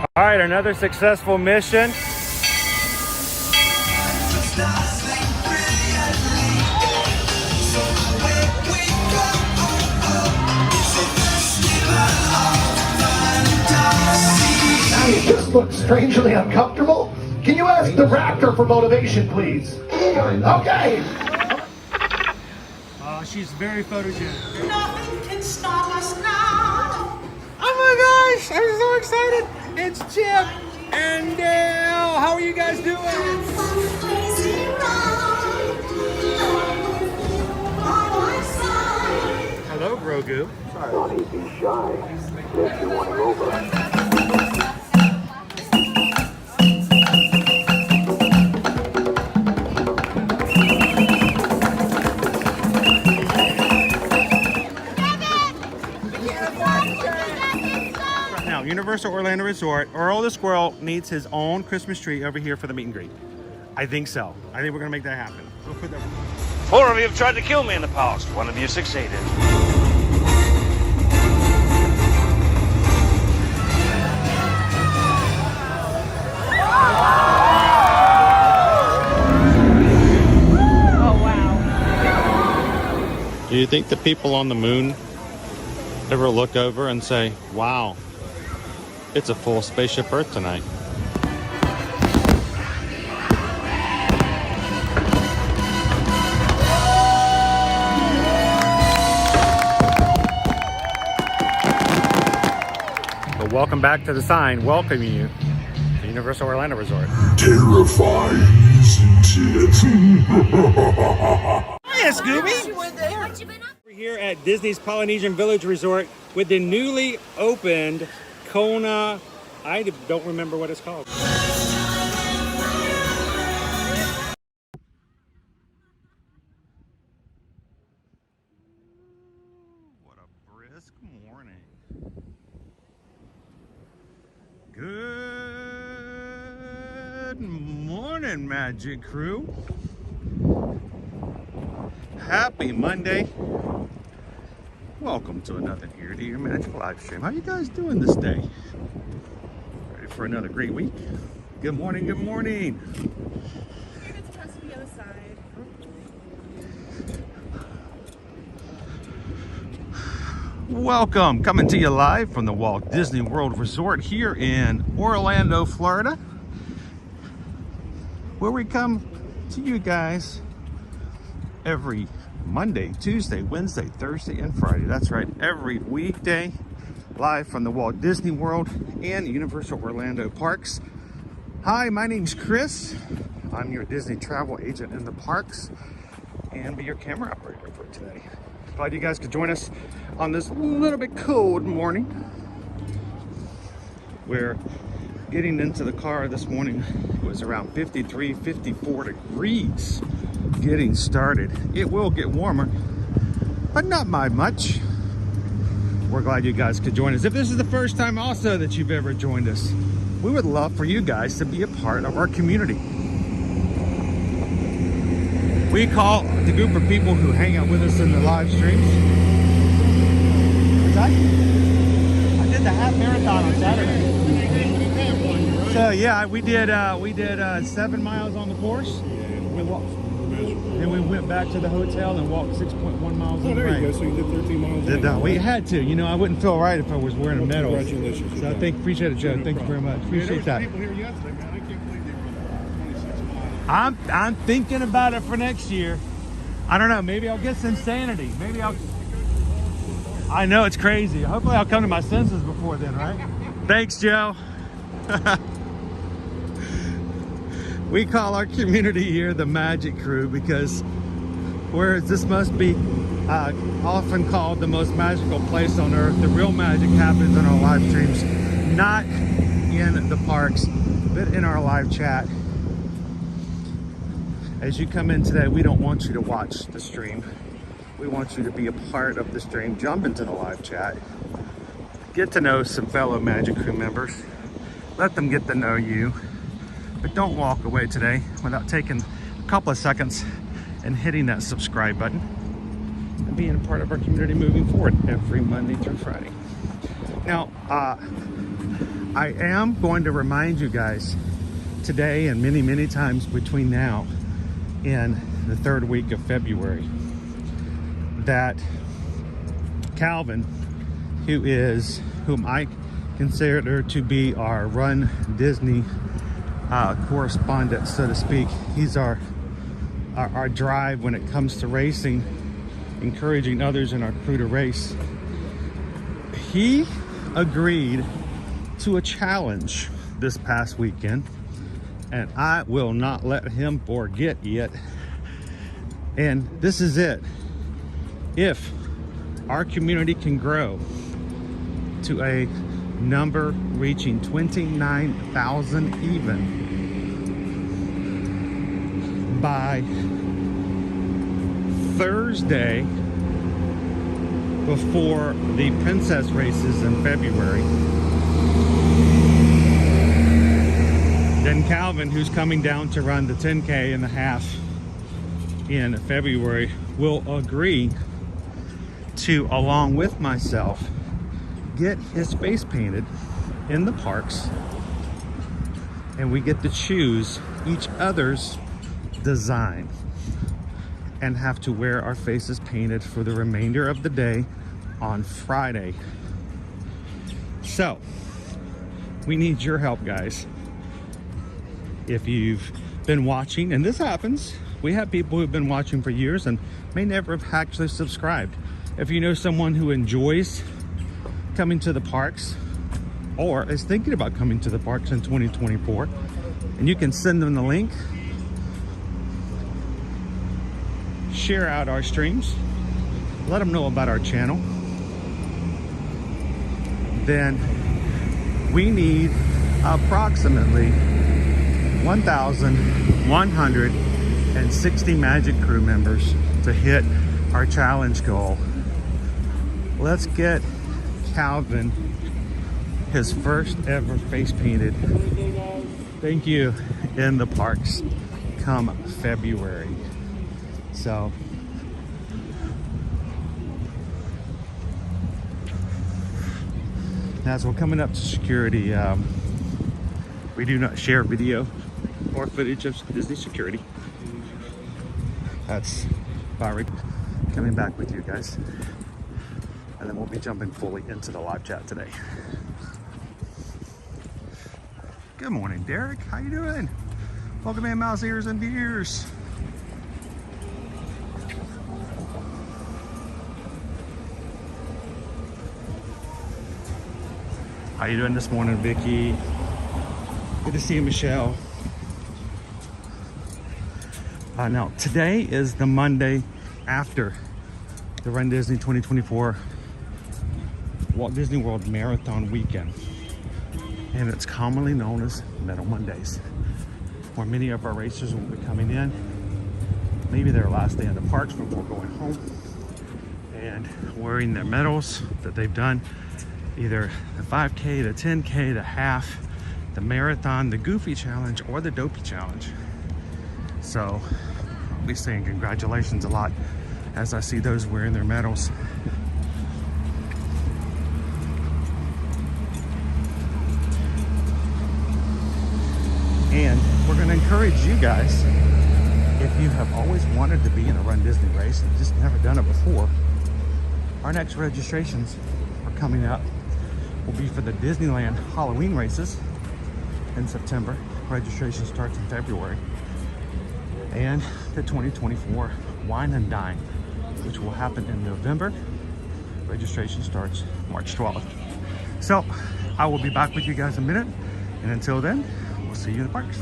All right, another successful mission. You just look strangely uncomfortable. Can you ask the raptor for motivation, please? Okay. She's very photogenic. Nothing can stop us now. Oh my gosh, I'm so excited. It's Chip and Dale. How are you guys doing? Hello, Grogu. Don't be shy. If you want to go over. Universal Orlando Resort, Earl the Squirrel needs his own Christmas tree over here for the meet and greet. I think so. I think we're gonna make that happen. We'll put that. 4 of you have tried to kill me in the past. 1 of you succeeded. Oh, wow. Do you think the people on the moon ever look over and say, wow, it's a full spaceship Earth tonight? But welcome back to the sign welcoming you to Universal Orlando Resort. Terrifying, isn't it? Hiya, Scooby! We're here at Disney's Polynesian Village Resort with the newly opened Kona, I don't remember what it's called. What a brisk morning. Good morning, Magic Crew. Happy Monday. Welcome to another Ear to Ear Magic live stream. How you guys doing this day? Ready for another great week? Good morning, good morning. You're going to press the other side. Welcome, coming to you live from the Walt Disney World Resort here in Orlando, Florida, where we come to you guys every Monday, Tuesday, Wednesday, Thursday, and Friday. That's right, every weekday, live from the Walt Disney World and Universal Orlando parks. Hi, my name's Chris. I'm your Disney travel agent in the parks and be your camera operator for today. Glad you guys could join us on this little bit cold morning. We're getting into the car this morning. It was around 53, 54 degrees getting started. It will get warmer, but not by much. We're glad you guys could join us. If this is the first time also that you've ever joined us, we would love for you guys to be a part of our community. We call the group of people who hang out with us in the live streams. What's that? I did the half marathon on Saturday. So yeah, we did 7 miles on the course. We walked. Then we went back to the hotel and walked 6.1 miles. Oh, there you go. So you did 13 miles. Did that? We had to. You know, I wouldn't feel right if I was wearing a medal. Congratulations. So I appreciate it, Joe. Thank you very much. Appreciate that. People here yesterday, man. I can't believe they were 26 miles. I'm thinking about it for next year. I don't know. Maybe I'll get some sanity. Maybe I'll. I know it's crazy. Hopefully I'll come to my senses before then, right? Thanks, Joe. We call our community here the Magic Crew because this must be often called the most magical place on earth. The real magic happens in our live streams, not in the parks, but in our live chat. As you come in today, we don't want you to watch the stream. We want you to be a part of the stream. Jump into the live chat. Get to know some fellow Magic Crew members. Let them get to know you. But don't walk away today without taking a couple of seconds and hitting that subscribe button and being a part of our community moving forward every Monday through Friday. Now, I am going to remind you guys today and many, many times between now and the third week of February that Calvin, whom I consider to be our Run Disney correspondent, so to speak. He's our drive when it comes to racing, encouraging others in our crew to race. He agreed to a challenge this past weekend, and I will not let him forget it. And this is it. If our community can grow to a number reaching 29,000 even by Thursday before the princess races in February, then Calvin, who's coming down to run the 10K and a half in February, will agree to, along with myself, get his face painted in the parks, and we get to choose each other's design and have to wear our faces painted for the remainder of the day on Friday. So we need your help, guys. If you've been watching, and this happens, we have people who've been watching for years and may never have actually subscribed. If you know someone who enjoys coming to the parks or is thinking about coming to the parks in 2024, and you can send them the link, share out our streams, let them know about our channel, then we need approximately 1,160 Magic Crew members to hit our challenge goal. Let's get Calvin his first ever face painted, thank you, in the parks come February. So as we're coming up to security, we do not share video or footage of Disney security. That's Barry coming back with you guys, and then we'll be jumping fully into the live chat today. Good morning, Derek. How you doing? Welcome in, mouse ears and deers. How you doing this morning, Vicky? Good to see you, Michelle. Now, today is the Monday after the Run Disney 2024 Walt Disney World Marathon weekend. And it's commonly known as Medal Mondays, where many of our racers will be coming in, maybe their last day in the parks before going home, and wearing their medals that they've done, either the 5K, the 10K, the half, the marathon, the Goofy Challenge, or the Dopey Challenge. So I'll be saying congratulations a lot as I see those wearing their medals. And we're going to encourage you guys, if you have always wanted to be in a Run Disney race and just never done it before, our next registrations are coming up. Will be for the Disneyland Halloween races in September. Registration starts in February. And the 2024 Wine and Dine, which will happen in November. Registration starts March 12th. So I will be back with you guys in a minute. And until then, we'll see you in the parks.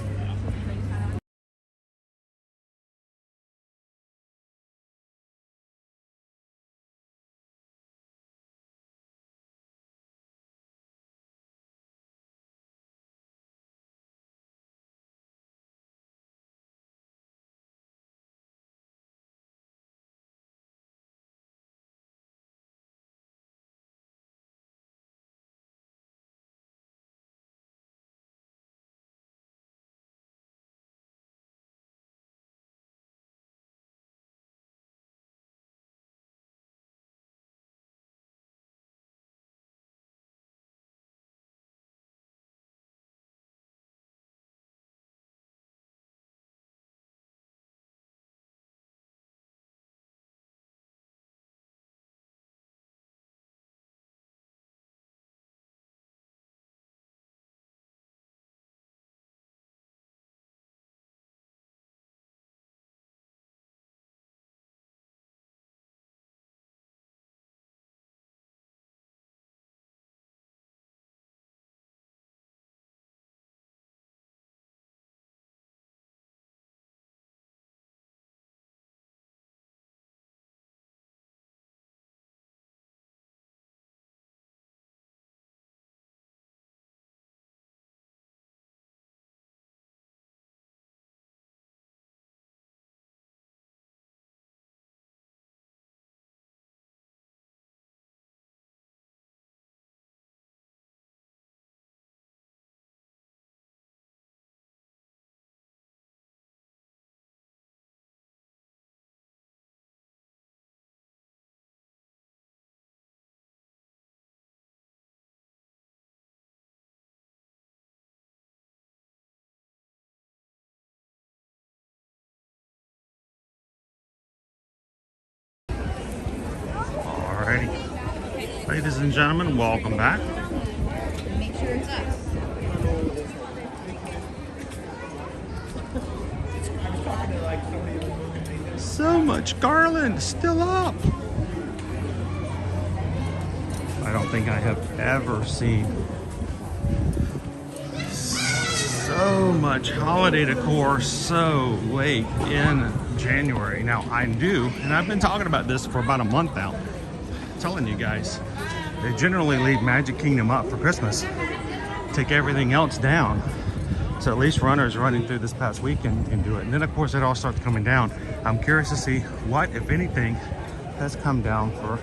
ladies and gentlemen, welcome back. Make sure it's us. So much garland still up. I don't think I have ever seen so much holiday decor so late in January. Now I do, and I've been talking about this for about a month now, telling you guys, they generally leave Magic Kingdom up for Christmas, take everything else down, so at least runners running through this past weekend can do it. And then of course it all starts coming down. I'm curious to see what, if anything, has come down for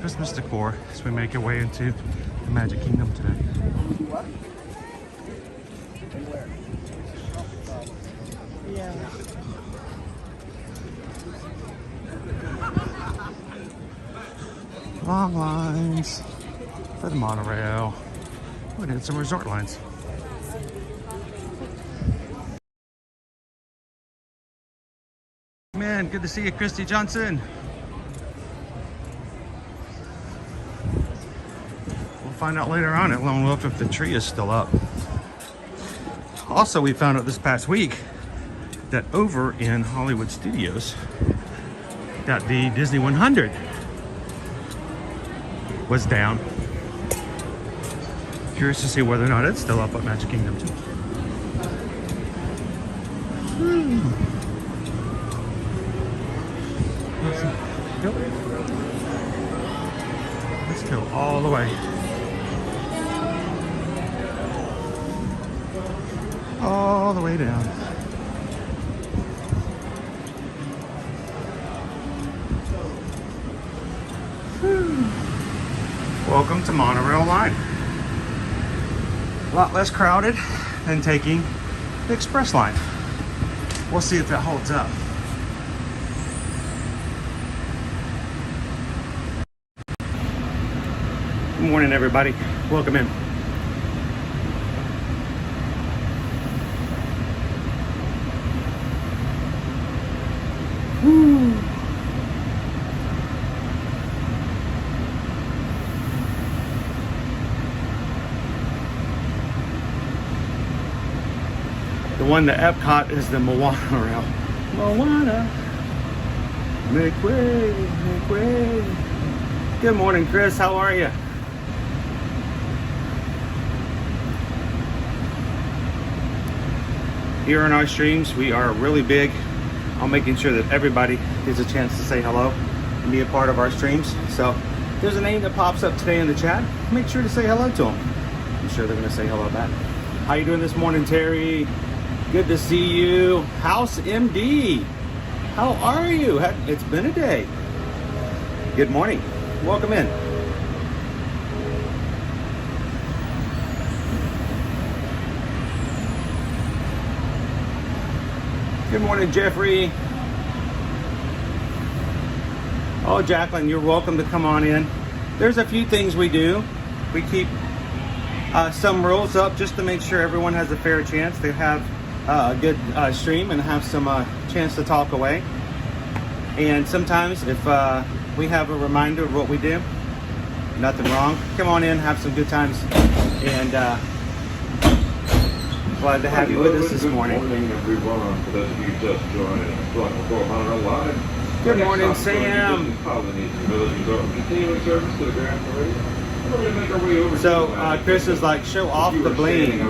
Christmas decor as we make our way into the Magic Kingdom today. Long lines for the monorail. We did some resort lines. Man, good to see you, Christy Johnson. We'll find out later on at Lone Wolf if the tree is still up. Also, we found out this past week that over in Hollywood Studios that the Disney 100 was down. Curious to see whether or not it's still up at Magic Kingdom too. Let's go all the way. All the way down. Welcome to Monorail Line. A lot less crowded than taking the Express Line. We'll see if that holds up. Good morning, everybody. Welcome in. Woo. The one to Epcot is the Moana rail. Moana, make way, make way. Good morning, Chris. How are you? Here in our streams, we are really big on making sure that everybody gets a chance to say hello and be a part of our streams. So if there's a name that pops up today in the chat, make sure to say hello to them. I'm sure they're going to say hello back. How you doing this morning, Terry? Good to see you. House MD, how are you? It's been a day. Good morning. Welcome in. Good morning, Jeffrey. Oh, Jacqueline, you're welcome to come on in. There's a few things we do. We keep some rules up just to make sure everyone has a fair chance to have a good stream and have some chance to talk away. And sometimes if we have a reminder of what we do, nothing wrong. Come on in, have some good times, and glad to have you with us this morning. Good morning, everyone. For those of you just joining us, welcome for Monorail Live. Good morning, Sam. Service to the Grand Parade. So Chris is like, show off the bling.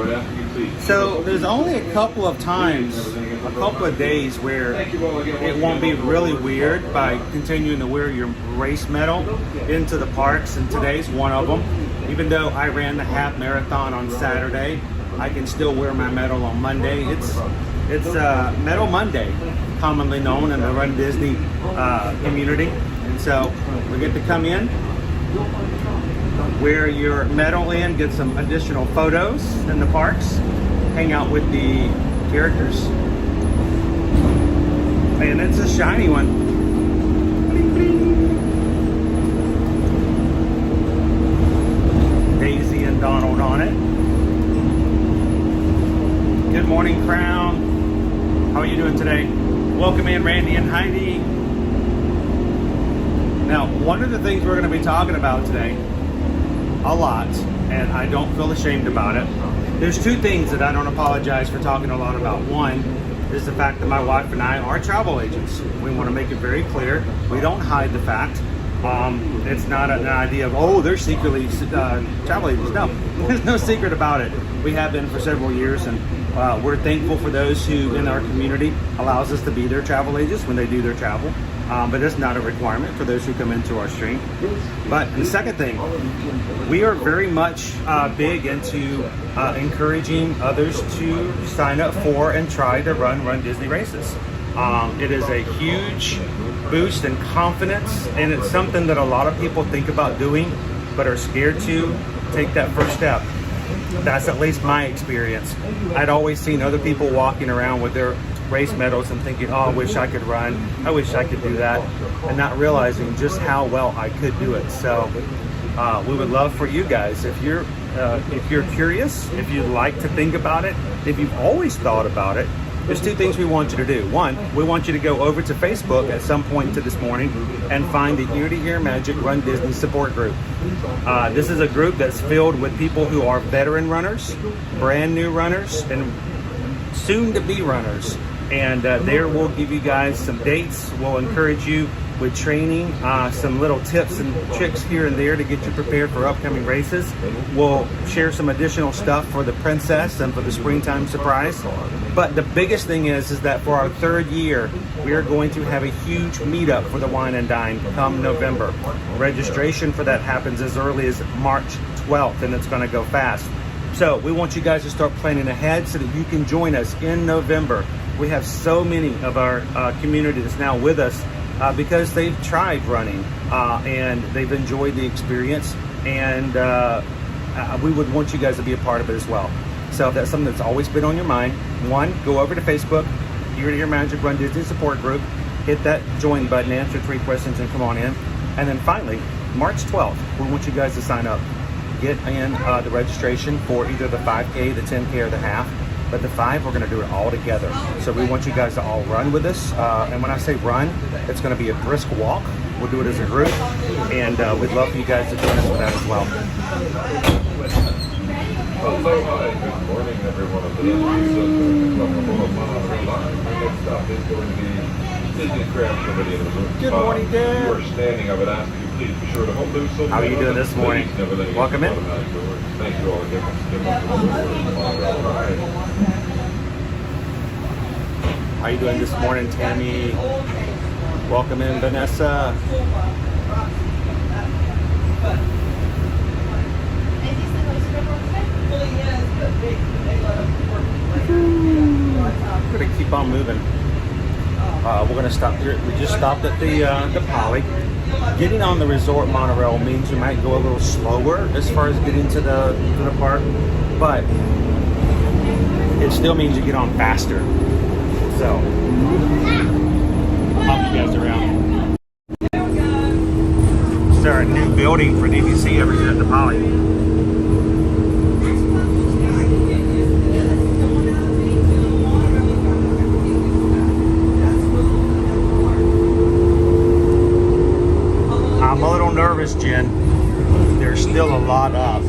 So there's only a couple of times, a couple of days where it won't be really weird by continuing to wear your race medal into the parks, and today's one of them. Even though I ran the half marathon on Saturday, I can still wear my medal on Monday. It's Medal Monday, commonly known in the Run Disney community. And so we get to come in, wear your medal in, get some additional photos in the parks, hang out with the characters. And it's a shiny one. Bling, bling. Daisy and Donald on it. Good morning, Crown. How are you doing today? Welcome in, Randy and Heidi. Now, one of the things we're going to be talking about today, a lot, and I don't feel ashamed about it. There's two things that I don't apologize for talking a lot about. One is the fact that my wife and I are travel agents. We want to make it very clear. We don't hide the fact. It's not an idea of, oh, they're secretly travel agents. No, there's no secret about it. We have been for several years, and we're thankful for those who in our community allows us to be their travel agents when they do their travel. But it's not a requirement for those who come into our stream. But the second thing, we are very much big into encouraging others to sign up for and try to run Disney races. It is a huge boost in confidence, and it's something that a lot of people think about doing but are scared to take that first step. That's at least my experience. I'd always seen other people walking around with their race medals and thinking, oh, I wish I could run, I wish I could do that, and not realizing just how well I could do it. So we would love for you guys, if you're curious, if you'd like to think about it, if you've always thought about it, there's two things we want you to do. One, we want you to go over to Facebook at some point to this morning and find the Ear to Ear Magic Run Disney support group. This is a group that's filled with people who are veteran runners, brand new runners, and soon to be runners. And there we'll give you guys some dates. We'll encourage you with training, some little tips and tricks here and there to get you prepared for upcoming races. We'll share some additional stuff for the princess and for the springtime surprise. But the biggest thing is that for our third year, we are going to have a huge meetup for the Wine and Dine come November. Registration for that happens as early as March 12th, and it's going to go fast. So we want you guys to start planning ahead so that you can join us in November. We have so many of our community that's now with us because they've tried running and they've enjoyed the experience, and we would want you guys to be a part of it as well. So if that's something that's always been on your mind, one, go over to Facebook, Ear to Ear Magic Run Disney support group, hit that join button, answer 3 questions, and come on in. And then finally, March 12th, we want you guys to sign up. Get in the registration for either the 5K, the 10K, or the half. But the 5, we're going to do it all together. So we want you guys to all run with us. And when I say run, it's going to be a brisk walk. We'll do it as a group. And we'd love for you guys to join us for that as well. Aloha and good morning, everyone. Of the next stop is going to be Disney Craft Committee in the room. Good morning, Dad. You are standing. I would ask you please be sure to hold loose. How are you doing this morning? Welcome in. Thank you all again. How are you doing this morning, Tammy? Welcome in, Vanessa. We're gonna keep on moving. We're gonna stop here. We just stopped at the Poly. Getting on the resort monorail means you might go a little slower as far as getting to the park, but it still means you get on faster. So I'll help you guys around. Is there a new building for DVC over here at the Poly? I'm a little nervous, Jen. There's still a lot up.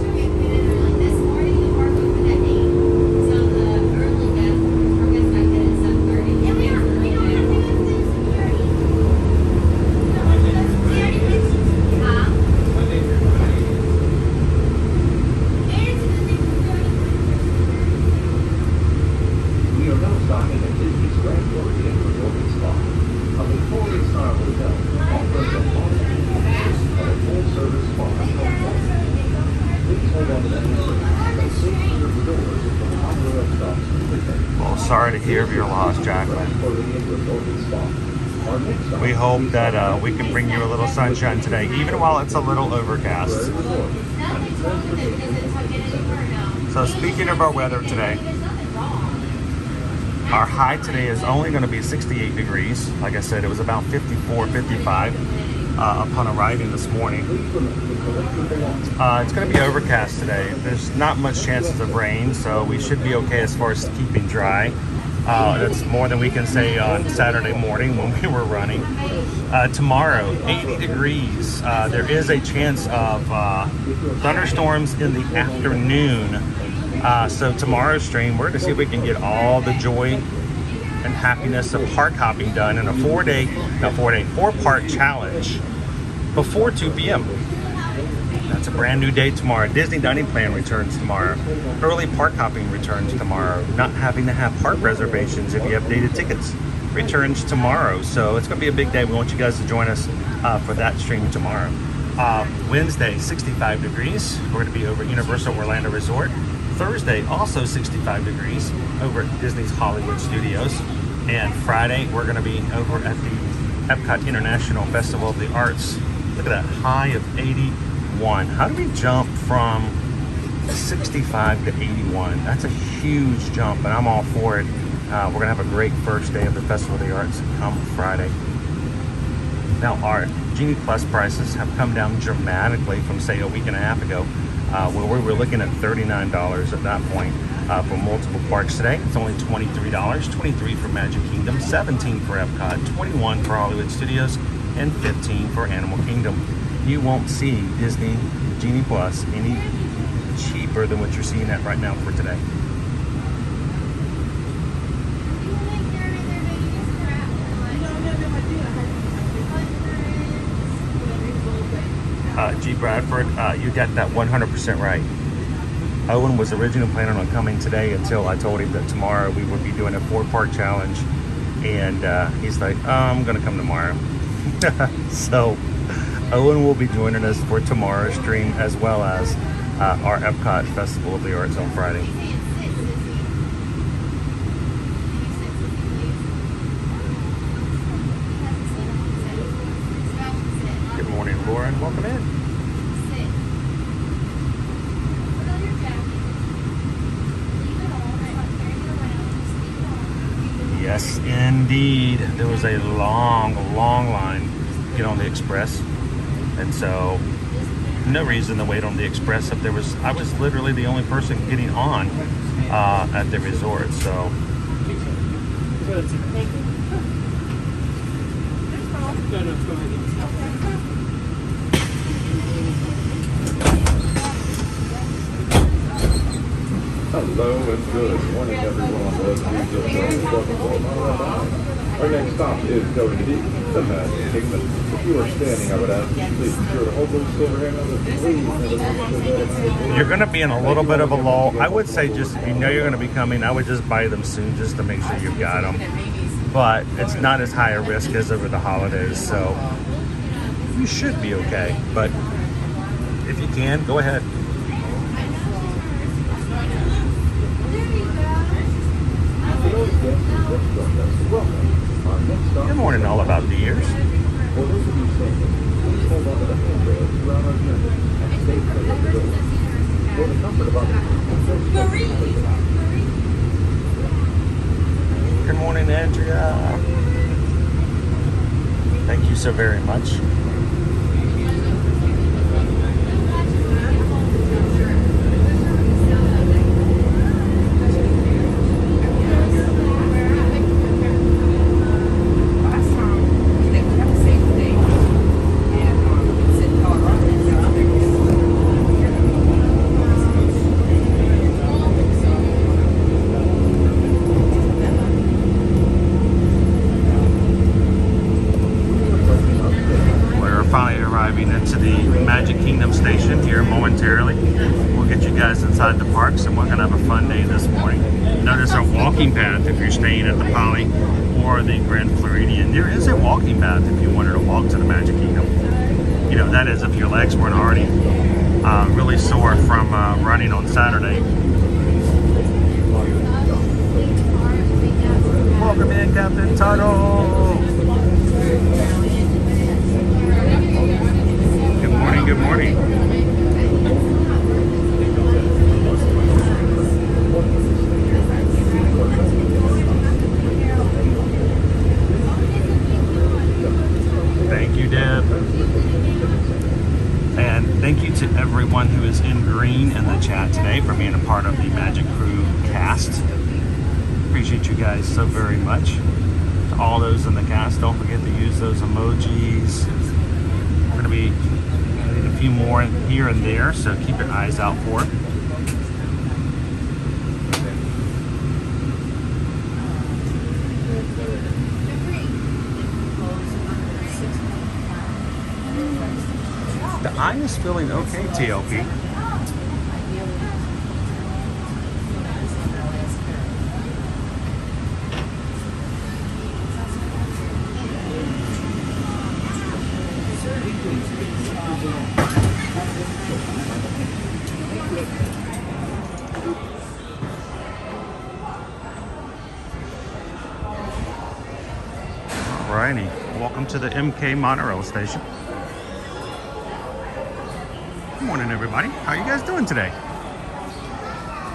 Sorry to hear of your loss, Jacqueline. We hope that we can bring you a little sunshine today, even while it's a little overcast. So speaking of our weather today, our high today is only going to be 68 degrees. Like I said, it was about 54, 55 upon arriving this morning. It's going to be overcast today. There's not much chances of rain, so we should be okay as far as keeping dry. That's more than we can say on Saturday morning when we were running. Tomorrow, 80 degrees. There is a chance of thunderstorms in the afternoon. So tomorrow's stream, we're going to see if we can get all the joy and happiness of park hopping done in a four-part challenge before 2 p.m. That's a brand new day tomorrow. Disney Dining Plan returns tomorrow. Early park hopping returns tomorrow. Not having to have park reservations if you have dated tickets returns tomorrow. So it's going to be a big day. We want you guys to join us for that stream tomorrow. Wednesday, 65 degrees. We're going to be over at Universal Orlando Resort. Thursday, also 65 degrees over at Disney's Hollywood Studios. And Friday, we're going to be over at the Epcot International Festival of the Arts. Look at that, high of 81. How do we jump from 65 to 81? That's a huge jump, and I'm all for it. We're going to have a great first day of the Festival of the Arts come Friday. Now, our Genie Plus prices have come down dramatically from, say, a week and a half ago, where we were looking at $39 at that point for multiple parks today. It's only $23, $23 for Magic Kingdom, $17 for Epcot, $21 for Hollywood Studios, and $15 for Animal Kingdom. You won't see Disney Genie Plus any cheaper than what you're seeing at right now for today. G. Bradford, you got that 100% right. Owen was originally planning on coming today until I told him that tomorrow we would be doing a 4-part challenge, and he's like, oh, I'm gonna come tomorrow. So Owen will be joining us for tomorrow's stream, as well as our Epcot Festival of the Arts on Friday. Good morning, Lauren. Welcome in. Yes, indeed. There was a long line to get on the Express. And so, no reason to wait on the Express. If I was literally the only person getting on at the resort. So, Hello and good morning, everyone. Those of you just joined us, welcome to Tomorrowland. Our next stop is going to be the Magic Kingdom. If you are standing, I would ask you please be sure to hold those silver handles, please. you're going to be in a little bit of a lull. I would say just, if you know you're going to be coming, I would just buy them soon just to make sure you've got them. But it's not as high a risk as over the holidays, so you should be okay. But if you can, go ahead. Good morning, all about the ears. Good morning, Andrea. Thank you so very much. Inside the parks, and we're going to have a fun day this morning. Notice our walking path if you're staying at the Poly or the Grand Floridian. There is a walking path if you wanted to walk to the Magic Kingdom. You know, that is if your legs weren't already really sore from running on Saturday. Welcome in, Captain Tuttle. Good morning, good morning. Thank you, Deb. And thank you to everyone who is in green in the chat today for being a part of the Magic Crew cast. appreciate you guys so very much. To all those in the cast, don't forget to use those emojis. We're going to be adding a few more here and there, so keep your eyes out for it. The eye is feeling okay, TLP. Alrighty, welcome to the MK monorail station. Good morning, everybody. How are you guys doing today?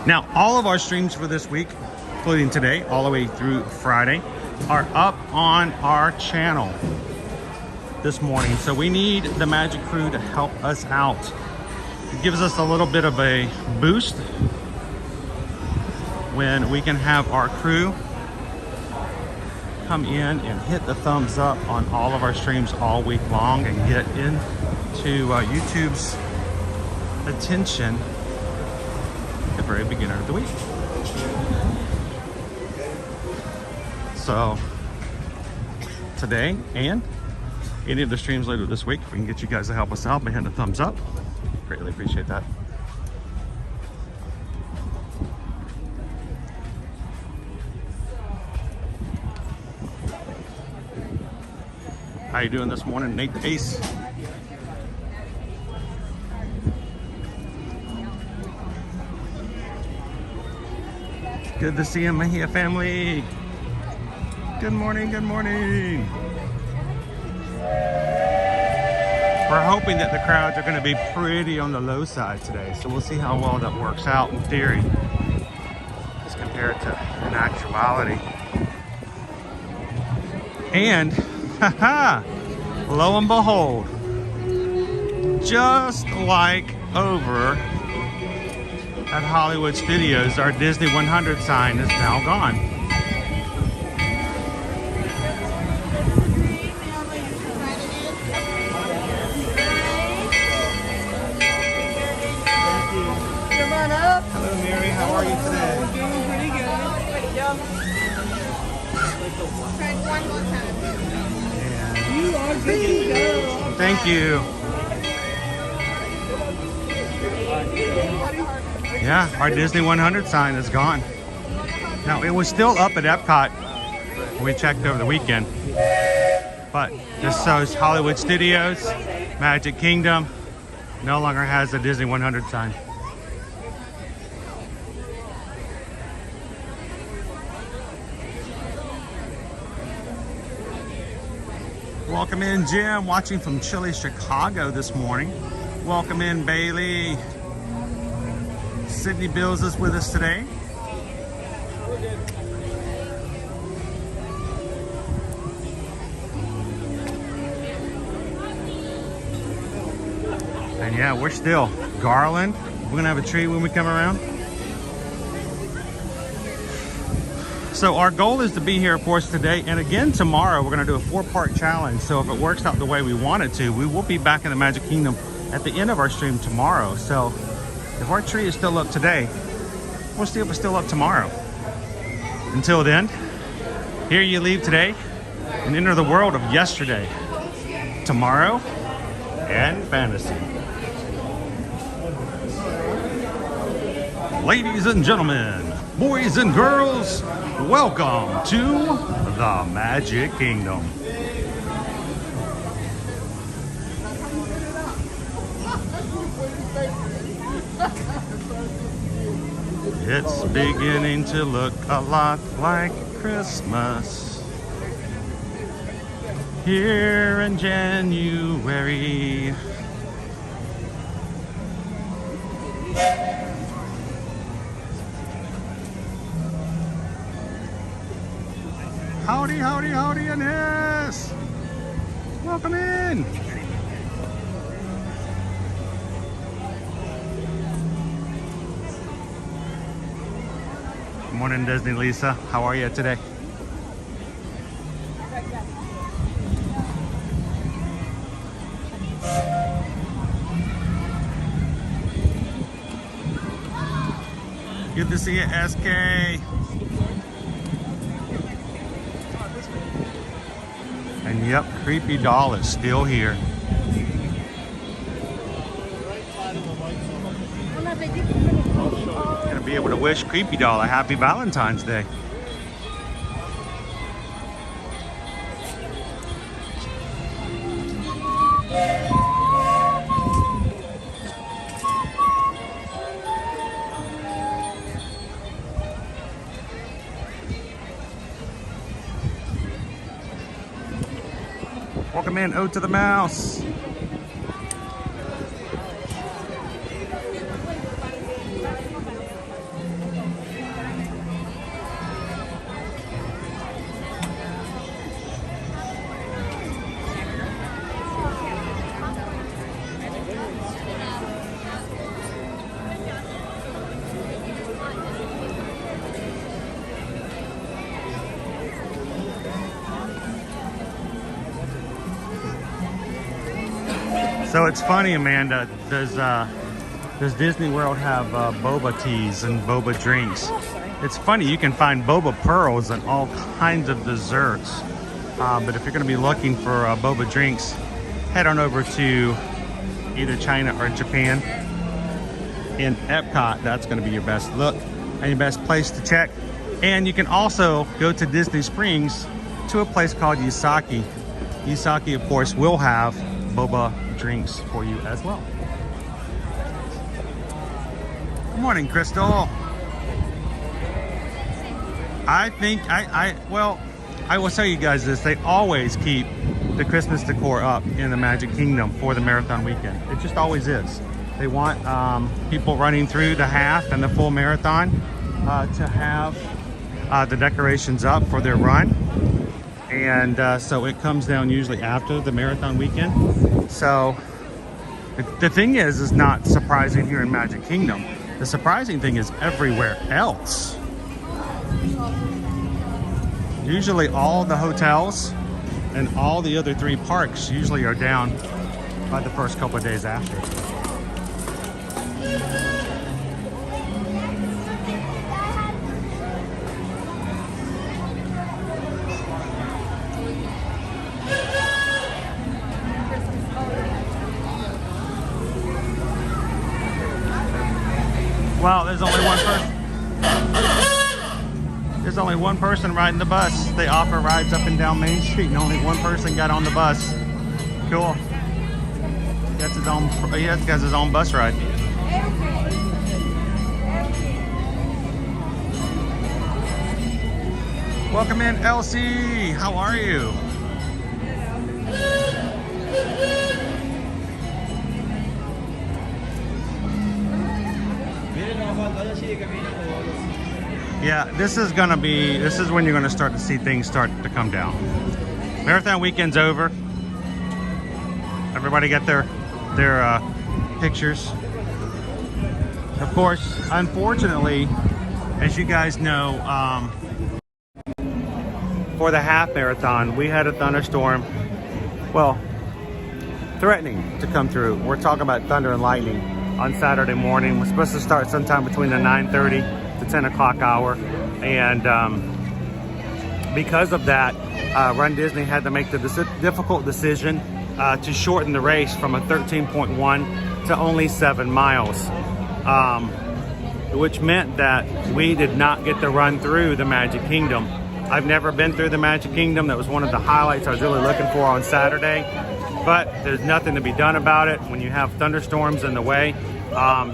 Now, all of our streams for this week, including today, all the way through Friday, are up on our channel this morning. So we need the Magic Crew to help us out. It gives us a little bit of a boost when we can have our crew come in and hit the thumbs up on all of our streams all week long and get into YouTube's attention at the very beginning of the week. So today and any of the streams later this week, if we can get you guys to help us out by hitting a thumbs up, greatly appreciate that. How you doing this morning, Nate the Ace? Good to see you, Mahia family. Good morning, good morning. We're hoping that the crowds are going to be pretty on the low side today, so we'll see how well that works out in theory as compared to in actuality. And lo and behold, just like over at Hollywood Studios, our Disney 100 sign is now gone. Come on up. Hello, Mary. How are you today? Doing pretty good. Try one more time. You are good to go. Thank you. Yeah, our Disney 100 sign is gone. Now, it was still up at Epcot when we checked over the weekend, but this shows Hollywood Studios, Magic Kingdom, no longer has the Disney 100 sign. Welcome in, Jim, watching from chilly Chicago this morning. Welcome in, Bailey. Sydney Bills is with us today. And yeah, we're still garland. We're gonna have a tree when we come around. So our goal is to be here, of course, today and again tomorrow. We're gonna do a 4-part challenge. So if it works out the way we want it to, we will be back in the Magic Kingdom at the end of our stream tomorrow. So if our tree is still up today, we'll see if it's still up tomorrow. Until then, here you leave today and enter the world of yesterday, tomorrow, and fantasy. Ladies and gentlemen, boys and girls, welcome to the Magic Kingdom. It's beginning to look a lot like Christmas here in January. Howdy, howdy, howdy, Ines! Welcome in! Morning, Disney Lisa. How are you today? Good to see you, SK. And yep, Creepy Doll is still here. Gonna be able to wish Creepy Doll a happy Valentine's Day. Welcome in, Ode to the Mouse. So it's funny, Amanda, does Disney World have boba teas and boba drinks? It's funny, you can find boba pearls and all kinds of desserts. But if you're gonna be looking for boba drinks, head on over to either China or Japan. In Epcot, that's gonna be your best look and your best place to check. And you can also go to Disney Springs to a place called Yasaki. Yasaki, of course, will have boba drinks for you as well. Good morning, Crystal. I think well, I will tell you guys this, they always keep the Christmas decor up in the Magic Kingdom for the marathon weekend. It just always is. They want people running through the half and the full marathon to have the decorations up for their run. And so it comes down usually after the marathon weekend. So the thing is not surprising here in Magic Kingdom. The surprising thing is everywhere else. Usually all the hotels and all the other 3 parks usually are down by the first couple of days after. Wow, there's only one person. There's only one person riding the bus. They offer rides up and down Main Street, and only one person got on the bus. Cool. He has his own bus ride. Welcome in, Elsie. How are you? Yeah, this is when you're gonna start to see things start to come down. Marathon weekend's over. Everybody got their pictures. Of course, unfortunately, as you guys know, for the half marathon, we had a thunderstorm, well, threatening to come through. We're talking about thunder and lightning on Saturday morning. We're supposed to start sometime between the 9:30 to 10 o'clock hour. And because of that, Run Disney had to make the difficult decision to shorten the race from a 13.1 to only 7 miles. Which meant that we did not get to run through the Magic Kingdom. I've never been through the Magic Kingdom. That was one of the highlights I was really looking for on Saturday. But there's nothing to be done about it. When you have thunderstorms in the way,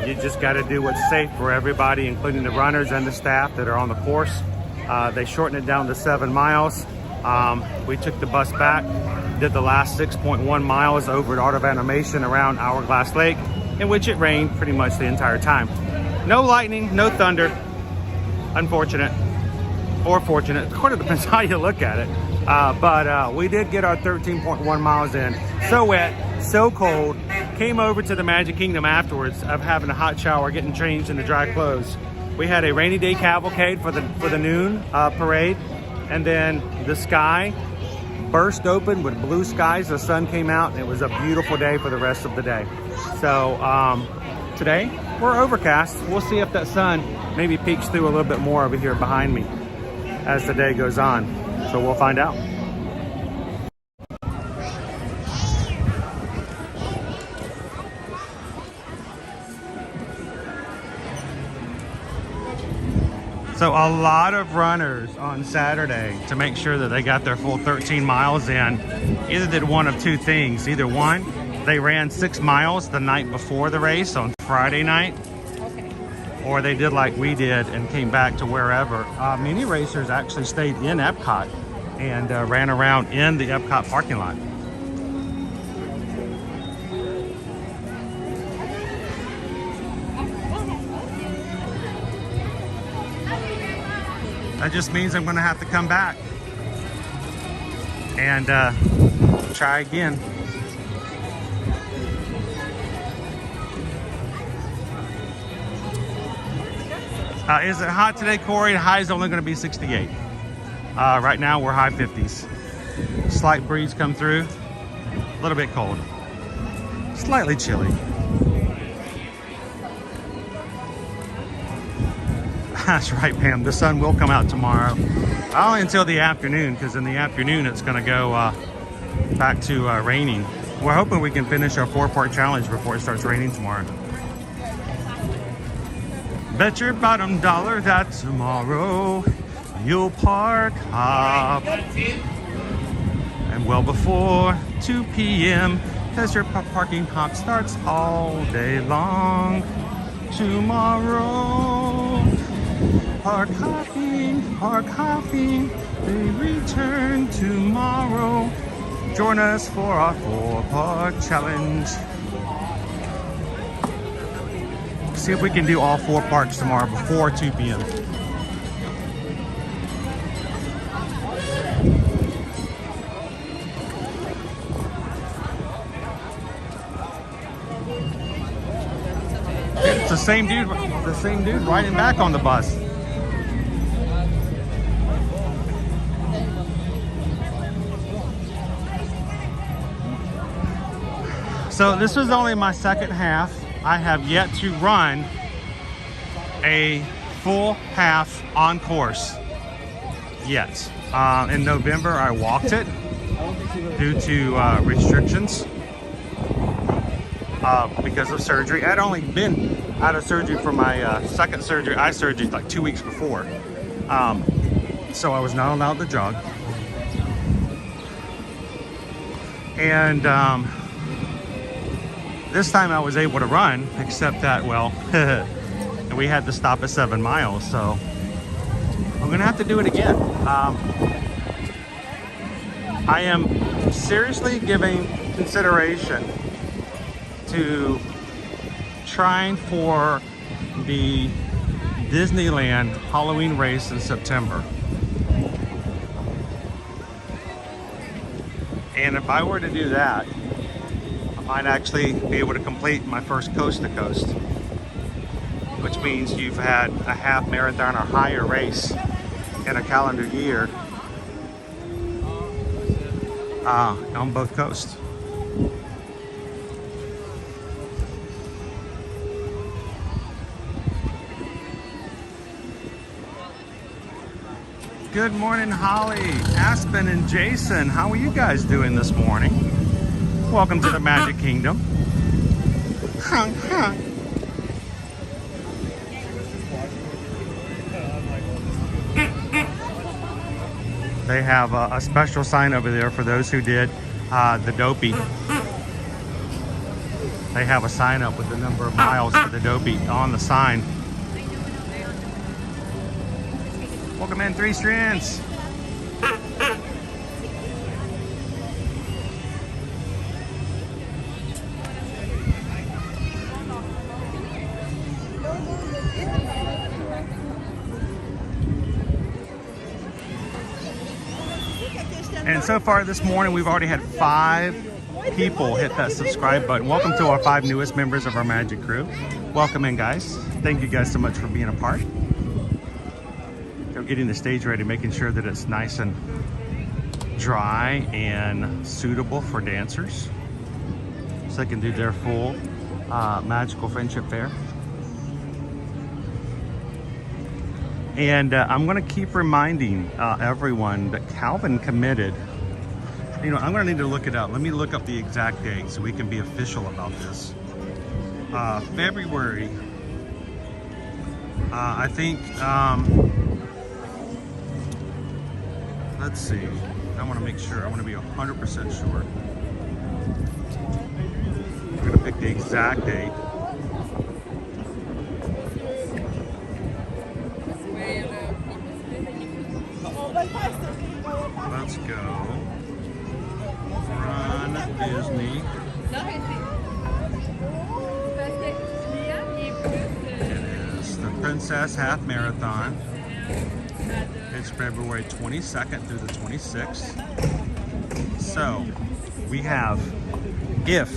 you just got to do what's safe for everybody, including the runners and the staff that are on the course. They shortened it down to 7 miles. We took the bus back, did the last 6.1 miles over at Art of Animation around Hourglass Lake, in which it rained pretty much the entire time. No lightning, no thunder. Unfortunate or fortunate. It sort of depends how you look at it. But we did get our 13.1 miles in. So wet, so cold. Came over to the Magic Kingdom afterwards of having a hot shower, getting changed into dry clothes. We had a rainy day cavalcade for the noon parade, and then the sky burst open with blue skies. The sun came out, and it was a beautiful day for the rest of the day. So today we're overcast. We'll see if that sun maybe peeks through a little bit more over here behind me as the day goes on. So we'll find out. So a lot of runners on Saturday, to make sure that they got their full 13 miles in, either did one of two things. Either one, they ran 6 miles the night before the race on Friday night, or they did like we did and came back to wherever. Many racers actually stayed in Epcot and ran around in the Epcot parking lot. That just means I'm gonna have to come back and try again. Is it hot today, Corey? The high is only gonna be 68. Right now we're high 50s. Slight breeze come through, a little bit cold, slightly chilly. That's right, Pam. The sun will come out tomorrow. Only until the afternoon, because in the afternoon it's going to go back to raining. We're hoping we can finish our 4-part challenge before it starts raining tomorrow. Bet your bottom dollar that tomorrow you'll park hop. And well before 2 p.m. because your parking hop starts all day long. Tomorrow. Park hopping, they return tomorrow. Join us for our 4-part challenge. See if we can do all 4 parks tomorrow before 2 p.m. It's the same dude riding back on the bus. So this was only my second half. I have yet to run a full half on course yet. In November, I walked it due to restrictions because of surgery. I'd only been out of surgery for my second surgery, eye surgery, like 2 weeks before. So I was not allowed to jog. And this time I was able to run, except that, well, we had to stop at 7 miles, so I'm gonna have to do it again. I am seriously giving consideration to trying for the Disneyland Halloween race in September. And if I were to do that, I might actually be able to complete my first coast to coast, which means you've had a half marathon or higher race in a calendar year on both coasts. Good morning, Holly, Aspen, and Jason. How are you guys doing this morning? Welcome to the Magic Kingdom. They have a special sign over there for those who did the Dopey. They have a sign up with the number of miles for the Dopey on the sign. Welcome in, 3 Strands. And so far this morning, we've already had 5 people hit that subscribe button. Welcome to our 5 newest members of our Magic crew. Welcome in, guys. Thank you guys so much for being a part. They're getting the stage ready, making sure that it's nice and dry and suitable for dancers, so they can do their full magical friendship fair. And I'm going to keep reminding everyone that Calvin committed. You know, I'm going to need to look it up. Let me look up the exact date so we can be official about this. February, I think, let's see. I want to make sure. I want to be 100% sure. We're going to pick the exact date. Let's go. Run Disney. It is the Princess Half Marathon. It's February 22nd through the 26th. So we have, if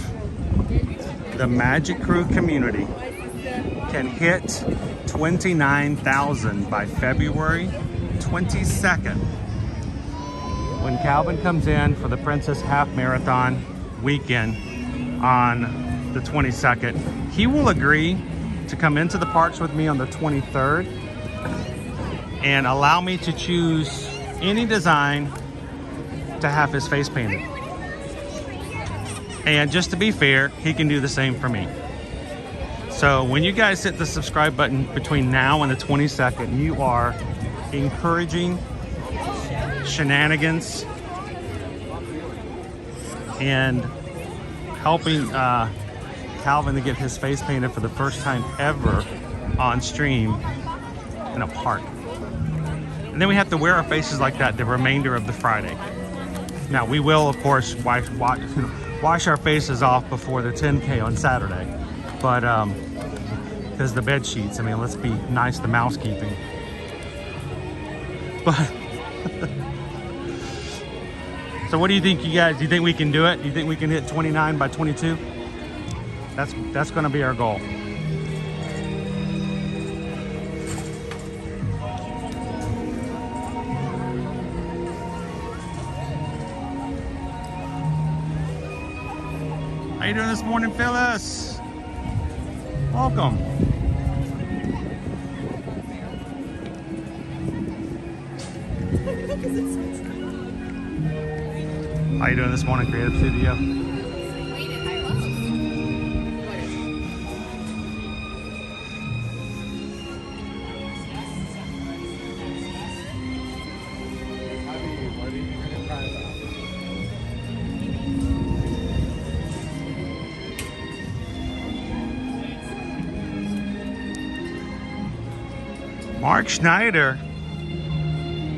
the Magic Crew community can hit 29,000 by February 22nd, when Calvin comes in for the Princess Half Marathon weekend on the 22nd, he will agree to come into the parks with me on the 23rd and allow me to choose any design to have his face painted. And just to be fair, he can do the same for me. So when you guys hit the subscribe button between now and the 22nd, you are encouraging shenanigans and helping Calvin to get his face painted for the first time ever on stream in a park. And then we have to wear our faces like that the remainder of the Friday. Now we will, of course, wash our faces off before the 10K on Saturday, but because the bed sheets, I mean, let's be nice to mousekeeping. But so what do you think, you guys? Do you think we can do it? Do you think we can hit 29 by 22? That's going to be our goal. How you doing this morning, Phyllis? Welcome. How you doing this morning, Creative Studio? Mark Schneider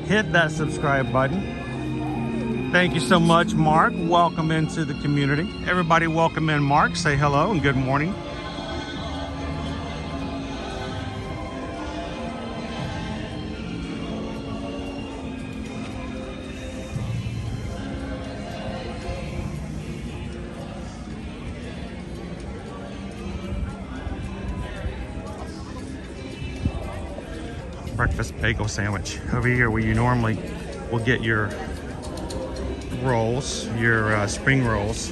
hit that subscribe button. Thank you so much, Mark. Welcome into the community. Everybody welcome in Mark. Say hello and good morning. Breakfast bagel sandwich over here where you normally will get your rolls, your spring rolls.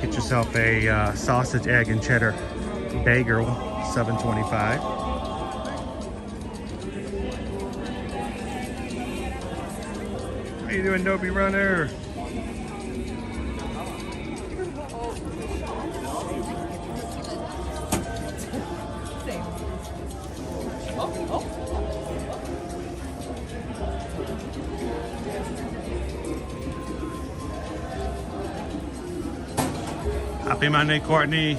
Get yourself a sausage, egg, and cheddar bagel, $7.25. How you doing, Dopey Runner? Happy Monday, Courtney.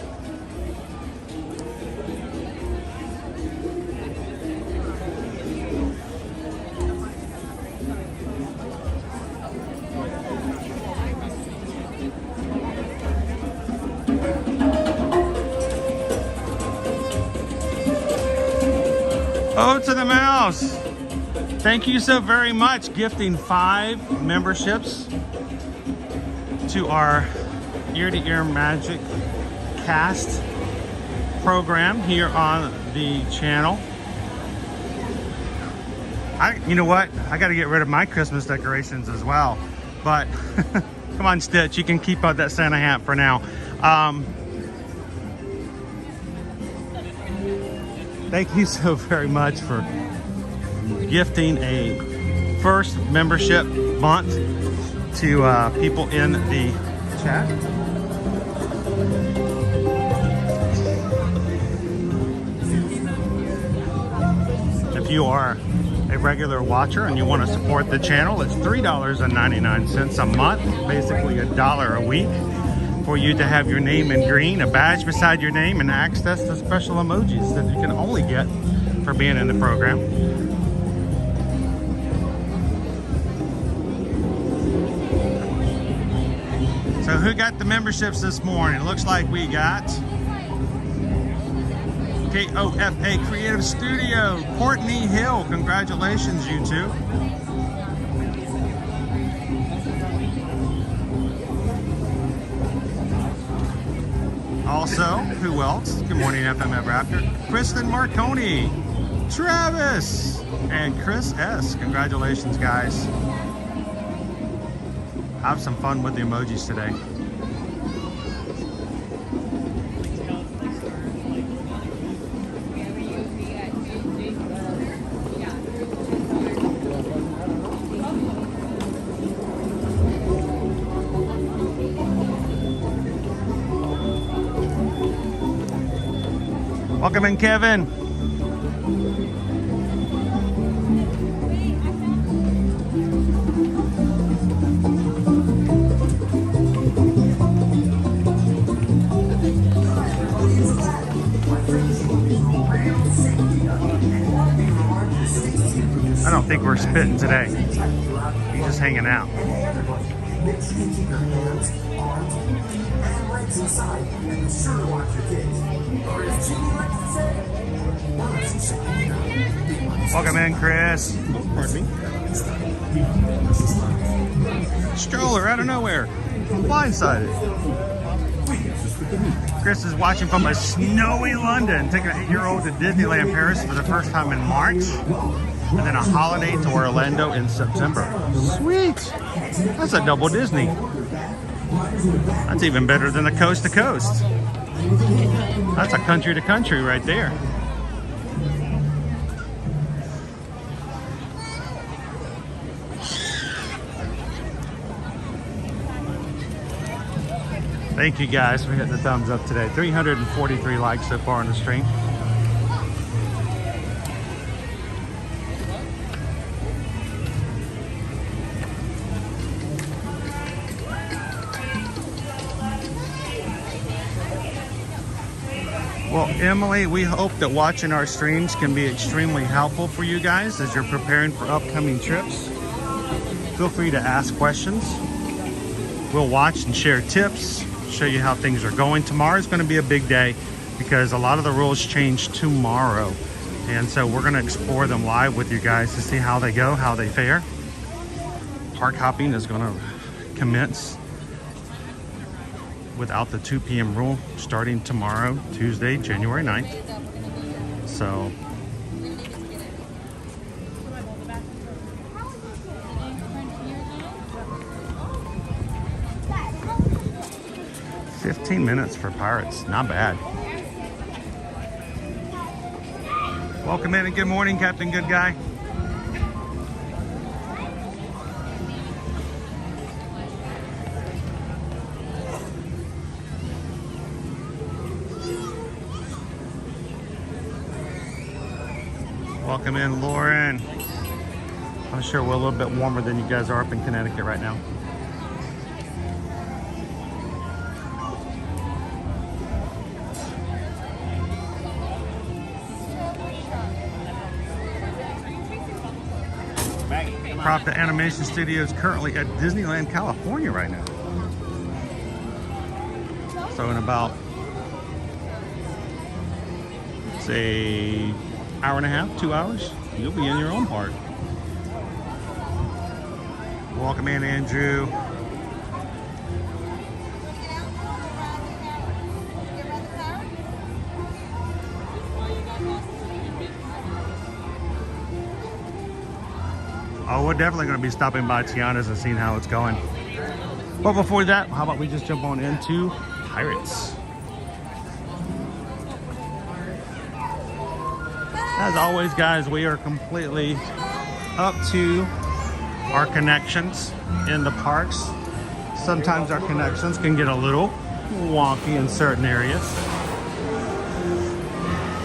Oh, to the mouse. Thank you so very much, gifting 5 memberships to our Ear-to-Ear Magic cast program here on the channel. You know what? I got to get rid of my Christmas decorations as well. But come on, Stitch, you can keep out that Santa hat for now. Thank you so very much for gifting a first membership month to people in the chat. If you are a regular watcher and you want to support the channel, it's $3.99 a month, basically $1 a week, for you to have your name in green, a badge beside your name, and access to special emojis that you can only get for being in the program. So who got the memberships this morning? Looks like we got KOFA Creative Studio, Courtney Hill. Congratulations, you two. Also, who else? Good morning, FM Ever After. Kristen Marconi, Travis, and Chris S. Congratulations, guys. Have some fun with the emojis today. Welcome in, Kevin. I don't think we're spitting today. He's just hanging out. Make sure you keep your hands, arms, and legs inside, and be sure to watch your kids. Or as Jimmy likes to say, welcome in, Chris. Pardon me. Stroller out of nowhere. Blindsided. Chris is watching from a snowy London, taking an 8-year-old to Disneyland Paris for the first time in March, and then a holiday to Orlando in September. Sweet. That's a double Disney. That's even better than the coast to coast. That's a country to country right there. Thank you guys for hitting the thumbs up today. 343 likes so far on the stream. Well, Emily, we hope that watching our streams can be extremely helpful for you guys as you're preparing for upcoming trips. Feel free to ask questions. We'll watch and share tips, show you how things are going. Tomorrow is going to be a big day because a lot of the rules change tomorrow. And so we're going to explore them live with you guys to see how they go, how they fare. Park hopping is going to commence without the 2 p.m. rule starting tomorrow, Tuesday, January 9th. So $15 minutes for Pirates, not bad. Welcome in and good morning, Captain Good Guy. Welcome in, Lauren. I'm sure we're a little bit warmer than you guys are up in Connecticut right now. Prop the Animation Studios currently at Disneyland, California right now. So in about, say, hour and a half, 2 hours, you'll be in your own park. Welcome in, Andrew. Oh, we're definitely going to be stopping by Tiana's and seeing how it's going. But before that, how about we just jump on into Pirates? As always, guys, we are completely up to our connections in the parks. Sometimes our connections can get a little wonky in certain areas.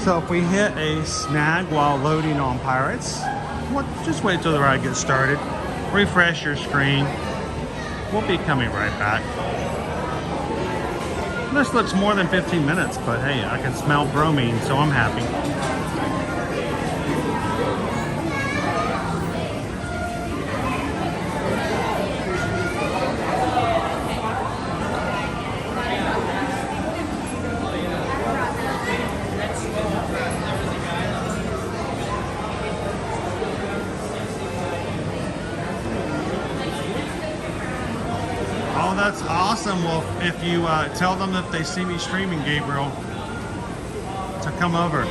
So if we hit a snag while loading on Pirates, just wait till the ride gets started. Refresh your screen. We'll be coming right back. This looks more than 15 minutes, but hey, I can smell bromine, so I'm happy. That's awesome. Well, if you tell them that they see me streaming, Gabriel, to come over.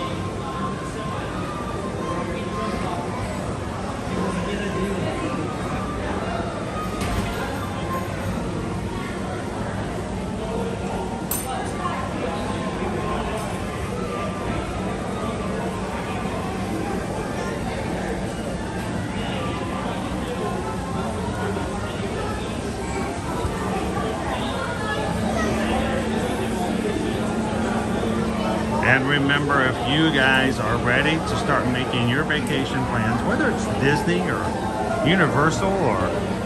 And remember, if you guys are ready to start making your vacation plans, whether it's Disney or Universal or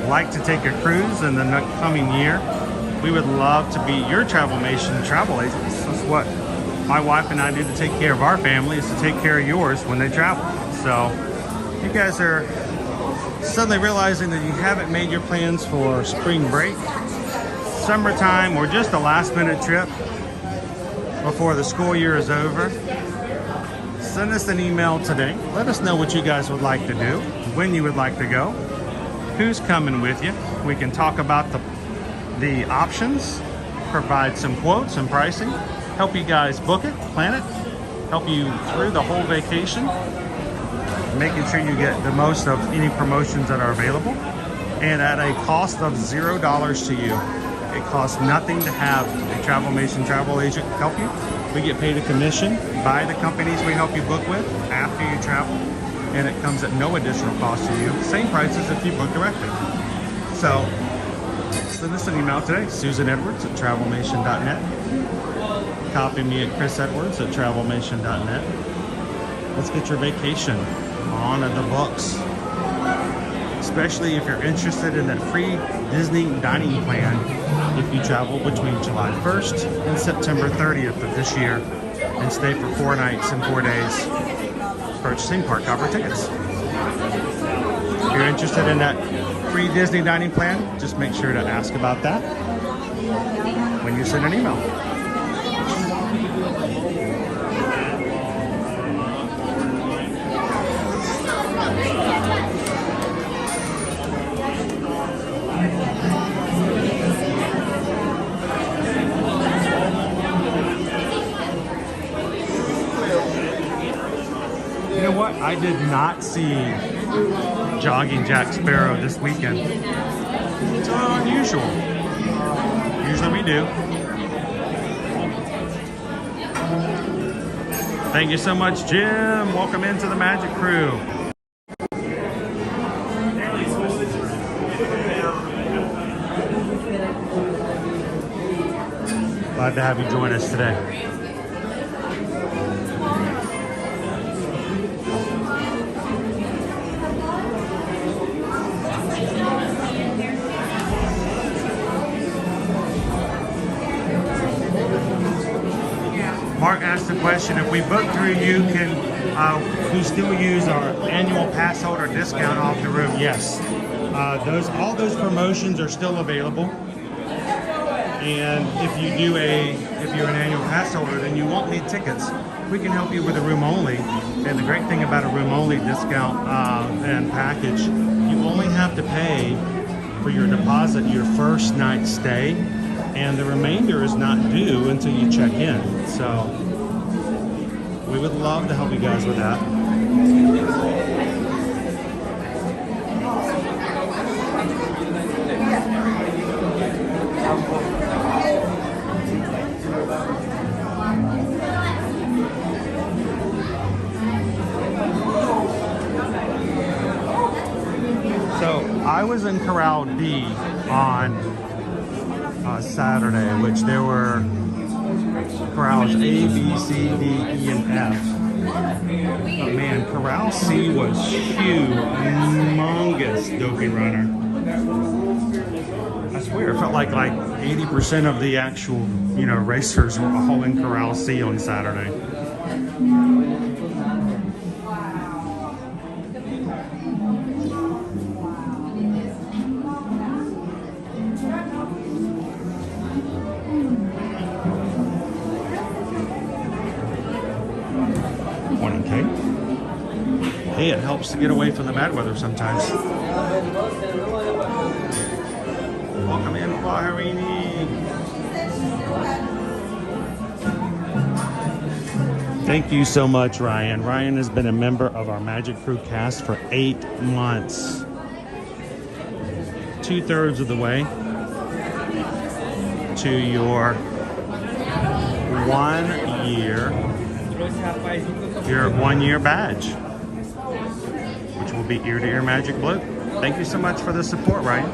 like to take a cruise in the coming year, we would love to be your Travelmation travel agents. That's what my wife and I do to take care of our family, is to take care of yours when they travel. So you guys are suddenly realizing that you haven't made your plans for spring break, summertime, or just a last minute trip before the school year is over. Send us an email today. Let us know what you guys would like to do, when you would like to go, who's coming with you. We can talk about the options, provide some quotes and pricing, help you guys book it, plan it, help you through the whole vacation, making sure you get the most of any promotions that are available, and at a cost of $0 to you. It costs nothing to have a Travelmation travel agent help you. We get paid a commission by the companies we help you book with after you travel, and it comes at no additional cost to you. Same price as if you book directly. So send us an email today, susanedwards@travelmation.net. Copy me at chrisedwards@travelmation.net. Let's get your vacation on the books. Especially if you're interested in that free Disney dining plan if you travel between July 1st and September 30th of this year and stay for 4 nights and 4 days purchasing park hopper tickets. If you're interested in that free Disney dining plan, just make sure to ask about that when you send an email. You know what? I did not see Jogging Jack Sparrow this weekend. It's unusual. Usually we do. Thank you so much, Jim. Welcome into the Magic Crew. Glad to have you join us today. Mark asked the question, if we book through you, can we still use our annual pass holder discount off the room? Yes. All those promotions are still available. And if you're an annual pass holder, then you won't need tickets. We can help you with a room only. And the great thing about a room only discount and package, you only have to pay for your deposit your first night stay, and the remainder is not due until you check in. So we would love to help you guys with that. So I was in Corral D on Saturday, which there were corrals A, B, C, D, E, and F. But man, Corral C was humongous doping runner. I swear, it felt like 80% of the actual, racers were all in Corral C on Saturday. Morning, Kate. Hey, it helps to get away from the bad weather sometimes. Welcome in, Faharini. Thank you so much, Ryan. Ryan has been a member of our Magic Crew cast for 8 months. 2/3 of the way to your 1 year badge, which will be ear to ear magic blue. Thank you so much for the support, Ryan.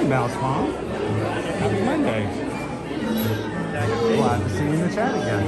Mouse Mom. Happy Monday. Glad to see you in the chat again.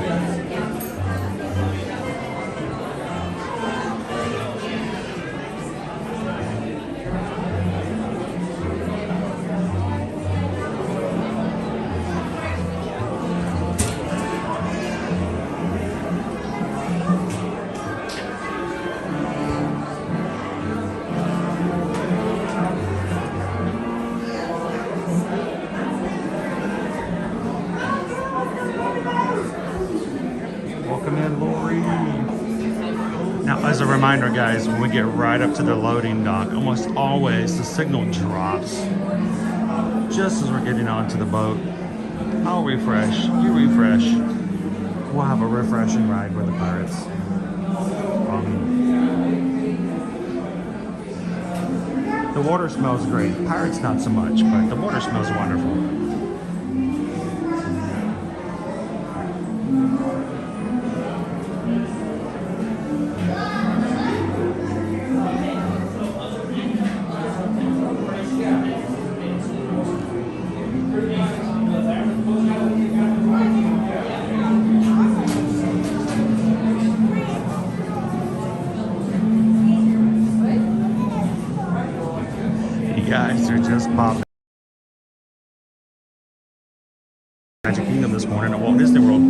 As a reminder, guys, when we get right up to the loading dock, almost always the signal drops just as we're getting onto the boat. I'll refresh, you refresh. We'll have a refreshing ride with the pirates. The water smells great. Pirates not so much, but the water smells wonderful. Guys are just popping Magic Kingdom this morning at Walt Disney World.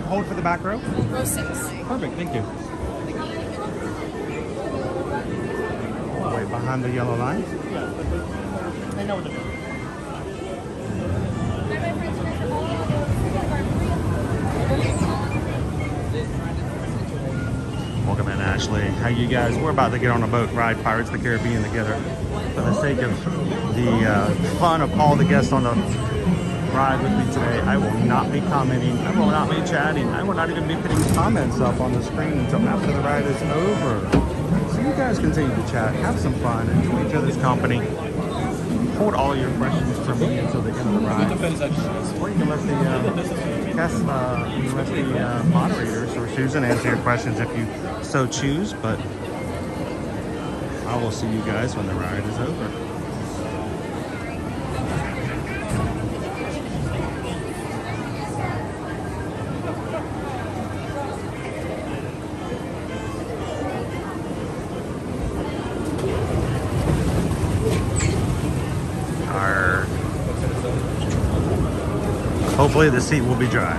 Hold for the back row? Row 6. Perfect, thank you. behind the yellow line. They know what they're doing. Welcome in, Ashley. How you guys? We're about to get on a boat ride Pirates of the Caribbean together. For the sake of the fun of all the guests on the ride with me today, I will not be commenting. I will not be chatting. I will not even be putting comments up on the screen until after the ride is over. So you guys continue to chat, have some fun, enjoy each other's company. Hold all your questions for me until the end of the ride. Or you can let the guests, you can let the moderators or Susan answer your questions if you so choose. But I will see you guys when the ride is over. Hopefully the seat will be dry.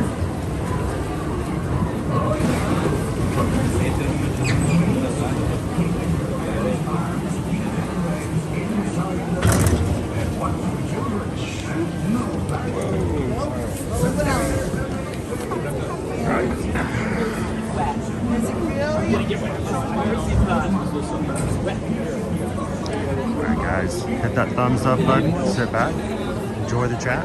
Alright guys, hit that thumbs up button, sit back, enjoy the chat.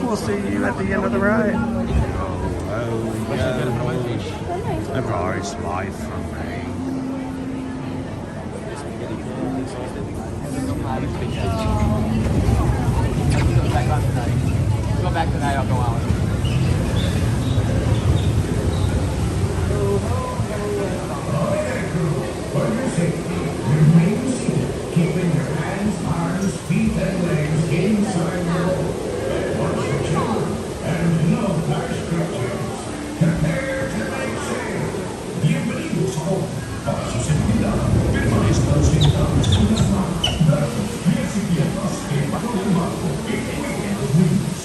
We'll see you at the end of the ride. Oh, yeah. A glorious life for me. Go back tonight, I'll go out. Keeping your hands, arms, feet, and legs inside the hole. Watch the children and love thy scriptures. Prepare to make sail. Bienvenidos a bordo. Para su seguridad, permanezcan sentados en las manos, brazos, pies y piernas en bajo del marco y cuiden los niños.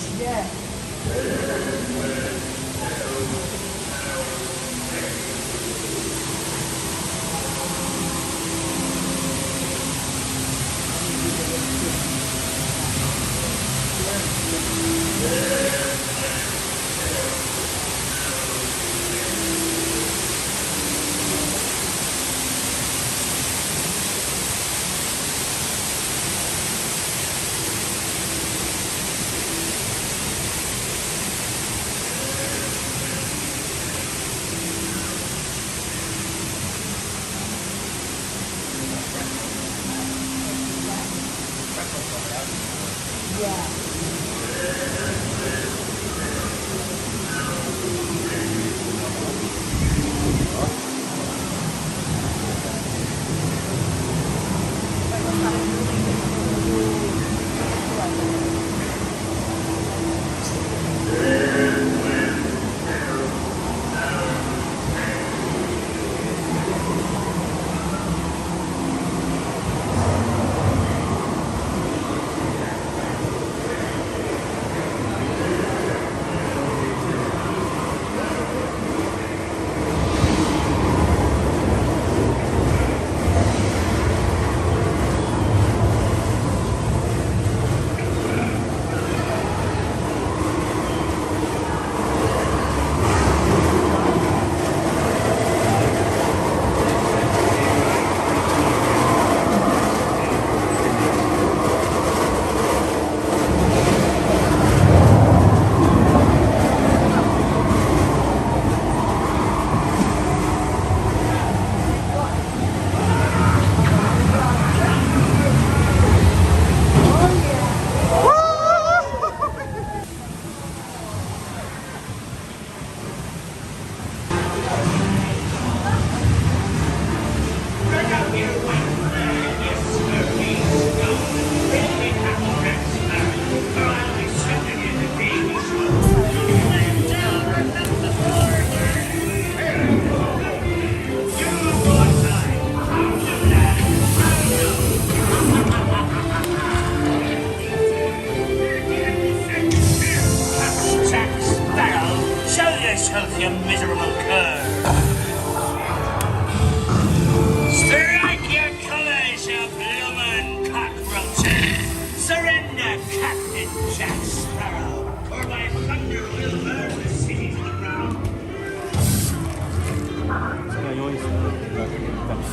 Be brave,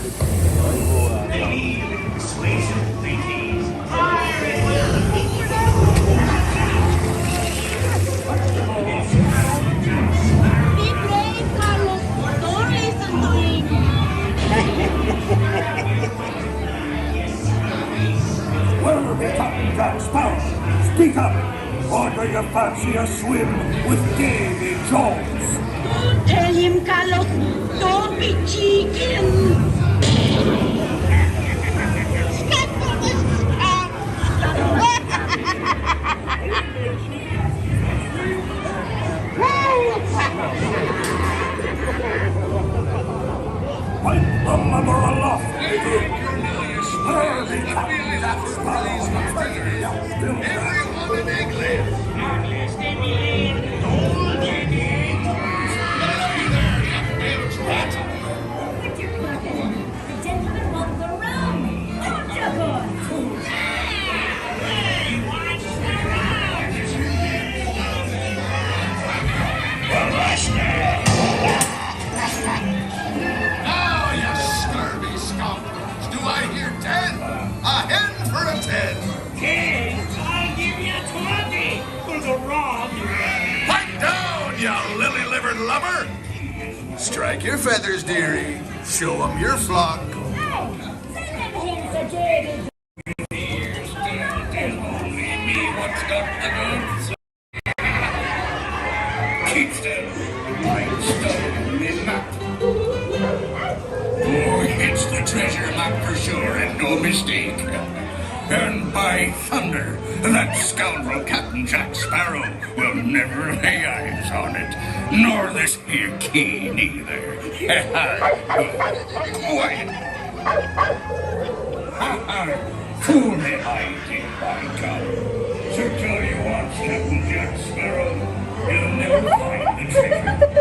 Carlos. Don't listen to him. Where are the Captain Jack Sparrow? Speak up! Or do you fancy a swim with Davy Jones? Don't tell him, Carlos. Don't be cheeky. Wipe the mother aloft, Davy! Where are the Captain Jack Sparrow? Still Now, you scurvy scoundrels, do I hear 10? A hen for a 10. 10! I'll give you 20 for the wrong. Pipe down, you lily-livered lubber. Strike your feathers, dearie. Show 'em your flock. Keep still. I'm stolen in map. Oh, it's the treasure map for sure, and no mistake. And by thunder, that scoundrel Captain Jack Sparrow will never lay eyes on it, nor this here key neither. Quiet. Fool me I did, by God. So tell you what, Captain Jack Sparrow, you'll never find the treasure without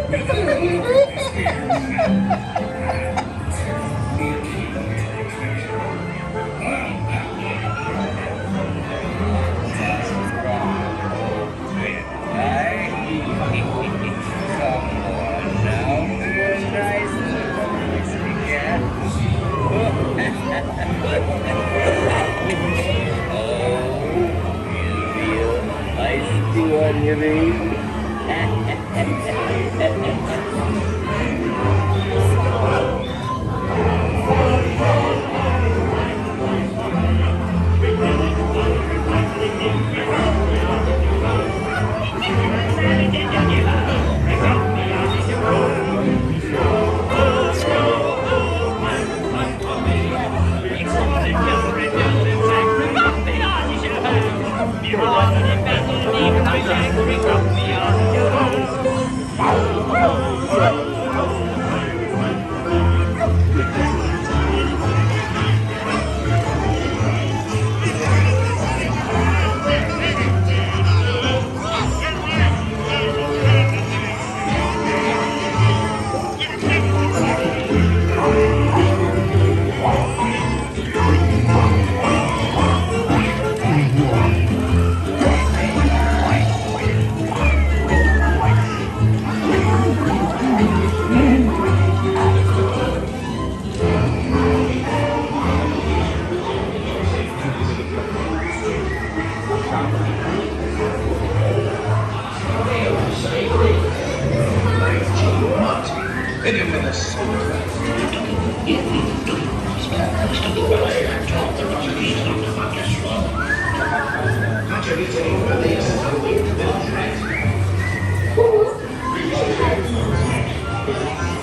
a look at this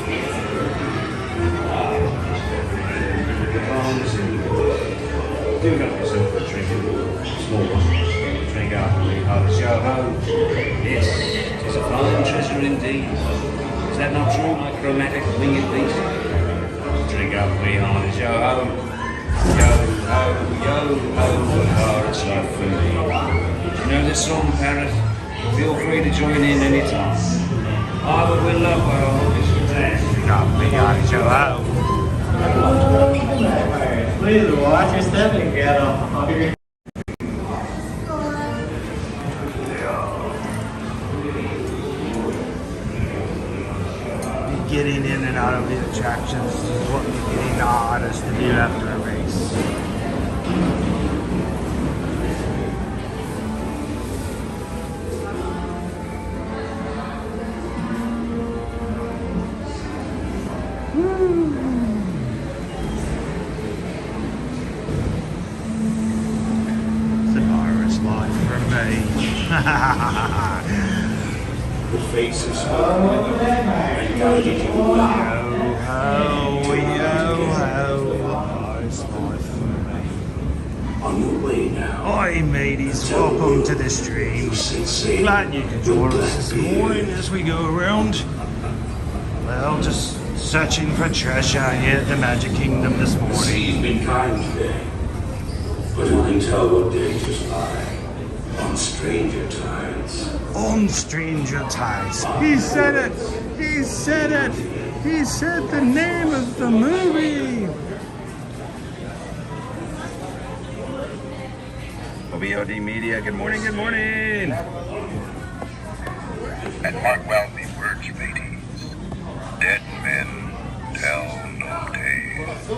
here map. Do got myself a drink, small one, drink after me, oh, show home. Yes, it's a fine treasure indeed. Is that not true, my chromatic winged beast? Drink up me on and show home. Yo ho, oh, it's not for me. You know this song, Parrot? Feel free to join in any time. I will love what I always drink up me on and show home. Please watch your step and get off your... Getting in and out of these attractions. This is what we're getting the artists to do after a race. The face is smiling. On your way now. Oi, mateys, welcome to the stream. Glad you could join us this morning as we go around. Well, just searching for treasure here at the Magic Kingdom this morning. Sea's been kind today, but who can tell what dangers lie on stranger tides? On stranger tides. He said it. He said it. He said the name of the movie. OBOD Media, good morning, good morning. And mark well the words, mateys. Dead men tell no tales.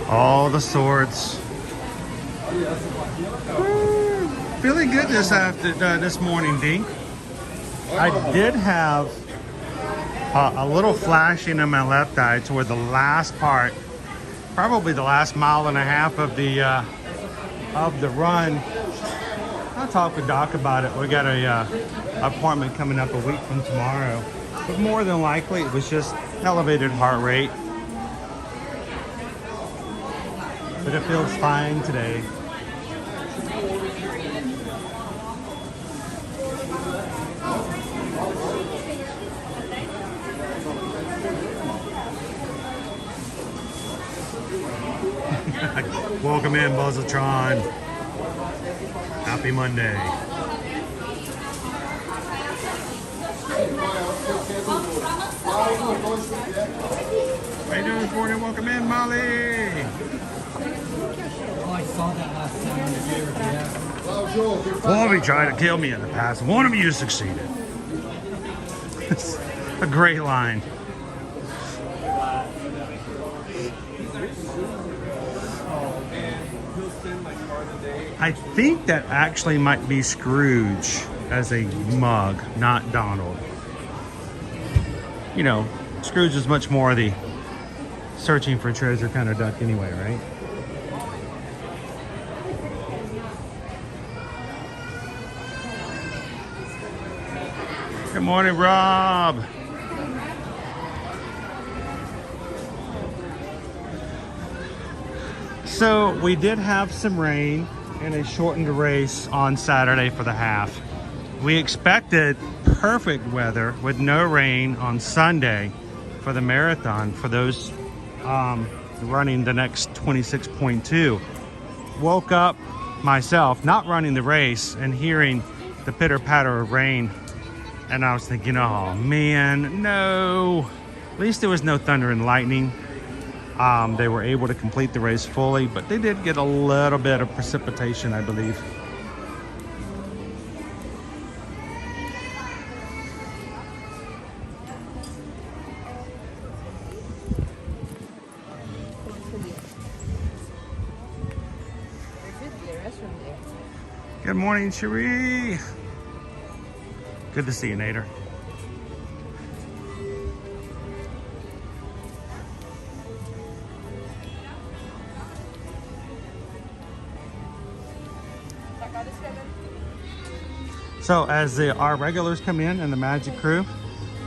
All the swords. Feeling good this morning, D. I did have a little flashing in my left eye toward the last part, probably the last mile and a half of the run. I'll talk with Doc about it. We got a appointment coming up a week from tomorrow, but more than likely it was just elevated heart rate. But it feels fine today. Welcome in, Buzzatron. Happy Monday. How you doing this morning? Welcome in, Molly. I saw that last time. Bobby tried to kill me in the past. One of you succeeded. It's a great line. I think that actually might be Scrooge as a mug, not Donald. You know, Scrooge is much more the searching for treasure kind of duck anyway, right? Good morning, Rob. So we did have some rain and a shortened race on Saturday for the half. We expected perfect weather with no rain on Sunday for the marathon for those running the next 26.2. Woke up myself, not running the race, and hearing the pitter patter of rain. And I was thinking, oh man, no. At least there was no thunder and lightning. They were able to complete the race fully, but they did get a little bit of precipitation, I believe. Good morning, Cherie. Good to see you, Nader. So as our regulars come in and the Magic crew,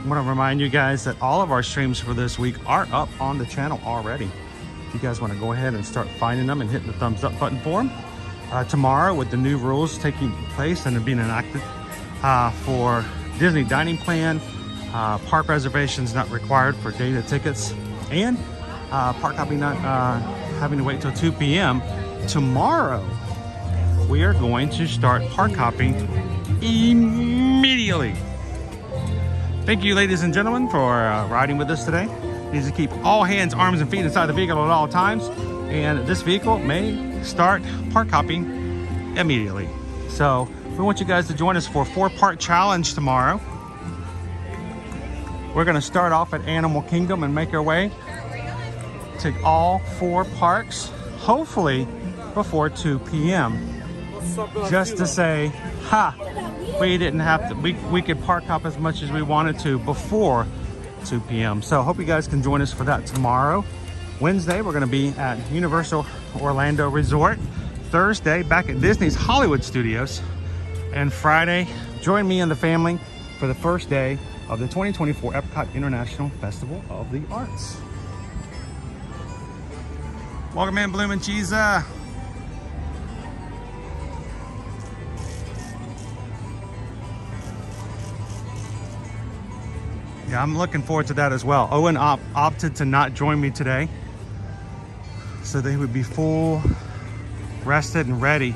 I want to remind you guys that all of our streams for this week are up on the channel already. If you guys want to go ahead and start finding them and hitting the thumbs up button for them. Tomorrow, with the new rules taking place and being enacted for Disney dining plan, park reservations not required for data tickets, and park hopping not having to wait till 2 p.m. Tomorrow, we are going to start park hopping immediately. Thank you, ladies and gentlemen, for riding with us today. needs to keep all hands, arms, and feet inside the vehicle at all times. And this vehicle may start park hopping immediately. So we want you guys to join us for a 4-part challenge tomorrow. We're going to start off at Animal Kingdom and make our way to all 4 parks, hopefully before 2 p.m. Just to say, we didn't have to, we could park hop as much as we wanted to before 2 p.m. So hope you guys can join us for that tomorrow. Wednesday, we're going to be at Universal Orlando Resort. Thursday, back at Disney's Hollywood Studios. And Friday, join me and the family for the first day of the 2024 Epcot International Festival of the Arts. Welcome in, Bloom and Cheese. Yeah, I'm looking forward to that as well. Owen opted to not join me today, so they would be full, rested, and ready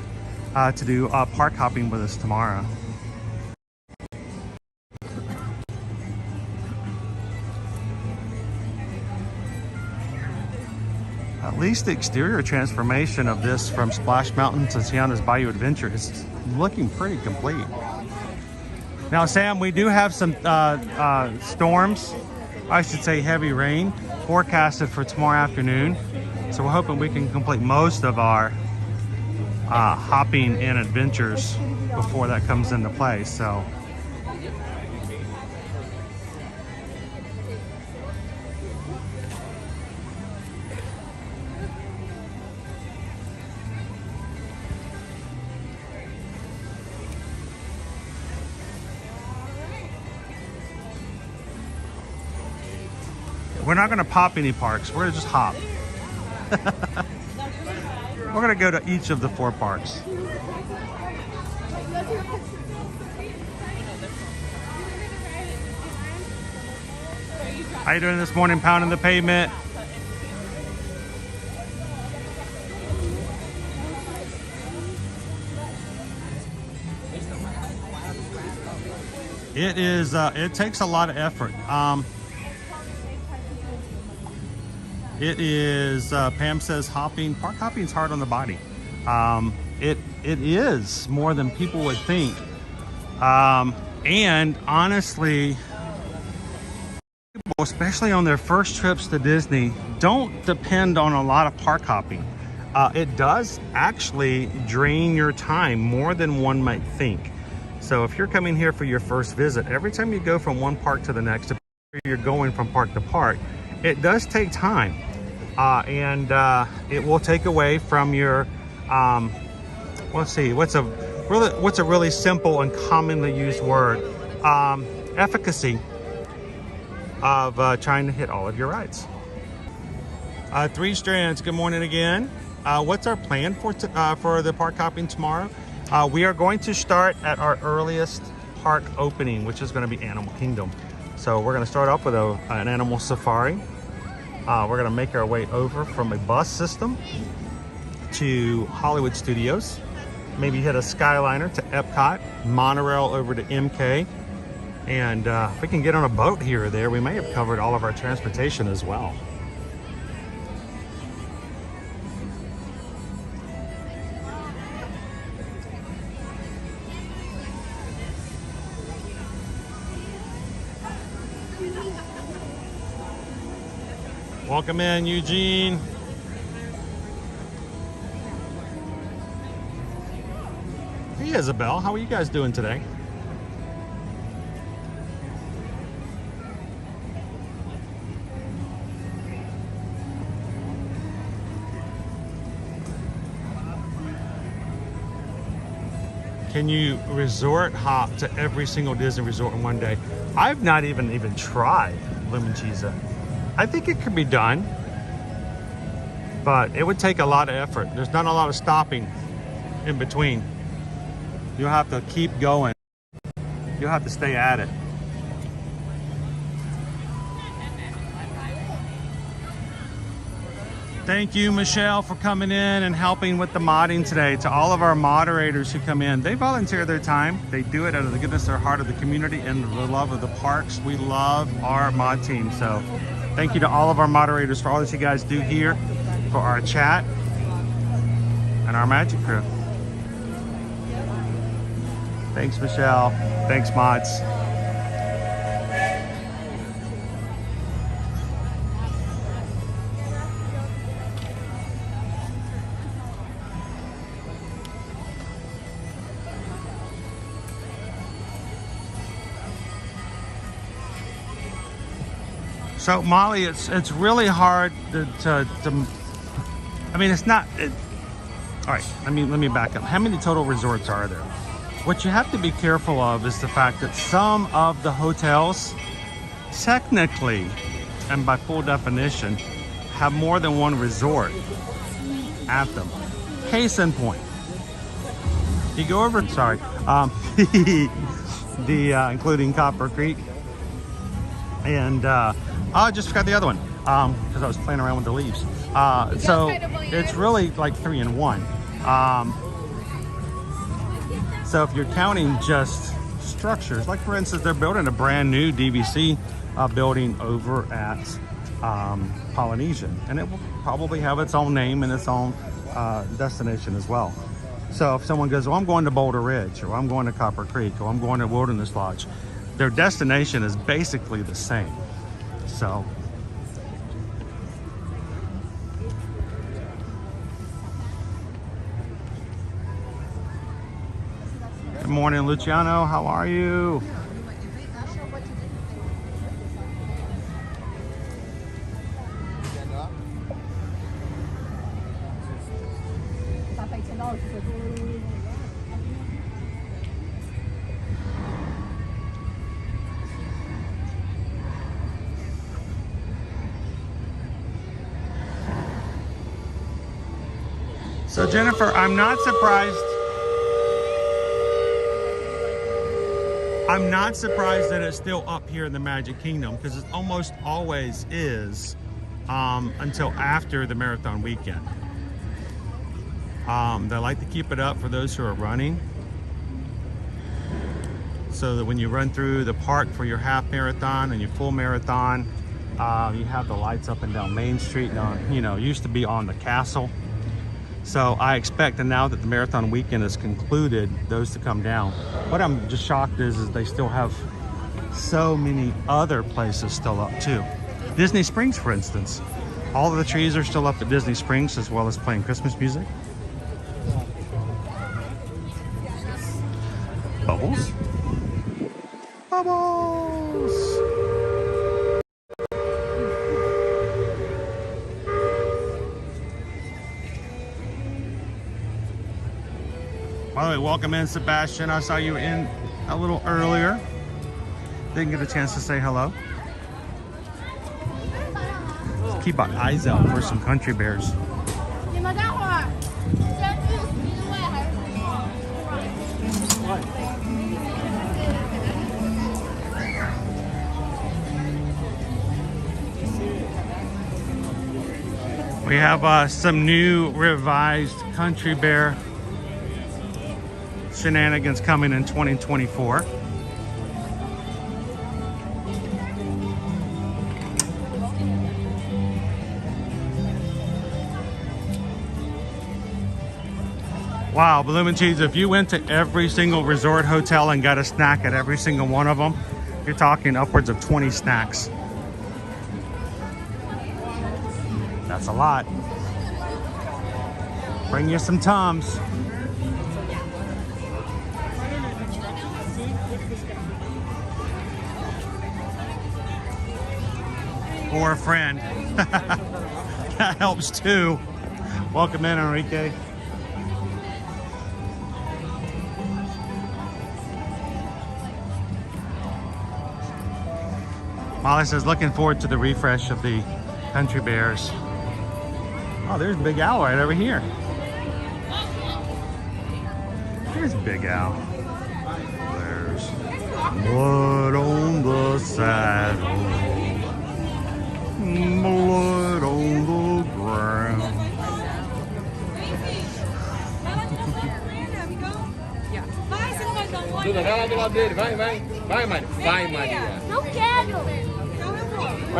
to do park hopping with us tomorrow. At least the exterior transformation of this from Splash Mountain to Tiana's Bayou Adventure is looking pretty complete. Now, Sam, we do have some storms, I should say heavy rain, forecasted for tomorrow afternoon. So we're hoping we can complete most of our hopping and adventures before that comes into play. So we're not going to pop any parks. We're going to just hop. We're going to go to each of the 4 parks. How you doing this morning, pounding the pavement? It is, it takes a lot of effort. It is, Pam says park hopping is hard on the body. It is more than people would think. And honestly, people, especially on their first trips to Disney, don't depend on a lot of park hopping. It does actually drain your time more than one might think. So if you're coming here for your first visit, every time you go from one park to the next, you're going from park to park, it does take time. And it will take away from your, let's see, what's a really simple and commonly used word, efficacy of trying to hit all of your rides. 3 Strands, good morning again. What's our plan for the park hopping tomorrow? We are going to start at our earliest park opening, which is going to be Animal Kingdom. So we're going to start off with an animal safari. We're going to make our way over from a bus system to Hollywood Studios, maybe hit a Skyliner to Epcot, monorail over to MK, and if we can get on a boat here or there, we may have covered all of our transportation as well. Welcome in, Eugene. Hey, Isabel, how are you guys doing today? Can you resort hop to every single Disney resort in one day? I've not even tried Lemon Cheese. I think it could be done, but it would take a lot of effort. There's not a lot of stopping in between. You'll have to keep going. You'll have to stay at it. Thank you, Michelle, for coming in and helping with the modding today. To all of our moderators who come in, they volunteer their time. They do it out of the goodness of their heart, of the community and the love of the parks. We love our mod team. So Thank you to all of our moderators for all that you guys do here for our chat and our magic crew. Thanks, Michelle. Thanks, mods. So Molly, it's really hard to I mean, it's not. All right, let me back up. How many total resorts are there? What you have to be careful of is the fact that some of the hotels, technically, and by full definition, have more than one resort at them. Case in point, you go over. Sorry, including Copper Creek, and I just forgot the other one because I was playing around with the leaves. So it's really like 3 in 1. So if you're counting just structures, like for instance, they're building a brand new DVC building over at Polynesian, and it will probably have its own name and its own destination as well. So if someone goes, well, I'm going to Boulder Ridge, or I'm going to Copper Creek, or I'm going to Wilderness Lodge, their destination is basically the same. So good morning, Luciano. How are you? So Jennifer, I'm not surprised. I'm not surprised that it's still up here in the Magic Kingdom, because it almost always is until after the marathon weekend. They like to keep it up for those who are running, so that when you run through the park for your half marathon and your full marathon, you have the lights up and down Main Street. Now, you know, it used to be on the castle. So I expect, and now that the marathon weekend is concluded, those to come down. What I'm just shocked is they still have so many other places still up too. Disney Springs, for instance. All of the trees are still up at Disney Springs, as well as playing Christmas music. Bubbles. Bubbles. By the way, welcome in, Sebastian. I saw you in a little earlier. Didn't get a chance to say hello. Let's keep our eyes out for some country bears. We have some new revised country bear shenanigans coming in 2024. Wow, Bloom and Cheese, if you went to every single resort hotel and got a snack at every single one of them, you're talking upwards of 20 snacks. That's a lot. Bring you some Tums. Or a friend. That helps too. Welcome in, Enrique. Molly says, looking forward to the refresh of the country bears. Oh, there's Big Al right over here. There's Big Al. There's blood on the saddle. Blood on the ground. Duda, vai lá do lado dele, vai, Maria. Vai, Maria. Não quero. We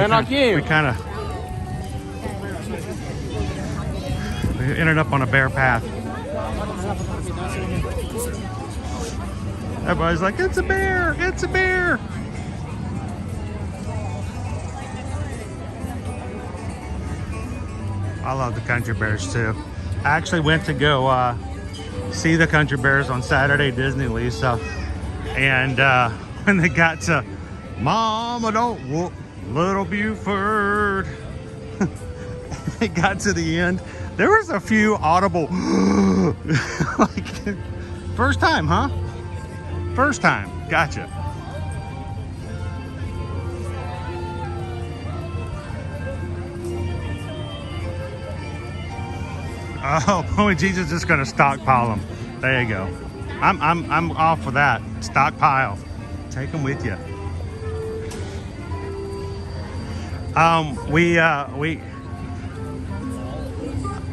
ended up on a bear path. Everybody's like, it's a bear, it's a bear. I love the country bears too. I actually went to go see the country bears on Saturday, Disney, Lisa. And when they got to Mama Don't Whoop Little Buford, they got to the end. There was a few audible, like, first time, huh? First time, gotcha. Oh, boy, Jesus is just gonna stockpile them. There you go. I'm off for that. Stockpile. Take them with you.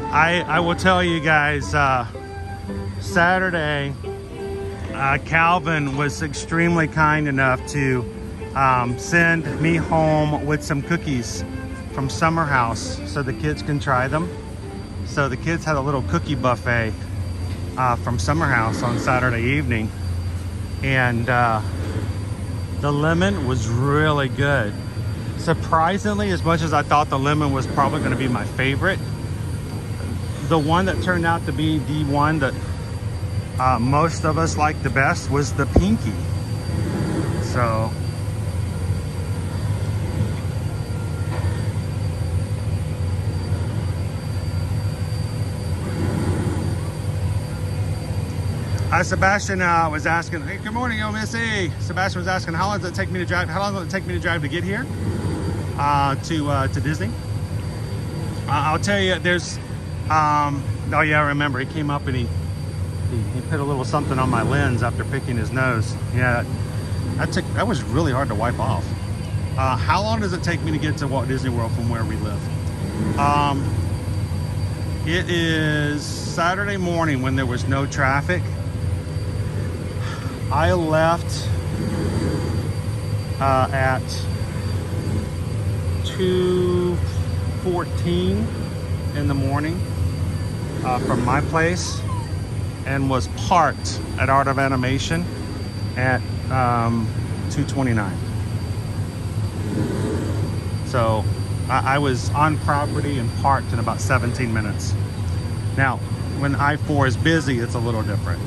I will tell you guys, Saturday, Calvin was extremely kind enough to send me home with some cookies from Summer House so the kids can try them. So the kids had a little cookie buffet from Summer House on Saturday evening, and the lemon was really good. Surprisingly, as much as I thought the lemon was probably going to be my favorite, the one that turned out to be the one that most of us liked the best was the pinky. So Sebastian was asking, hey, good morning, yo, Missy. Sebastian was asking, how long does it take me to drive? How long will it take me to drive to get here to Disney? I'll tell you, there's, oh yeah, I remember, he came up and he put a little something on my lens after picking his nose. Yeah, that was really hard to wipe off. How long does it take me to get to Walt Disney World from where we live? It is Saturday morning when there was no traffic. I left at 2:14 in the morning from my place, and was parked at Art of Animation at 2:29. So I was on property and parked in about 17 minutes. Now, when I-4 is busy, it's a little different.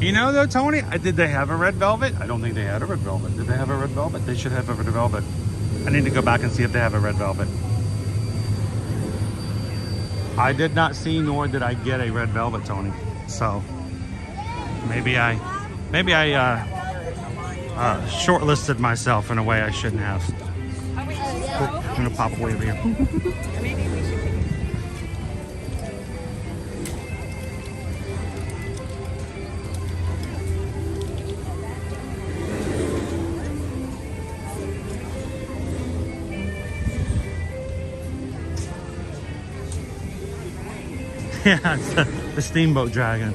You know though, Tony, did they have a red velvet? I don't think they had a red velvet. Did they have a red velvet? They should have a red velvet. I need to go back and see if they have a red velvet. I did not see, nor did I get a red velvet, Tony. So maybe I shortlisted myself in a way I shouldn't have. Cool. I'm gonna pop away over here. Yeah, it's the steamboat dragon.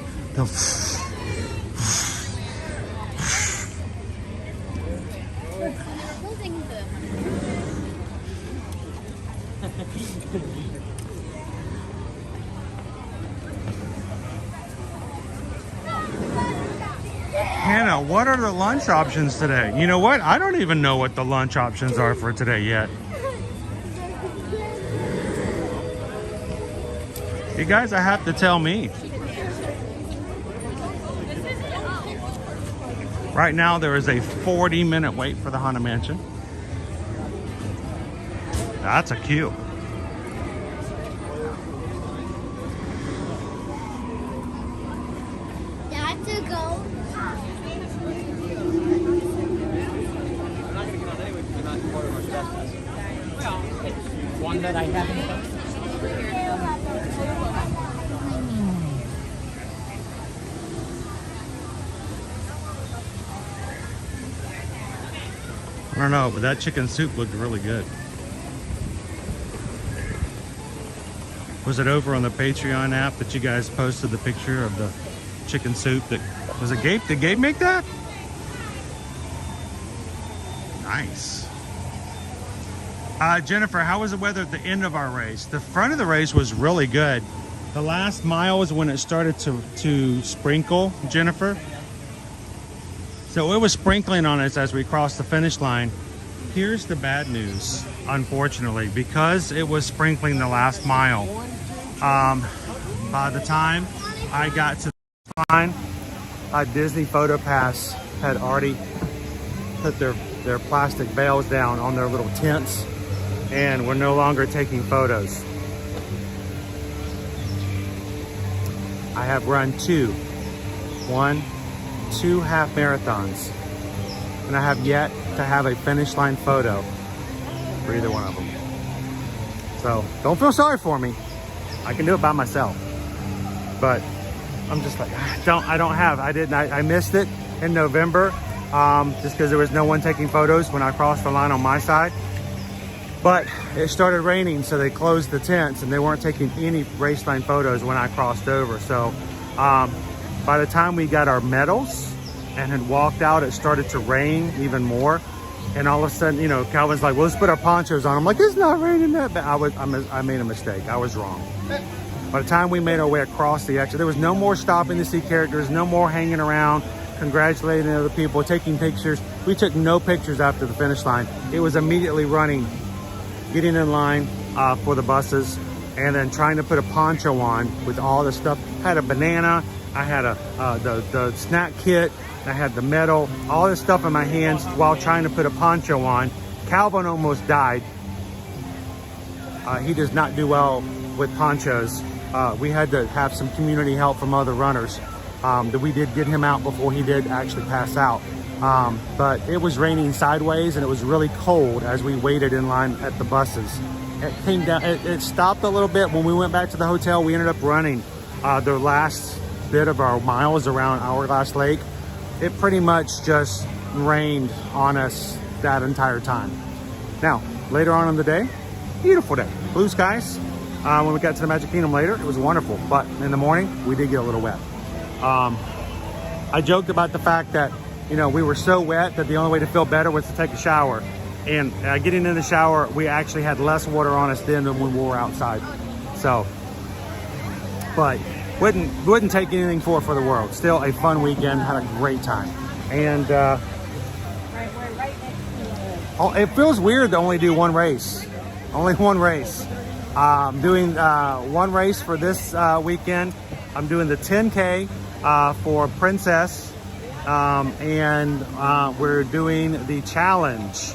Hannah, what are the lunch options today? You know what? I don't even know what the lunch options are for today yet. You guys, I have to tell me. Right now, there is a 40-minute wait for the Haunted Mansion. That's a queue. Got to go. One that I haven't. I don't know, but that chicken soup looked really good. Was it over on the Patreon app that you guys posted the picture of the chicken soup? That was it. Gabe? Did Gabe make that? Nice. Jennifer, how was the weather at the end of our race? The front of the race was really good. The last mile was when it started to sprinkle, Jennifer. So it was sprinkling on us as we crossed the finish line. Here's the bad news, unfortunately, because it was sprinkling the last mile. By the time I got to the line, Disney Photo Pass had already put their plastic bales down on their little tents, and we're no longer taking photos. I have run two half marathons, and I have yet to have a finish line photo for either one of them. So don't feel sorry for me. I can do it by myself, but I'm just like, I missed it in November, just because there was no one taking photos when I crossed the line on my side. But it started raining, so they closed the tents and they weren't taking any race line photos when I crossed over. So by the time we got our medals and had walked out, it started to rain even more. And all of a sudden, you know, Calvin's like, well, let's put our ponchos on. I'm like, it's not raining that bad. I made a mistake. I was wrong. By the time we made our way across the exit, there was no more stopping to see characters, no more hanging around, congratulating other people, taking pictures. We took no pictures after the finish line. It was immediately running, getting in line for the buses, and then trying to put a poncho on with all the stuff. I had a banana, I had the snack kit, I had the medal, all this stuff in my hands while trying to put a poncho on. Calvin almost died. He does not do well with ponchos. We had to have some community help from other runners. That we did get him out before he did actually pass out. But it was raining sideways and it was really cold as we waited in line at the buses. It came down, it stopped a little bit. When we went back to the hotel, we ended up running the last bit of our miles around Hourglass Lake. It pretty much just rained on us that entire time. Now, later on in the day, beautiful day, blue skies. When we got to the Magic Kingdom later, it was wonderful. But in the morning, we did get a little wet. I joked about the fact that, you know, we were so wet that the only way to feel better was to take a shower. And getting in the shower, we actually had less water on us then than when we were outside. So, but wouldn't take anything for the world. Still a fun weekend, had a great time. And it feels weird to only do one race. Only one race. I'm doing one race for this weekend. I'm doing the 10K for Princess, and we're doing the challenge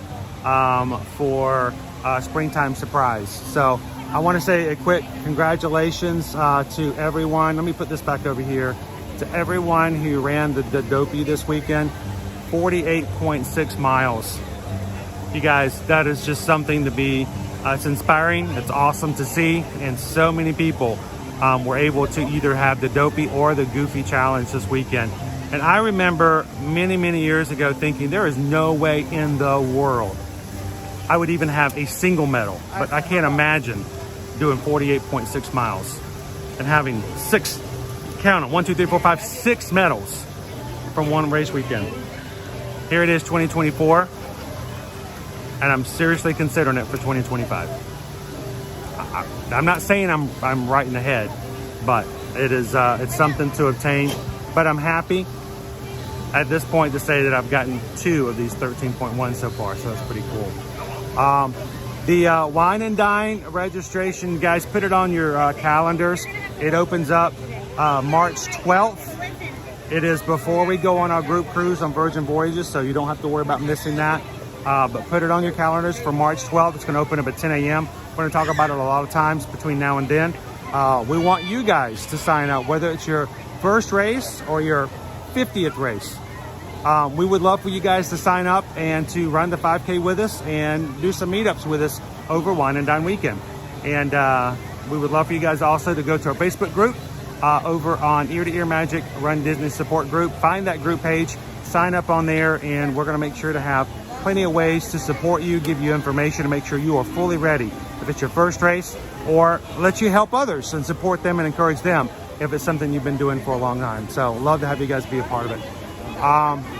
for Springtime Surprise. So I want to say a quick congratulations to everyone. Let me put this back over here. To everyone who ran the Dopey this weekend, 48.6 miles. You guys, that is just something to be, it's inspiring, it's awesome to see, and so many people were able to either have the Dopey or the Goofy challenge this weekend. And I remember many, many years ago thinking there is no way in the world I would even have a single medal, but I can't imagine doing 48.6 miles and having six, count them, 1, 2, 3, 4, 5, 6 medals from one race weekend. Here it is, 2024, and I'm seriously considering it for 2025. I'm not saying I'm right in the head, but it is it's something to obtain. But I'm happy at this point to say that I've gotten 2 of these 13.1 so far, so that's pretty cool. The Wine and Dine registration, guys, put it on your calendars. It opens up March 12th. It is before we go on our group cruise on Virgin Voyages, so you don't have to worry about missing that. But put it on your calendars for March 12th. It's going to open up at 10 a.m. We're going to talk about it a lot of times between now and then. We want you guys to sign up, whether it's your first race or your 50th race. We would love for you guys to sign up and to run the 5K with us and do some meetups with us over Wine and Dine weekend. And we would love for you guys also to go to our Facebook group over on Ear to Ear Magic Run Disney Support Group. Find that group page, sign up on there, and we're going to make sure to have plenty of ways to support you, give you information to make sure you are fully ready. If it's your first race, or let you help others and support them and encourage them if it's something you've been doing for a long time. So love to have you guys be a part of it.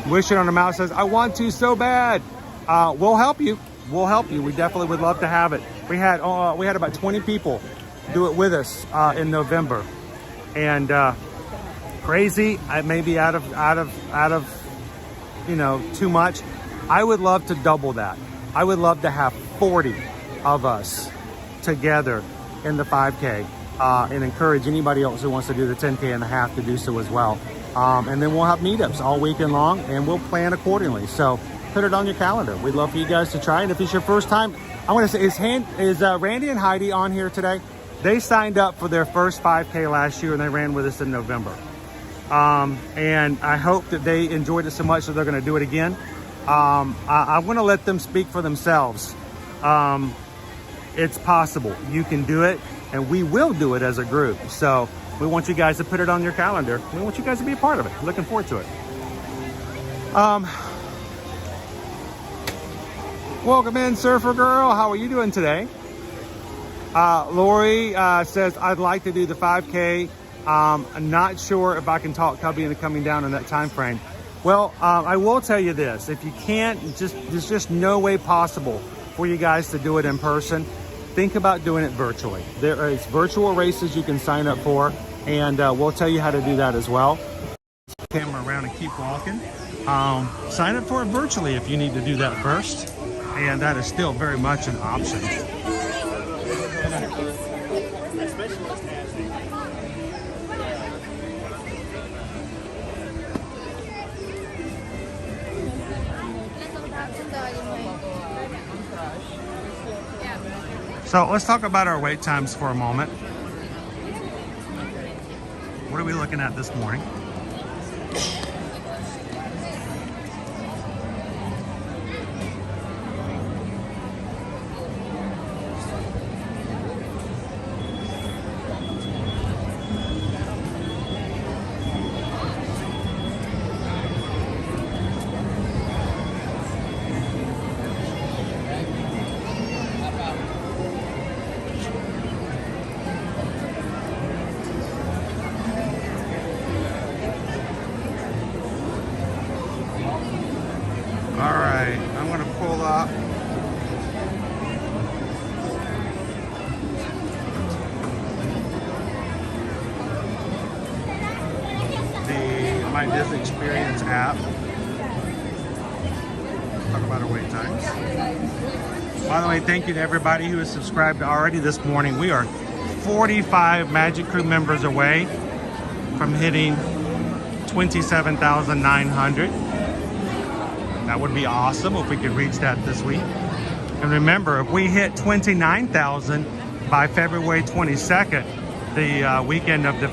Wishing on the Mouse says, I want to so bad. We'll help you. We'll help you. We definitely would love to have it. We had about 20 people do it with us in November, and crazy. I may be out of too much. I would love to double that. I would love to have 40 of us together in the 5K and encourage anybody else who wants to do the 10K and a half to do so as well. And then we'll have meetups all weekend long, and we'll plan accordingly. So put it on your calendar. We'd love for you guys to try. And if it's your first time, I want to say, is Randy and Heidi on here today? They signed up for their first 5K last year, and they ran with us in November. And I hope that they enjoyed it so much that they're going to do it again. I want to let them speak for themselves. It's possible. You can do it, and we will do it as a group. So we want you guys to put it on your calendar. We want you guys to be a part of it. Looking forward to it. Welcome in, Surfer Girl. How are you doing today? Lori says, I'd like to do the 5K. I'm not sure if I can talk Cubby into coming down in that time frame. Well, I will tell you this. If you can't, there's just no way possible for you guys to do it in person. Think about doing it virtually. There is virtual races you can sign up for, and we'll tell you how to do that as well. Camera around and keep walking. Sign up for it virtually if you need to do that first, and that is still very much an option. So let's talk about our wait times for a moment. What are we looking at this morning? My Disney Experience app. Talk about our wait times. By the way, thank you to everybody who has subscribed already this morning. We are 45 Magic Crew members away from hitting 27,900. That would be awesome if we could reach that this week. And remember, if we hit 29,000 by February 22nd, the weekend of the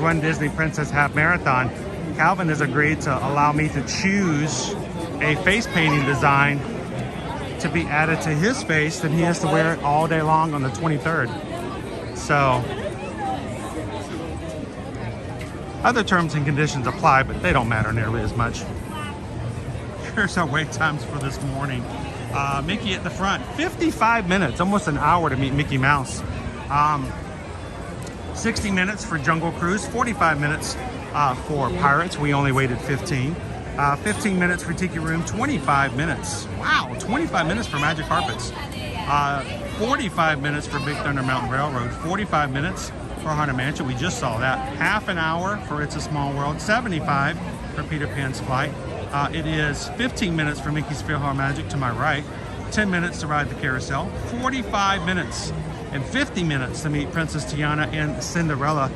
Run Disney Princess Half Marathon, Calvin has agreed to allow me to choose a face painting design to be added to his face, and he has to wear it all day long on the 23rd. So other terms and conditions apply, but they don't matter nearly as much. Here's our wait times for this morning. Mickey at the front, 55 minutes, almost an hour to meet Mickey Mouse. 60 minutes for Jungle Cruise, 45 minutes for Pirates. We only waited 15. 15 minutes for Tiki Room, 25 minutes. Wow, 25 minutes for Magic Carpets. 45 minutes for Big Thunder Mountain Railroad, 45 minutes for Haunted Mansion. We just saw that. Half an hour for It's a Small World, 75 for Peter Pan's Flight. It is 15 minutes for Mickey's Philharmonic to my right, 10 minutes to ride the carousel, 45 minutes and 50 minutes to meet Princess Tiana and Cinderella.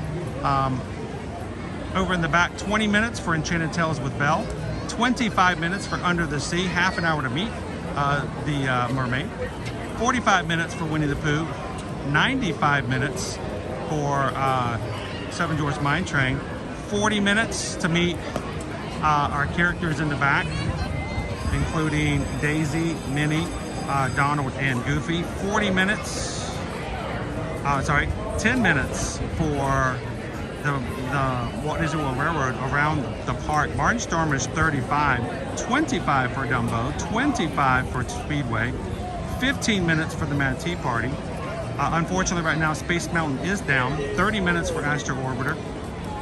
Over in the back, 20 minutes for Enchanted Tales with Belle, 25 minutes for Under the Sea, half an hour to meet the mermaid, 45 minutes for Winnie the Pooh, 95 minutes for Seven Dwarfs Mine Train, 40 minutes to meet our characters in the back, including Daisy, Minnie, Donald, and Goofy. 10 minutes for the Walt Disney World Railroad around the park. Barnstorm is 35, 25 for Dumbo, 25 for Speedway, 15 minutes for the Mad Tea Party, Unfortunately, right now, Space Mountain is down. 30 minutes for Astro Orbiter,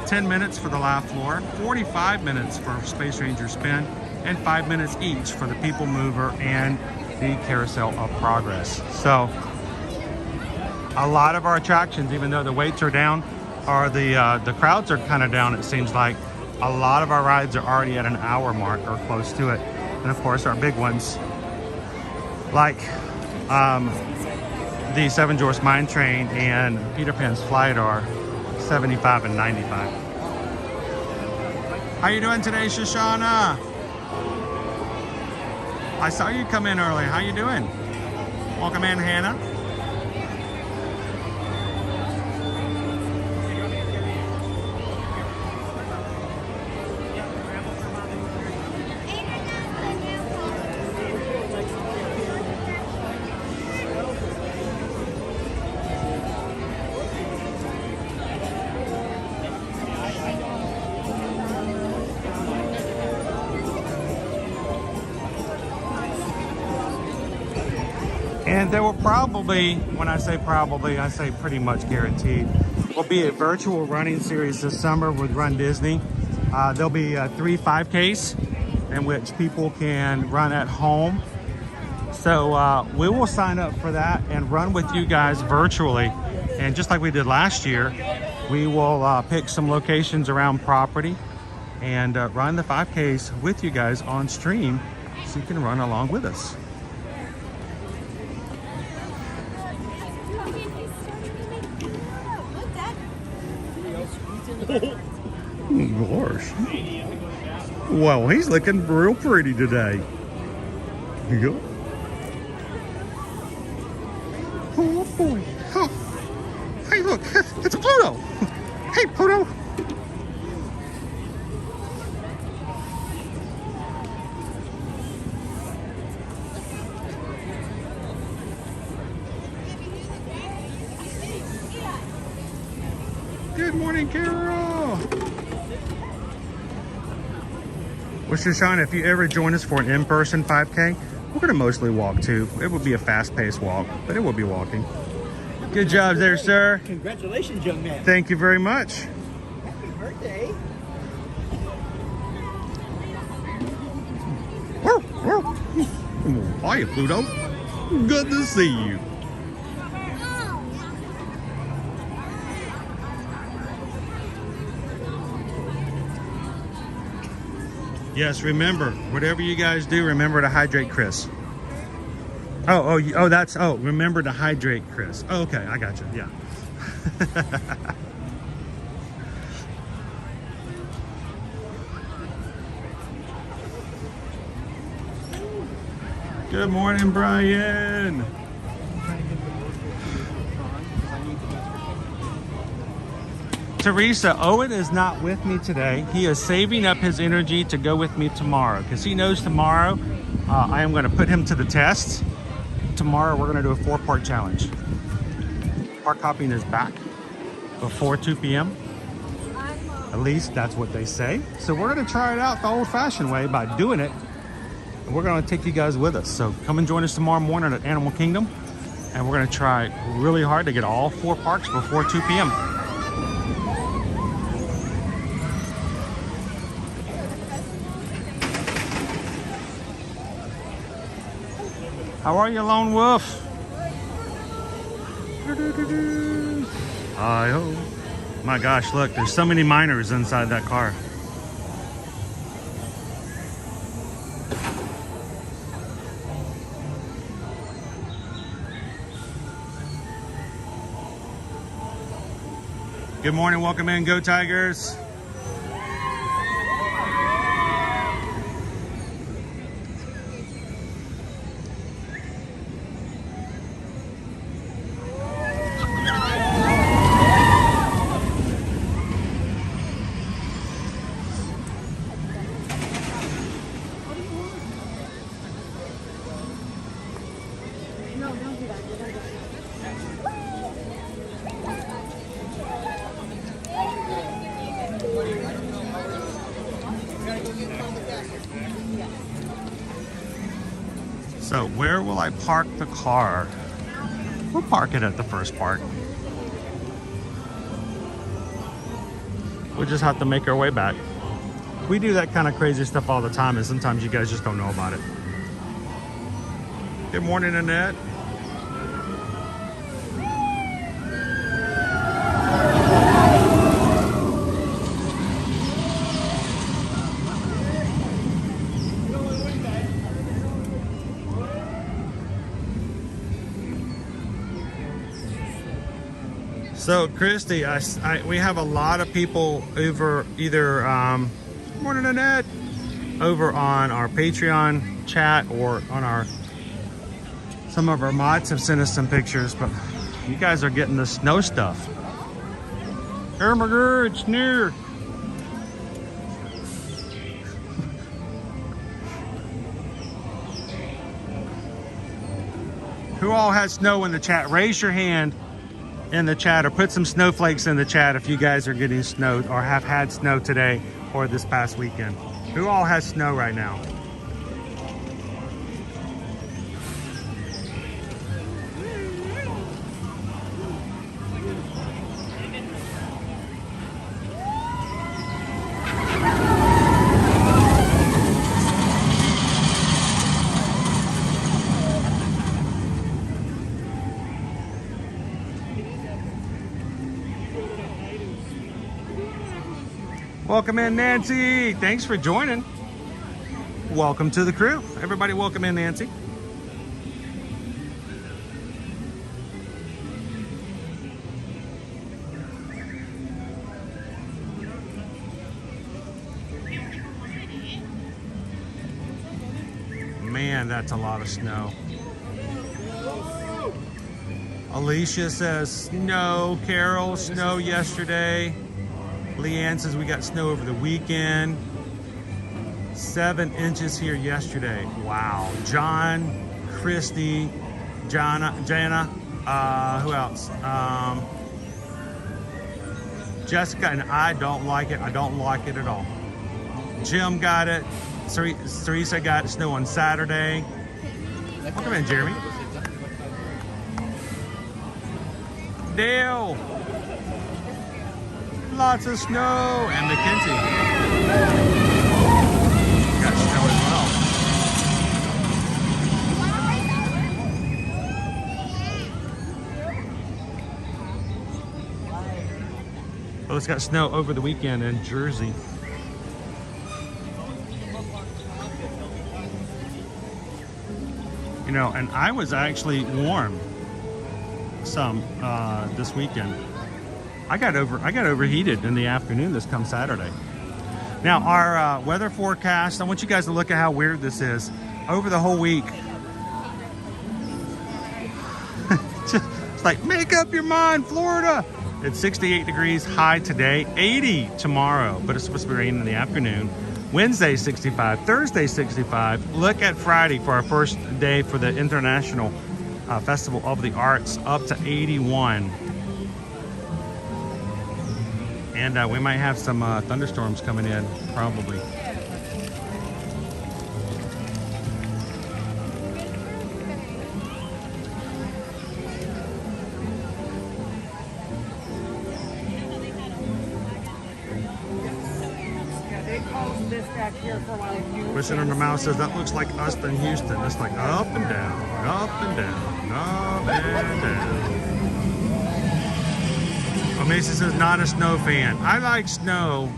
10 minutes for the live floor, 45 minutes for Space Ranger Spin, and 5 minutes each for the PeopleMover and the Carousel of Progress. So a lot of our attractions, even though the weights are down, or the crowds are kind of down, it seems like, a lot of our rides are already at an hour mark or close to it. And of course, our big ones, like the Seven Dwarfs Mine Train and Peter Pan's Flight, are 75 and 95. How you doing today, Shoshana? I saw you come in early. How you doing? Welcome in, Hannah. And there will probably, when I say probably, I say pretty much guaranteed, will be a virtual running series this summer with Run Disney. There'll be 3 5Ks in which people can run at home. So we will sign up for that and run with you guys virtually. And just like we did last year, we will pick some locations around property and run the 5Ks with you guys on stream so you can run along with us. Oh, gosh. Well, he's looking real pretty today. Here you go. Oh, boy. Oh. Hey, look. It's Pluto. Hey, Pluto. Good morning, Carol. Well, Shoshana, if you ever join us for an in-person 5K, we're going to mostly walk too. It will be a fast-paced walk, but it will be walking. Good job there, sir. Congratulations, young man. Thank you very much. Happy birthday. Hiya, Pluto. Good to see you. Yes, remember, whatever you guys do, remember to hydrate Chris. Remember to hydrate Chris. Oh, okay, I got you, yeah. Good morning, Brian. Teresa, Owen is not with me today. He is saving up his energy to go with me tomorrow because he knows tomorrow I am going to put him to the test. Tomorrow we're going to do a 4-part challenge. Park hopping is back before 2 p.m. At least that's what they say. So we're going to try it out the old-fashioned way by doing it. And we're going to take you guys with us. So come and join us tomorrow morning at Animal Kingdom. And we're going to try really hard to get all 4 parks before 2 p.m. How are you, Lone Wolf? Hi-ho. My gosh, look, there's so many miners inside that car. Good morning, welcome in, Go Tigers. So where will I park the car? We'll park it at the first park. We'll just have to make our way back. We do that kind of crazy stuff all the time, and sometimes you guys just don't know about it. Good morning, Annette. So, Christy, we have a lot of people over either, morning Annette, over on our Patreon chat or on some of our mods have sent us some pictures, but you guys are getting the snow stuff. Oh my God, it's near. Who all has snow in the chat? Raise your hand in the chat or put some snowflakes in the chat if you guys are getting snow or have had snow today or this past weekend. Who all has snow right now? Welcome in, Nancy. Thanks for joining. Welcome to the crew. Everybody welcome in, Nancy. Man, that's a lot of snow. Alicia says snow. Carol, snow yesterday. Leanne says we got snow over the weekend. 7 inches here yesterday. Wow. John, Christy, Jana, who else? Jessica, and I don't like it. I don't like it at all. Jim got it. Teresa got snow on Saturday. Welcome in, Jeremy. Dale. Lots of snow. And Mackenzie. Got snow as well. Well, it's got snow over the weekend in Jersey. You know, and I was actually warm some this weekend. I got overheated in the afternoon this come Saturday. Now our weather forecast, I want you guys to look at how weird this is. Over the whole week, it's like, make up your mind, Florida. It's 68 degrees high today, 80 tomorrow, but it's supposed to be raining in the afternoon. Wednesday 65, Thursday 65. Look at Friday for our first day for the International Festival of the Arts, up to 81. And we might have some thunderstorms coming in, probably. Wishing on the mouse says that looks like us in Houston. It's like up and down, up and down, up and down. Oh, Mason says not a snow fan. I like snow,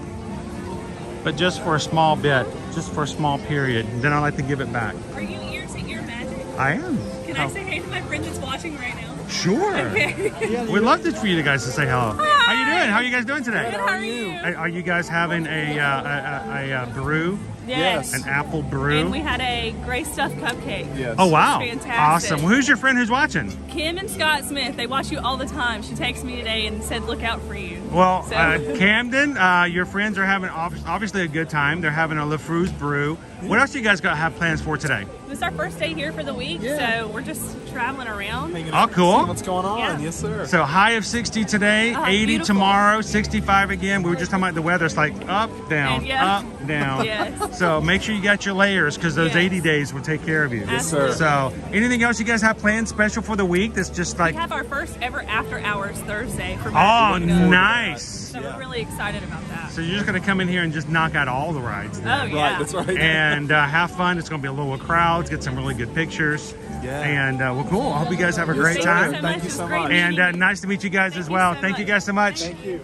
but just for a small bit, just for a small period. Then I like to give it back. Are you ear to ear magic? I am. Can I say hey to my friend that's watching right now? Sure. Okay. We'd love for you guys to say hello. Hi. How you doing? How are you guys doing today? Good, how are you? Are you guys having a brew? Yes. An apple brew? And we had a gray stuffed cupcake. Yes. Oh, wow. Fantastic. Awesome. Well, who's your friend who's watching? Kim and Scott Smith. They watch you all the time. She texted me today and said, look out for you. Well, So. Camden, your friends are having obviously a good time. They're having a LaFru's brew. What else do you guys have plans for today? This is our first day here for the week, so we're just traveling around. Oh, cool. See what's going on? Yeah. Yes, sir. So high of 60 today, 80 beautiful. tomorrow, 65 again. We were just talking about the weather. It's like up, down, And yeah. up, down. Yes. So make sure you got your layers because those Yes. 80 days will take care of you. Yes, sir. So anything else you guys have planned special for the week that's just like... We have our first ever after hours Thursday for Oh, Magic Kingdom. nice. So we're really excited about that. So you're just going to come in here and just knock out all the rides then. Oh, yeah. Right, that's right. And have fun. It's going to be a little crowds, get some really good pictures. Yeah. And well, cool. I hope you guys have a great Thank time. you so Thank much. you It's so great much. meeting And you. nice to meet you guys as Thank you well. so Thank you much. guys so much. Thank you.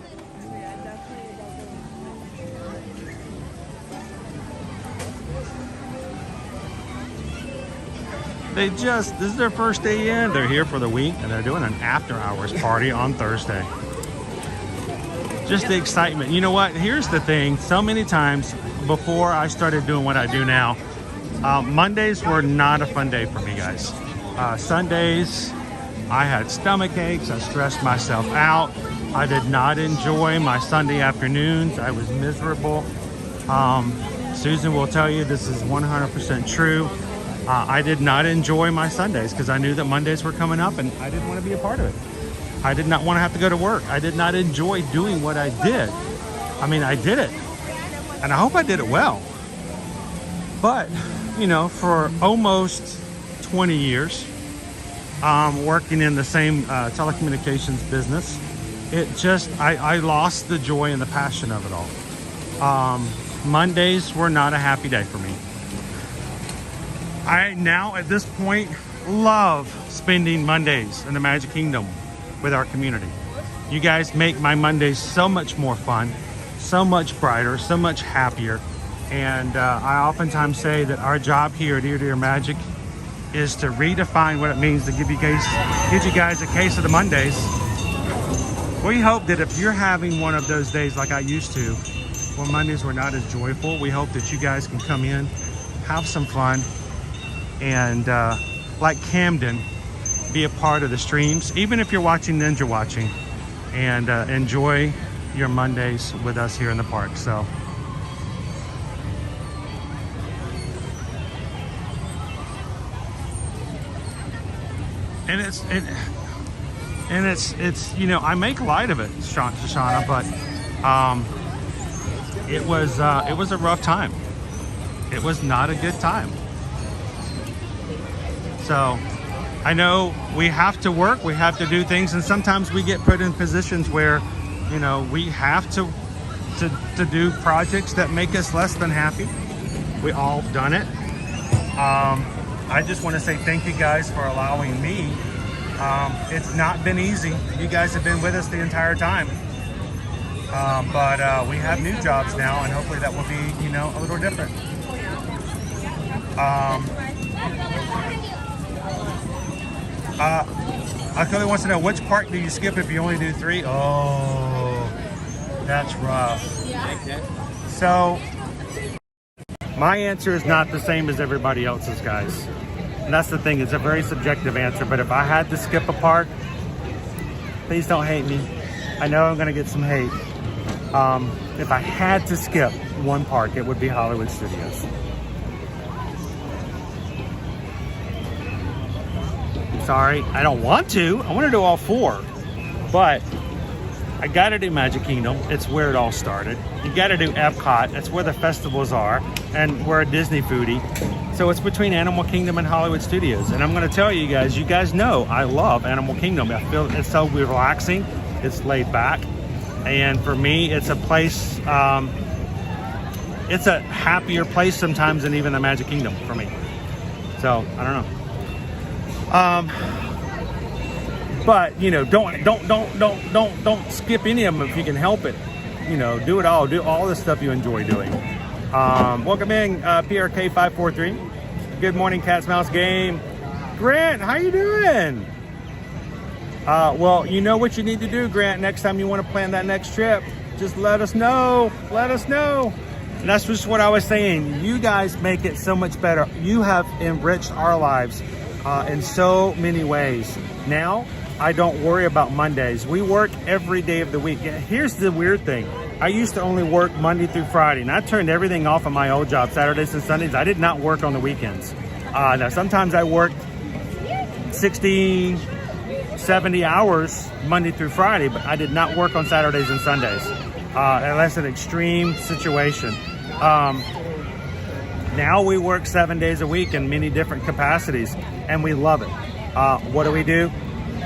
This is their first day in. They're here for the week and they're doing an after hours party on Thursday. Just the excitement. You know what? Here's the thing. So many times before I started doing what I do now, Mondays were not a fun day for me, guys. Sundays, I had stomach aches. I stressed myself out. I did not enjoy my Sunday afternoons. I was miserable. Susan will tell you this is 100% true. I did not enjoy my Sundays because I knew that Mondays were coming up and I didn't want to be a part of it. I did not want to have to go to work. I did not enjoy doing what I did. I mean, I did it and I hope I did it well. But, you know, for almost 20 years, working in the same telecommunications business, I lost the joy and the passion of it all. Mondays were not a happy day for me. I now at this point love spending Mondays in the Magic Kingdom with our community. You guys make my Mondays so much more fun, so much brighter, so much happier. And I oftentimes say that our job here at Ear to Ear Magic is to redefine what it means to give you guys a case of the Mondays. We hope that if you're having one of those days like I used to, when Mondays were not as joyful, we hope that you guys can come in, have some fun, and like Camden, be a part of the streams, even if you're watching Ninja Watching, and enjoy your Mondays with us here in the park. So and it's you know, I make light of it, Shoshana, but it was a rough time. It was not a good time. So I know we have to work, we have to do things, and sometimes we get put in positions where, you know, we have to do projects that make us less than happy. We all done it. I just want to say thank you guys for allowing me. It's not been easy. You guys have been with us the entire time. But we have new jobs now, and hopefully that will be, you know, a little different. Akili wants to know, which park do you skip if you only do 3? Oh, that's rough. So my answer is not the same as everybody else's, guys. And that's the thing, it's a very subjective answer, but if I had to skip a park, please don't hate me. I know I'm gonna get some hate. If I had to skip one park, it would be Hollywood Studios. I'm sorry, I don't want to. I want to do all 4, but I gotta do Magic Kingdom. It's where it all started. You gotta do Epcot. That's where the festivals are, and we're a Disney foodie. So it's between Animal Kingdom and Hollywood Studios. And I'm gonna tell you guys know I love Animal Kingdom. I feel it's so relaxing, it's laid back. And for me, it's a place, it's a happier place sometimes than even the Magic Kingdom for me. So, I don't know. But, you know, don't skip any of them if you can help it. You know, do it all. Do all the stuff you enjoy doing. Welcome in, PRK543. Good morning, Cat's Mouse Game. Grant, how you doing? Well, you know what you need to do, Grant. Next time you want to plan that next trip, just let us know. Let us know. And that's just what I was saying. You guys make it so much better. You have enriched our lives in so many ways. Now, I don't worry about Mondays. We work every day of the week. Here's the weird thing. I used to only work Monday through Friday, and I turned everything off on my old job, Saturdays and Sundays. I did not work on the weekends. Now, sometimes I work 60, 70 hours Monday through Friday, but I did not work on Saturdays and Sundays. And that's an extreme situation. Now we work 7 days a week in many different capacities, and we love it. What do?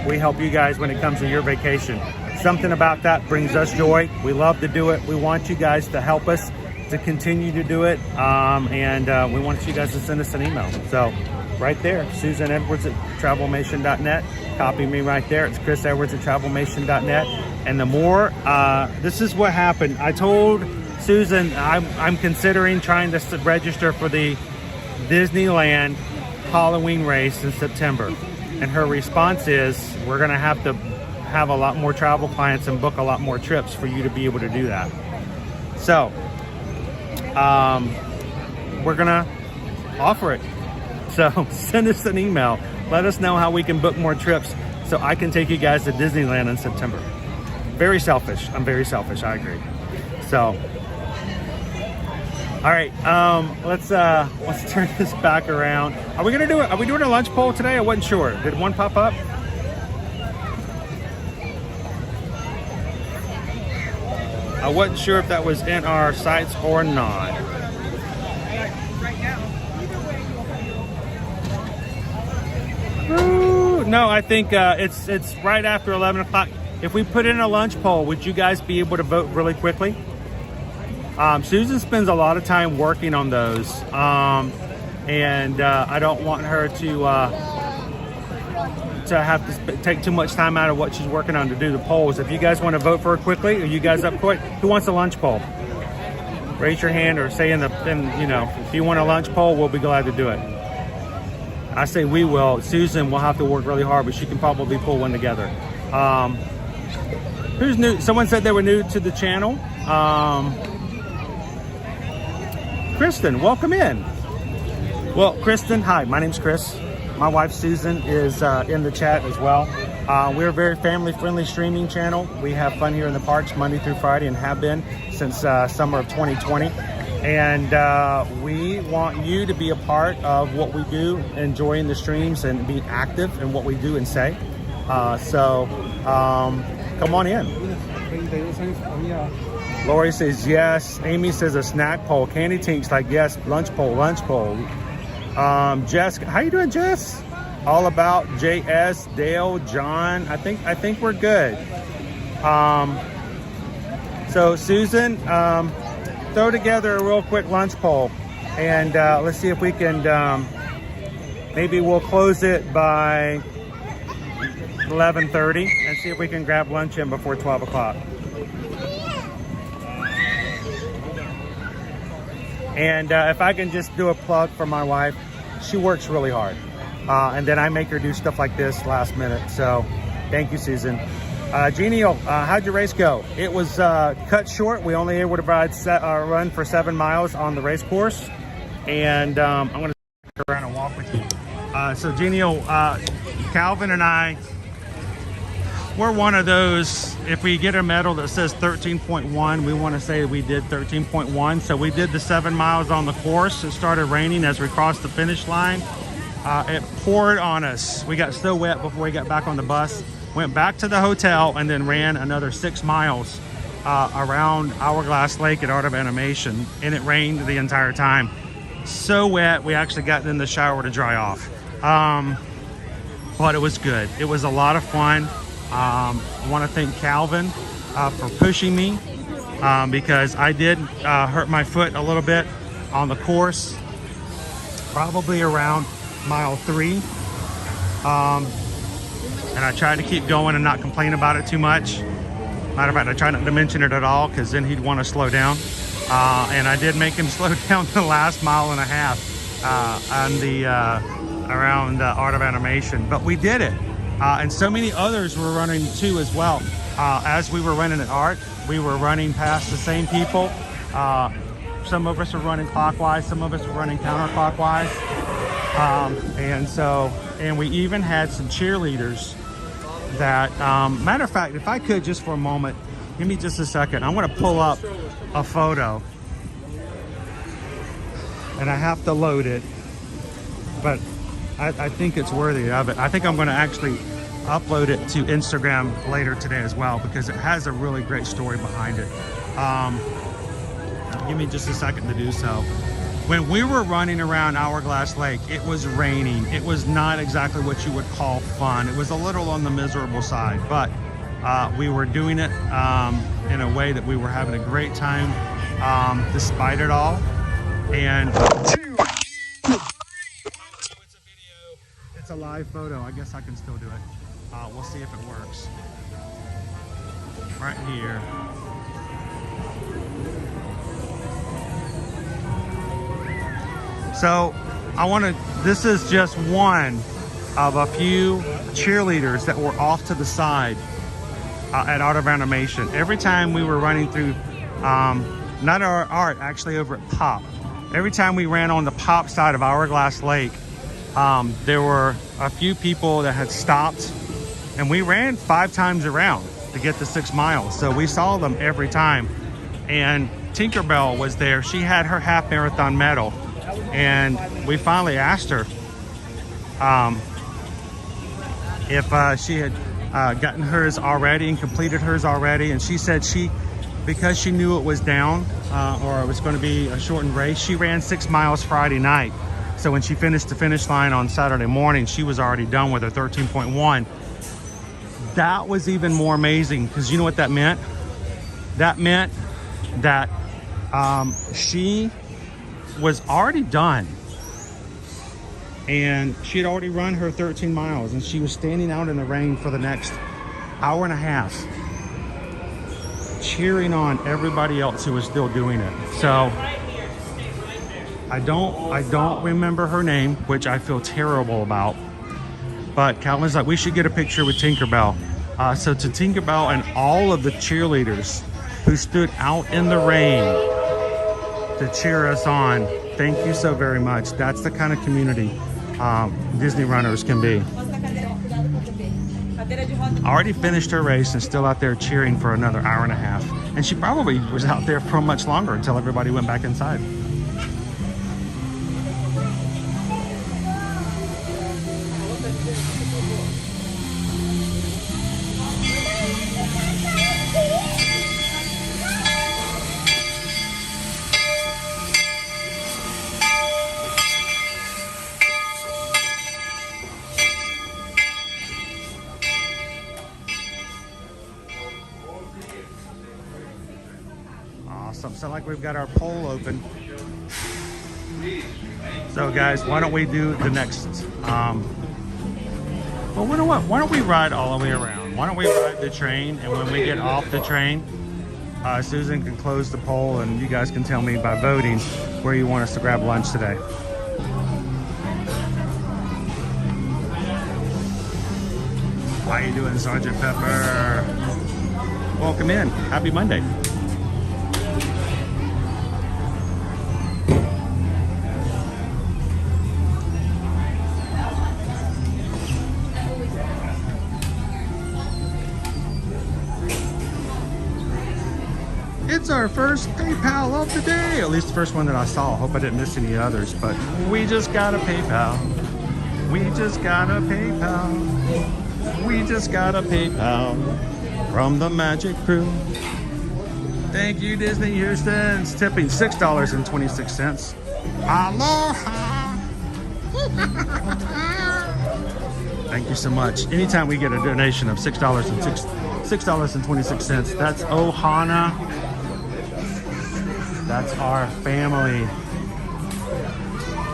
We help you guys when it comes to your vacation. Something about that brings us joy. We love to do it. We want you guys to help us to continue to do it. And we want you guys to send us an email. So right there, Susan Edwards at travelmation.net. Copy me right there. It's Chris Edwards at travelmation.net. And the more, this is what happened. I told Susan I'm considering trying to register for the Disneyland Halloween race in September. And her response is, we're gonna have to have a lot more travel clients and book a lot more trips for you to be able to do that. So, we're gonna offer it. So send us an email. Let us know how we can book more trips so I can take you guys to Disneyland in September. Very selfish. I'm very selfish. I agree. So, all right. Let's turn this back around. Are we gonna do it? Are we doing a lunch poll today? I wasn't sure. Did one pop up? I wasn't sure if that was in our sites or not. Ooh, no, I think it's right after 11 o'clock. If we put in a lunch poll, would you guys be able to vote really quickly? Susan spends a lot of time working on those, and I don't want her to have to take too much time out of what she's working on to do the polls. If you guys want to vote for her quickly, are you guys up quick? Who wants a lunch poll? Raise your hand or say if you want a lunch poll, we'll be glad to do it. I say we will. Susan will have to work really hard, but she can probably pull one together. Who's new? Someone said they were new to the channel. Kristen, welcome in. Well, Kristen, hi, my name's Chris. My wife Susan is in the chat as well. We're a very family-friendly streaming channel. We have fun here in the parks Monday through Friday and have been since summer of 2020. And we want you to be a part of what we do, enjoying the streams and be active in what we do and say. So come on in. Lori says yes. Amy says a snack poll. Candy Tink's like yes. Lunch poll. Jess, how you doing, Jess? All about JS, Dale, John. I think we're good. So Susan, throw together a real quick lunch poll, and let's see if we can. Maybe we'll close it by 11:30 and see if we can grab lunch in before 12 o'clock. And if I can just do a plug for my wife, she works really hard. And then I make her do stuff like this last minute. So thank you, Susan. Genial, how'd your race go? It was cut short. We only able to run for 7 miles on the race course. And I'm going to stick around and walk with you. So Genial, Calvin and I, we're one of those, if we get a medal that says 13.1, we want to say we did 13.1. So we did the 7 miles on the course. It started raining as we crossed the finish line. It poured on us. We got so wet before we got back on the bus. Went back to the hotel and then ran another 6 miles around Hourglass Lake at Art of Animation. And it rained the entire time. So wet, we actually got in the shower to dry off. But it was good. It was a lot of fun. I want to thank Calvin for pushing me because I did hurt my foot a little bit on the course, probably around mile 3. And I tried to keep going and not complain about it too much. Matter of fact, I tried not to mention it at all because then he'd want to slow down. And I did make him slow down the last mile and a half on the around Art of Animation, but we did it. And so many others were running too as well. As we were running at Art, we were running past the same people. Some of us were running clockwise, some of us were running counterclockwise. And we even had some cheerleaders that, matter of fact, if I could just for a moment, give me just a second. I want to pull up a photo and I have to load it. but I think it's worthy of it. I think I'm going to actually upload it to Instagram later today as well, because it has a really great story behind it. Give me just a second to do so. When we were running around Hourglass Lake, it was raining. It was not exactly what you would call fun. It was a little on the miserable side, but we were doing it in a way that we were having a great time despite it all. And it's a live photo. I guess I can still do it. We'll see if it works. Right here. So this is just one of a few cheerleaders that were off to the side at Art of Animation. Every time we were running through, not our art, actually over at Pop. Every time we ran on the Pop side of Hourglass Lake, there were a few people that had stopped, and we ran 5 times around to get the 6 miles. So we saw them every time. And Tinkerbell was there. She had her half marathon medal. And we finally asked her if she had gotten hers already and completed hers already. And she said because she knew it was down or it was going to be a shortened race, she ran 6 miles Friday night. So when she finished the finish line on Saturday morning, she was already done with her 13.1. That was even more amazing, because you know what that meant? That meant that she was already done, and she had already run her 13 miles, and she was standing out in the rain for the next hour and a half cheering on everybody else who was still doing it. So I don't remember her name, which I feel terrible about, but Calvin's like, we should get a picture with Tinkerbell. So to Tinkerbell and all of the cheerleaders who stood out in the rain to cheer us on, thank you so very much. That's the kind of community Disney runners can be. Already finished her race and still out there cheering for another hour and a half. And she probably was out there for much longer until everybody went back inside. So like we've got our poll open. So guys, why don't we do the next, well, you know what? Why don't we ride all the way around? Why don't we ride the train, and when we get off the train, Susan can close the poll and you guys can tell me by voting where you want us to grab lunch today. How you doing, Sergeant Pepper? Welcome in. Happy Monday. It's our first PayPal of the day, at least the first one that I saw. Hope I didn't miss any others, but we just got a PayPal. We just got a PayPal. We just got a PayPal from the Magic Crew. Thank you, Disney Houston. It's tipping $6.26. Aloha. Thank you so much. Anytime we get a donation of $6.26, that's Ohana. That's our family.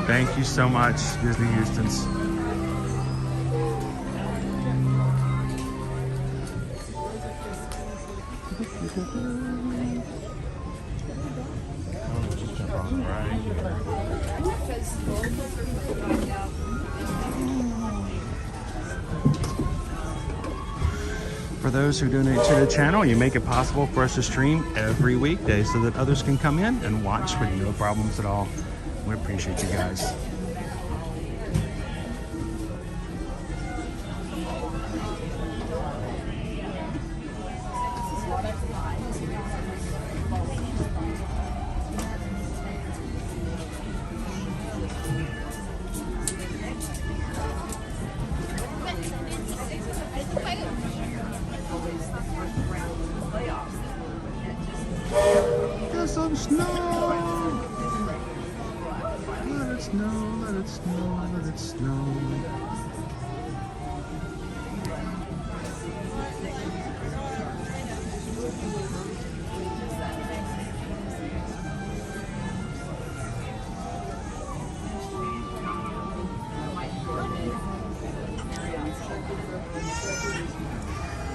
Thank you so much, Disney Houstons. For those who donate to the channel, you make it possible for us to stream every weekday so that others can come in and watch with no problems at all. We appreciate you guys. snow. Let it snow, let it snow, let it snow.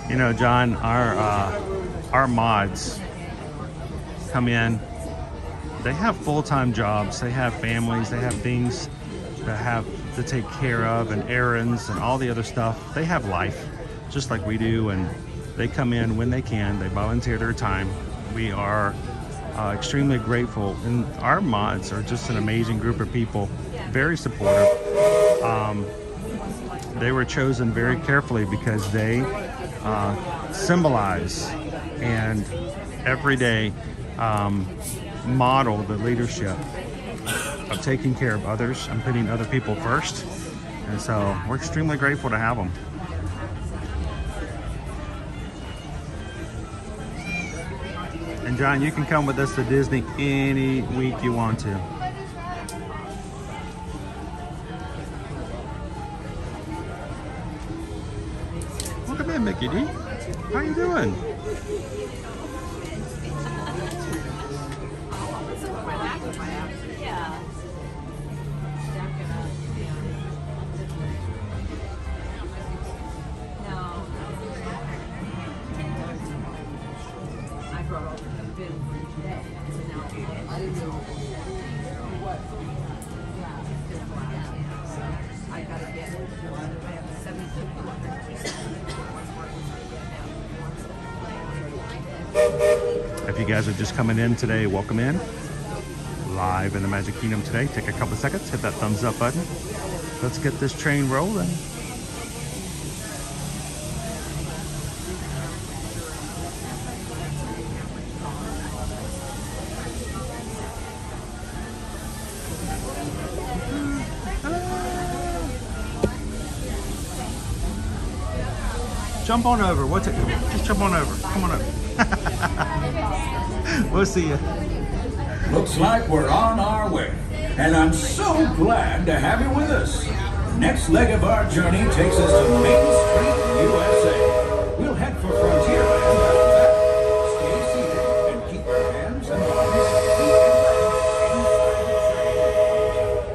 You know, John, our mods come in. They have full-time jobs. They have families. They have things that have to take care of, and errands and all the other stuff. They have life, just like we do, and they come in when they can. They volunteer their time. We are extremely grateful, and our mods are just an amazing group of people. Very supportive. They were chosen very carefully because they symbolize and every day model the leadership of taking care of others and putting other people first. And so we're extremely grateful to have them. And John, you can come with us to Disney any week you want to. Welcome in, Mickey D. How you doing? If you guys are just coming in today, welcome in. Live in the Magic Kingdom today. Take a couple seconds, hit that thumbs up button. Let's get this train rolling. Jump on over. What's it? Just jump on over. Come on over. We'll see you. Looks like we're on our way, and I'm so glad to have you with us. The next leg of our journey takes us to Main Street, USA. We'll head for Frontierland after that. Stay seated and keep your hands and arms.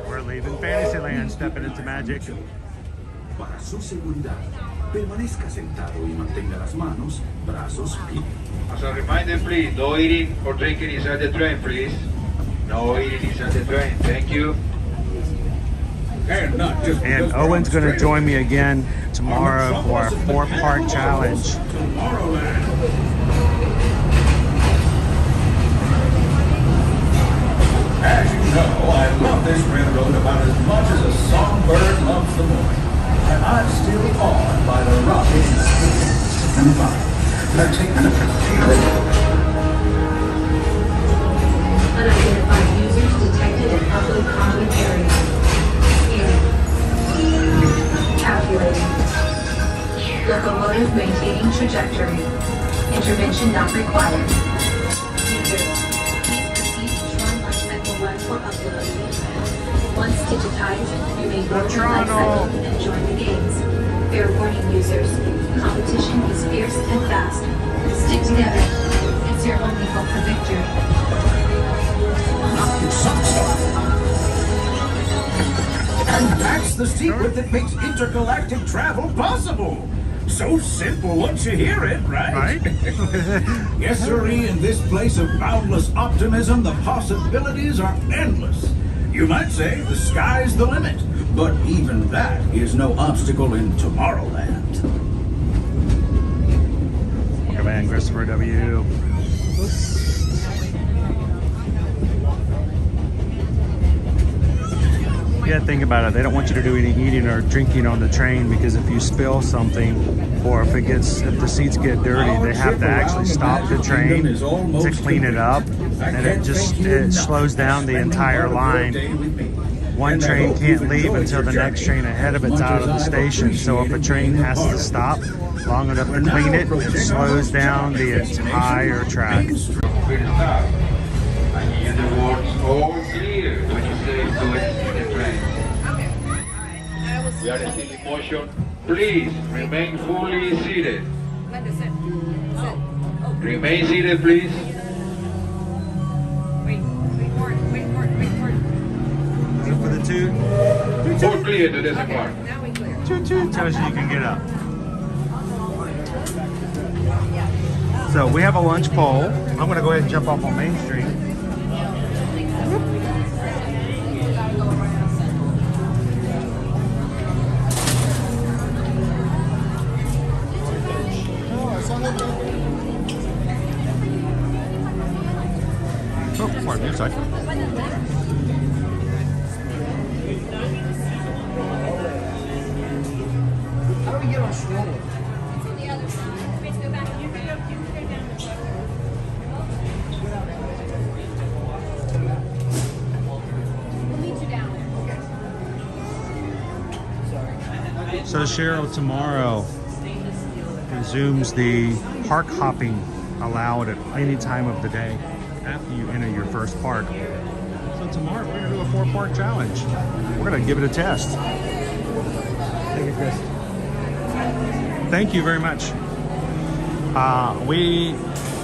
We're leaving Fantasyland, stepping into Magic. Para su seguridad, permanezca sentado y mantenga las manos, brazos, pies. As a reminder, please, no eating or drinking inside the train, please. No eating inside the train. Thank you. And Owen's going to join me again tomorrow for our 4-part challenge. Tomorrowland. As you know, I love this railroad about as much as a songbird loves the morning. And I'm still awed by the rockets and fire. Unidentified users detected in public common area. Calculating. Locomotive maintaining trajectory. Intervention not required. Users, please proceed to Tron Life Cycle 1 for upload. Once digitized, you may board the life cycle and join the games. Fair warning, users. Competition is fierce and fast. Stick together. It's your only hope for victory. And that's the secret that makes intergalactic travel possible. So simple once you hear it, right? Yes, sirree, in this place of boundless optimism, the possibilities are endless. You might say the sky's the limit, but even that is no obstacle in Tomorrowland. Welcome in, Christopher W. Yeah, think about it. They don't want you to do any eating or drinking on the train, because if you spill something, or if the seats get dirty, they have to actually stop the train to clean it up, and it slows down the entire line. One train can't leave until the next train ahead of it's out of the station. So if a train has to stop long enough to clean it, it slows down the entire track. All clear when you say to exit the train. We are still in motion. Please remain fully seated. Remain seated, please. For the toot. All clear to disembark. Toot toot tells you can get up. So we have a lunch pole. I'm gonna go ahead and jump off on Main Street. Oh, pardon me a second. How do we get on stroller? So Cheryl, tomorrow resumes the park hopping allowed at any time of the day after you enter your first park. So tomorrow we're gonna do a 4-park challenge. We're gonna give it a test. Thank you, Chris. Thank you very much.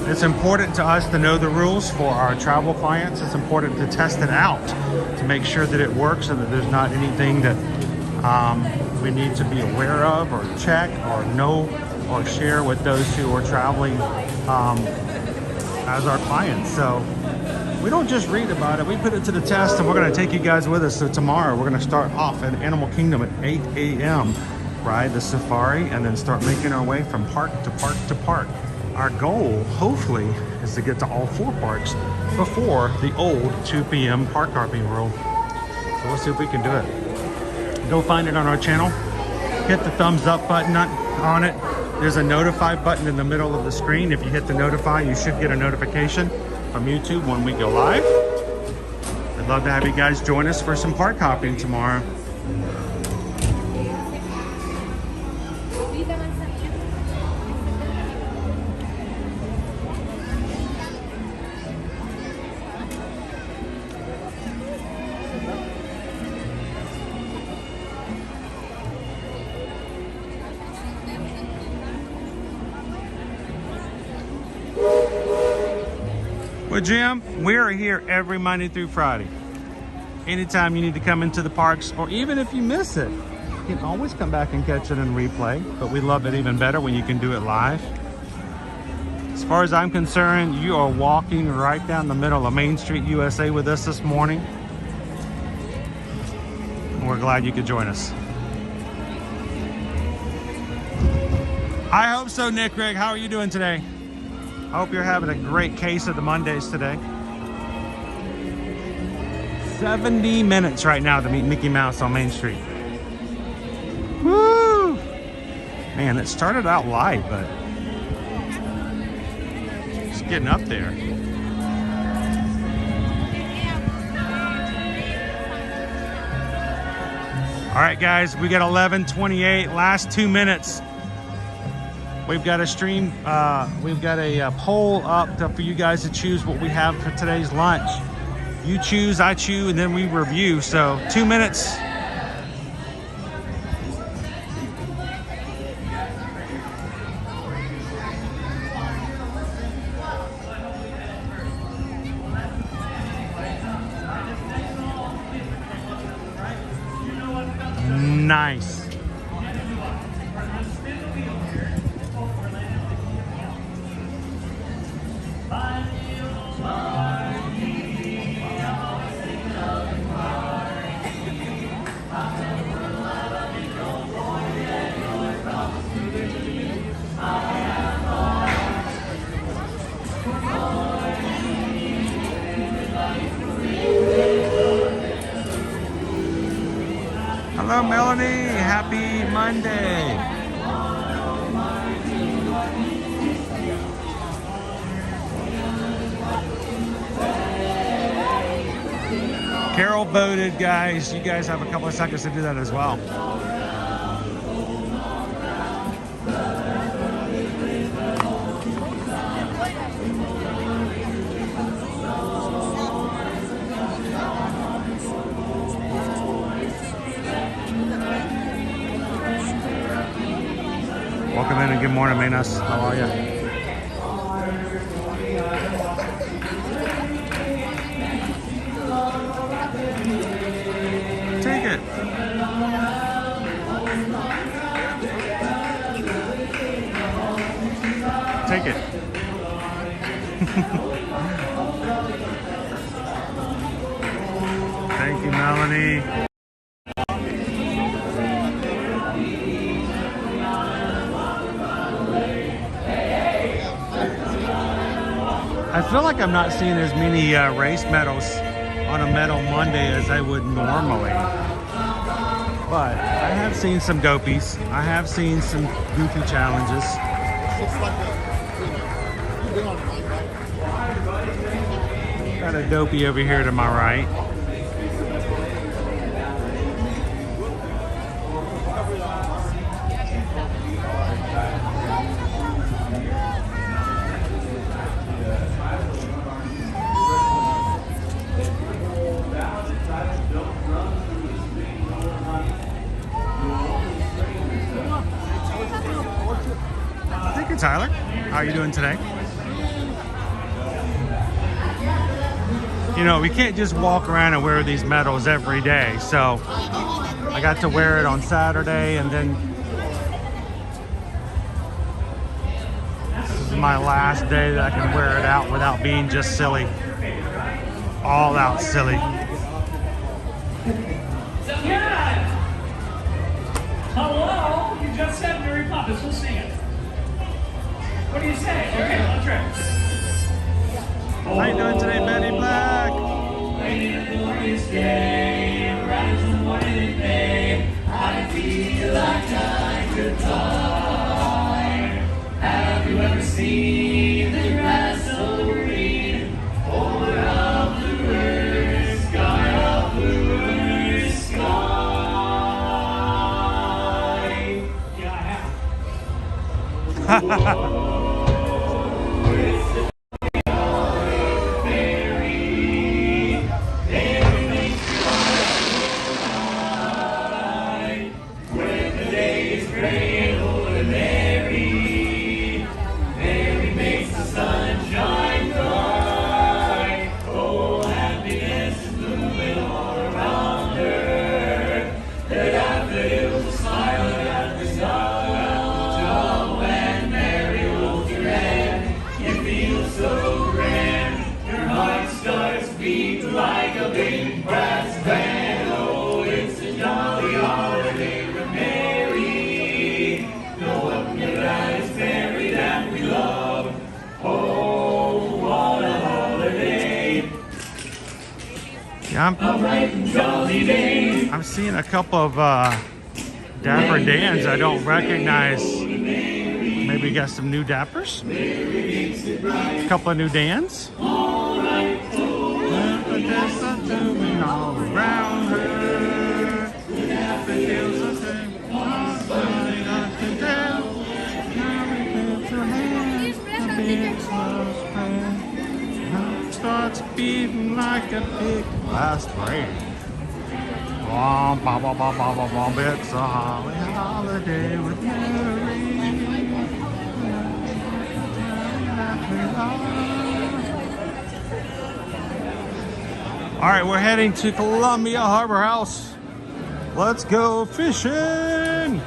It's important to us to know the rules for our travel clients. It's important to test it out to make sure that it works and that there's not anything that we need to be aware of or check or know or share with those who are traveling as our clients. So we don't just read about it, we put it to the test, and we're going to take you guys with us. So tomorrow we're going to start off at Animal Kingdom at 8 a.m. ride the safari, and then start making our way from park to park to park. Our goal, hopefully, is to get to all 4 parks before the old 2 p.m. park hopping rule. So we'll see if we can do it. Go find it on our channel. Hit the thumbs up button on it. There's a notify button in the middle of the screen. If you hit the notify, you should get a notification from YouTube when we go live. I'd love to have you guys join us for some park hopping tomorrow. Well, Jim, we're here every Monday through Friday. Anytime you need to come into the parks, or even if you miss it, you can always come back and catch it in replay. But we love it even better when you can do it live. As far as I'm concerned, you are walking right down the middle of Main Street, USA with us this morning. And we're glad you could join us. I hope so, Nick Rick. How are you doing today? I hope you're having a great case of the Mondays today. 70 minutes right now to meet Mickey Mouse on Main Street. Woo! Man, it started out light, but it's getting up there. All right, guys, we got 11:28, last 2 minutes. We've got a stream, we've got a poll up for you guys to choose what we have for today's lunch. You choose, I choose, and then we review. So 2 minutes. Nice. Hello, Melanie. Happy Monday. Carol voted, guys. You guys have a couple of seconds to do that as well. Welcome in and good morning, Minas. How are you? Take it. Take it. Thank you, Melanie. I feel like I'm not seeing as many race medals on a Medal Monday as I would normally. But I have seen some dopies. I have seen some goofy challenges. Got a dopey over here to my right. Thank you, Tyler. How are you doing today? You know, we can't just walk around and wear these medals every day. So I got to wear it on Saturday, and then this is my last day that I can wear it out without being just silly. All out silly. Hello? You just said Mary Poppins. We'll sing it. What do you say? Okay, let's try. How you doing today, Betty Black? Waiting a glorious day, rise in the morning in May. I feel like I could fly. Have you ever seen the grass so green? Over a bluer sky, a bluer sky. Yeah, I have. I'm seeing a couple of Dapper Dans I don't recognize. Maybe got some new Dappers. A couple of new Dans. All around her. Starts beating like a big last rain. It's a holly holiday with Mary. All right, we're heading to Columbia Harbor House. Let's go fishing.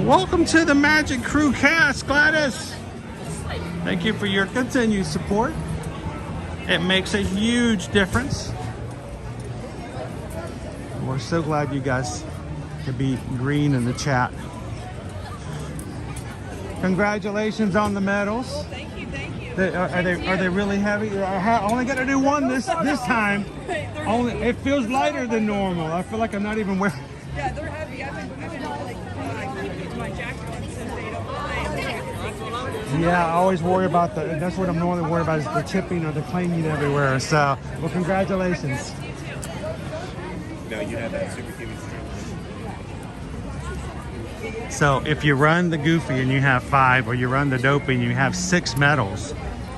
Welcome to the Magic Crew cast, Gladys. Thank you for your continued support. It makes a huge difference. We're so glad you guys could be green in the chat. Congratulations on the medals. Well, thank you, thank you. Are they really heavy? I only got to do one this time. Only it feels lighter than normal. I feel like I'm not even wearing. Yeah, they're heavy. I've been like keeping my jacket on since they don't mind. Yeah, I always worry about the. That's what I'm normally worried about is the tipping or the clanging everywhere. So, well, congratulations. No, you have that super human strength. So if you run the Goofy and you have 5, or you run the Dopey and you have 6 medals,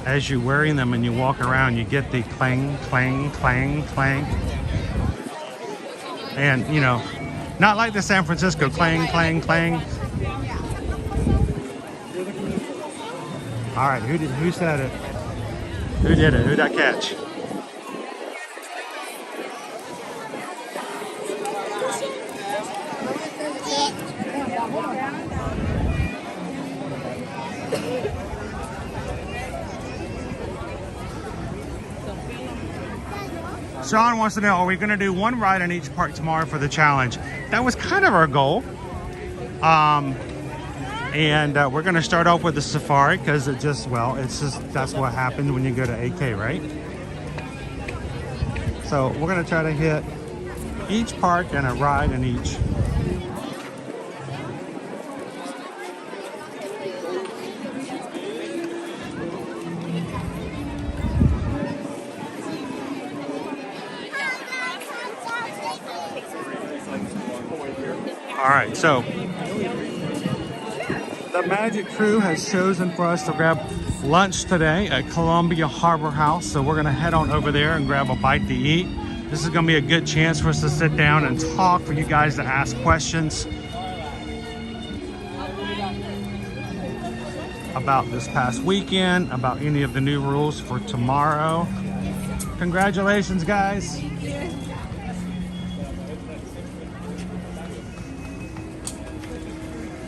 as you're wearing them and you walk around, you get the clang, clang, clang, clang. And, you know, not like the San Francisco clang, clang, clang. All right, who said it? Who did it? Who'd I catch? Sean wants to know, are we going to do one ride in each park tomorrow for the challenge? That was kind of our goal. And we're going to start off with the safari because it just, well, it's just, that's what happens when you go to AK, right? So we're going to try to hit each park and a ride in each. All right, so the Magic Crew has chosen for us to grab lunch today at Columbia Harbor House. So we're gonna head on over there and grab a bite to eat. This is gonna be a good chance for us to sit down and talk, for you guys to ask questions about this past weekend, about any of the new rules for tomorrow. Congratulations, guys.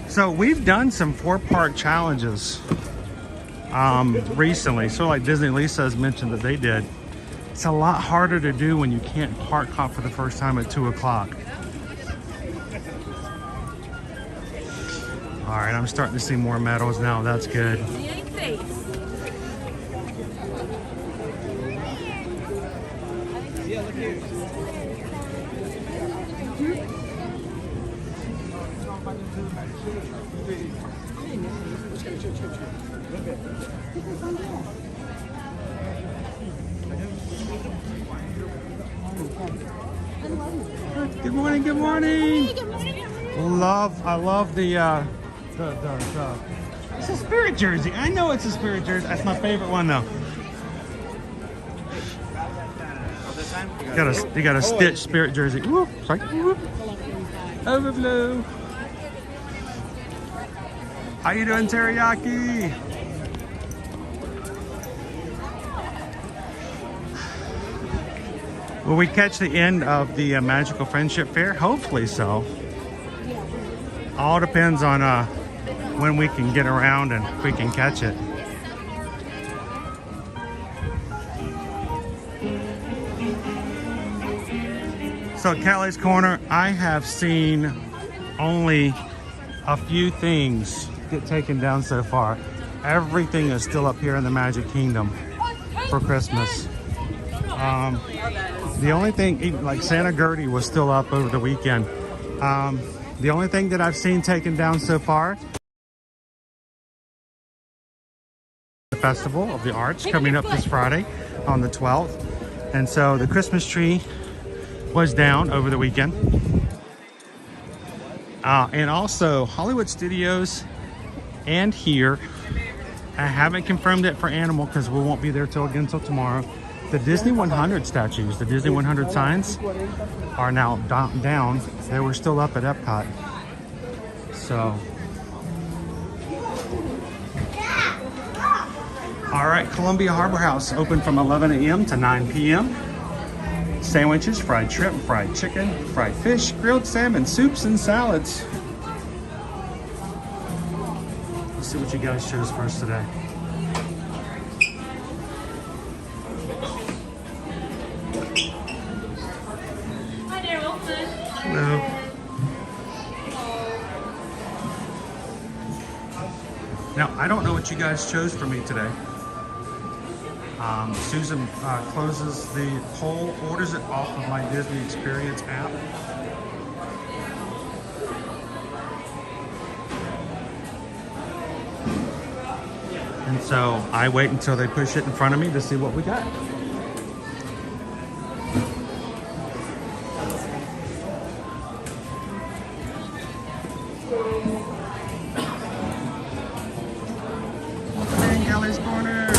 So we've done some 4-park challenges recently. So like Disney Lisa has mentioned that they did. It's a lot harder to do when you can't park hop for the first time at 2 o'clock. All right, I'm starting to see more medals now. That's good. Good morning, good morning. Hey, good morning. I love the it's a Spirit jersey. I know it's a Spirit jersey. That's my favorite one though. You got a Stitch Spirit jersey. Whoop, sorry. Whoop. Overflow. How you doing, Teriyaki? Will we catch the end of the Magical Friendship Fair? Hopefully so. All depends on when we can get around and if we can catch it. So at Callie's Corner, I have seen only a few things get taken down so far. Everything is still up here in the Magic Kingdom for Christmas. The only thing, like Santa Gertie was still up over the weekend. The only thing that I've seen taken down so far, the Festival of the Arts coming up this Friday on the 12th. And so the Christmas tree was down over the weekend. And also Hollywood Studios and here, I haven't confirmed it for Animal because we won't be there till tomorrow. The Disney 100 statues, the Disney 100 signs are now down. They were still up at Epcot. So. All right, Columbia Harbor House open from 11 a.m. to 9 p.m. Sandwiches, fried shrimp, fried chicken, fried fish, grilled salmon, soups, and salads. Let's see what you guys chose for us today. Hello. Now, I don't know what you guys chose for me today. Susan closes the poll, orders it off of my Disney Experience app. And so I wait until they push it in front of me to see what we got. Callie's Corner.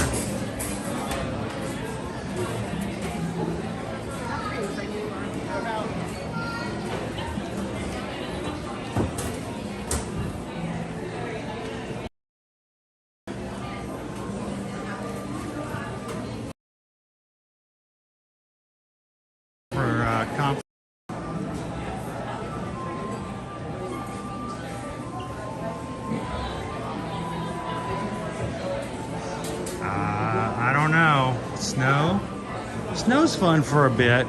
Snow's fun for a bit.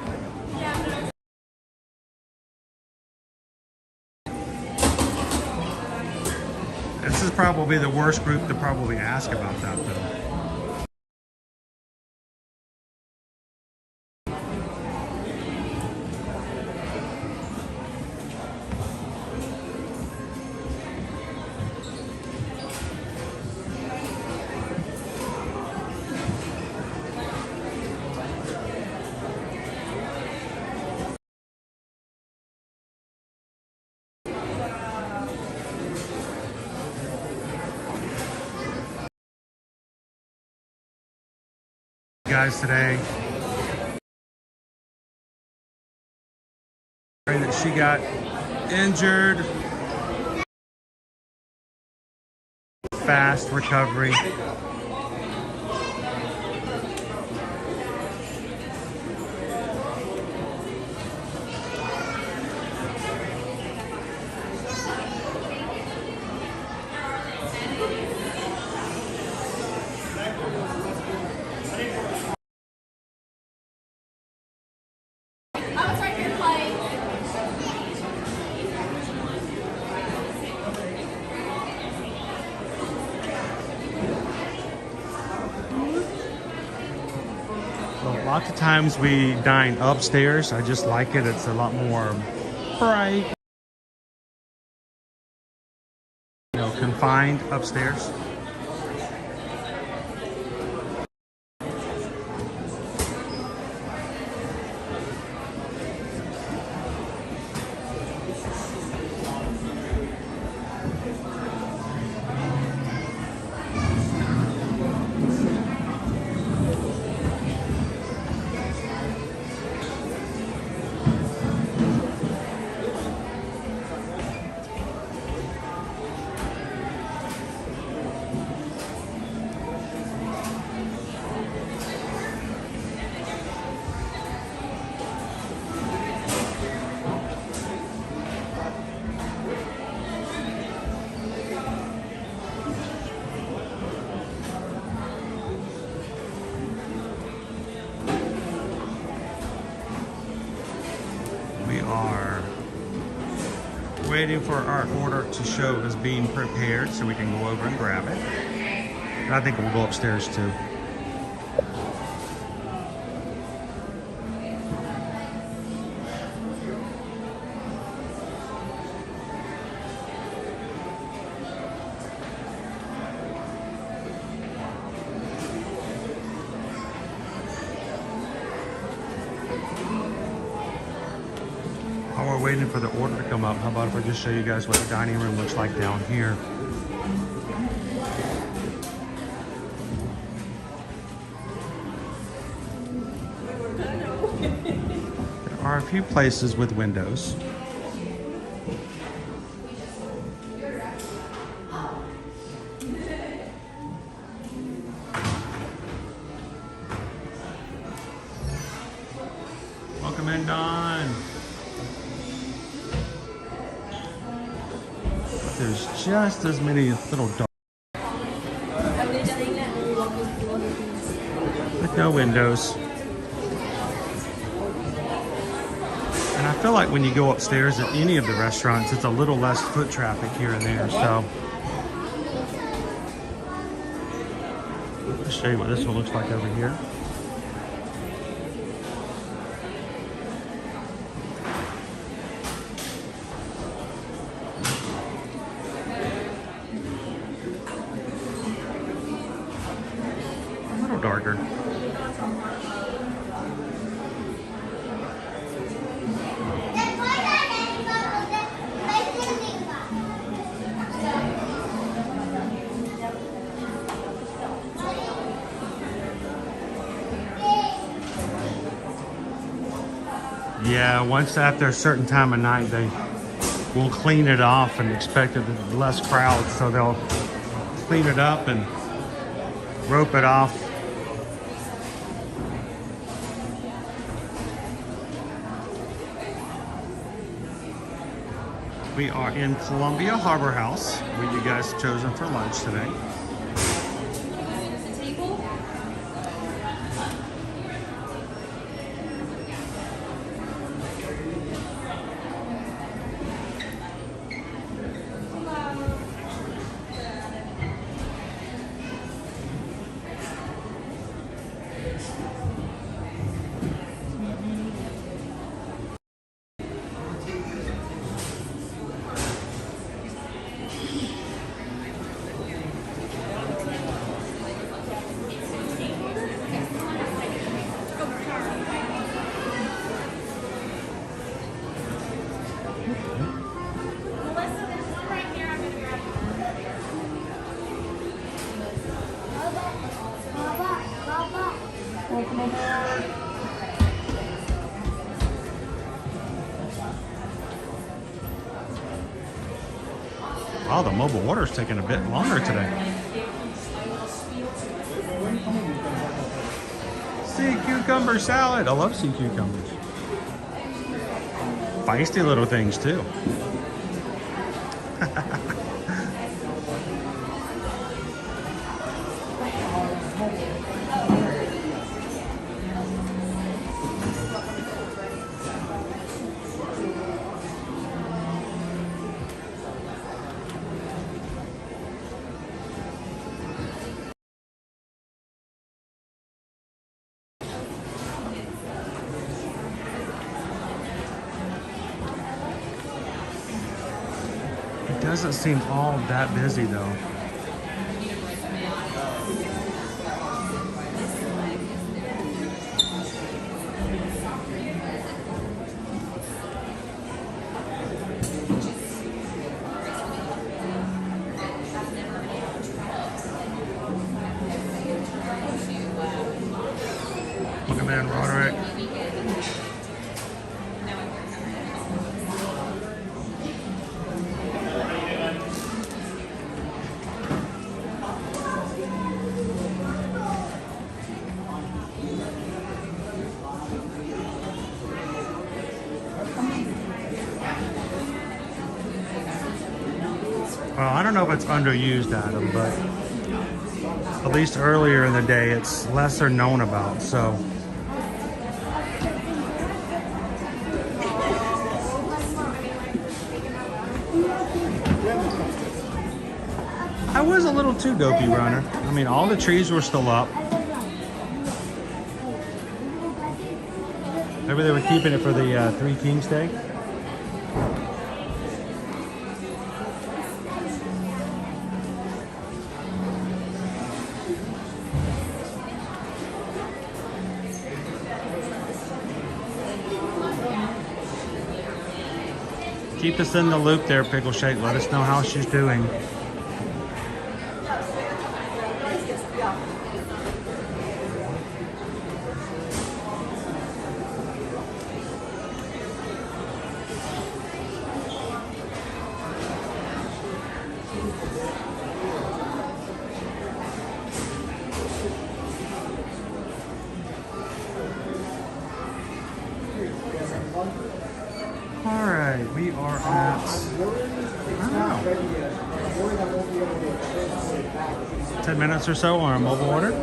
This is probably the worst group to probably ask about that, though. Guys, today that she got injured. Fast recovery. Lots of times we dine upstairs. I just like it. It's a lot more bright, you know, confined upstairs. Waiting for our order to show as being prepared so we can go over and grab it. And I think we'll go upstairs too. While we're waiting for the order to come up, how about if I just show you guys what the dining room looks like down here. There are a few places with windows. Welcome in, Don. There's just as many little dogs with no windows. And I feel like when you go upstairs at any of the restaurants, it's a little less foot traffic here and there. So I'll show you what this one looks like over here. Darker. Yeah, once after a certain time of night, they will clean it off and expect it to be less crowds, so they'll clean it up and rope it off. We are in Columbia Harbor House, where you guys have chosen for lunch today. Oh, the mobile order's taking a bit longer today. Sea cucumber salad. I love sea cucumbers. Feisty little things too. Doesn't seem all that busy though. Welcome in, Roderick. Well, I don't know if it's underused, Adam, but at least earlier in the day, it's lesser known about, so. I was a little too dopey, runner. I mean, all the trees were still up. Maybe they were keeping it for the Three Kings Day. Keep us in the loop there, Pickle Shake. Let us know how she's doing. Alright, we are at, I don't know, 10 minutes or so on our mobile order. No,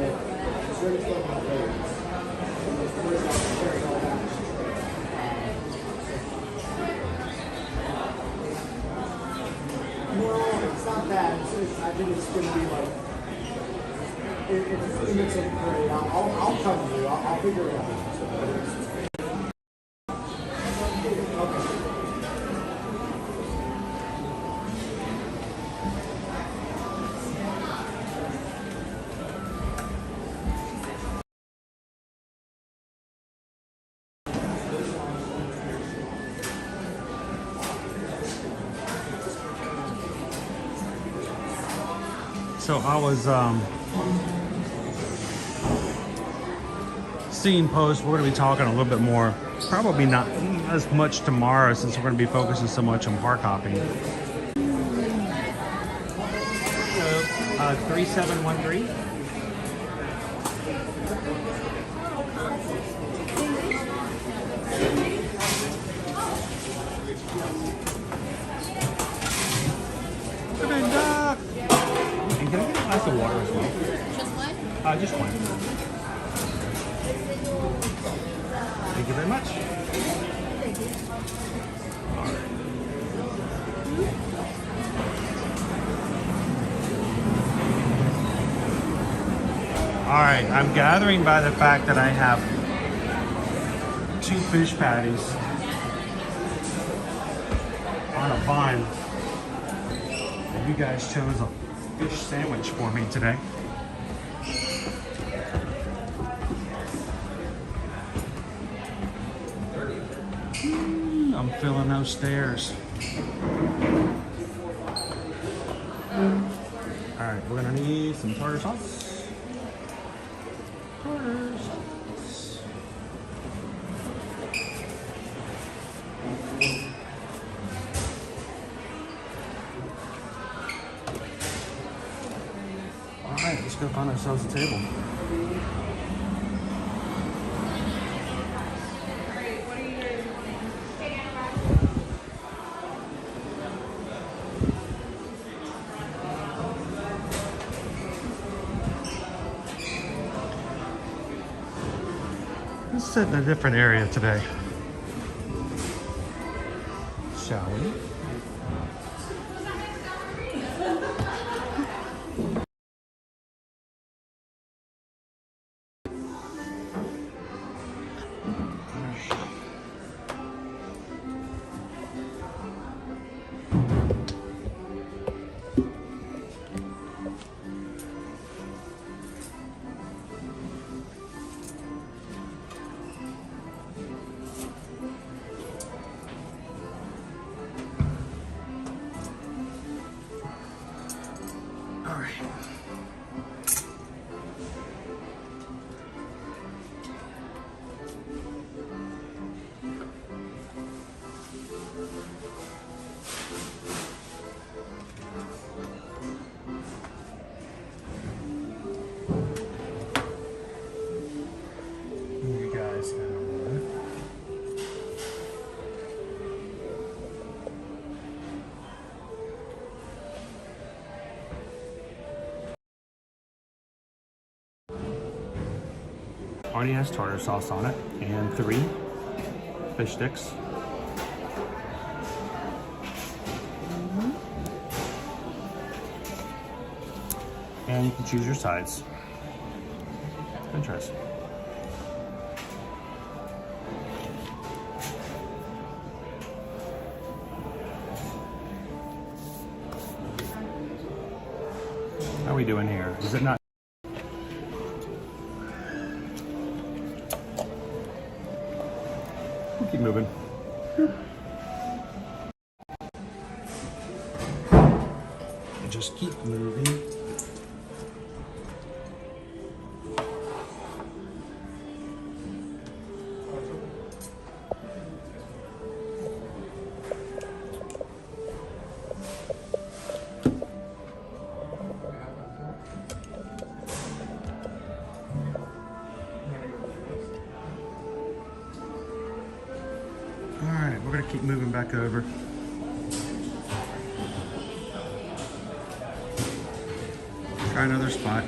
it's not bad. I think it's going to be like, if it really makes it great, I'll come to you. I'll figure it out. So I was seeing posts. We're going to be talking a little bit more, probably not as much tomorrow since we're going to be focusing so much on park hopping. 3713. And can I get a glass of water as well? Just one? Just one. Thank you very much. All right, I'm gathering by the fact that I have 2 fish patties on a bun. And you guys chose a fish sandwich for me today. I'm feeling those stairs. All right, we're gonna need some tartar sauce. Tartar sauce. Alright, let's go find ourselves a table. Let's sit in a different area today. Shall we? You guys Arnie has tartar sauce on it and 3 fish sticks. And you can choose your sides. Interesting. How are we doing here? Is it not? We'll keep moving. And just keep moving. We're gonna keep moving back over. Try another spot.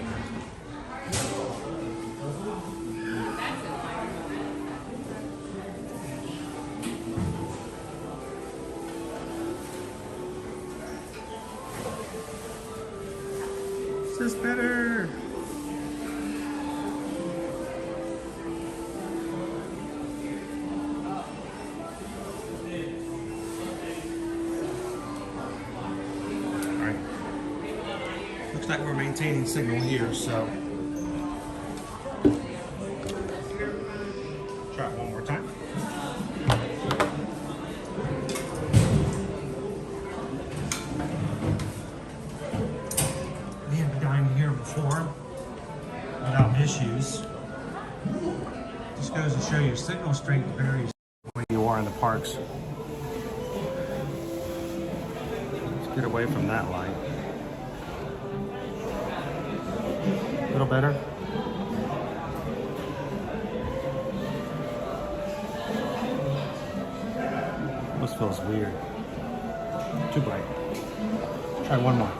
Is this better? Looks like we're maintaining signal here, so try it one more time. We have dined here before without issues. Just goes to show you signal strength varies where you are in the parks. Let's get away from that light. A little better. This feels weird. Too bright. Try one more.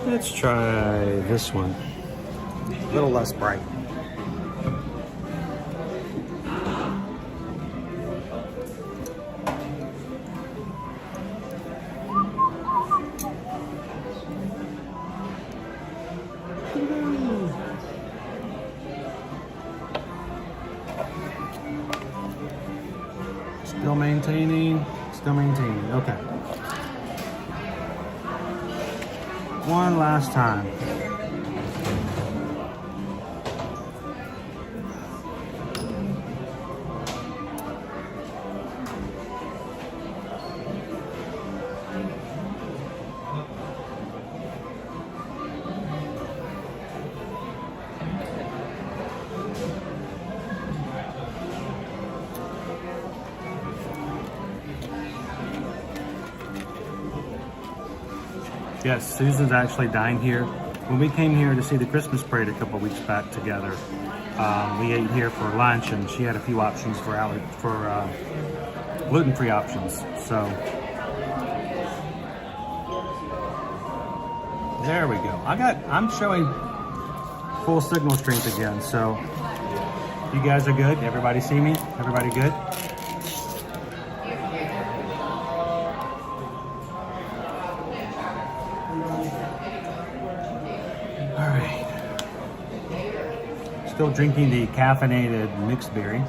Let's try this one. A little less bright. Still maintaining, okay. One last time. Yes, Susan's actually dined here. When we came here to see the Christmas parade a couple weeks back together, we ate here for lunch, and she had a few options for gluten-free options. So there we go. I'm showing full signal strength again. So you guys are good. Everybody see me? Everybody good? All right. Still drinking the caffeinated mixed berry.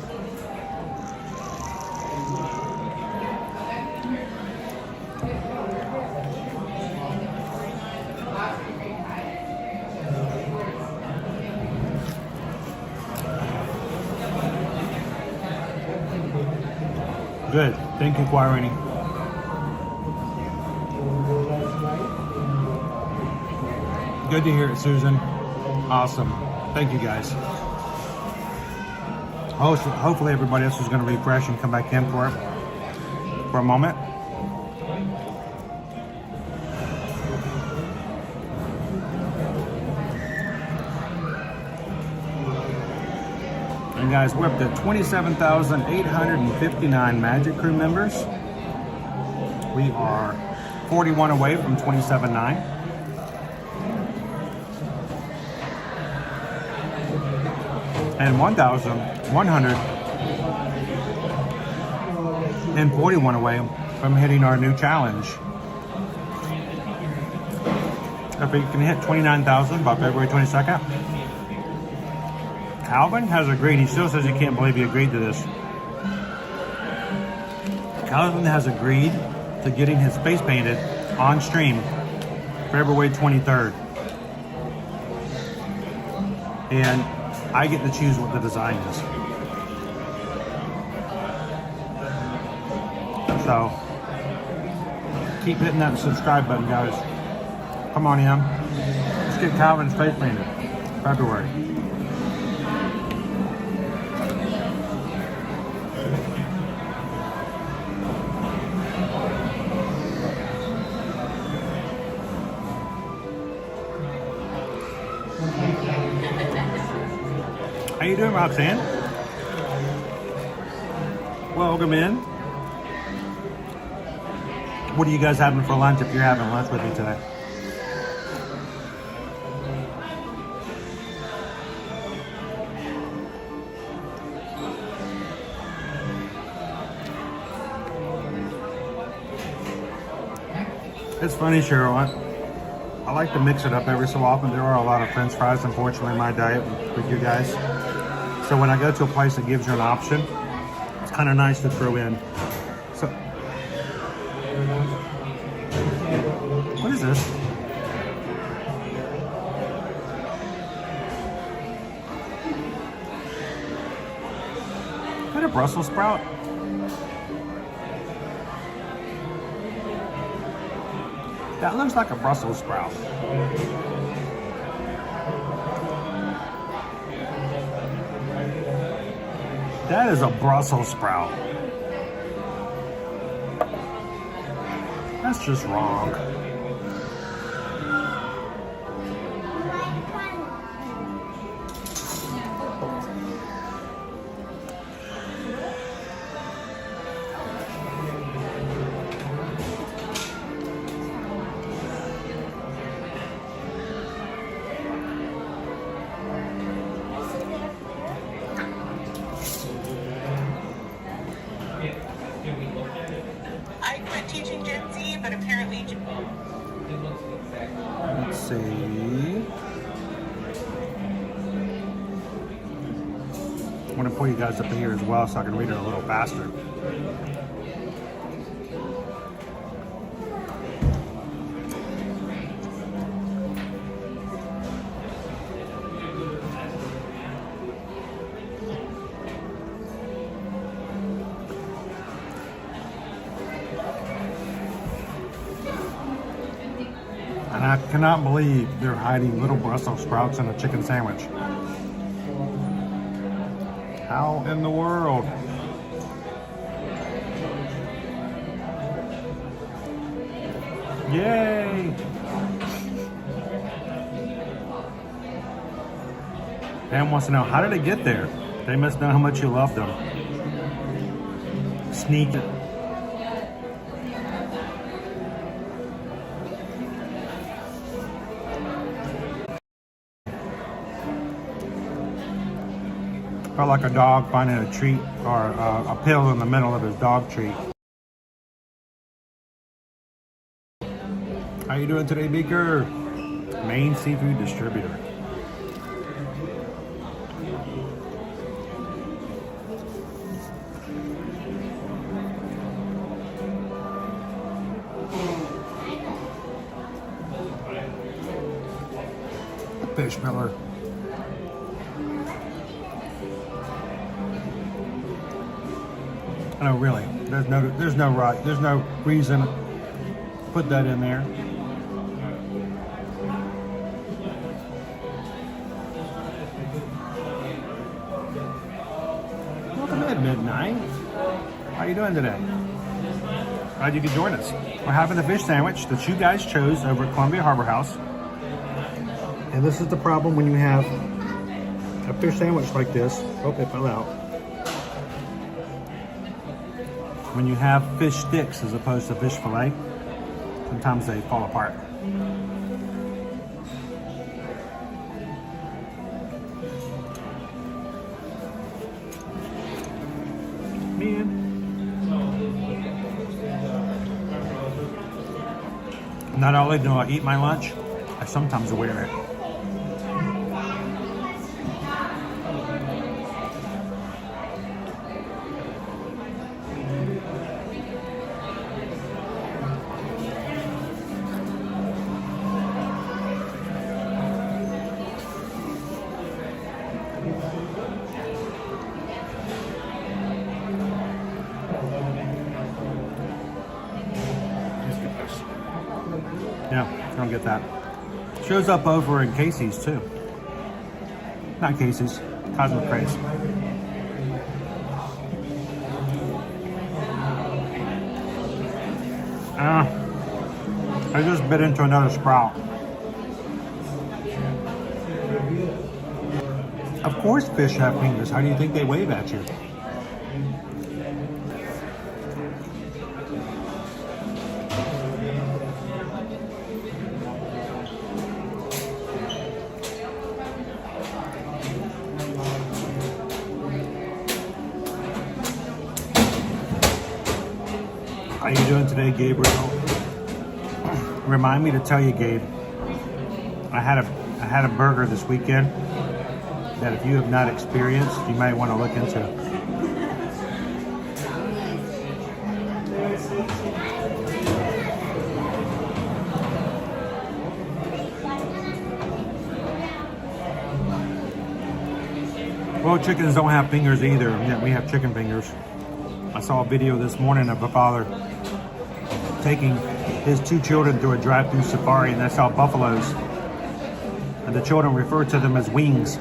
Good. Thank you, Quirini. Good to hear it, Susan. Awesome. Thank you, guys. Hopefully everybody else is going to refresh and come back in for a moment. And guys, we're up to 27,859 Magic Crew members. We are 41 away from 27.9. And 1,141 away from hitting our new challenge. If we can hit 29,000 by February 22nd. Calvin has agreed. He still says he can't believe he agreed to this. Calvin has agreed to getting his face painted on stream February 23rd. And I get to choose what the design is. So keep hitting that subscribe button, guys. Come on in. Let's get Calvin's face painted February. How you doing, Roxanne? Welcome in. What are you guys having for lunch if you're having lunch with me today? It's funny, Cheryl. I like to mix it up every so often. There are a lot of French fries, unfortunately, in my diet with you guys. So when I go to a place that gives you an option, it's kind of nice to throw in. So, what is this? Is that a Brussels sprout? That looks like a Brussels sprout. That is a Brussels sprout. That's just wrong. Let's see. I want to pull you guys up here as well so I can read it a little faster. And I cannot believe they're hiding little Brussels sprouts in a chicken sandwich. How in the world? Yay! Dan wants to know, how did it get there? They must know how much you love them. Sneak it. Felt like a dog finding a treat or a pill in the middle of his dog treat. How you doing today, Beaker? Main seafood distributor. Fish Miller. No, really. There's no reason to put that in there. Welcome in, Midnight. How are you doing today? Glad you could join us. We're having a fish sandwich that you guys chose over at Columbia Harbor House. And this is the problem when you have a fish sandwich like this. Oh, it fell out. When you have fish sticks as opposed to fish fillet, sometimes they fall apart. Man. Not only do I eat my lunch, I sometimes wear it. Yeah, I don't get that. Shows up over in Casey's too. Not Casey's, Cosmic Craze. I just bit into another sprout. Of course fish have fingers. How do you think they wave at you? How you doing today, Gabriel? Remind me to tell you, Gabe, I had a burger this weekend that if you have not experienced, you might want to look into. Well, chickens don't have fingers either, yet we have chicken fingers. I saw a video this morning of a father taking his 2 children through a drive-through safari, and they saw buffaloes. And the children referred to them as wings.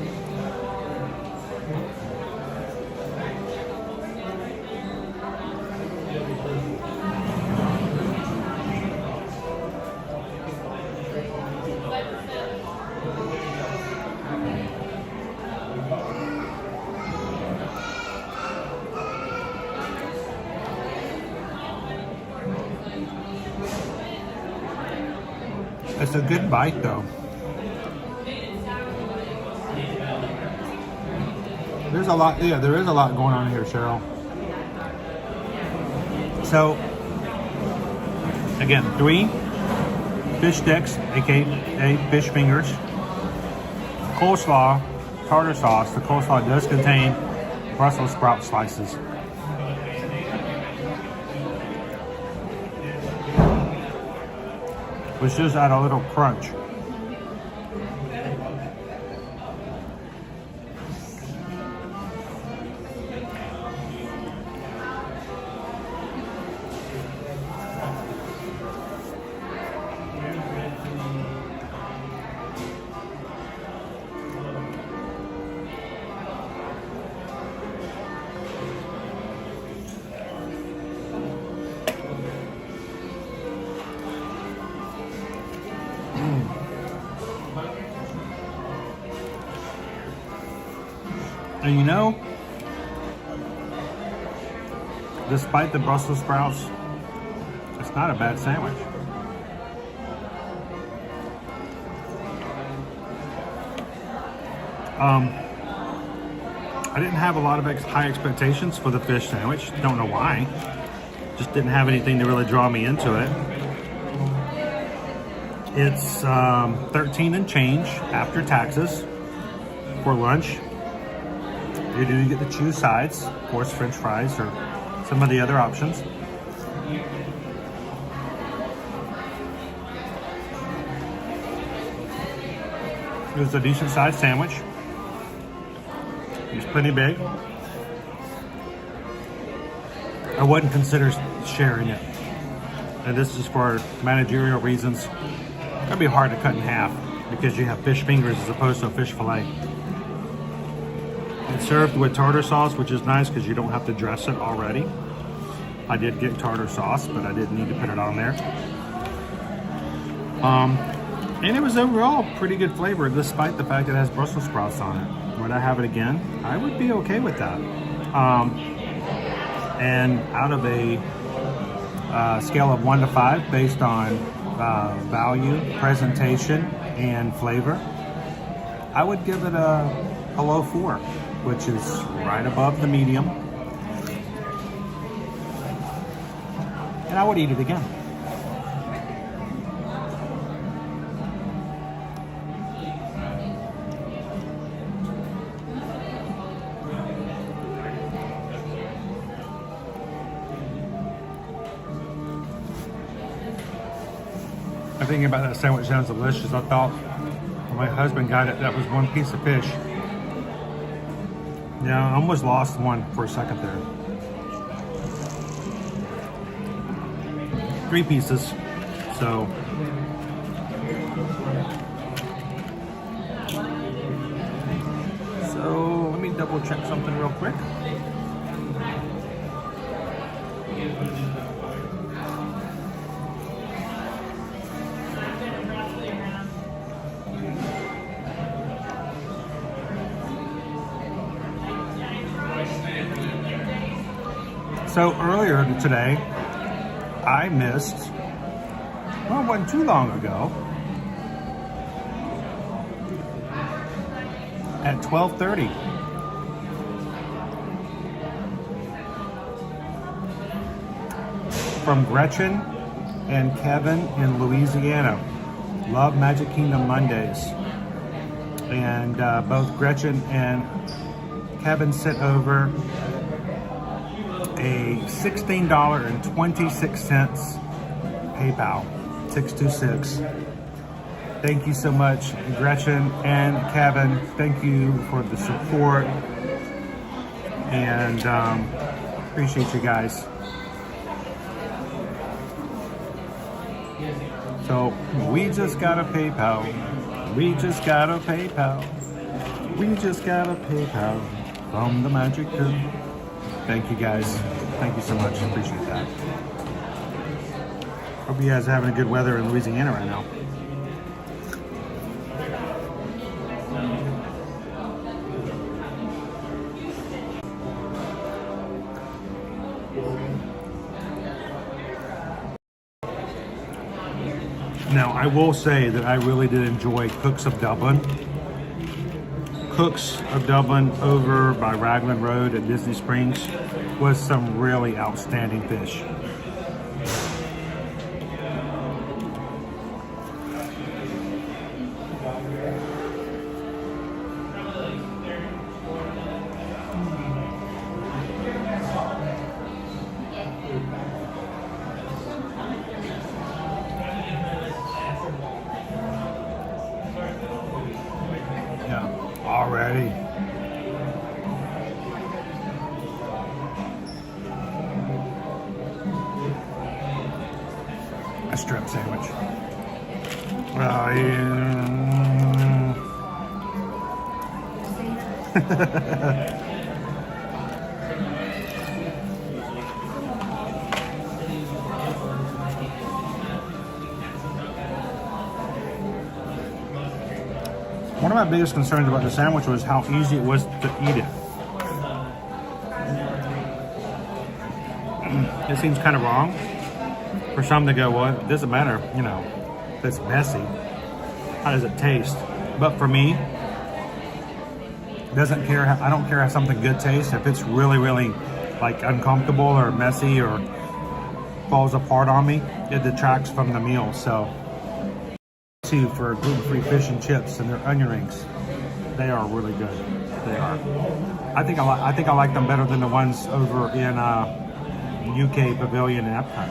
It's a good bite though. There's a lot, yeah, there is a lot going on here, Cheryl. So, again, 3 fish sticks, aka fish fingers, coleslaw, tartar sauce. The coleslaw does contain Brussels sprout slices. Which just add a little crunch. And you know, despite the Brussels sprouts, it's not a bad sandwich. I didn't have a lot of high expectations for the fish sandwich. Don't know why. Just didn't have anything to really draw me into it. It's $13 and change after taxes for lunch. You do get to choose sides, of course, French fries or some of the other options. It was a decent sized sandwich. It was pretty big. I wouldn't consider sharing it. And this is for managerial reasons. It'd be hard to cut in half because you have fish fingers as opposed to a fish fillet. It's served with tartar sauce, which is nice because you don't have to dress it already. I did get tartar sauce, but I didn't need to put it on there. And it was overall pretty good flavor, despite the fact it has Brussels sprouts on it. Would I have it again? I would be okay with that. And out of a scale of 1 to 5, based on value, presentation, and flavor, I would give it a low 4, which is right above the medium. And I would eat it again. Thinking about that sandwich sounds delicious. I thought when my husband got it, that was one piece of fish. Yeah, I almost lost one for a second there. 3 pieces. So let me double check something real quick. So earlier today, I missed, well, it wasn't too long ago, at 12:30. From Gretchen and Kevin in Louisiana. Love Magic Kingdom Mondays. And both Gretchen and Kevin sent over a $16.26 PayPal, 626. Thank you so much, Gretchen and Kevin. Thank you for the support, and appreciate you guys. So we just got a PayPal. We just got a PayPal. We just got a PayPal from the Magic Kingdom. Thank you guys. Thank you so much. Appreciate that. Hope you guys are having a good weather in Louisiana right now. Now, I will say that I really did enjoy Cooks of Dublin. Cooks of Dublin over by Raglan Road at Disney Springs was some really outstanding fish. Already. A strip sandwich. Well, one of my biggest concerns about the sandwich was how easy it was to eat it. it seems kind of wrong for some to go, well, it doesn't matter, you know, if it's messy. How does it taste? But for me, I don't care how something good tastes. If it's really, really like uncomfortable or messy or falls apart on me, it detracts from the meal. So, too, for gluten-free fish and chips and their onion rings, they are really good. They are. I think I like them better than the ones over in UK Pavilion and Epcot.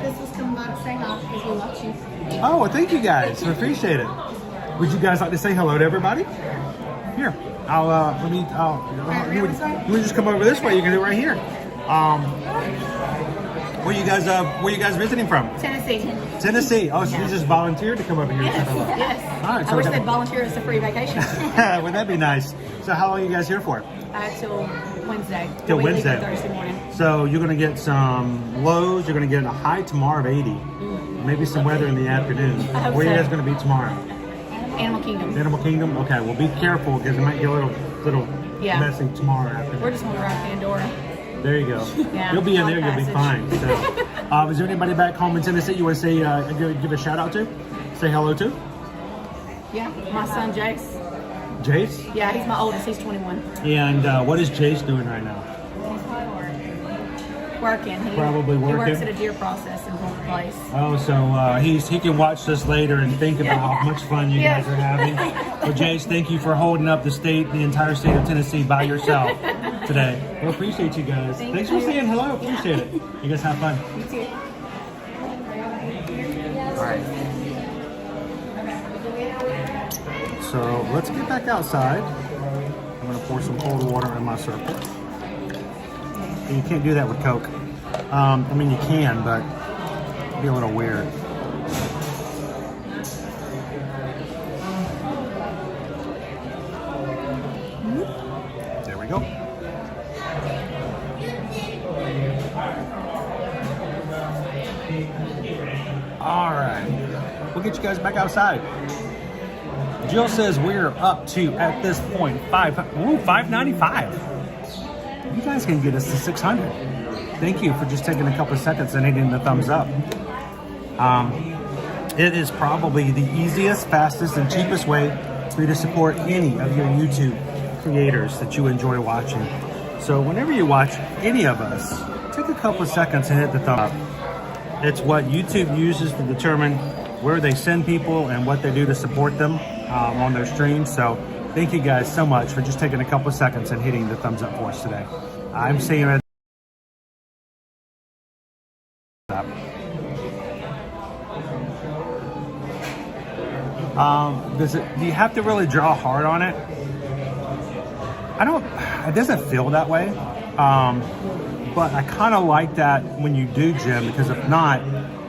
This was coming by to say hi because we watch you. Oh, well, thank you guys. I appreciate it. Would you guys like to say hello to everybody? Here, you would just come over this way. You can do it right here. Where you guys visiting from? Tennessee. Tennessee. Oh, so you just volunteered to come over here? Yes. Yes. All right. So I wish they'd volunteer us a free vacation. Would that be nice? So how long are you guys here for? Till Wednesday. Till we Wednesday. leave Thursday morning. So you're going to get some lows. You're going to get a high tomorrow of 80. Maybe some weather in the afternoon. Where are you guys going to be tomorrow? Animal Kingdom. Animal Kingdom? Okay, well be careful because it might get a little messy tomorrow afternoon. We're just going to ride Pandora. There you go. Yeah, you'll be in there, you'll be passage. fine. So, is there anybody back home in Tennessee you want to say, give a shout out to? Say hello to? Yeah, my son Jace. Jace? Yeah, he's my oldest, he's 21. And what is Jace doing right now? Working. Probably working. He works at a deer processing place. Oh, so he can watch this later and think about how much fun you guys are having. Well, Jace, thank you for holding up the entire state of Tennessee by yourself today. Well, appreciate you guys. Thanks for saying hello. Appreciate it. You guys have fun. You too. All right. So let's get back outside. I'm going to pour some cold water in my circle. You can't do that with Coke. I mean, you can, but it'd be a little weird. There we go. All right. We'll get you guys back outside. Jill says we're up to, at this point, $5.95. You guys can get us to 600. Thank you for just taking a couple of seconds and hitting the thumbs up. It is probably the easiest, fastest, and cheapest way for you to support any of your YouTube creators that you enjoy watching. So whenever you watch any of us, take a couple of seconds and hit the thumb up. It's what YouTube uses to determine where they send people and what they do to support them on their streams. So thank you guys so much for just taking a couple of seconds and hitting the thumbs up for us today. I'm seeing it. Do you have to really draw hard on it? It doesn't feel that way. But I kind of like that when you do, Jim, because if not,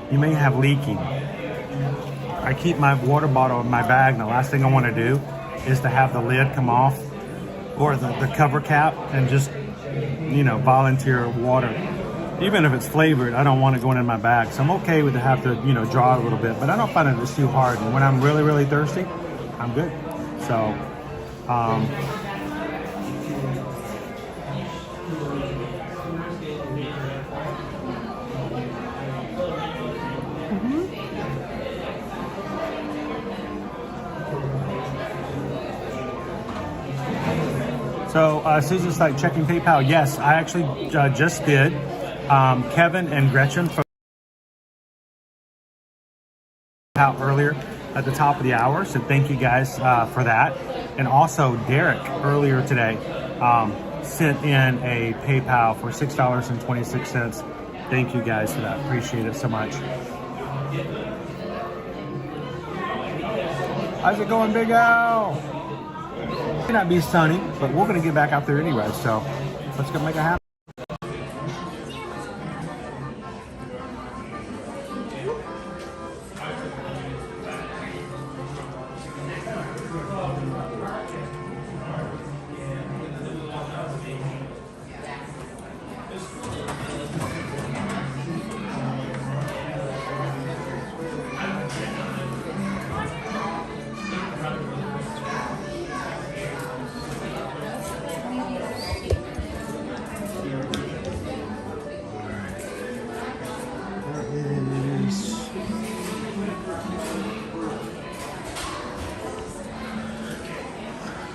you may have leaking. I keep my water bottle in my bag, and the last thing I want to do is to have the lid come off or the cover cap and just, volunteer water. Even if it's flavored, I don't want it going in my bag. So I'm okay with to have to, draw it a little bit, but I don't find it just too hard. And when I'm really, really thirsty, I'm good. So, So Susan's like checking PayPal. Yes, I actually just did. Kevin and Gretchen from out earlier at the top of the hour. So thank you guys for that. And also Derek earlier today sent in a PayPal for $6.26. Thank you guys for that. Appreciate it so much. How's it going, Big Al? It may not be sunny, but we're going to get back out there anyway, so let's go make it happen.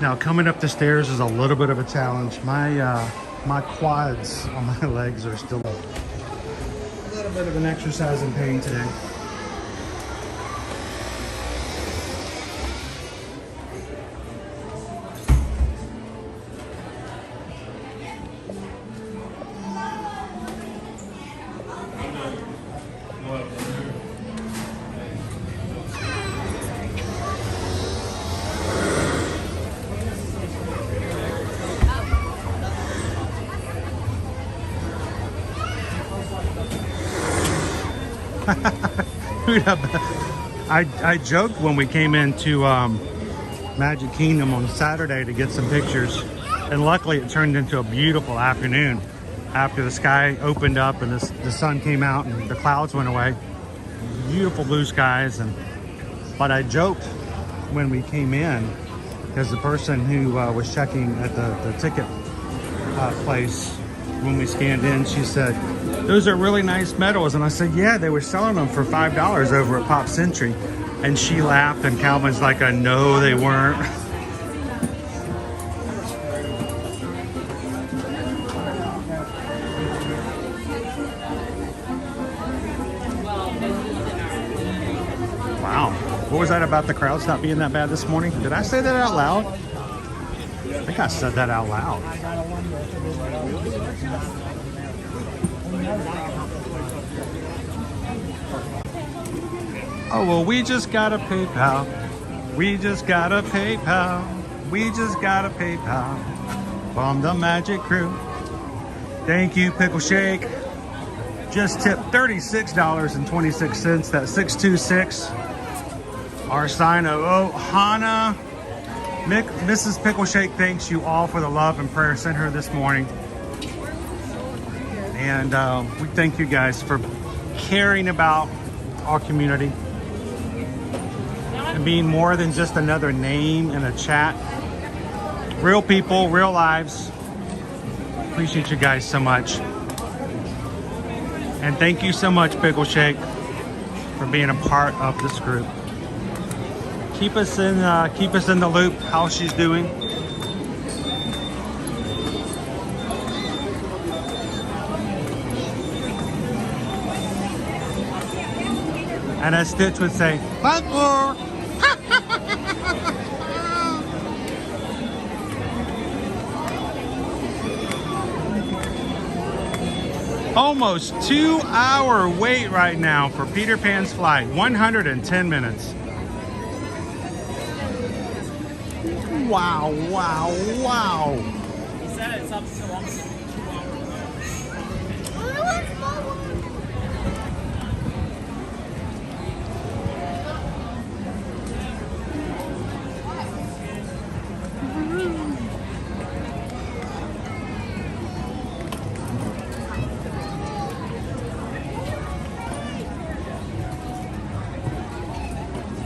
Now coming up the stairs is a little bit of a challenge. My quads on my legs are still a little bit of an exercise in pain today. I joked when we came into Magic Kingdom on Saturday to get some pictures, and luckily it turned into a beautiful afternoon after the sky opened up and the sun came out and the clouds went away. Beautiful blue skies. But I joked when we came in, because the person who was checking at the ticket place when we scanned in, she said, "Those are really nice medals." And I said, "Yeah, they were selling them for $5 over at Pop Century." And she laughed, and Calvin's like, "No, they weren't." Wow. What was that about the crowds not being that bad this morning? Did I say that out loud? I think I said that out loud. Oh, well, we just got a PayPal. We just got a PayPal. We just got a PayPal from the Magic Crew. Thank you, Pickle Shake. Just tipped $36.26. That's 626. Our sign of Ohana. Mrs. Pickle Shake thanks you all for the love and prayer sent her this morning. And we thank you guys for caring about our community and being more than just another name in a chat. Real people, real lives. Appreciate you guys so much. And thank you so much, Pickle Shake, for being a part of this group. Keep us in the loop how she's doing. And as Stitch would say, "Bunker." Almost 2-hour wait right now for Peter Pan's flight. 110 minutes. Wow, wow, wow. He said it's up to 2 hours.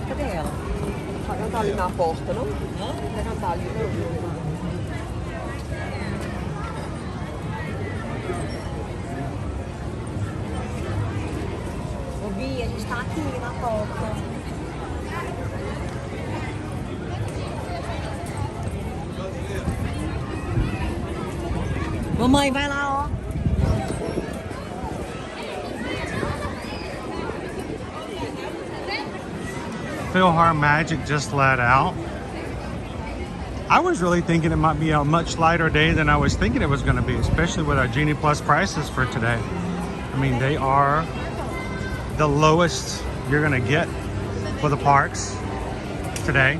Cadê ela? Vai cantar ali na porta, não? Vai cantar ali, não? Ô, Bia, a gente tá aqui na porta. Mamãe, vai lá, ó. Philharmonic just let out. I was really thinking it might be a much lighter day than I was thinking it was going to be, especially with our Genie Plus prices for today. I mean, they are the lowest you're going to get for the parks today.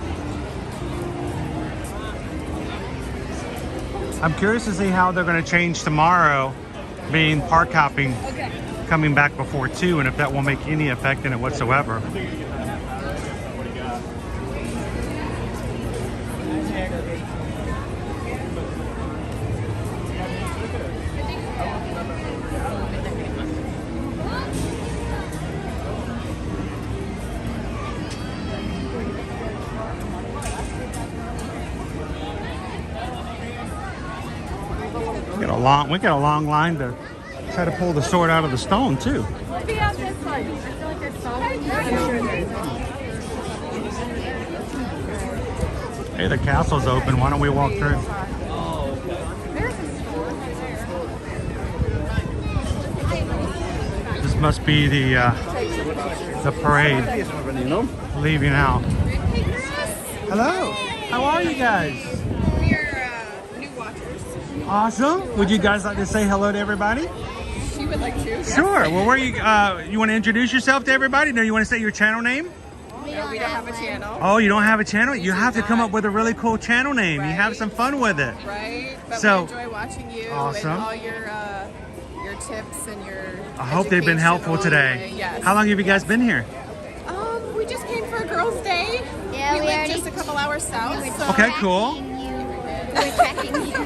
I'm curious to see how they're going to change tomorrow, being park hopping coming back before 2, and if that will make any effect in it whatsoever. We got a long line to try to pull the sword out of the stone too. Maybe out this side. I feel like I saw it. Hey, the castle's open. Why don't we walk through? This must be the parade leaving out. Hello. How are you guys? We're new watchers. Awesome. Would you guys like to say hello to everybody? She would like to. Sure. Well, where you want to introduce yourself to everybody? No, you want to say your channel name? No, we don't have a channel. Oh, you don't have a channel? You have to come up with a really cool channel name. Right. You have some fun with it. Right. But so, we enjoy watching you awesome. and all your tips and your I hope they've been helpful today. Yes. How long have you guys been here? We just came for a girls' day. Yeah, we live just a couple hours south. So. Okay, cool. We're tracking you.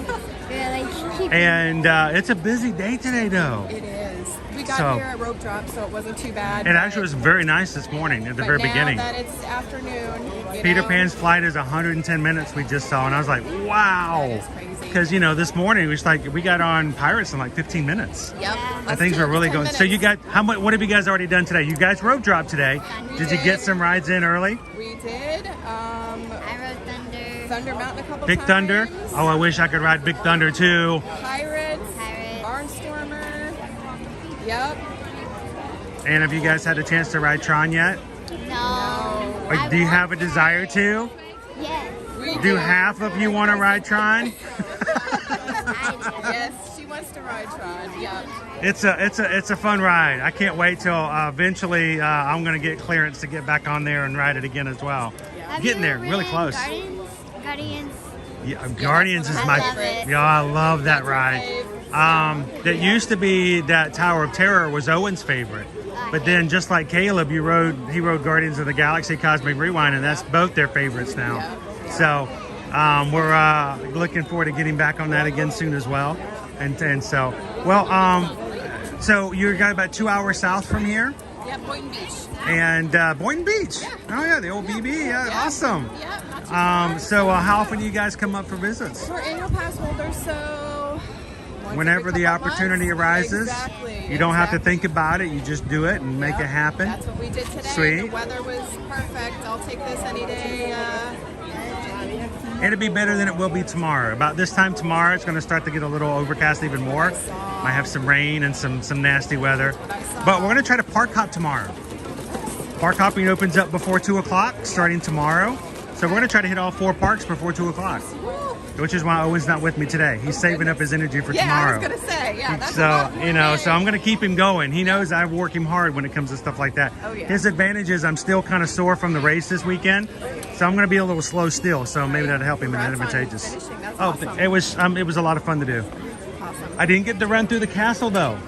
And it's a busy day today, though. It is. We got here at rope drop, so it wasn't too bad. It actually was very nice this morning at the very beginning. Now that it's afternoon, Peter Pan's flight is 110 minutes we just saw, and I was like, wow. That is crazy. Because, you know, this morning it was like we got on Pirates in like 15 minutes. Yep. And things were really going. So you got, what have you guys already done today? You guys rope dropped today. Did you get some rides in early? We did. I rode Thunder Mountain a couple Big times. Thunder. Oh, I wish I could ride Big Thunder too. Pirates. Barnstormer. Yep. And have you guys had a chance to ride Tron yet? No. Or do you have a desire to? Yes. Do half of you want to ride Tron? Yes, she wants to ride Tron. Yep. It's a fun ride. I can't wait till eventually I'm gonna get clearance to get back on there and ride it again as well. Have Getting there, really close. Guardians. Yeah, Guardians is my favorite. Yeah, I love that ride. That used to be that Tower of Terror was Owen's favorite. But then, just like Caleb, he rode Guardians of the Galaxy Cosmic Rewind, and that's both their favorites now. So we're looking forward to getting back on that again soon as well. And so, well, so you're about 2 hours south from here? Yeah, Boynton Beach. And Boynton Beach. Yeah. Oh yeah, the old BB. Yeah, awesome. Yeah, so how often do you guys come up for visits? We're annual pass holders, so whenever the opportunity arises, you don't have to think about it. You just do it and make it happen. That's what we did today. Sweet. The weather was perfect. I'll take this any day. It'll be better than it will be tomorrow. About this time tomorrow, it's going to start to get a little overcast even more. Might have some rain and some nasty weather. But we're going to try to park hop tomorrow. Park hopping opens up before 2 o'clock starting tomorrow. So we're going to try to hit all 4 parks before 2 o'clock. Which is why Owen's not with me today. He's saving up his energy for tomorrow. Yeah, I was going to say, yeah. That's so, you know, so I'm going to keep him going. He knows I work him hard when it comes to stuff like that. Oh, yeah. His advantage is I'm still kind of sore from the race this weekend. So I'm going to be a little slow still. So maybe that'll help him in that advantageous. Oh, awesome. it was a lot of fun to do. Awesome. I didn't get to run through the castle though.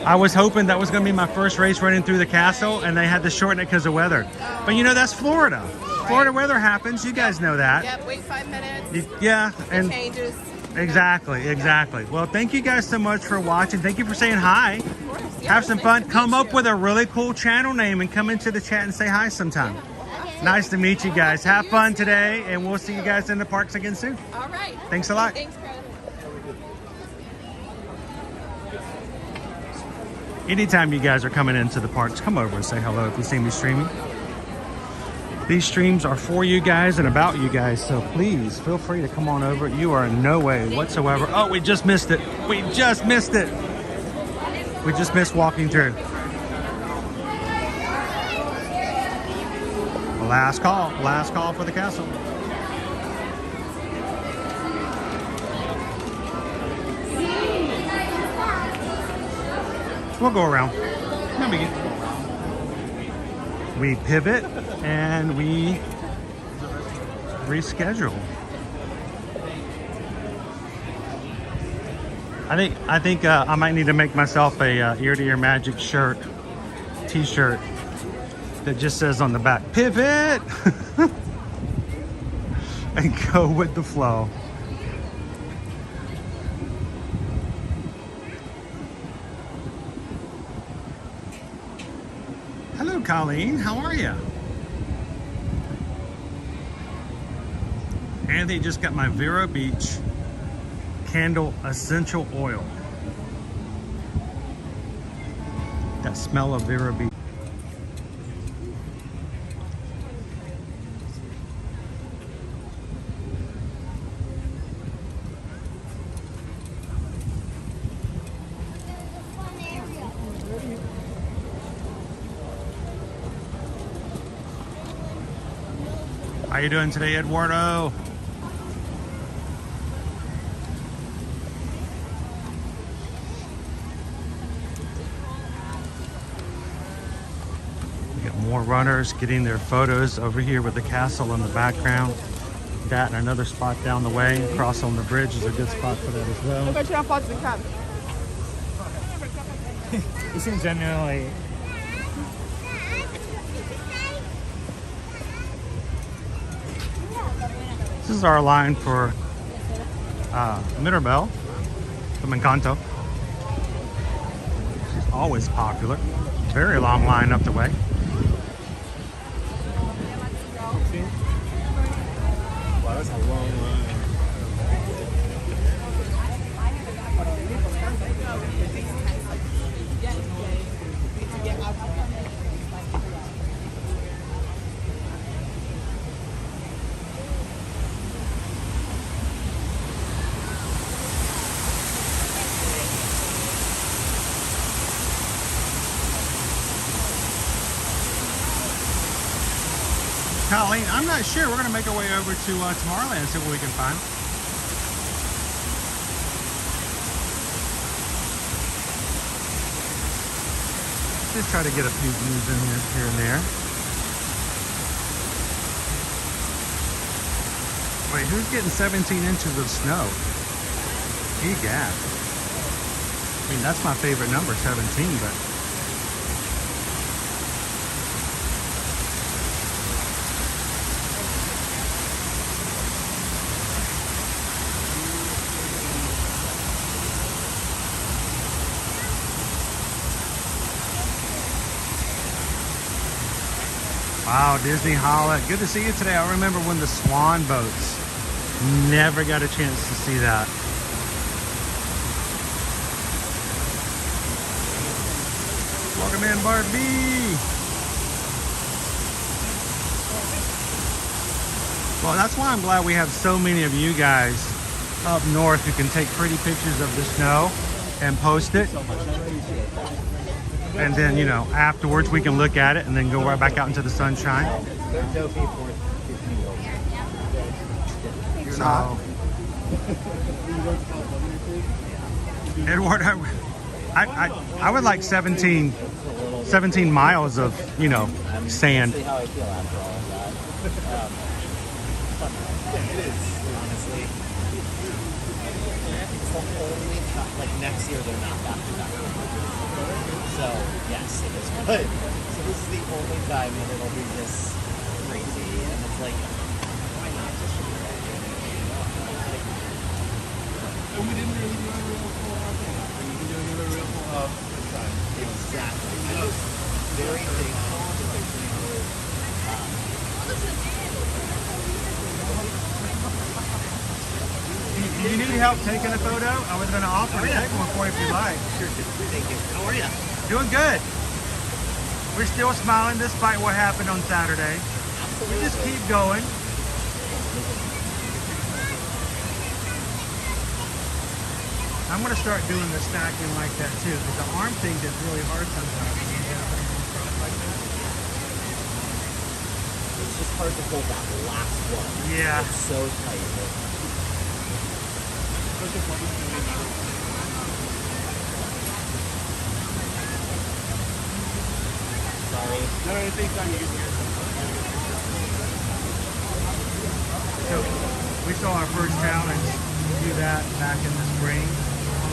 I was hoping that was going to be my first race running through the castle, and they had to shorten it because of weather. But you know, that's Florida. Florida weather happens. You guys know that. Yep, wait 5 minutes. Yeah. And it changes. Exactly. Well, thank you guys so much for watching. Thank you for saying hi. Of course. Yeah, have some fun. Come up with a really cool channel name and come into the chat and say hi sometime. Okay. Nice to meet you guys. Have fun today, and we'll see you guys in the parks again soon. All right. Thanks a lot. Thanks, Chris. Anytime you guys are coming into the parks, come over and say hello if you see me streaming. These streams are for you guys and about you guys, so please feel free to come on over. You are in no way whatsoever. Oh, we just missed it. We just missed walking through. Last call for the castle. We'll go around. No biggie. We pivot and we reschedule. I think I might need to make myself a ear to ear magic t-shirt that just says on the back, pivot and go with the flow. Hello, Colleen. How are you? Anthony just got my Vero Beach candle essential oil. That smell of Vero Beach. How you doing today, Eduardo? We got more runners getting their photos over here with the castle in the background. That and another spot down the way, across on the bridge is a good spot for that as well. Eu vou tirar foto do cara. Isso in generally. This is our line for Mirabel from Encanto. She's always popular. Very long line up the way. Wow, that's a long line. Colleen, I'm not sure. We're going to make our way over to Tomorrowland and see what we can find. Just try to get a few views in here and there. Wait, who's getting 17 inches of snow? Egad. I mean, that's my favorite number, 17, but... Wow, Disney Holland. Good to see you today. I remember when the Swan boats. Never got a chance to see that. Welcome in, Barbie. Well, that's why I'm glad we have so many of you guys up north who can take pretty pictures of the snow and post it. And then, you know, afterwards we can look at it and then go right back out into the sunshine. So, Edward, I would like 17 miles of, you know, sand. See how I feel after all of that. Yeah, it is, honestly. It's the only time, like next year they're not back to back. So, yes, it is good. So this is the only time that it'll be this crazy, and it's like, why not just do it? And we didn't really do a real full out there. We didn't do another real full out this time. Exactly. I was very thankful that there's another, Do you need help taking a photo? I was going to offer to take one for you if you like. Thank you. How are you? Doing good. We're still smiling despite what happened on Saturday. We just keep going. I'm going to start doing the stacking like that too, because the arm thing gets really hard sometimes. It's just hard to hold that last one. Yeah. It's so tight. Sorry. No, I think time you get here. So we saw our first challenge do that back in the spring.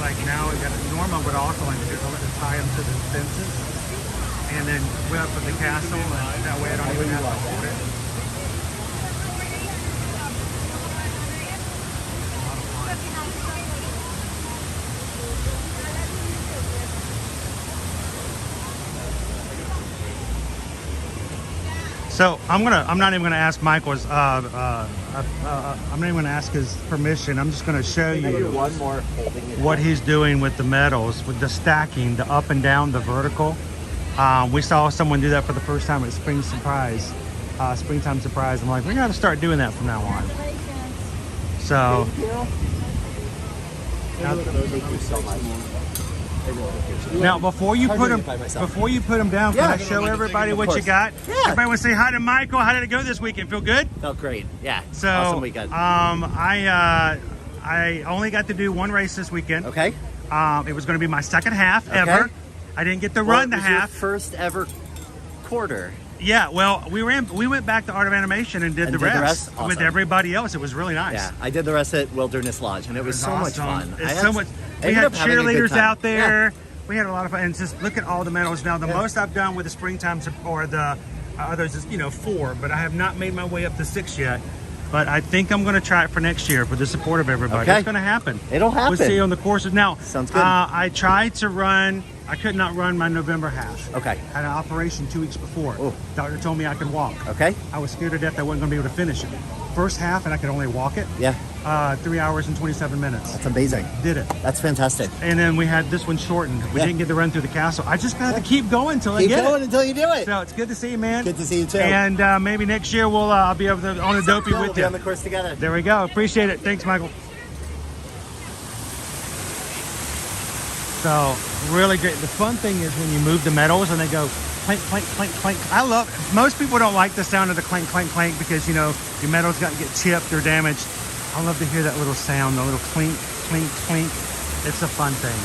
Like now we got a normal, but also like to tie them to the fences and then went up with the castle, and that way I don't even have to hold it. So I'm not even gonna ask Michael's. I'm not even gonna ask his permission. I'm just gonna show you one more what he's doing with the medals, with the stacking, the up and down, the vertical. We saw someone do that for the first time at Springtime Surprise. I'm like, we gotta start doing that from now on. So. Thank you so much. Now, before you Hard put doing them, it by myself. before you put them down, can Yeah. I show everybody Of what you course. got? Yeah. Everybody want to say hi to Michael. How did it go this weekend? Feel good? Felt great. Yeah. So, awesome weekend. I only got to do one race this weekend. Okay. It was going to be my second half ever. I didn't get to run the it was your half. first ever quarter. Yeah, well, we went back to Art of Animation and did the rest Awesome. with everybody else. It was really nice. Yeah, I did the rest at Wilderness Lodge, and it was so awesome. much fun. It's so much. We had cheerleaders out there. We had a lot of fun, and just look at all the medals. Now, the most I've done with the springtime or the others is 4, but I have not made my way up to 6 yet. But I think I'm going to try it for next year with the support of everybody. Okay. It's going to happen. It'll happen. We'll see you on the courses. Now, sounds good. I tried to run. I could not run my November half. Okay. Had an operation 2 weeks before. Doctor told me I could walk. Okay. I was scared to death I wasn't going to be able to finish it. First half, and I could only walk it. Yeah. 3 hours and 27 minutes. That's amazing. Did it. That's fantastic. And then we had this one shortened. We didn't get to run through the castle. I just got to keep going until I get it. Keep going until you do it. So it's good to see you, man. Good to see you too. And maybe next year I'll be able to on a dopey We'll with be you. on the course together. There we go. Appreciate it. Thanks, Michael. So really great. The fun thing is when you move the medals and they go clank, clank, clank, clank. Most people don't like the sound of the clank, clank, clank because, your medals got to get chipped or damaged. I love to hear that little sound, the little clink, clink, clink. It's a fun thing.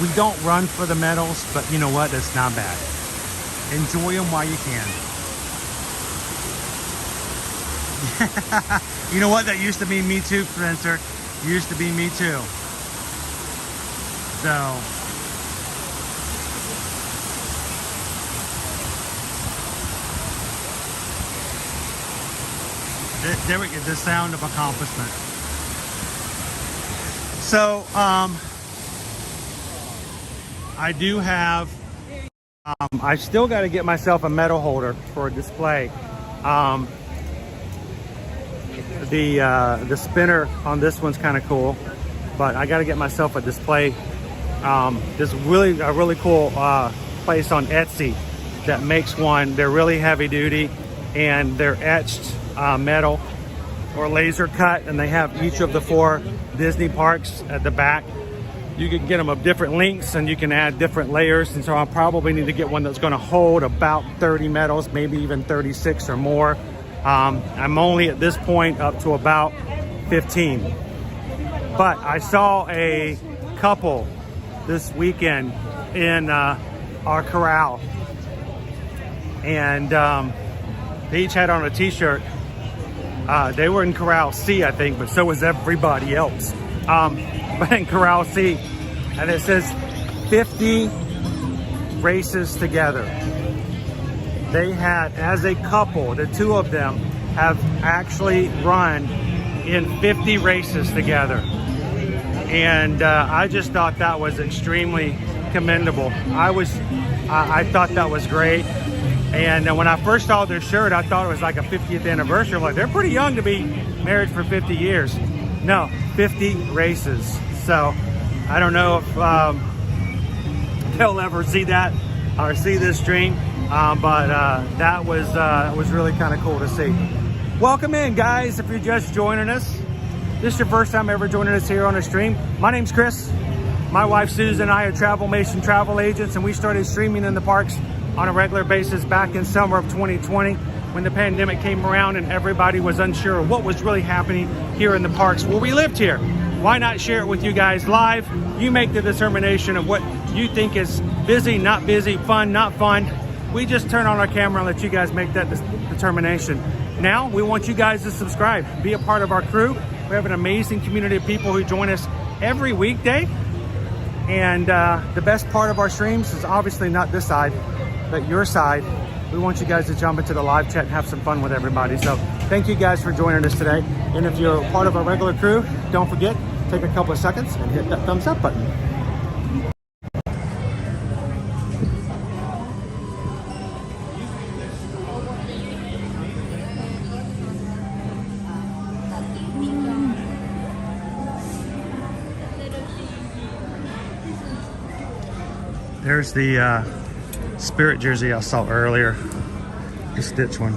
We don't run for the medals, but you know what? That's not bad. Enjoy them while you can. You know what? That used to be me too, Spencer. Used to be me too. So, there we get the sound of accomplishment. So, I do have, I still got to get myself a medal holder for a display. The spinner on this one's kind of cool, but I got to get myself a display. There's a really cool place on Etsy that makes one. They're really heavy duty and they're etched metal or laser cut, and they have each of the 4 Disney parks at the back. You can get them of different lengths and you can add different layers, and so I'll probably need to get one that's going to hold about 30 medals, maybe even 36 or more. I'm only at this point up to about 15, but I saw a couple this weekend in our corral, and they each had on a t-shirt. They were in Corral C, I think, but so was everybody else. But in Corral C, and it says 50 races together. They had, as a couple, the 2 of them have actually run in 50 races together. And I just thought that was extremely commendable. I thought that was great. And when I first saw their shirt, I thought it was like a 50th anniversary. I'm like, they're pretty young to be married for 50 years. No, 50 races. So I don't know if they'll ever see that or see this stream, but that was really kind of cool to see. Welcome in, guys, if you're just joining us. This is your first time ever joining us here on a stream. My name's Chris. My wife Susan and I are Travelmation travel agents, and we started streaming in the parks on a regular basis back in summer of 2020 when the pandemic came around and everybody was unsure of what was really happening here in the parks where we lived here. Why not share it with you guys live? You make the determination of what you think is busy, not busy, fun, not fun. We just turn on our camera and let you guys make that determination. Now, we want you guys to subscribe, be a part of our crew. We have an amazing community of people who join us every weekday. And the best part of our streams is obviously not this side, but your side. We want you guys to jump into the live chat and have some fun with everybody. So thank you guys for joining us today. And if you're part of our regular crew, don't forget, take a couple of seconds and hit that thumbs up button. There's the Spirit jersey I saw earlier, the Stitch one.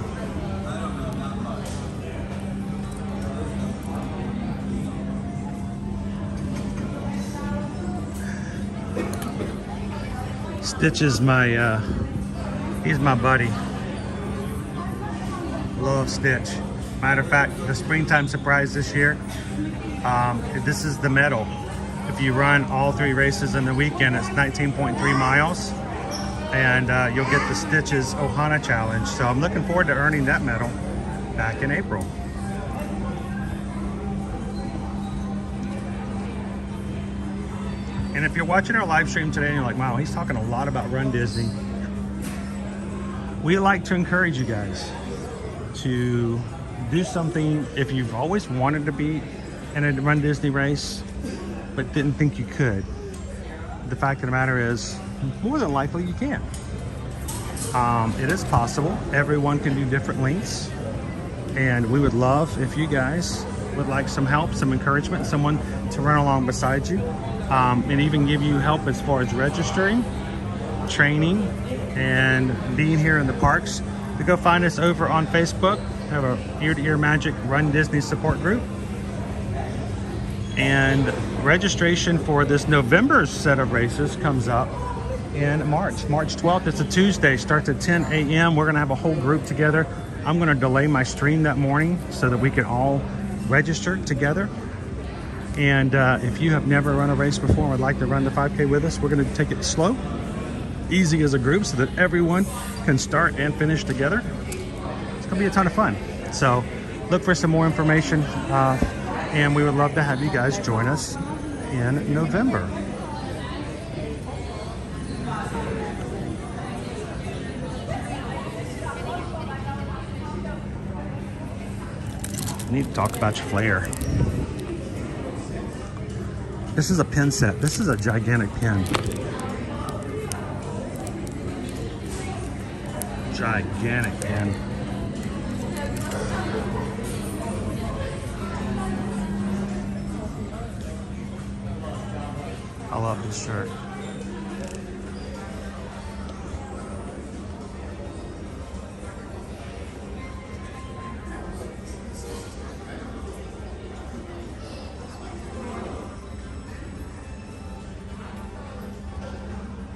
Stitch is my, he's my buddy. Love Stitch. Matter of fact, the springtime surprise this year, this is the medal. If you run all 3 races in the weekend, it's 19.3 miles. And you'll get the Stitch's Ohana Challenge. So I'm looking forward to earning that medal back in April. And if you're watching our live stream today and you're like, wow, he's talking a lot about Run Disney, we like to encourage you guys to do something. If you've always wanted to be in a Run Disney race but didn't think you could, the fact of the matter is, more than likely you can. It is possible. Everyone can do different lengths, and we would love if you guys would like some help, some encouragement, someone to run along beside you, and even give you help as far as registering, training, and being here in the parks. To go find us over on Facebook. We have a Ear to Ear Magic Run Disney support group. And registration for this November's set of races comes up in March 12th. It's a Tuesday, starts at 10 a.m. We're gonna have a whole group together. I'm gonna delay my stream that morning so that we can all register together. And if you have never run a race before and would like to run the 5K with us, we're gonna take it slow, easy as a group, so that everyone can start and finish together. It's gonna be a ton of fun. So look for some more information, and we would love to have you guys join us in November. I need to talk about your flare. This is a pin set. This is a gigantic pin. Gigantic pin. I love this shirt.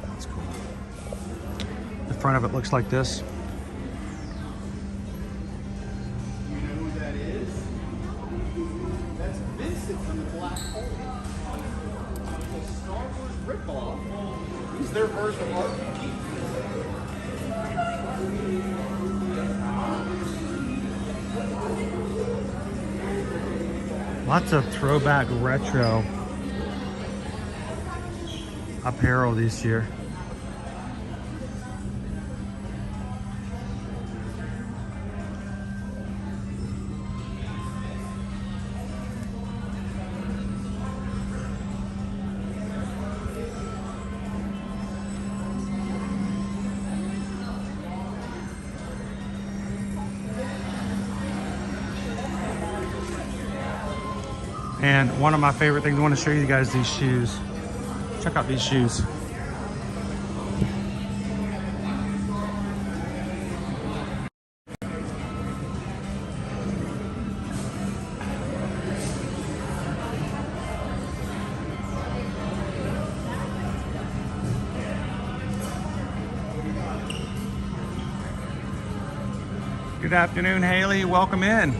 That's cool. The front of it looks like this. You know who that is? That's Vincent from the Black Hole. It's a Star Wars ripoff. He's their version of RPG. Lots of throwback retro apparel this year. And one of my favorite things, I want to show you guys these shoes. Check out these shoes. Good afternoon, Haley. Welcome in.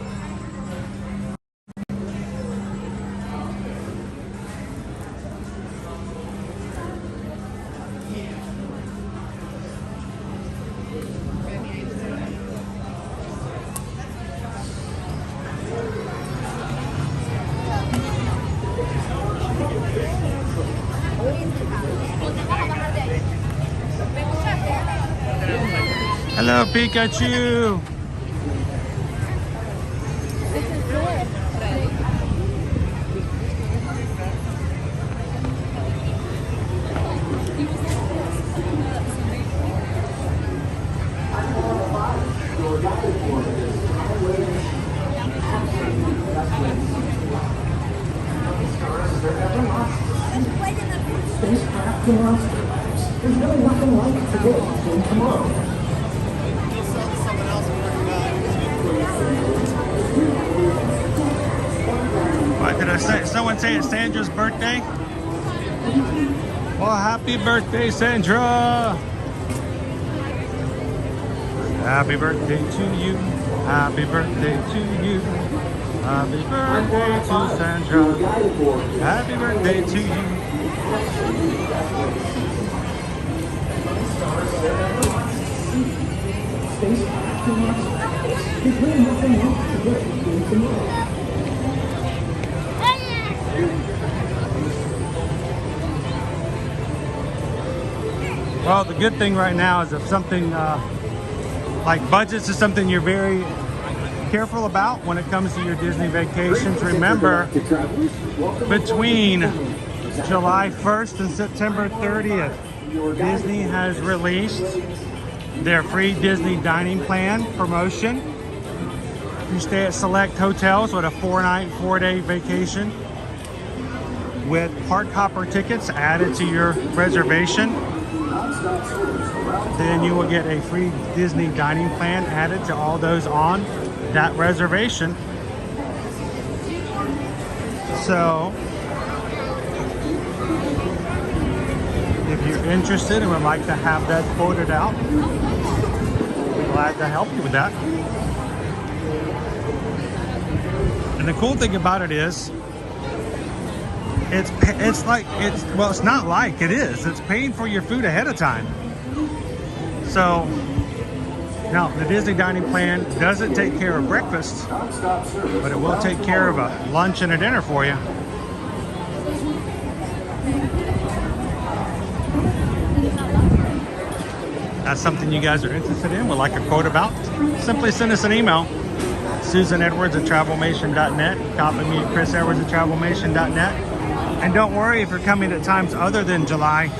Hello, Pikachu. Spacecraft and monster labs. There's really nothing like it today in Tomorrowland. What did I say? Someone say it's Sandra's birthday? Well, happy birthday, Sandra. Happy birthday to you. Happy birthday to you. Happy birthday to Sandra. Happy birthday to you. Well, the good thing right now is if something like budgets is something you're very careful about when it comes to your Disney vacations. Remember, between July 1st and September 30th, Disney has released their free Disney dining plan promotion. You stay at select hotels with a 4-night, 4-day vacation with park hopper tickets added to your reservation. Then you will get a free Disney dining plan added to all those on that reservation. So if you're interested and would like to have that quoted out, we're glad to help you with that. And the cool thing about it is, it's paying for your food ahead of time. So now the Disney dining plan doesn't take care of breakfast, but it will take care of a lunch and a dinner for you. That's something you guys are interested in, would like a quote about, simply send us an email. susanedwards@travelmation.net. Copy me at chrisedwards@travelmation.net. And don't worry if you're coming at times other than July,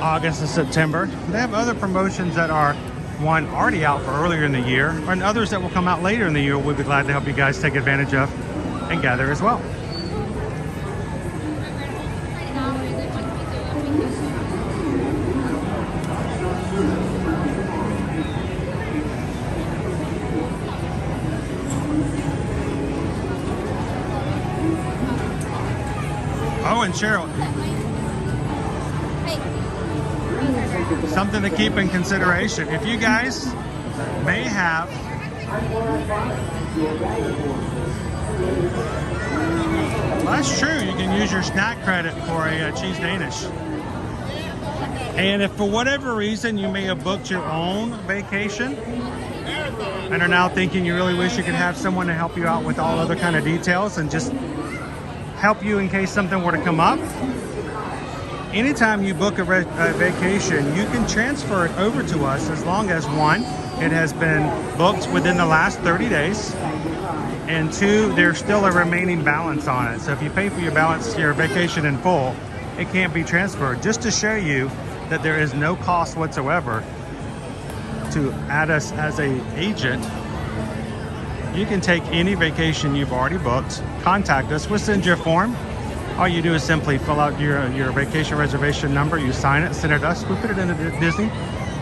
August, and September. They have other promotions that are, one, already out for earlier in the year, and others that will come out later in the year. We'll be glad to help you guys take advantage of and gather as well. Oh, and Cheryl, something to keep in consideration. If you guys may have that's true, you can use your snack credit for a cheese Danish. And if for whatever reason you may have booked your own vacation and are now thinking you really wish you could have someone to help you out with all other kind of details and just help you in case something were to come up, anytime you book a vacation, you can transfer it over to us as long as, one, it has been booked within the last 30 days, and two, there's still a remaining balance on it. So if you pay for your vacation in full, it can't be transferred. Just to show you that there is no cost whatsoever to add us as an agent, you can take any vacation you've already booked, contact us, we'll send you a form. All you do is simply fill out your vacation reservation number, you sign it, send it to us, we put it into Disney,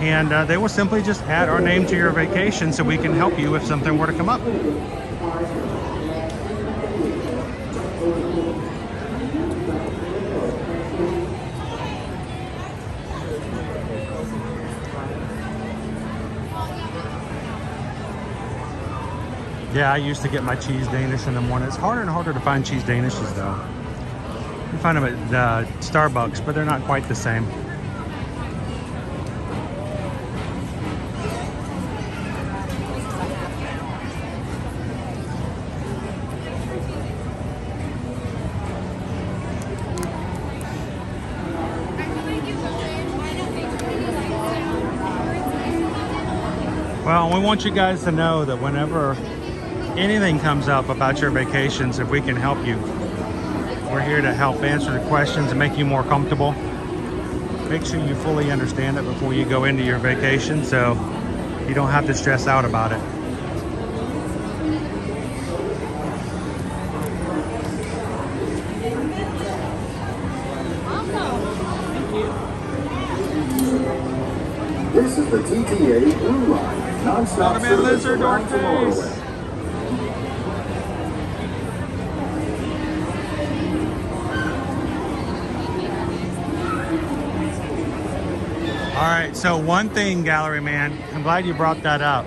and they will simply just add our name to your vacation so we can help you if something were to come up. Yeah, I used to get my cheese Danish in the morning. It's harder and harder to find cheese Danishes though. You find them at Starbucks, but they're not quite the same. Well, we want you guys to know that whenever anything comes up about your vacations, if we can help you, we're here to help answer the questions and make you more comfortable. Make sure you fully understand it before you go into your vacation so you don't have to stress out about it. This is the TTA Blue Line, non-stop service around Tomorrowland. All right, so one thing, Gallery Man, I'm glad you brought that up.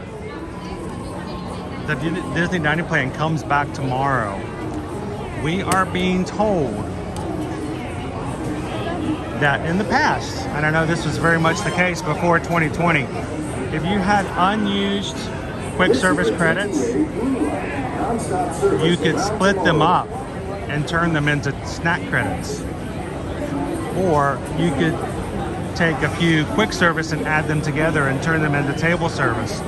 The Disney dining plan comes back tomorrow. We are being told that in the past, and I know this was very much the case before 2020, if you had unused quick service credits, you could split them up and turn them into snack credits. Or you could take a few quick service and add them together and turn them into table service.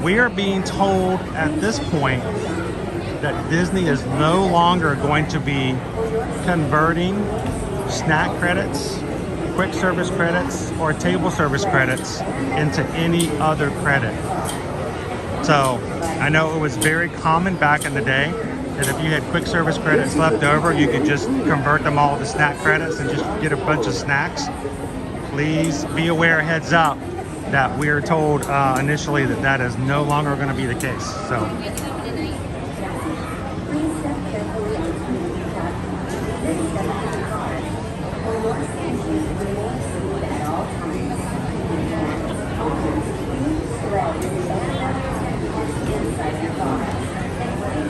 We are being told at this point that Disney is no longer going to be converting snack credits, quick service credits, or table service credits into any other credit. So I know it was very common back in the day that if you had quick service credits left over, you could just convert them all to snack credits and just get a bunch of snacks. Please be aware, heads up, that we are told initially that that is no longer going to be the case. So.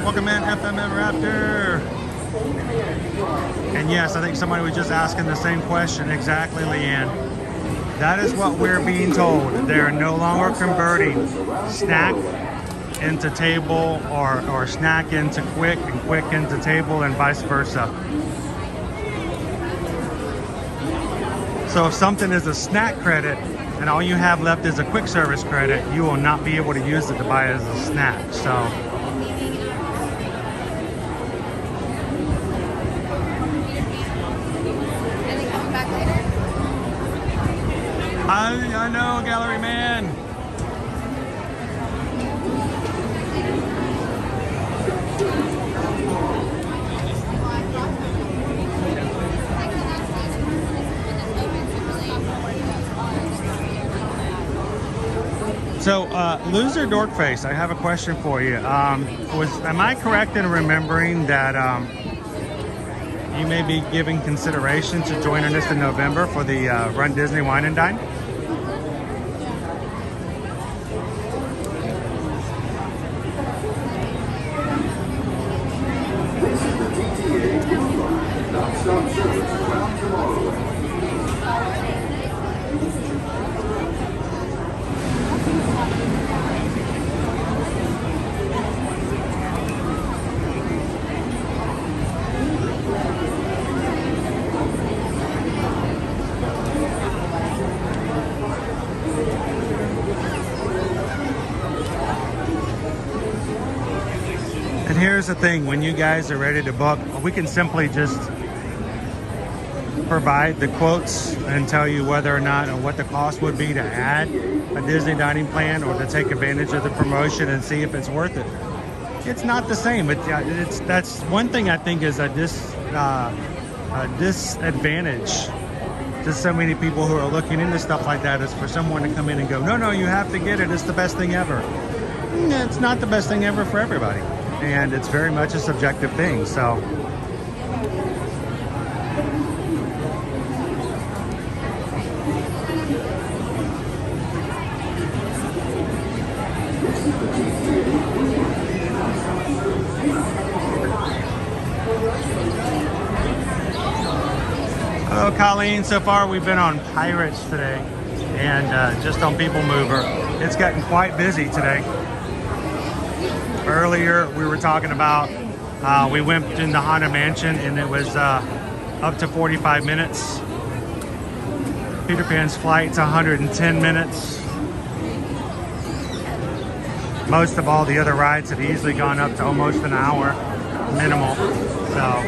Welcome in, FMM Raptor. And yes, I think somebody was just asking the same question. Exactly, Leanne. That is what we're being told. They're no longer converting snack into table or snack into quick and quick into table and vice versa. So if something is a snack credit and all you have left is a quick service credit, you will not be able to use it to buy it as a snack. So I know, Gallery Man. So, Loser Dorkface, I have a question for you. Am I correct in remembering that you may be giving consideration to joining us in November for the Run Disney Wine and Dine? Non-stop service around Tomorrowland. And here's the thing, when you guys are ready to book, we can simply just provide the quotes and tell you whether or not or what the cost would be to add a Disney dining plan or to take advantage of the promotion and see if it's worth it. It's not the same. That's one thing I think is a disadvantage to so many people who are looking into stuff like that, is for someone to come in and go, no, you have to get it. It's the best thing ever. It's not the best thing ever for everybody. And it's very much a subjective thing. So. Hello, Colleen. So far we've been on Pirates today and just on PeopleMover. It's gotten quite busy today. Earlier we were talking about we went in the Haunted Mansion and it was up to 45 minutes. Peter Pan's flight's 110 minutes. Most of all the other rides have easily gone up to almost an hour minimal. So.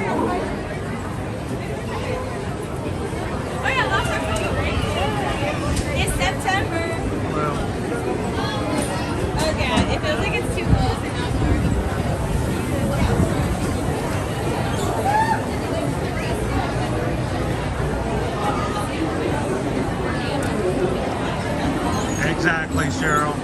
It's September. Well. Oh god, it feels like it's too close and not far. Exactly, Cheryl.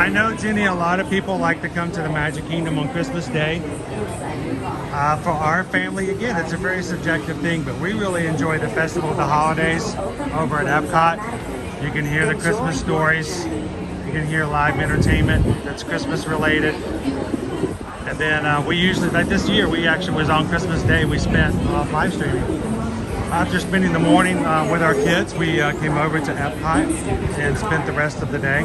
I know, Jenny, a lot of people like to come to the Magic Kingdom on Christmas Day. For our family, again, it's a very subjective thing, but we really enjoy the Festival of the Holidays over at Epcot. You can hear the Christmas stories. You can hear live entertainment that's Christmas related. And then we usually, like this year, we actually was on Christmas Day, we spent live streaming. After spending the morning with our kids, we came over to Epcot and spent the rest of the day.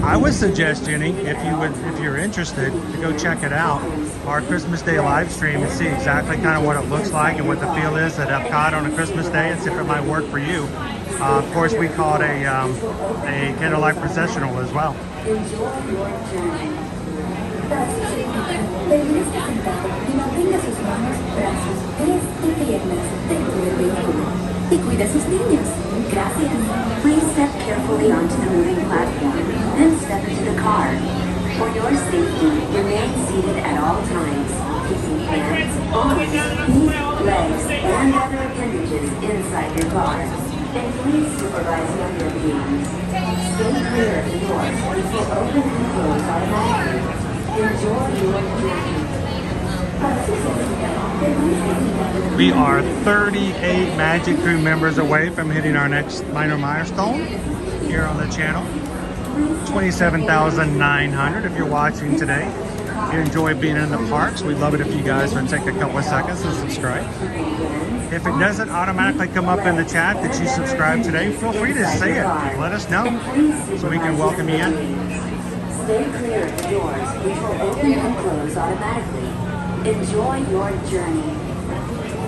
I would suggest, Jenny, if you're interested, to go check it out, our Christmas Day live stream, and see exactly kind of what it looks like and what the feel is at Epcot on a Christmas Day, and see if it might work for you. Of course, we call it a candlelight processional as well. Permanezca sentado y mantenga sus manos, brazos, pies y piernas dentro del vehículo. Y cuida a sus niños. Gracias. Please step carefully onto the moving platform, then step into the car. For your safety, remain seated at all times, keeping hands, arms, feet, legs, and other appendages inside your car. And please supervise younger beings. Stay clear of the doors, which will open and close automatically. Enjoy your journey. We are 38 Magic Crew members away from hitting our next minor milestone here on the channel. 27,900 if you're watching today. If you enjoy being in the parks, we'd love it if you guys would take a couple of seconds and subscribe. If it doesn't automatically come up in the chat that you subscribed today, feel free to say it. Let us know so we can welcome you in. Stay clear of the doors, which will open and close automatically. Enjoy your journey.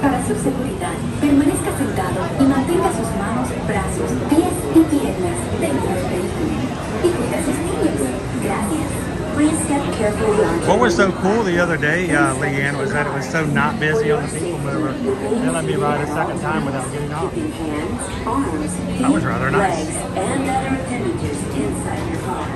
Para su seguridad, permanezca sentado y mantenga sus manos, brazos, pies y piernas dentro del vehículo. Y cuida a sus niños. Gracias. Please step carefully onto What was so cool the other day, Leanne, was that it was so not busy on the PeopleMover. They let me ride a second time without getting off. hands, arms, feet, That was rather nice. legs, and other appendages inside your car.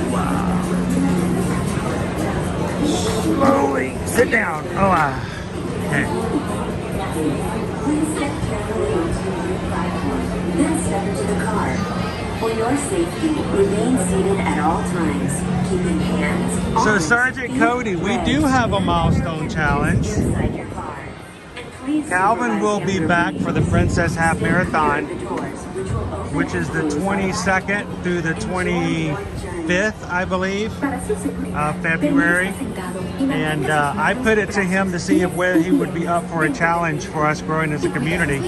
Wow. Slowly. Sit down. Oh, okay. Then step into the car. For your safety, remain seated at all times, keeping hands, So arms, Sergeant feet, Cody, we legs, do have a milestone challenge. inside your car. And please Calvin will be back for the Princess Half Marathon, which is the 22nd through the 25th, I believe, of February. And I put it to him to see if whether he would be up for a challenge for us growing as a community.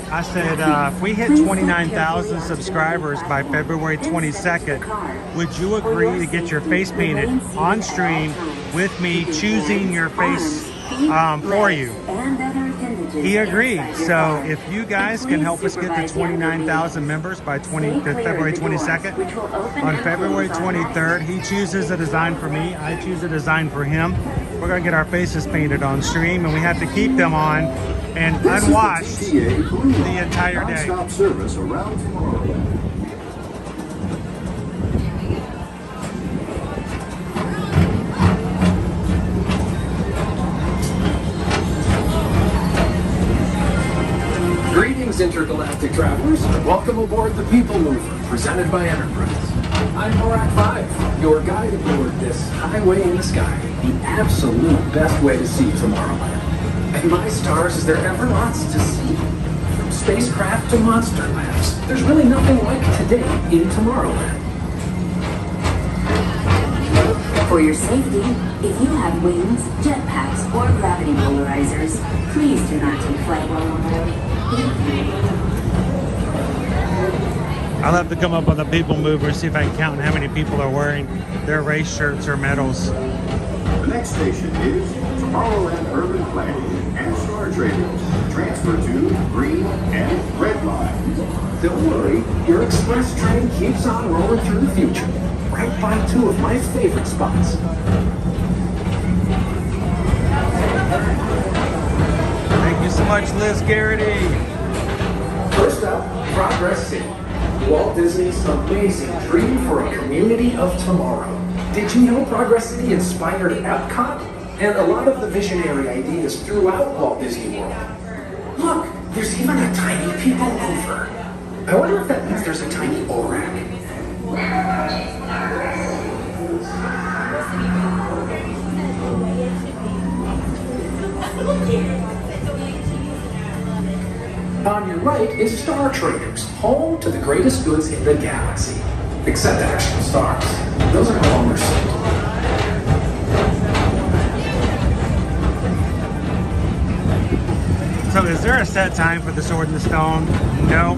I said, if we hit 29,000 subscribers by February 22nd, would you agree to get your face painted on stream with me choosing your face for you? He agreed. So if you guys can help us get to 29,000 members by February 22nd, on February 23rd, he chooses a design for me, I choose a design for him. We're going to get our faces painted on stream, and we have to keep them on and unwashed the entire day. Non-stop service around Tomorrowland. Greetings, intergalactic travelers. Welcome aboard the PeopleMover, presented by Enterprise. I'm Borak 5, your guide aboard this highway in the sky, the absolute best way to see Tomorrowland. And my stars, is there ever lots to see? From spacecraft to monster labs, there's really nothing like today in Tomorrowland. For your safety, if you have wings, jetpacks, or gravity polarizers, please do not take flight while on board. I'll have to come up on the PeopleMover and see if I can count how many people are wearing their race shirts or medals. The next station is Tomorrowland Urban Planning and Star Trails. Transfer to green and red lines. Don't worry, your express train keeps on rolling through the future, right by two of my favorite spots. Thank you so much, Liz Garrity. First up, Progress City. Walt Disney's amazing dream for a community of tomorrow. Did you know Progress City inspired Epcot? and a lot of the visionary ideas throughout Walt Disney World. Look, there's even a tiny PeopleMover. I wonder if that means there's a tiny ORAC. On your right is Star Traders, home to the greatest goods in the galaxy. Except actual stars. Those are no longer sold. So is there a set time for the Sword in the Stone? Nope.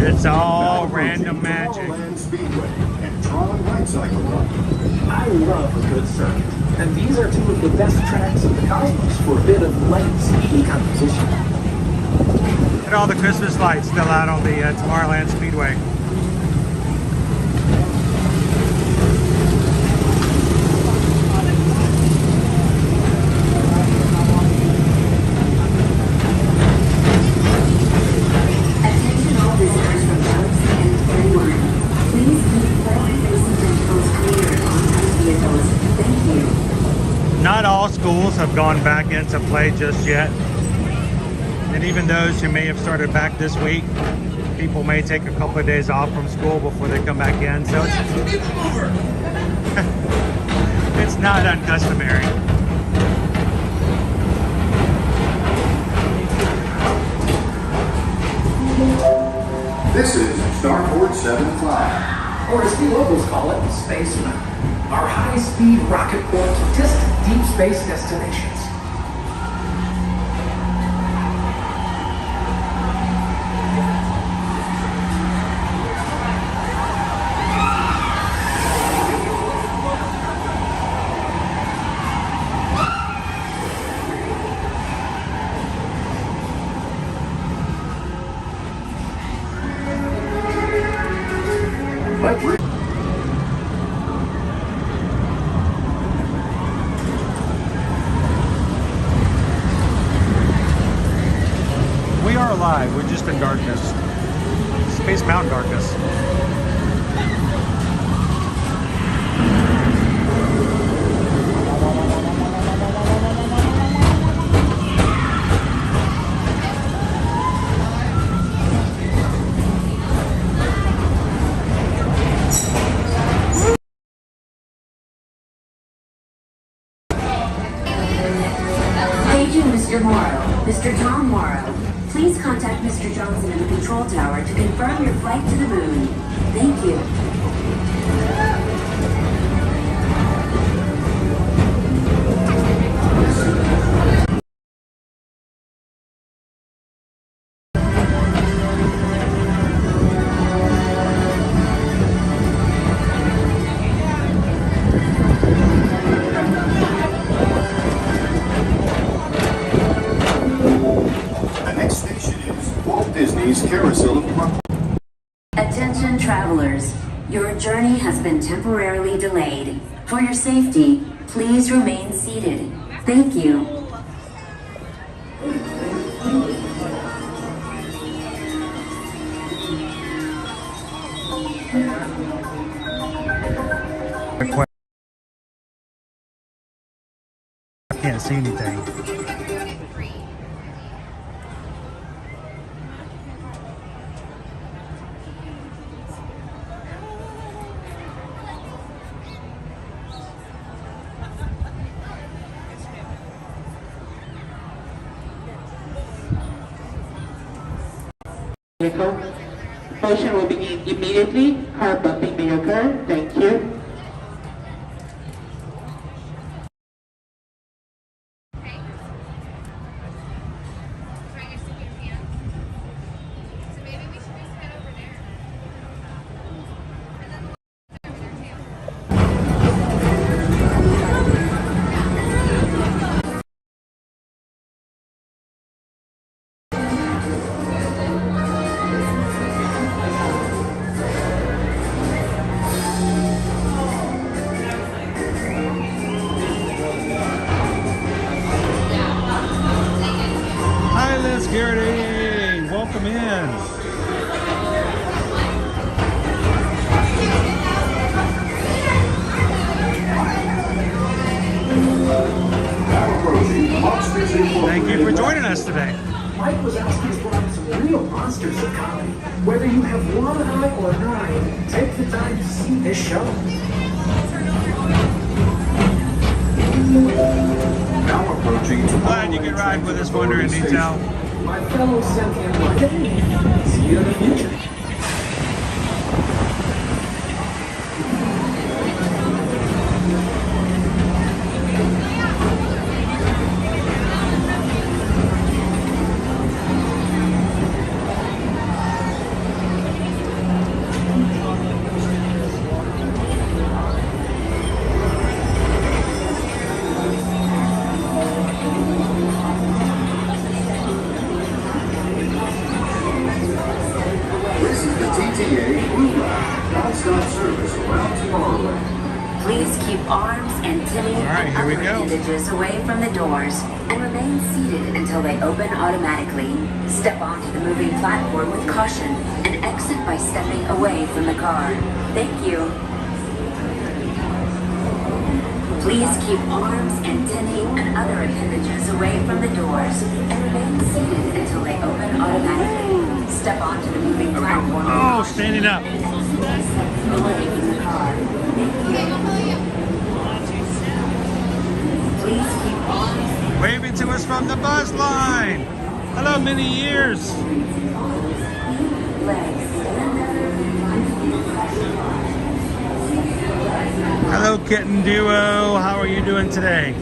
It's all random magic. Tomorrowland Speedway and Tron Light Cycle Run. I love a good circuit, and these are two of the best tracks in the cosmos for a bit of light, speedy competition. Look at all the Christmas lights still out on the Tomorrowland Speedway. Attention all visitors from Galaxy and 31. Please keep forward-facing vehicles clear of on-time vehicles. Thank you. Not all schools have gone back into play just yet. And even those who may have started back this week, people may take a couple of days off from school before they come back in. So it's not uncustomary. This is Starport 75. Or as the locals call it, Spaceman. Our high-speed rocket port to distant deep space destinations. We are alive. We're just in darkness. Space Mountain darkness. Paging Mr. Morrow. Mr. Tom Morrow. Please contact Mr. Johnson in the control tower to confirm your flight to the moon. Thank you. Disney's Carousel of Progress. Attention travelers, your journey has been temporarily delayed. For your safety, please remain seated. Thank you. I can't see anything. Motion will begin immediately. Car bumping may occur. Thank you. Mike was asking to put on some real monsters of comedy. Whether you have one eye or nine, take the time to see this show. Now approaching Glad you could ride with us, Wonder in Detail. My fellow sentient life. See you in the future. Please keep arms and tinny and other appendages away from the doors and remain seated until they open automatically. Step onto the moving platform with caution and exit by stepping away from the car. Thank you. Please keep arms and tinny and other appendages away from the doors and remain seated until they open automatically. Step onto the moving platform. Oh, standing up. Away from the car. Thank you. Please keep arms. Waving to us from the bus line. Hello, many years. Hello, Kitten Duo. How are you doing today?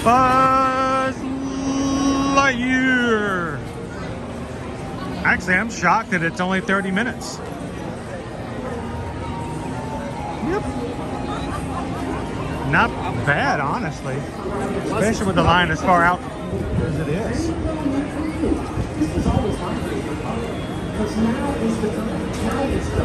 Buzz Lightyear. Actually, I'm shocked that it's only 30 minutes. Yep. Not bad, honestly. Especially with the line as far out as it is. It's always my favorite part. Because now is the time. Now is the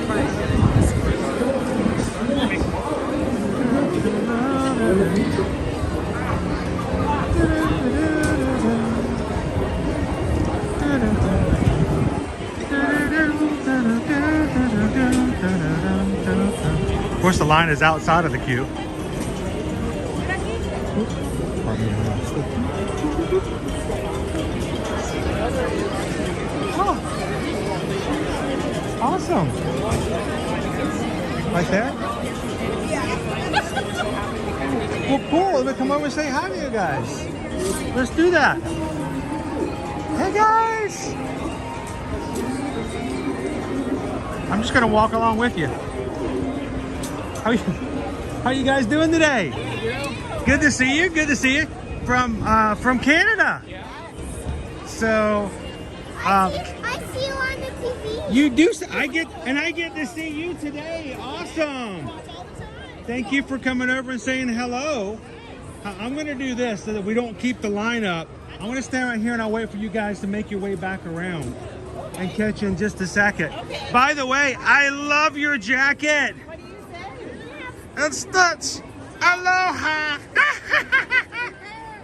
Of course, the line is outside of the queue. Oh, awesome! Right there? Well, cool. Let me come over and say hi to you guys. Let's do that. Hey, guys! I'm just gonna walk along with you. How you guys doing today? Good to see you. Good to see you from Canada. So, I see you on the TV. You do. I get to see you today. Awesome. Thank you for coming over and saying hello. I'm gonna do this so that we don't keep the line up. I'm gonna stand right here and I'll wait for you guys to make your way back around and catch you in just a second. Okay. By the way, I love your jacket. What do you say? It's Stitch. Aloha.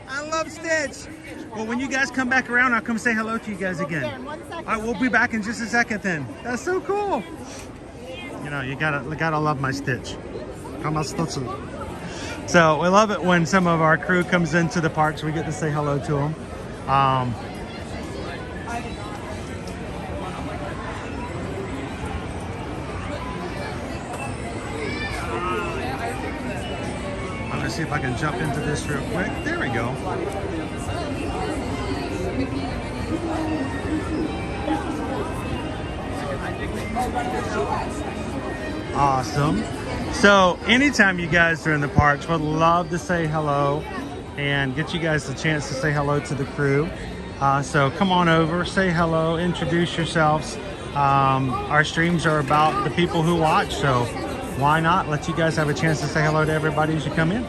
I love Stitch. Well, when you guys come back around, I'll come say hello to you guys again. All right, we'll be back in just a second then. That's so cool. You know, you gotta love my Stitch. So we love it when some of our crew comes into the parks. We get to say hello to them. I'm gonna see if I can jump into this real quick. There we go. Awesome. So anytime you guys are in the parks, we'd love to say hello and get you guys a chance to say hello to the crew. So come on over, say hello, introduce yourselves. Our streams are about the people who watch, so why not let you guys have a chance to say hello to everybody as you come in.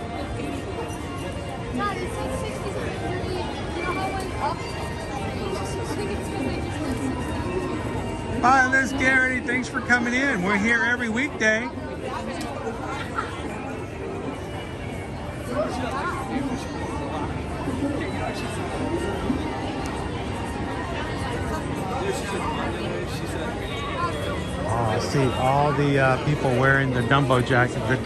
Hi, this is Garrity. Thanks for coming in. We're here every weekday. Oh, I see all the people wearing the Dumbo jacket, the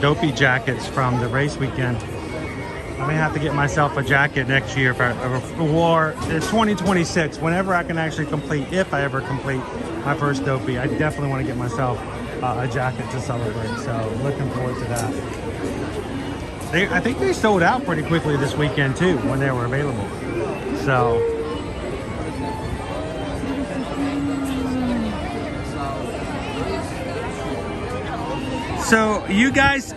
dopey jackets from the race weekend. I may have to get myself a jacket next year if I ever wore. It's 2026. Whenever I can actually complete, if I ever complete my first dopey, I definitely want to get myself a jacket to celebrate. So looking forward to that. I think they sold out pretty quickly this weekend too when they were available. So you guys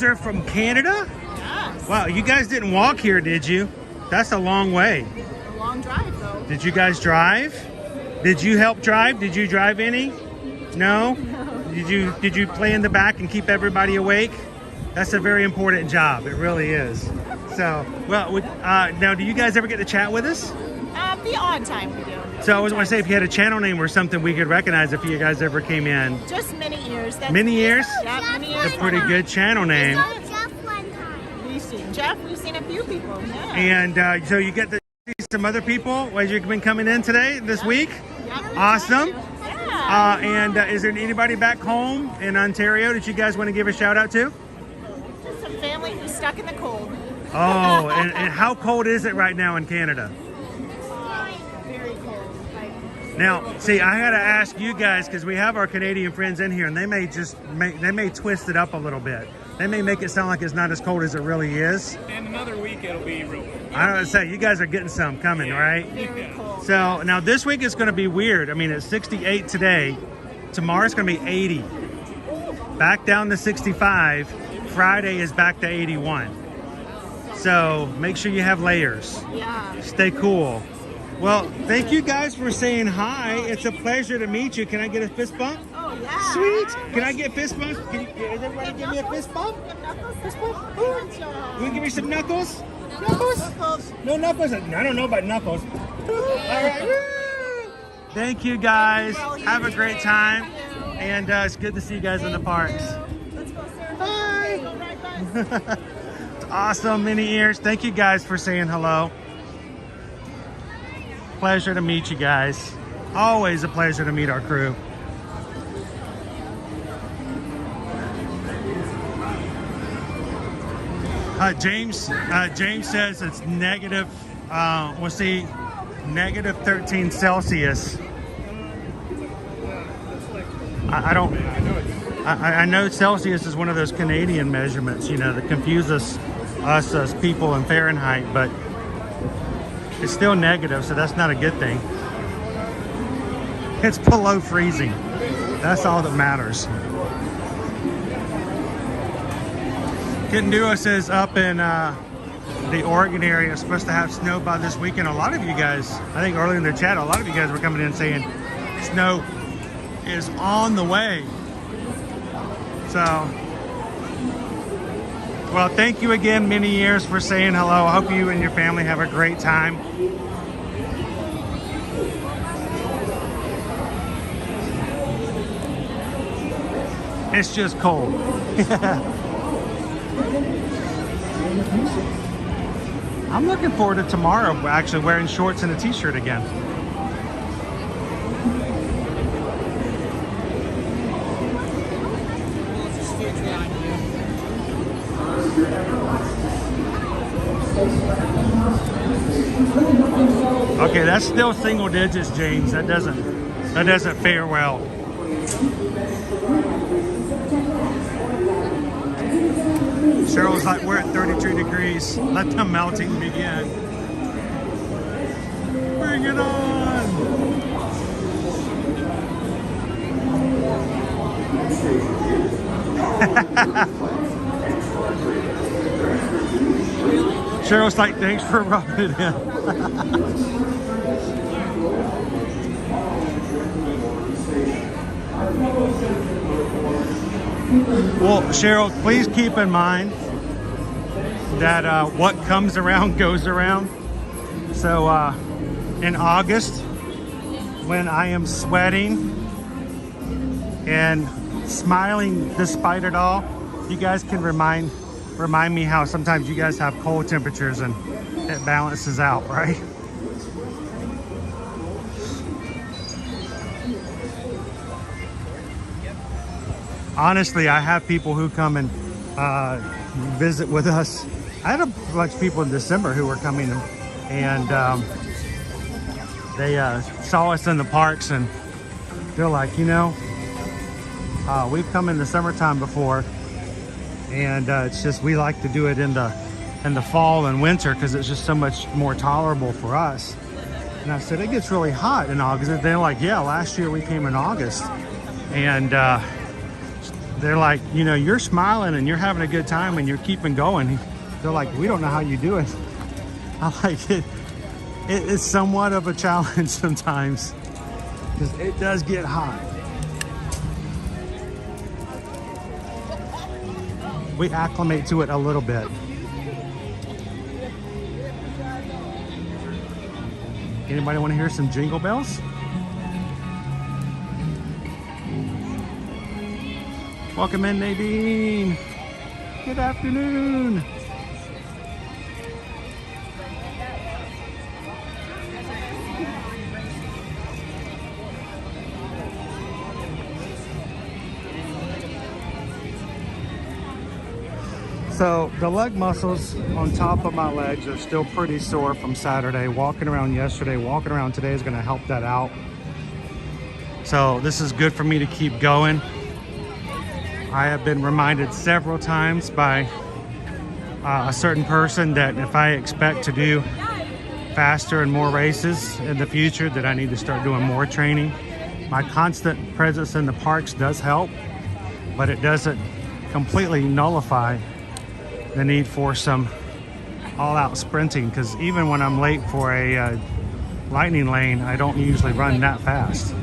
are from Canada? Yes. Wow, you guys didn't walk here, did you? That's a long way. A long drive, though. Did you guys drive? Did you help drive? Did you drive any? No? Did you play in the back and keep everybody awake? That's a very important job. It really is. So, well, now do you guys ever get to chat with us? The odd time we do. So I was going to say, if you had a channel name or something we could recognize if you guys ever came in. Just many years. Many years? Yeah, many years. It's a pretty good channel name. Jeff one time. We've seen a few people, yeah. And so you get to see some other people as you've been coming in today, this week? Awesome. Yeah. Is there anybody back home in Ontario that you guys want to give a shout out to? Just some family who's stuck in the cold. Oh, and how cold is it right now in Canada? Very cold. Now, see, I got to ask you guys, because we have our Canadian friends in here, and they may twist it up a little bit. They may make it sound like it's not as cold as it really is. And another week it'll be real cold. I don't know, say, you guys are getting some coming, right? Very cold. So now this week is going to be weird. I mean, it's 68 today. Tomorrow's going to be 80. Back down to 65. Friday is back to 81. So make sure you have layers. Yeah. Stay cool. Well, thank you guys for saying hi. It's a pleasure to meet you. Can I get a fist bump? Oh, yeah. Sweet. Can I get fist bumps? Can everybody give me a fist bump? Fist bump? You give me some knuckles? Knuckles? No knuckles? I don't know about knuckles. All right. Thank you guys. Have a great time. And it's good to see you guys in the parks. Let's go, sir. Bye. It's awesome, mini ears. Thank you guys for saying hello. Pleasure to meet you guys. Always a pleasure to meet our crew. James says it's negative, we'll see, negative 13 Celsius. I know Celsius is one of those Canadian measurements, you know, that confuse us as people in Fahrenheit, but it's still negative, so that's not a good thing. It's below freezing. That's all that matters. Kittenduo says up in the Oregon area is supposed to have snow by this weekend. A lot of you guys, I think earlier in the chat, a lot of you guys were coming in saying snow is on the way. So, well, thank you again, many years, for saying hello. I hope you and your family have a great time. It's just cold. I'm looking forward to tomorrow actually wearing shorts and a t-shirt again. Okay, that's still single digits, James. That doesn't fare well. Cheryl's like, we're at 32 degrees. Let the melting begin. Bring it on. Cheryl's like, thanks for rubbing it in. Well, Cheryl, please keep in mind that what comes around goes around. So in August, when I am sweating and smiling despite it all. You guys can remind me how sometimes you guys have cold temperatures and it balances out, right? Honestly, I have people who come and visit with us. I had a bunch of people in December who were coming and they saw us in the parks and they're like, you know, we've come in the summertime before, and it's just we like to do it in the fall and winter because it's just so much more tolerable for us. And I said, it gets really hot in August. And they're like, yeah, last year we came in August. And they're like, you know, you're smiling and you're having a good time and you're keeping going. They're like, we don't know how you do it. I like it. It's somewhat of a challenge sometimes because it does get hot. We acclimate to it a little bit. Anybody want to hear some jingle bells? Welcome in, Nadine. Good afternoon. So the leg muscles on top of my legs are still pretty sore from Saturday. Walking around yesterday, walking around today is going to help that out. So this is good for me to keep going. I have been reminded several times by a certain person that if I expect to do faster and more races in the future, that I need to start doing more training. My constant presence in the parks does help, but it doesn't completely nullify the need for some all-out sprinting, because even when I'm late for a lightning lane, I don't usually run that fast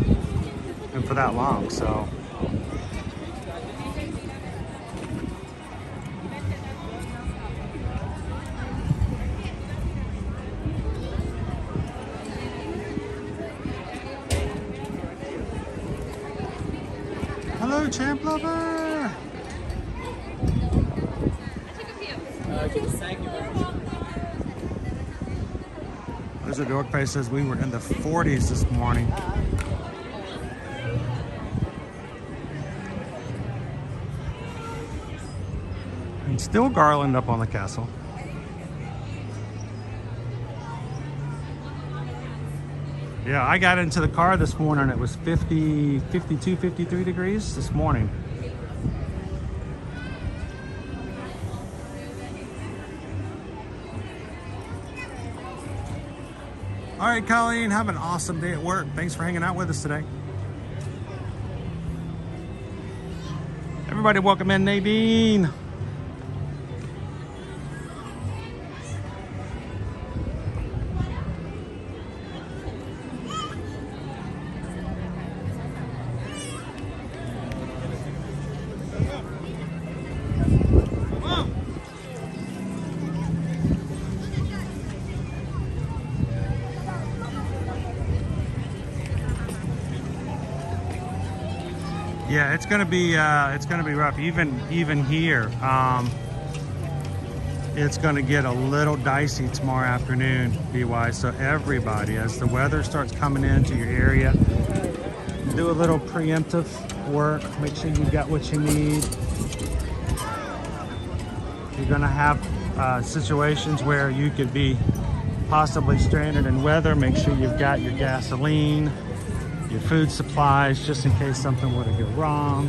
and for that long. So hello, Champ Lover. There's a dork face says we were in the 40s this morning. And still garland up on the castle. Yeah, I got into the car this morning. It was 50, 52, 53 degrees this morning. All right, Colleen, have an awesome day at work. Thanks for hanging out with us today. Everybody welcome in Nadine. Yeah, it's gonna be rough. Even here, it's gonna get a little dicey tomorrow afternoon, BY. So everybody, as the weather starts coming into your area, do a little preemptive work. Make sure you've got what you need. You're gonna have situations where you could be possibly stranded in weather. Make sure you've got your gasoline, your food supplies, just in case something were to go wrong.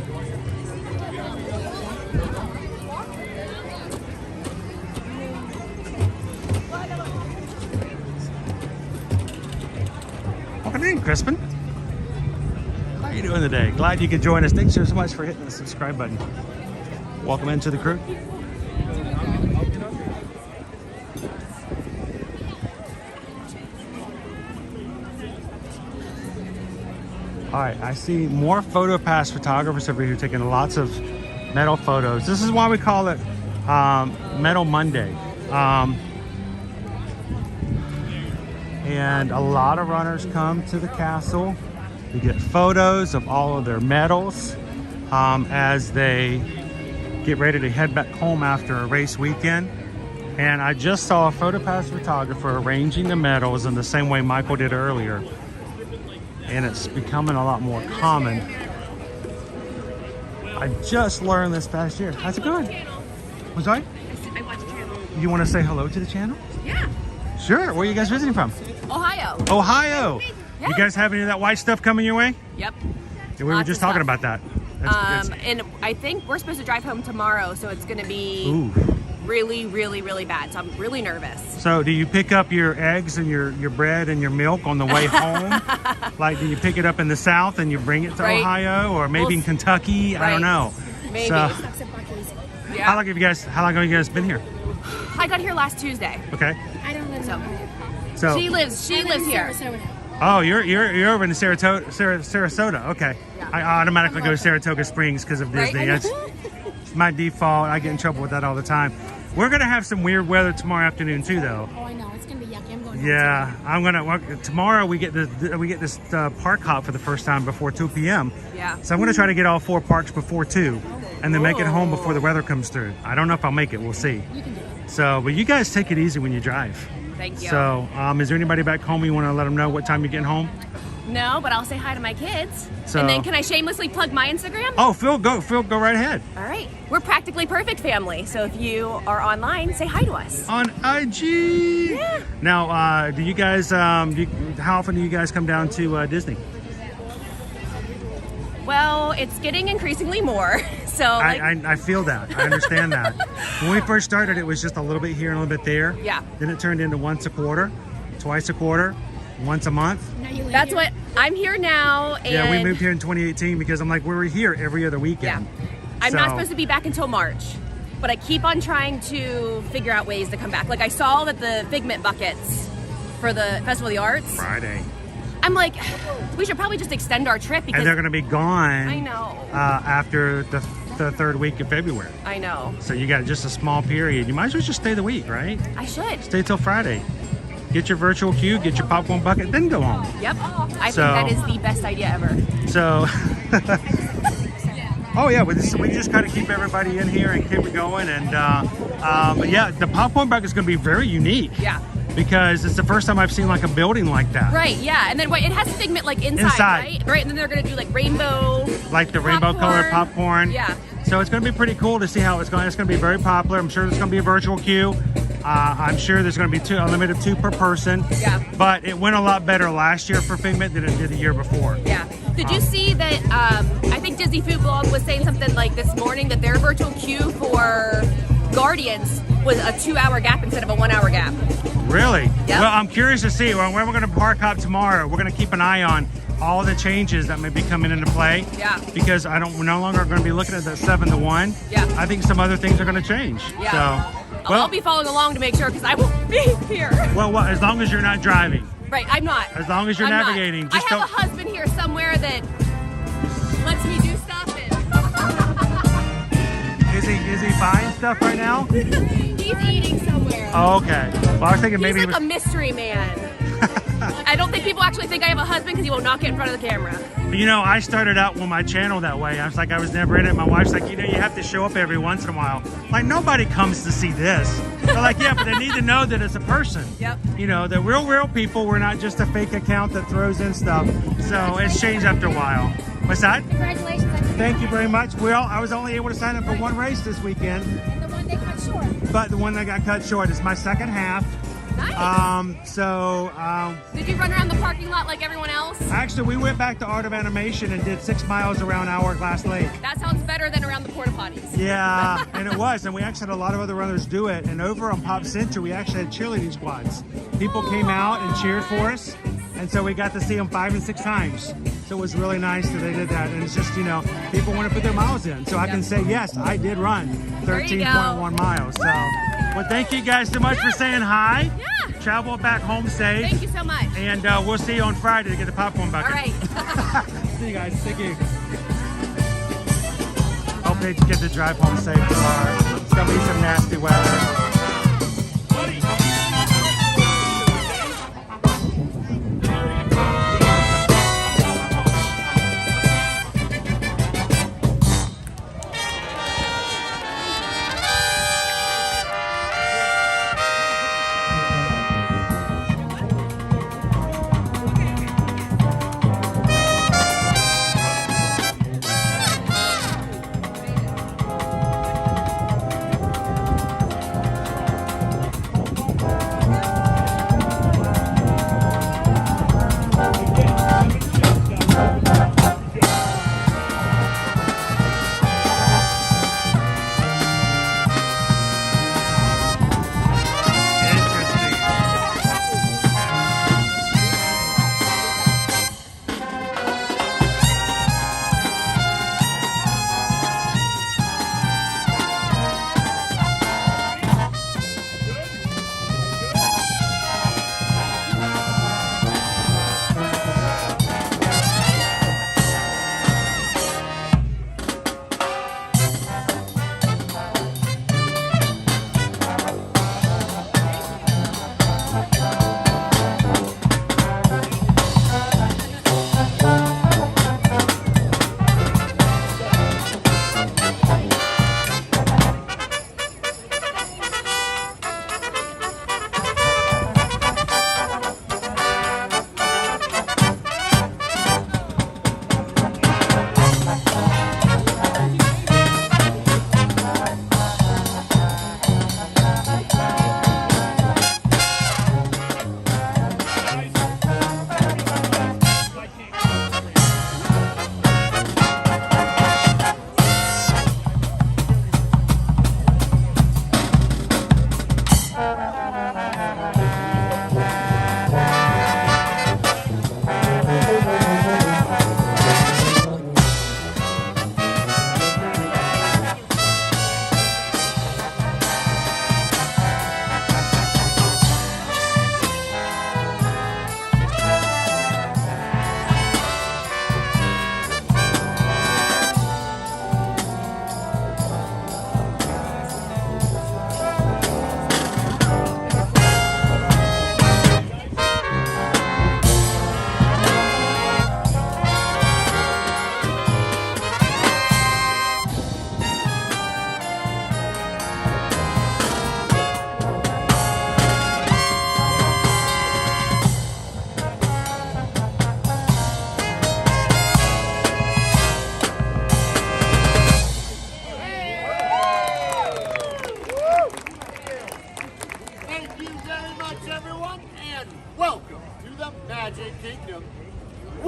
Welcome in, Crispin. How are you doing today? Glad you could join us. Thanks so much for hitting the subscribe button. Welcome into the crew. All right, I see more photo pass photographers over here taking lots of metal photos. This is why we call it Metal Monday. and a lot of runners come to the castle to get photos of all of their medals as they get ready to head back home after a race weekend. And I just saw a PhotoPass photographer arranging the medals in the same way Michael did earlier, and it's becoming a lot more common. I just learned this past year. How's it going? I'm sorry? I watch the channel. You want to say hello to the channel? Yeah. Sure. Where are you guys visiting from? Ohio. Ohio. Yeah. You guys have any of that white stuff coming your way? Yep. Yeah, we were just talking about that. And I think we're supposed to drive home tomorrow, so it's going to be really, really, really bad. So I'm really nervous. So do you pick up your eggs and your bread and your milk on the way home? Like, do you pick it up in the South and you bring it to Ohio, or maybe in Kentucky? I don't know. Maybe. So, yeah. how long have you guys been here? I got here last Tuesday. Okay. I don't live So she lives here. Oh, you're over in Sarasota. Okay. Yeah. I automatically go to Saratoga Springs because of Disney. That's my default. I get in trouble with that all the time. We're gonna have some weird weather tomorrow afternoon too, though. Oh, I know. It's gonna be yucky. I'm going. Yeah, I'm gonna. Tomorrow we get this park hop for the first time before 2 p.m. Yeah. So I'm gonna try to get all 4 parks before 2, and then make it home before the weather comes through. I don't know if I'll make it. We'll see. You can do it. So, but you guys take it easy when you drive. Thank you. So, is there anybody back home you want to let them know what time you're getting home? No, but I'll say hi to my kids. So, and then can I shamelessly plug my Instagram? Oh, Phil, go right ahead. All right. We're Practically Perfect Family. So if you are online, say hi to us. On IG. Yeah. Now, do you guys, how often do you guys come down to Disney? Well, it's getting increasingly more. So I feel that. I understand that. When we first started, it was just a little bit here and a little bit there. Yeah. Then it turned into once a quarter, twice a quarter, once a month. That's what I'm here now. And yeah, we moved here in 2018 because I'm like, we were here every other weekend. Yeah. I'm not supposed to be back until March, but I keep on trying to figure out ways to come back. Like I saw that the Figment buckets for the Festival of the Arts. Friday. I'm like, we should probably just extend our trip because and they're going to be gone. I know. After the third week of February. I know. So you got just a small period. You might as well just stay the week, right? I should. Stay till Friday. Get your virtual queue, get your popcorn bucket, then go home. Yep. I think that is the best idea ever. So, oh yeah, we just kind of keep everybody in here and keep it going. And but yeah, the popcorn bucket is going to be very unique. Yeah. Because it's the first time I've seen like a building like that. Right, yeah. And then wait, it has Figment like inside, right? Right, and then they're going to do like rainbow. Like the rainbow colored popcorn. Yeah. So it's going to be pretty cool to see how it's going. It's going to be very popular. I'm sure there's going to be a virtual queue. I'm sure there's going to be a limit of 2 per person. Yeah. But it went a lot better last year for Figment than it did the year before. Yeah. Did you see that? I think Disney Food Blog was saying something like this morning that their virtual queue for Guardians was a 2-hour gap instead of a 1-hour gap. Really? Yep. Well, I'm curious to see when we're going to park hop tomorrow. We're going to keep an eye on all the changes that may be coming into play. Yeah. Because we're no longer going to be looking at that 7 to 1. Yeah. I think some other things are going to change. Yeah. So, well, I'll be following along to make sure because I won't be here. Well, as long as you're not driving. Right, I'm not. As long as you're navigating. I have a husband here somewhere that lets me do stuff. Is he buying stuff right now? He's eating somewhere. Oh, okay. Well, I was thinking maybe he's like a mystery man. I don't think people actually think I have a husband because he will not get in front of the camera. You know, I started out with my channel that way. I was never in it. My wife's like, you know, you have to show up every once in a while. Like, nobody comes to see this. They're like, yeah, but they need to know that it's a person. Yep. You know, the real people. We're not just a fake account that throws in stuff. So it's changed after a while. What's that? Congratulations. Thank you very much. Well, I was only able to sign up for 1 race this weekend. And the one they cut short. But the one that got cut short is my second half. Nice. Did you run around the parking lot like everyone else? Actually, we went back to Art of Animation and did 6 miles around Hourglass Lake. That sounds better than around the porta potties. Yeah, and it was. And we actually had a lot of other runners do it. And over on Pop Center, we actually had cheerleading squads. People came out and cheered for us. And so we got to see them 5 and 6 times. So it was really nice that they did that. And it's just, you know, people want to put their miles in. So I can say, yes, I did run 13.1 miles. So, well, thank you guys so much for saying hi. Yeah. Travel back home safe. Thank you so much. And we'll see you on Friday to get the popcorn bucket. All right. See you guys. Thank you. Hope they get to drive home safe tomorrow. It's going to be some nasty weather.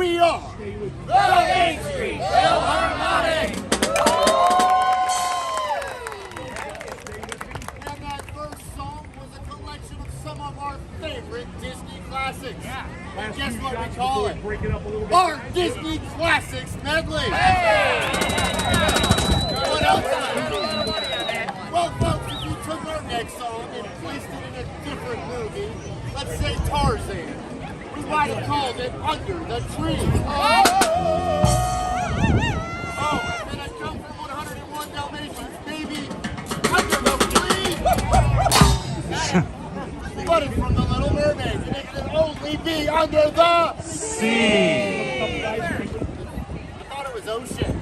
we are The Main Street Philharmonic! And that first song was a collection of some of our favorite Disney classics. Yeah. And guess what we call it? Our Disney Classics Medley! What else? Well, folks, if you took our next song and placed it in a different movie, let's say Tarzan, we might have called it Under the Tree. Oh, and I come from 101 Dalmatians, baby, Under the Flea. But it's from the Little Mermaid, and it can only be under the sea. I thought it was ocean.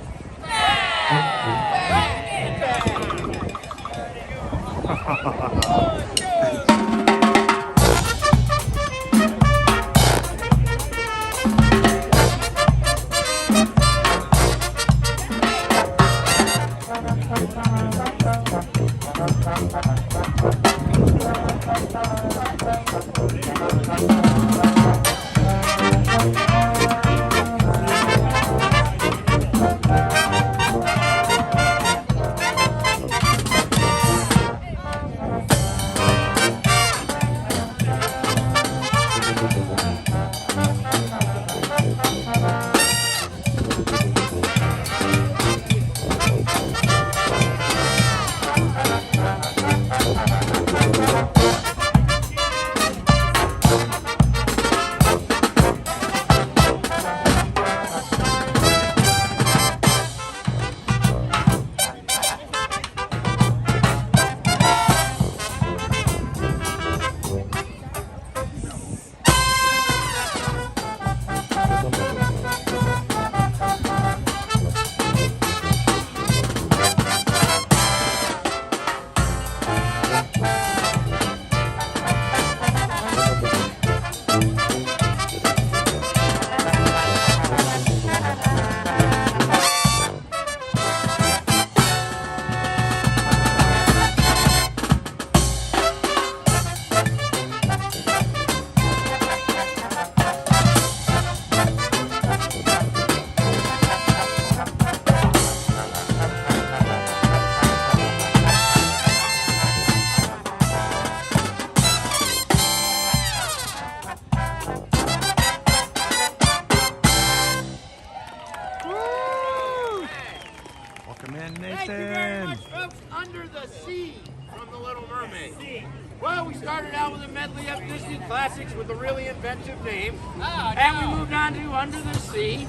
Under the Sea from The Little Mermaid. Well, we started out with a medley of Disney classics with a really inventive name. And we moved on to Under the Sea.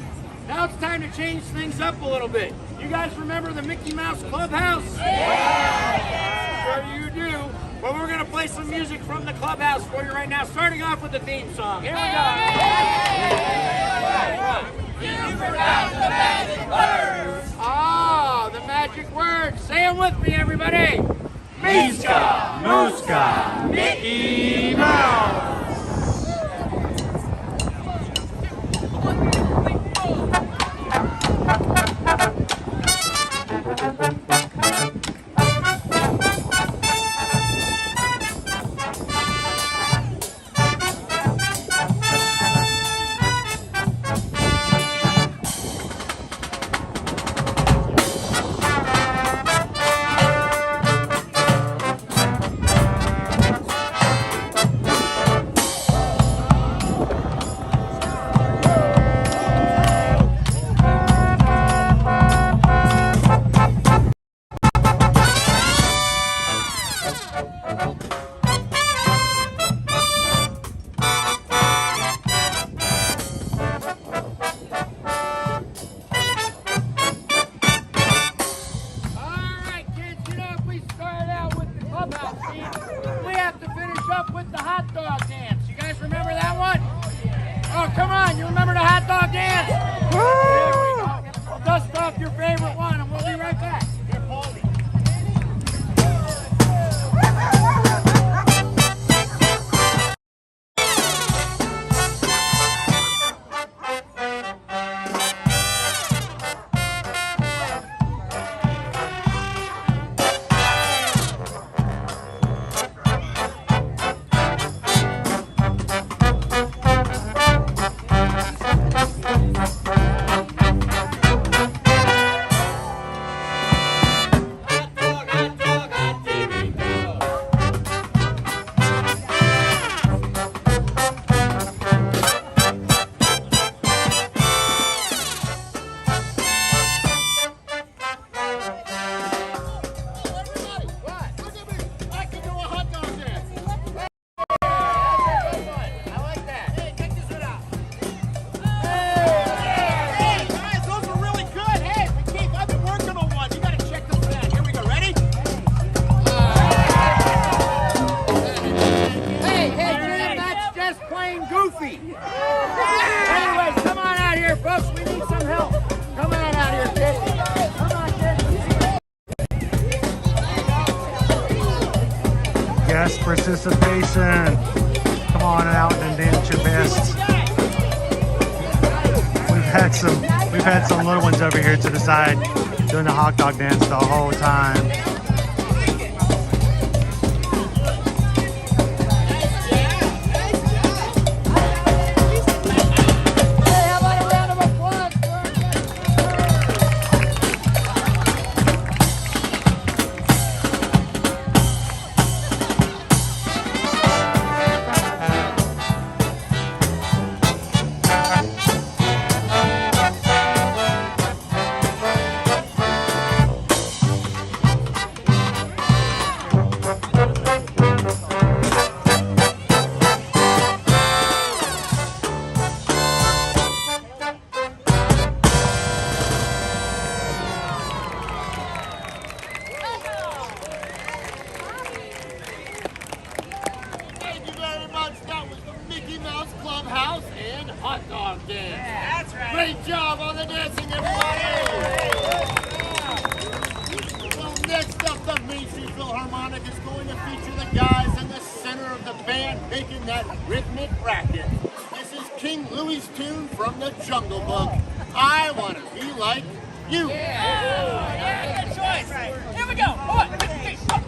Now it's time to change things up a little bit. You guys remember the Mickey Mouse Clubhouse? Yeah! Sure you do. Well, we're going to play some music from the Clubhouse for you right now, starting off with the theme song. Here we go. You forgot the magic words! Ah, the magic words. Say them with me, everybody. Miska, Muska, Mickey Mouse! Guest participation. Come on out and dance your best. We've had some little ones over here to the side doing the hot dog dance the whole time. Great job on the dancing, everybody! Well, next up, the Main Street Philharmonic is going to feature the guys in the center of the band making that rhythmic racket. This is King Louie's tune from the Jungle Book. I want to be like you. Yeah, good choice. Here we go. One, two, three, go.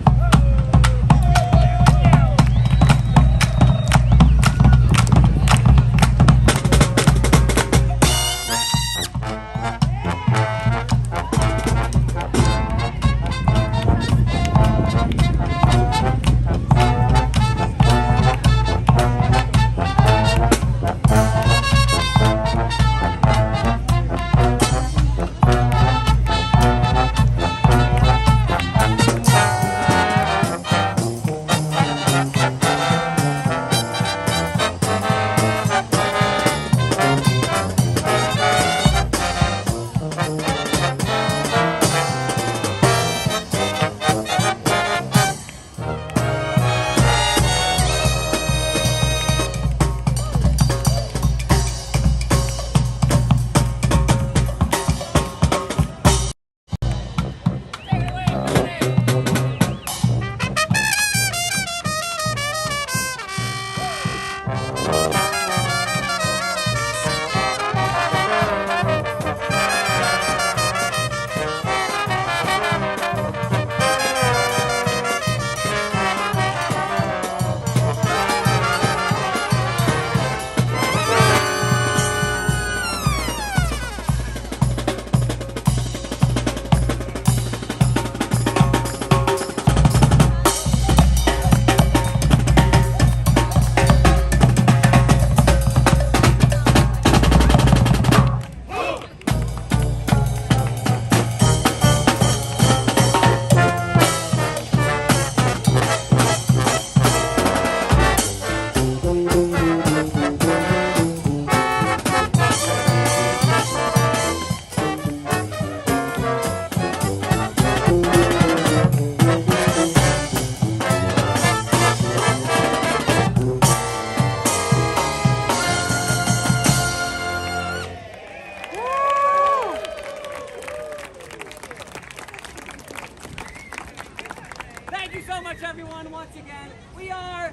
Everyone, once again, we are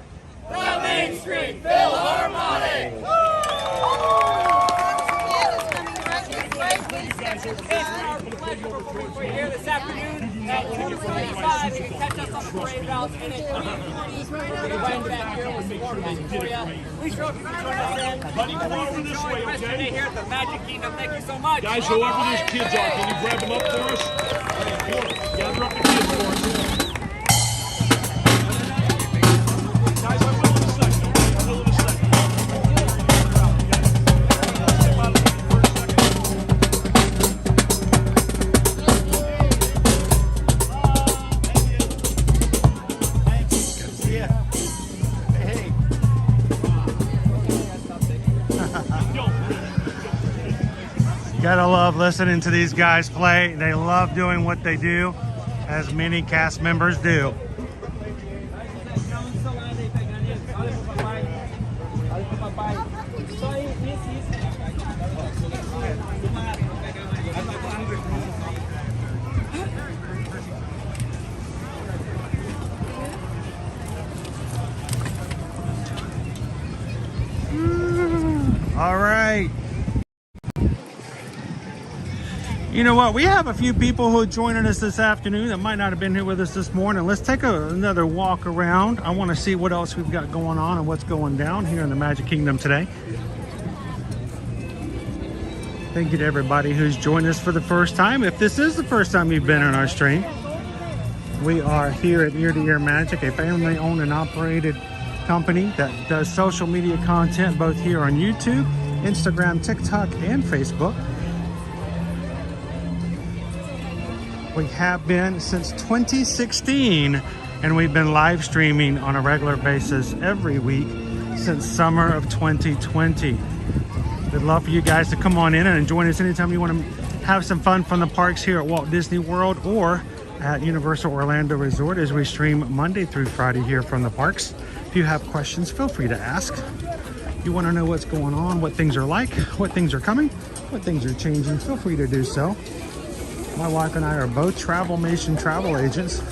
the Main Street Philharmonic! It's our pleasure performing for you here this afternoon at 2:45. You can catch us on the parade routes and at 3:40. We'll be right back here with some more music for you. Please show up if you can join us in. Buddy, come over this way, okay? Here at the Magic Kingdom. Thank you so much. Guys, whoever these kids are, can you grab them up for us? Gather up the kids for us. Gotta love listening to these guys play. They love doing what they do, as many cast members do. right. You know what? We have a few people who are joining us this afternoon that might not have been here with us this morning. Let's take another walk around. I want to see what else we've got going on and what's going down here in the Magic Kingdom today. Thank you to everybody who's joined us for the first time. If this is the first time you've been on our stream, we are here at Ear to Ear Magic, a family-owned and operated company that does social media content both here on YouTube, Instagram, TikTok, and Facebook. We have been since 2016, and we've been live streaming on a regular basis every week since summer of 2020. We'd love for you guys to come on in and join us anytime you want to have some fun from the parks here at Walt Disney World or at Universal Orlando Resort as we stream Monday through Friday here from the parks. If you have questions, feel free to ask. If you want to know what's going on, what things are like, what things are coming, what things are changing, feel free to do so. My wife and I are both Travelmation travel agents.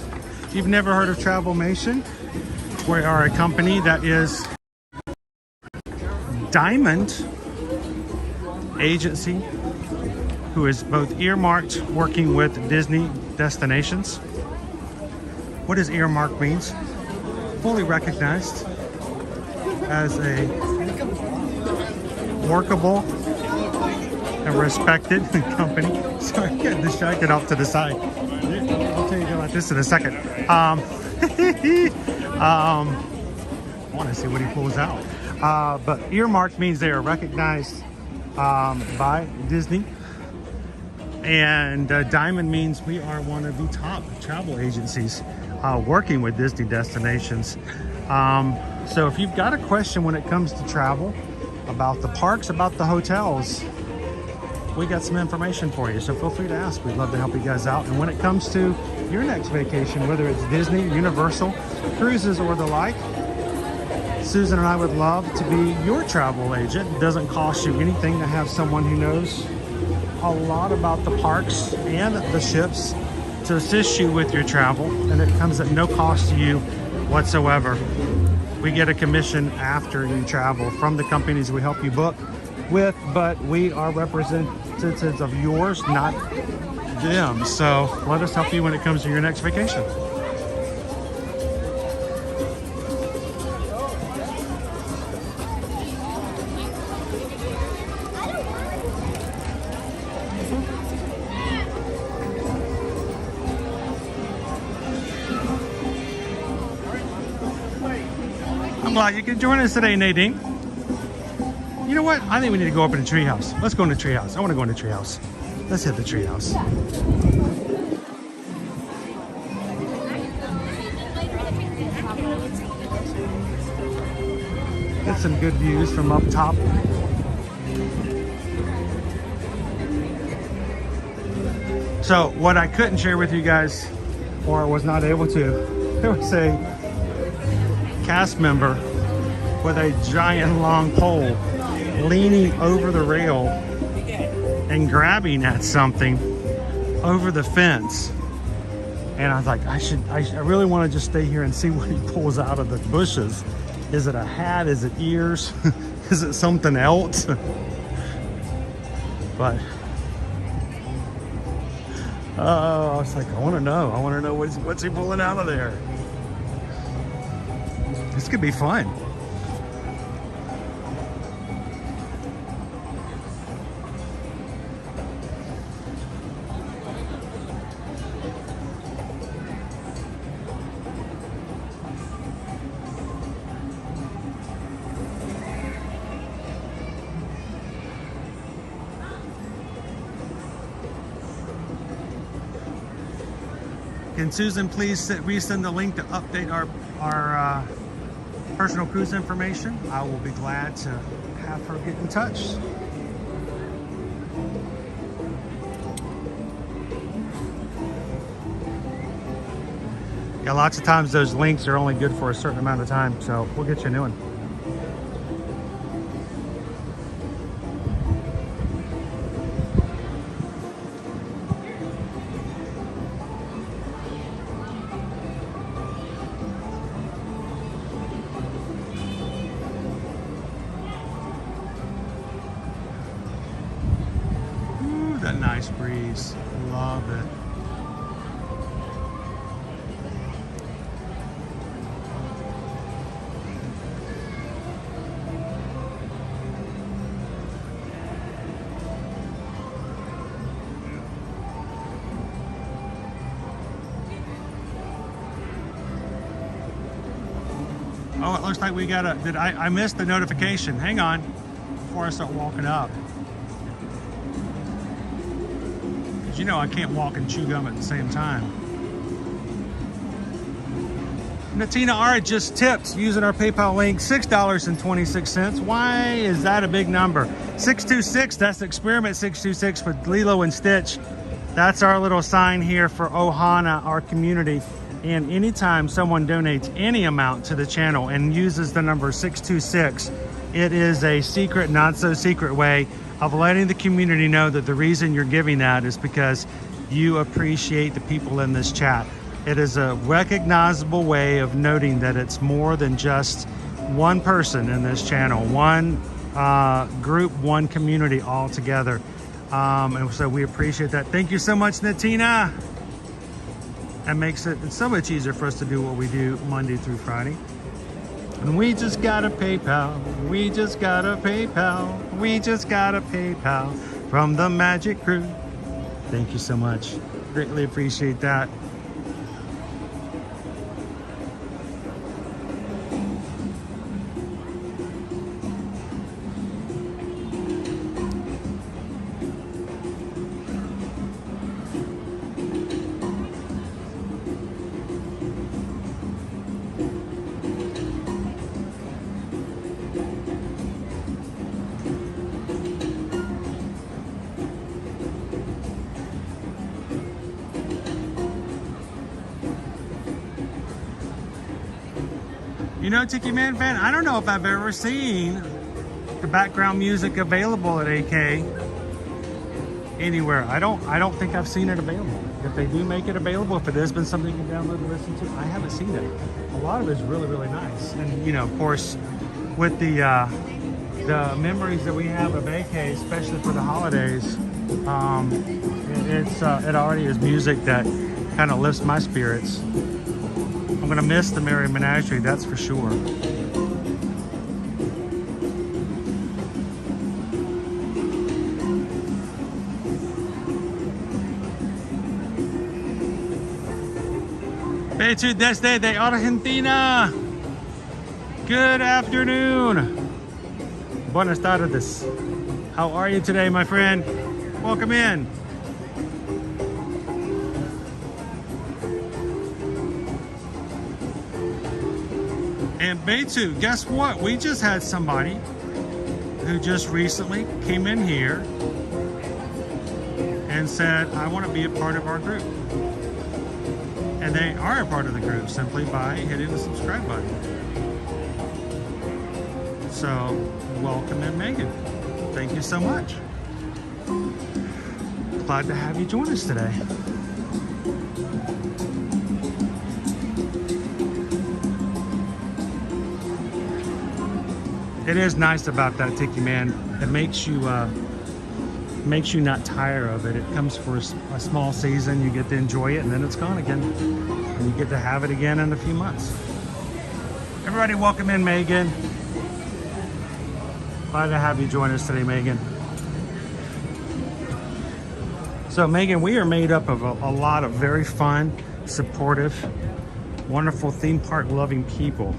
If you've never heard of Travelmation, we are a company that is Diamond agency who is both earmarked working with Disney destinations. What does earmark means? Fully recognized as a workable and respected company. Sorry, getting distracted off to the side. I'll tell you about this in a second. I want to see what he pulls out. But earmarked means they are recognized by Disney. And Diamond means we are one of the top travel agencies working with Disney destinations. So if you've got a question when it comes to travel, about the parks, about the hotels, we got some information for you, so feel free to ask. We'd love to help you guys out. And when it comes to your next vacation, whether it's Disney, Universal, cruises, or the like, Susan and I would love to be your travel agent. It doesn't cost you anything to have someone who knows a lot about the parks and the ships to assist you with your travel, and it comes at no cost to you whatsoever. We get a commission after you travel from the companies we help you book with, but we are representatives of yours, not them. So let us help you when it comes to your next vacation. I'm glad you could join us today, Nadine. You know what? I think we need to go up in the Treehouse. Let's go in the Treehouse. I want to go in the Treehouse. Let's hit the Treehouse. Get some good views from up top. So what I couldn't share with you guys, or was not able to, there was a cast member with a giant long pole leaning over the rail and grabbing at something over the fence. And I was like, I really want to just stay here and see what he pulls out of the bushes. Is it a hat? Is it ears? Is it something else? But I was like, I want to know what's he pulling out of there. This could be fun. Can Susan please resend the link to update our personal cruise information? I will be glad to have her get in touch. Yeah, lots of times those links are only good for a certain amount of time, so we'll get you a new one. nice breeze. Love it. Oh, it looks like we got a, I missed the notification. Hang on, before I start walking up. Because you know I can't walk and chew gum at the same time. Natina R just tipped using our PayPal link, $6.26. Why is that a big number? 626, that's Experiment 626 with Lilo and Stitch. That's our little sign here for Ohana, our community. And anytime someone donates any amount to the channel and uses the number 626, it is a secret, not so secret way of letting the community know that the reason you're giving that is because you appreciate the people in this chat. It is a recognizable way of noting that it's more than just one person in this channel, one group, one community all together. And so we appreciate that. Thank you so much, Natina. That makes it so much easier for us to do what we do Monday through Friday. And we just got a PayPal, we just got a PayPal, we just got a PayPal from the Magic Crew. Thank you so much. Greatly appreciate that. You know, Tiki Man fan, I don't know if I've ever seen the background music available at AK anywhere. I don't think I've seen it available. If they do make it available, if it has been something you can download and listen to, I haven't seen it. A lot of it's really, really nice. And you know, of course, with the memories that we have of AK, especially for the holidays, it already is music that kind of lifts my spirits. I'm gonna miss the Merry Menagerie, that's for sure. Betu desde Argentina. Good afternoon. Buenas tardes. How are you today, my friend? Welcome in. And Betu, guess what? We just had somebody who just recently came in here and said, I want to be a part of our group. And they are a part of the group simply by hitting the subscribe button. So, welcome in, Megan. Thank you so much. Glad to have you join us today. It is nice about that, Tiki Man. It makes you not tire of it. It comes for a small season. You get to enjoy it, and then it's gone again. And you get to have it again in a few months. Everybody, welcome in, Megan. Glad to have you join us today, Megan. So, Megan, we are made up of a lot of very fun, supportive, wonderful theme park loving people.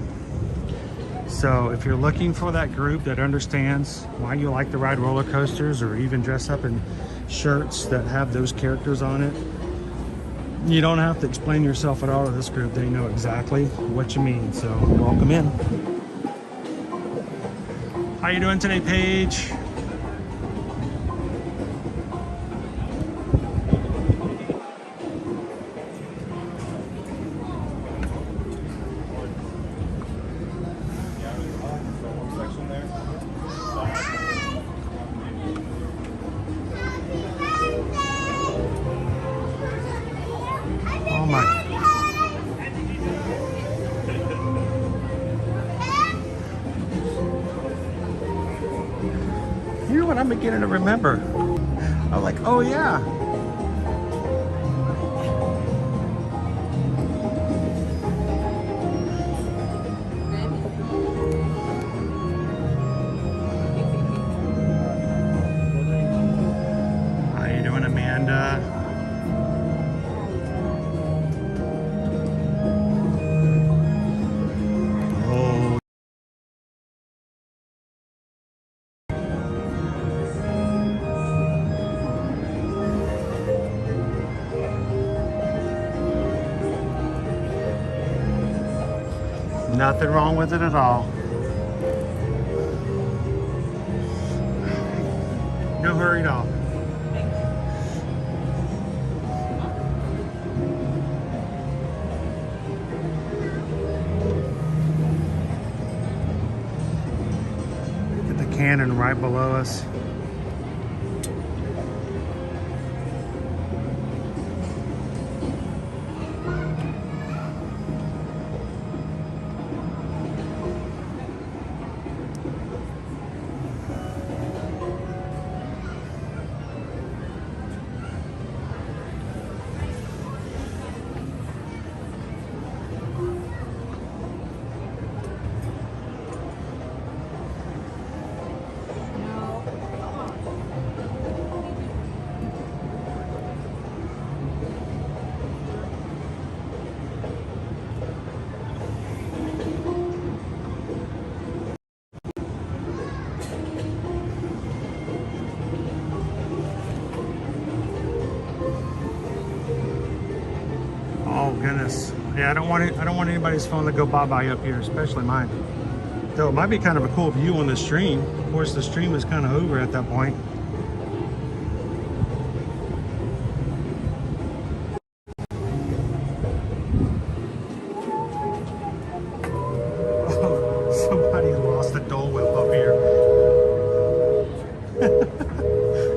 So if you're looking for that group that understands why you like to ride roller coasters or even dress up in shirts that have those characters on it, you don't have to explain yourself at all to this group. They know exactly what you mean. So welcome in. How you doing today, Paige? I'm beginning to remember. I'm like, oh yeah. How you doing, Amanda? Oh. Nothing wrong with it at all. No hurry at all. Get the cannon right below us. Oh goodness. Yeah, I don't want anybody's phone to go bye-bye up here, especially mine. Though it might be kind of a cool view on the stream. Of course, the stream is kind of over at that point. Oh, somebody lost a Dole Whip up here.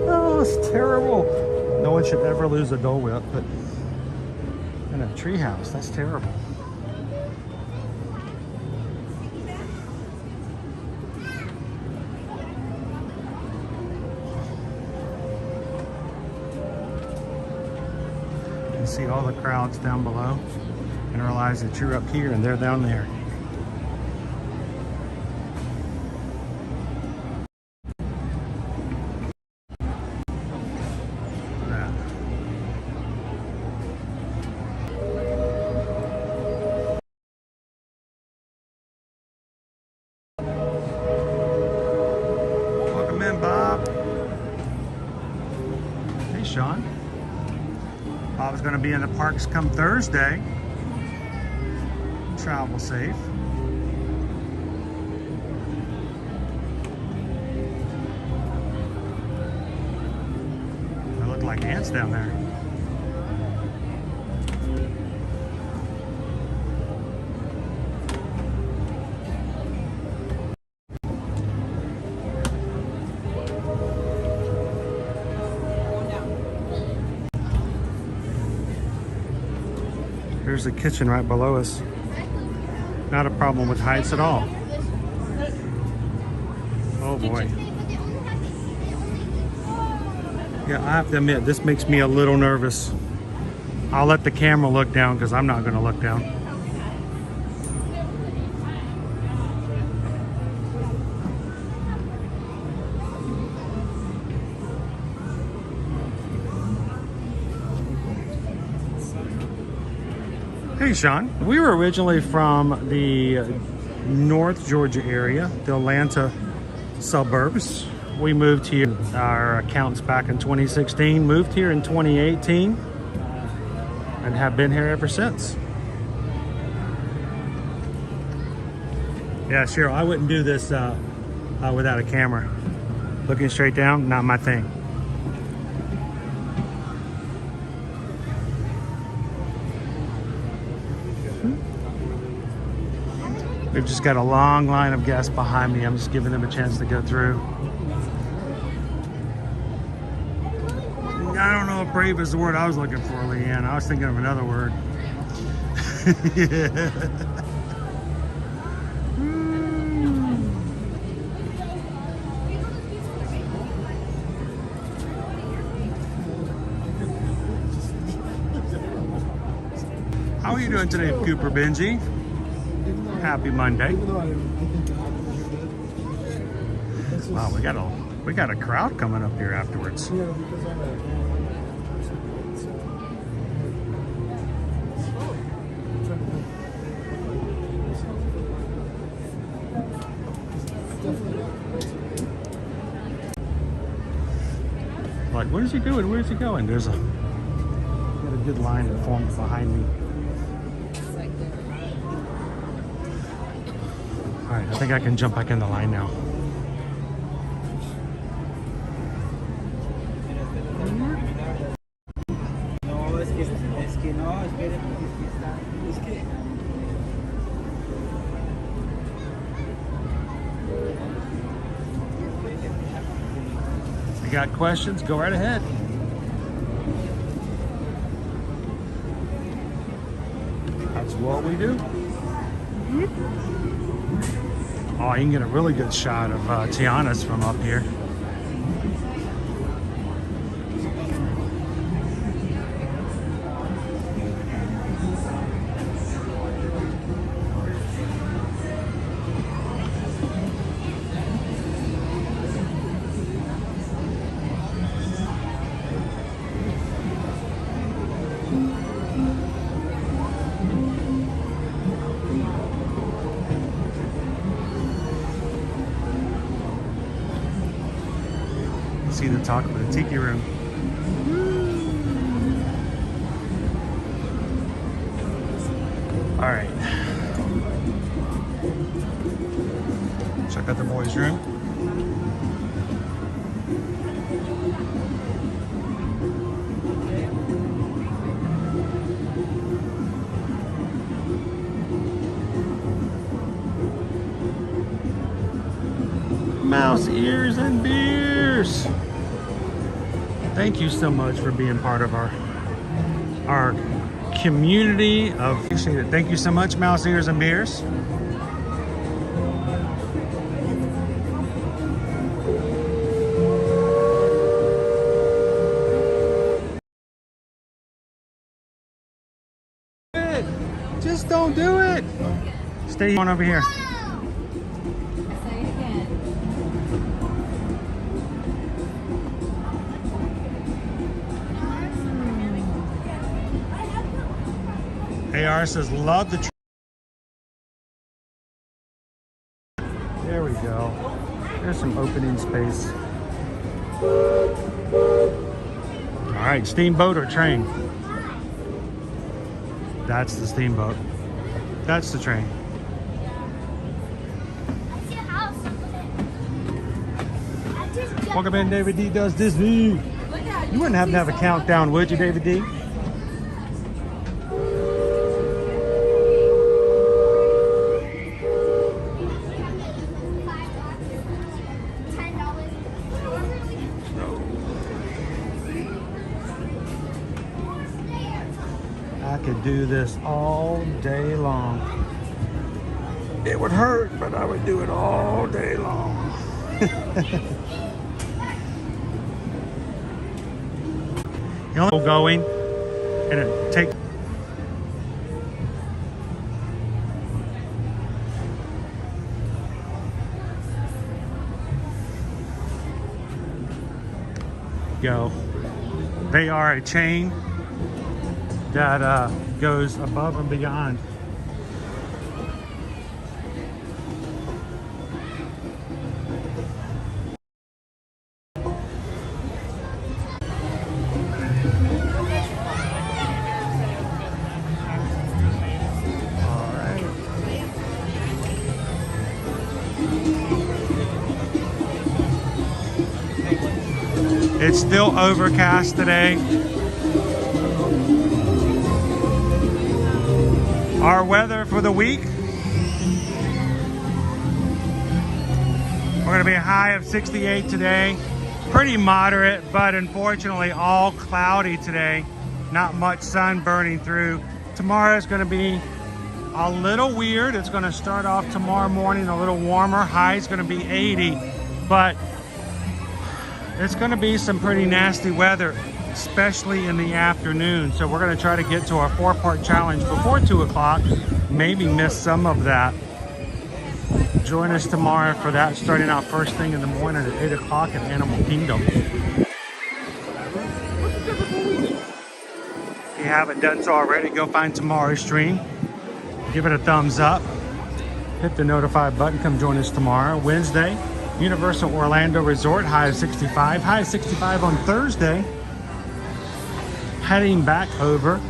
Oh, it's terrible. No one should ever lose a Dole Whip, but in a treehouse, that's terrible. You can see all the crowds down below and realize that you're up here and they're down there. Welcome in, Bob. Hey, Sean. Bob's going to be in the parks come Thursday. Travel safe. They look like ants down there. Here's the kitchen right below us. Not a problem with heights at all. Oh boy. Yeah, I have to admit, this makes me a little nervous. I'll let the camera look down because I'm not going to look down. Hey Sean, we were originally from the North Georgia area, the Atlanta suburbs. We moved here, our accounts back in 2016, moved here in 2018, and have been here ever since. Yeah, Cheryl, I wouldn't do this without a camera. Looking straight down, not my thing. We've just got a long line of guests behind me. I'm just giving them a chance to go through. I don't know if brave is the word I was looking for, Leanne. I was thinking of another word. Yeah. How are you doing today, Cooper Benji? Happy Monday. Wow, we got a crowd coming up here afterwards. Like, what is he doing? Where's he going? There's got a good line that forms behind me. All right, I think I can jump back in the line now. If you got questions, go right ahead. That's what we do. Oh, you can get a really good shot of Tiana's from up here. See the talk about the tiki room. All right. Check out the boys' room. Mouse ears and beers. Thank you so much for being part of our community of appreciate it. Thank you so much, Mouse Ears and Beers. Just don't do it. Stay on over here. AR says, love the there we go. There's some opening space. All right, steamboat or train? That's the steamboat. That's the train. Welcome in, David D Does Disney. You wouldn't happen to have a countdown, would you, David D? I could do this all day long. It would hurt, but I would do it all day long. You only going and it takes go. They are a chain that goes above and beyond. It's still overcast today. Our weather for the week, we're going to be a high of 68 today. Pretty moderate, but unfortunately all cloudy today. Not much sun burning through. Tomorrow is going to be a little weird. It's going to start off tomorrow morning a little warmer. High is going to be 80, but it's going to be some pretty nasty weather especially in the afternoon. So we're going to try to get to our 4-part challenge before 2 o'clock. Maybe miss some of that. Join us tomorrow for that, starting out first thing in the morning at 8 o'clock at Animal Kingdom. If you haven't done so already, go find tomorrow's stream. Give it a thumbs up. Hit the notify button. Come join us tomorrow. Wednesday, Universal Orlando Resort, high of 65. High of 65 on Thursday. Heading back over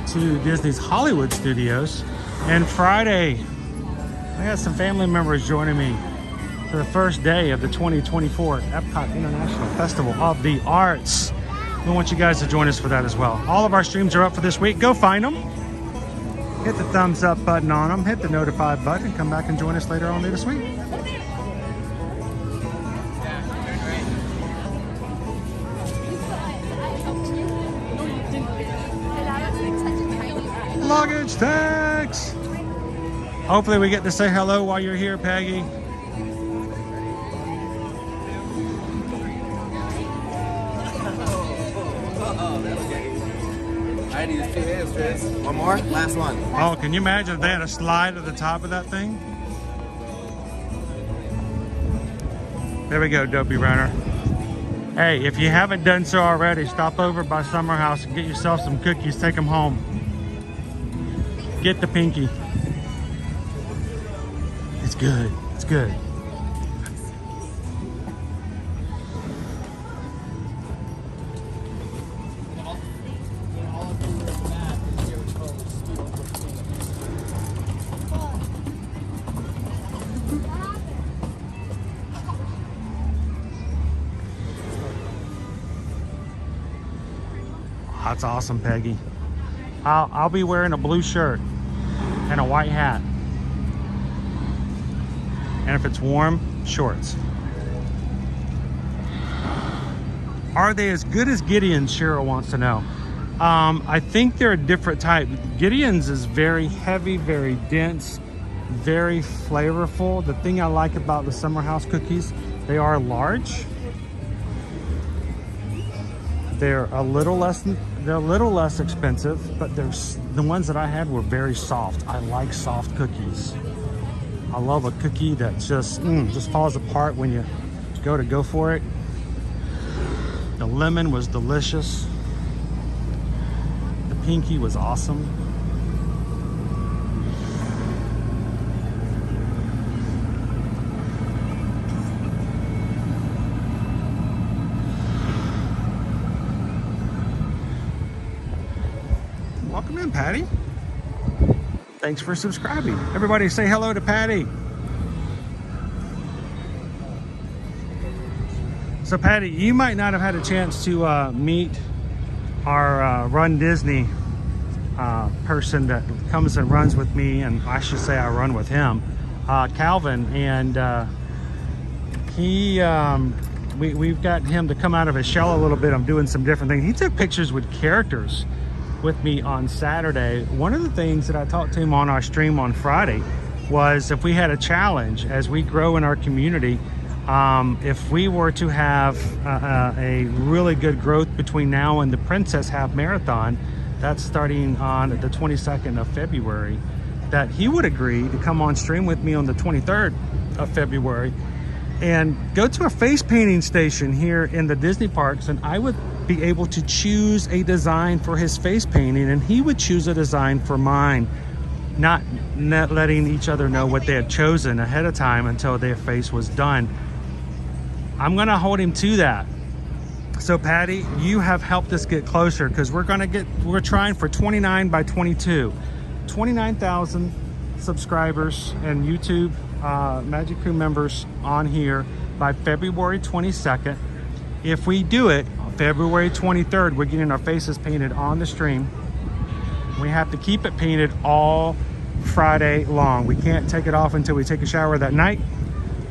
to Disney's Hollywood Studios. And Friday, I got some family members joining me for the first day of the 2024 Epcot International Festival of the Arts. We want you guys to join us for that as well. All of our streams are up for this week. Go find them. Hit the thumbs up button on them. Hit the notify button. And come back and join us later on this week. Luggage tags. Hopefully we get to say hello while you're here, Peggy. I need 2 hands, Chris. One more? Last one. Oh, can you imagine if they had a slide at the top of that thing? There we go, Dopey Runner. Hey, if you haven't done so already, stop over by Summer House and get yourself some cookies. Take them home. Get the pinky. It's good. It's good. That's awesome, Peggy. I'll be wearing a blue shirt and a white hat. And if it's warm, shorts. Are they as good as Gideon's? Cheryl wants to know. I think they're a different type. Gideon's is very heavy, very dense, very flavorful. The thing I like about the Summer House cookies, they are large. They're a little less expensive, but the ones that I had were very soft. I like soft cookies. I love a cookie that just falls apart when you go for it. The lemon was delicious. The pinky was awesome. Welcome in, Patty. Thanks for subscribing. Everybody say hello to Patty. So Patty, you might not have had a chance to meet our Run Disney person that comes and runs with me, and I should say I run with him, Calvin, and we've got him to come out of his shell a little bit. I'm doing some different things. He took pictures with characters with me on Saturday. One of the things that I talked to him on our stream on Friday was if we had a challenge as we grow in our community, if we were to have a really good growth between now and the Princess Half Marathon, that's starting on the 22nd of February, that he would agree to come on stream with me on the 23rd of February and go to a face painting station here in the Disney parks, and I would be able to choose a design for his face painting and he would choose a design for mine, not letting each other know what they had chosen ahead of time until their face was done. I'm gonna hold him to that. So Patty, you have helped us get closer, because we're trying for 29 by 22, 29,000 subscribers and YouTube Magic Crew members on here by February 22nd. If we do it on February 23rd, we're getting our faces painted on the stream. We have to keep it painted all Friday long. We can't take it off until we take a shower that night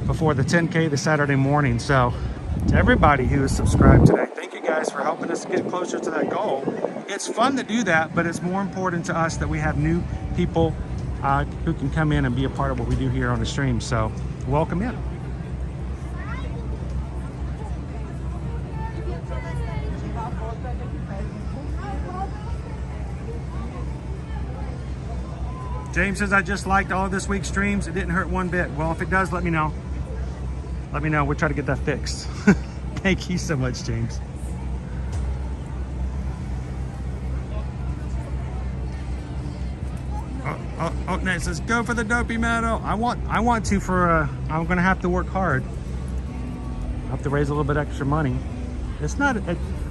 before the 10K the Saturday morning. So to everybody who is subscribed today, thank you guys for helping us get closer to that goal. It's fun to do that, but it's more important to us that we have new people who can come in and be a part of what we do here on the stream. So welcome in. James says, I just liked all of this week's streams. It didn't hurt one bit. Well, if it does, let me know. Let me know. We'll try to get that fixed. Thank you so much, James. Oh, Nate says, go for the dopey medal. I want to for, I'm going to have to work hard. I have to raise a little bit extra money. It's not,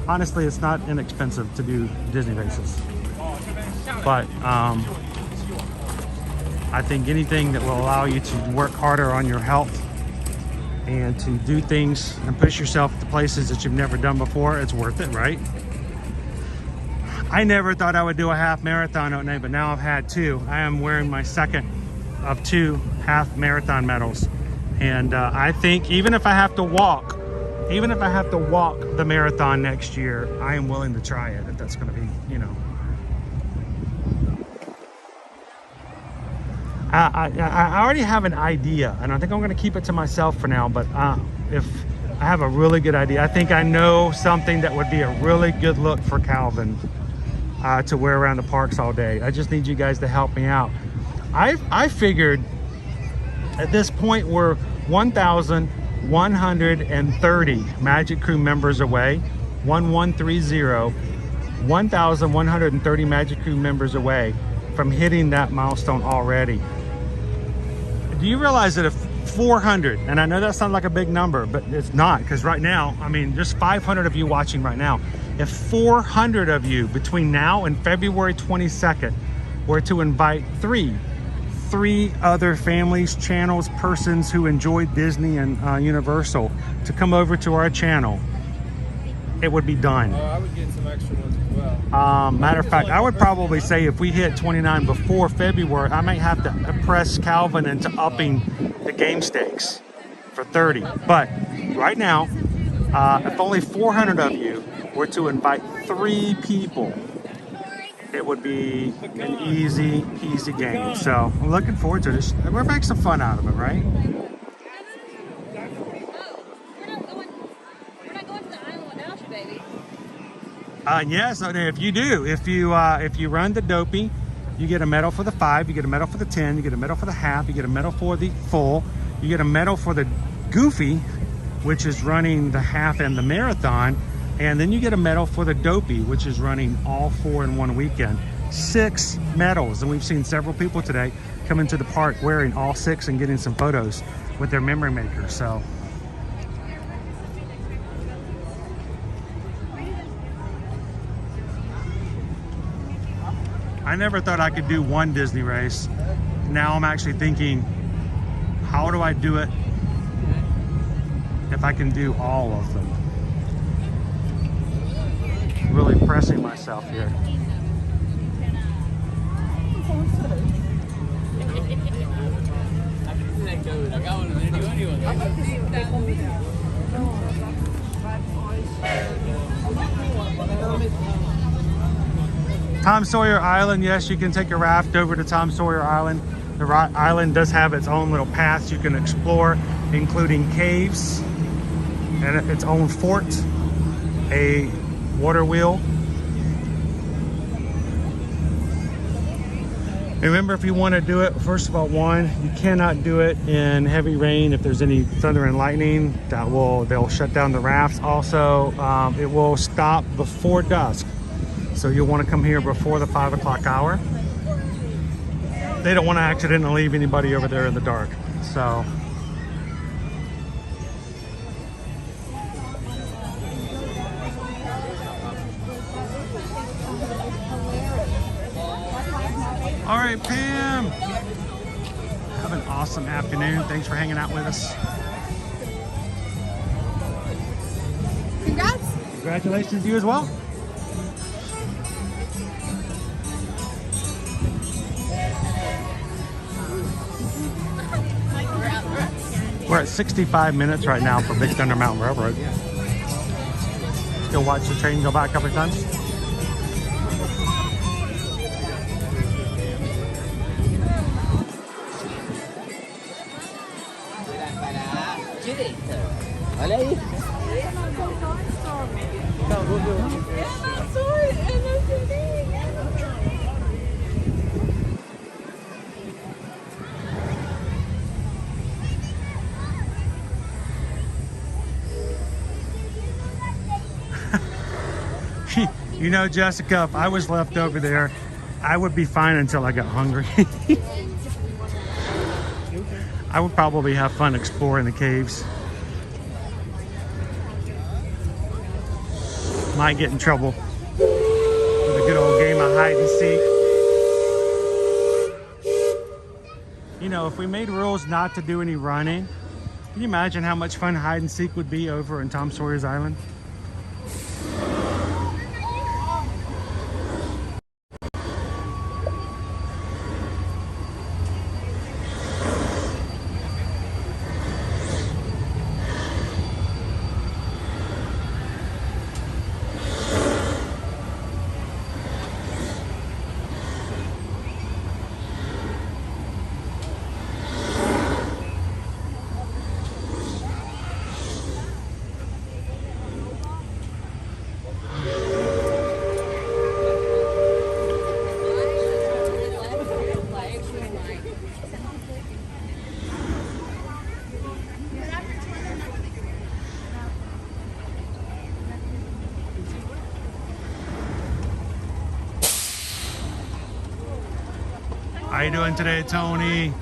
honestly, it's not inexpensive to do Disney races. But I think anything that will allow you to work harder on your health and to do things and push yourself to places that you've never done before, it's worth it, right? I never thought I would do a half marathon, but now I've had 2. I am wearing my second of 2 half marathon medals. And I think even if I have to walk the marathon next year, I am willing to try it if that's going to be, you know. I already have an idea, and I think I'm going to keep it to myself for now, but if I have a really good idea, I think I know something that would be a really good look for Calvin to wear around the parks all day. I just need you guys to help me out. I figured at this point we're 1,130 Magic Crew members away. 1130, 1,130 Magic Crew members away from hitting that milestone already. Do you realize that if 400, and I know that sounds like a big number, but it's not, because right now, I mean, just 500 of you watching right now, if 400 of you between now and February 22nd were to invite three other families, channels, persons who enjoy Disney and Universal to come over to our channel, it would be done. I would get some extra ones as well. Matter of fact, I would probably say if we hit 29 before February, I might have to press Calvin into upping the game stakes for 30. But right now, if only 400 of you were to invite 3 people, it would be an easy peasy game. So I'm looking forward to this. We're making some fun out of it, right? Yes, if you do, if you run the dopey, you get a medal for the 5, you get a medal for the 10, you get a medal for the half, you get a medal for the full, you get a medal for the goofy, which is running the half and the marathon, and then you get a medal for the dopey, which is running all 4 in one weekend. 6 medals, and we've seen several people today come into the park wearing all 6 and getting some photos with their memory makers. So I never thought I could do one Disney race. Now I'm actually thinking, how do I do it if I can do all of them? Really pressing myself here. Tom Sawyer Island, yes, you can take a raft over to Tom Sawyer Island. The island does have its own little paths you can explore, including caves and its own fort, a water wheel. Remember, if you want to do it, first of all, you cannot do it in heavy rain. If there's any thunder and lightning, they'll shut down the rafts. Also, it will stop before dusk. So you'll want to come here before the 5 o'clock hour. They don't want to accidentally leave anybody over there in the dark. So all right, Pam, have an awesome afternoon. Thanks for hanging out with us. Congrats. Congratulations to you as well. We're at 65 minutes right now for Big Thunder Mountain Railroad. Still watch the train go by a couple of times. Olha aí. Não, vou ver. Eu não. 1 You know, Jessica, if I was left over there, I would be fine until I got hungry. I would probably have fun exploring the caves. Might get in trouble with a good old game of hide and seek. You know, if we made rules not to do any running, can you imagine how much fun hide and seek would be over in Tom Sawyer's Island? How you doing today, Tony?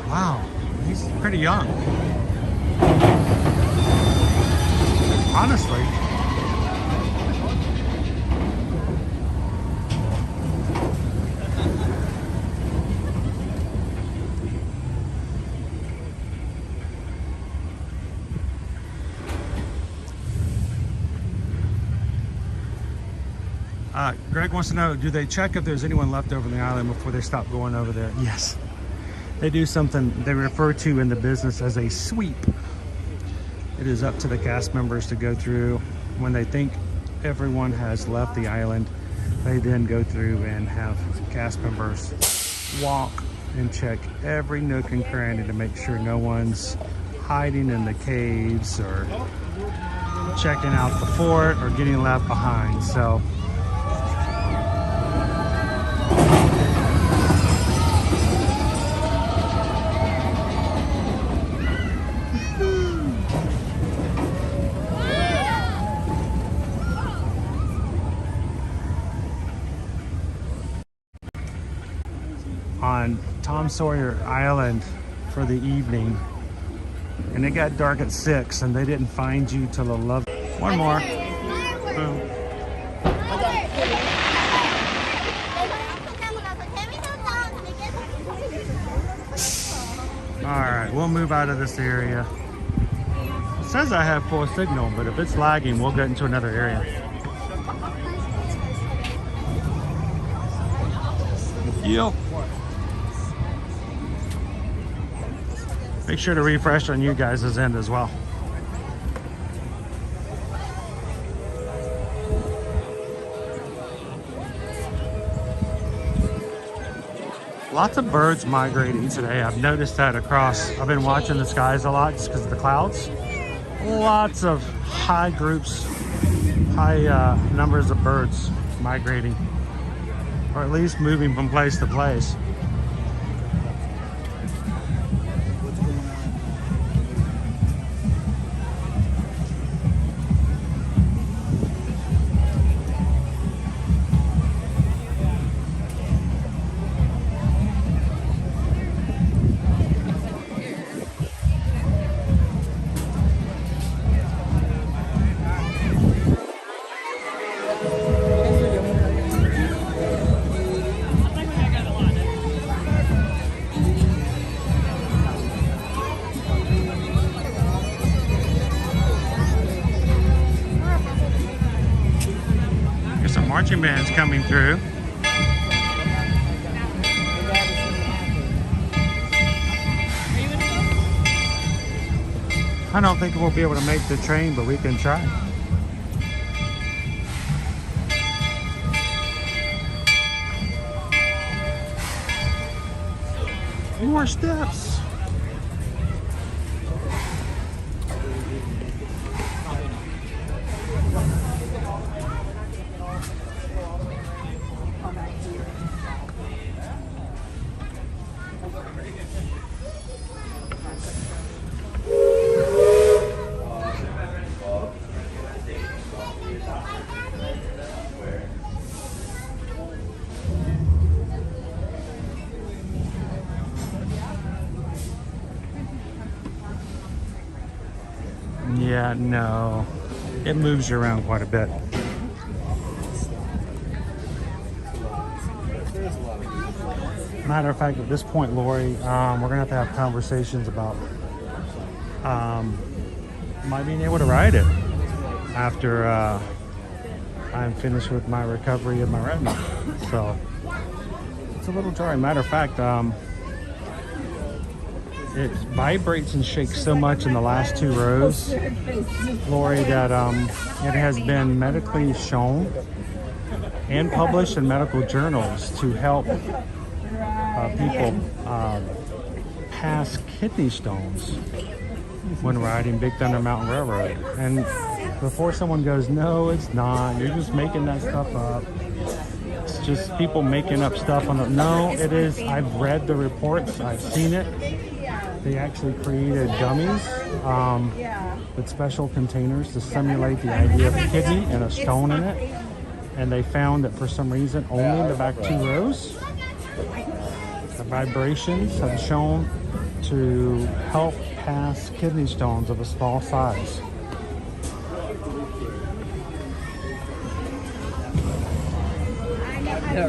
Wow, he's pretty young. Honestly. Greg wants to know, do they check if there's anyone left over on the island before they stop going over there? Yes. They do something they refer to in the business as a sweep. It is up to the cast members to go through. When they think everyone has left the island, they then go through and have cast members walk and check every nook and cranny to make sure no one's hiding in the caves or checking out the fort or getting left behind. So on Tom Sawyer Island for the evening, and it got dark at 6 and they didn't find you till 11. One more. Boom. All right, we'll move out of this area. It says I have full signal, but if it's lagging, we'll get into another area. Yep. Make sure to refresh on you guys' end as well. Lots of birds migrating today. I've noticed that across. I've been watching the skies a lot just because of the clouds. Lots of high groups, high numbers of birds migrating, or at least moving from place to place. Marching bands coming through. I don't think we'll be able to make the train, but we can try. More steps. Yeah, no. It moves you around quite a bit. Matter of fact, at this point, Lori, we're gonna have to have conversations about my being able to ride it after I'm finished with my recovery of my retina. So it's a little jarring. Matter of fact, it vibrates and shakes so much in the last 2 rows, Lori, that it has been medically shown and published in medical journals to help people pass kidney stones when riding Big Thunder Mountain Railroad. And before someone goes, no, it's not, you're just making that stuff up. It's just people making up stuff on the, no, it is. I've read the reports, I've seen it. They actually created gummies with special containers to simulate the idea of a kidney and a stone in it. And they found that for some reason, only in the back 2 rows, the vibrations have shown to help pass kidney stones of a small size.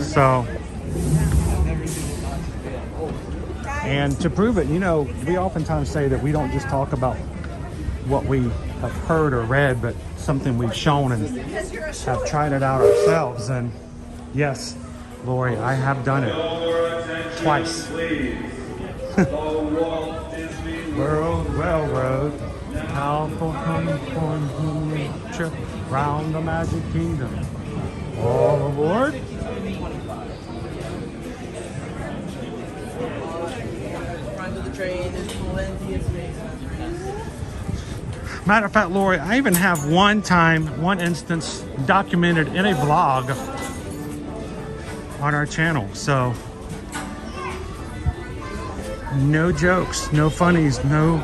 So, and to prove it, you know, we oftentimes say that we don't just talk about what we have heard or read, but something we've shown and have tried it out ourselves. And yes, Lori, I have done it twice. World Railroad, powerful trip round the Magic Kingdom. All aboard. Matter of fact, Lori, I even have one instance documented in a vlog on our channel. So no jokes, no funnies, no,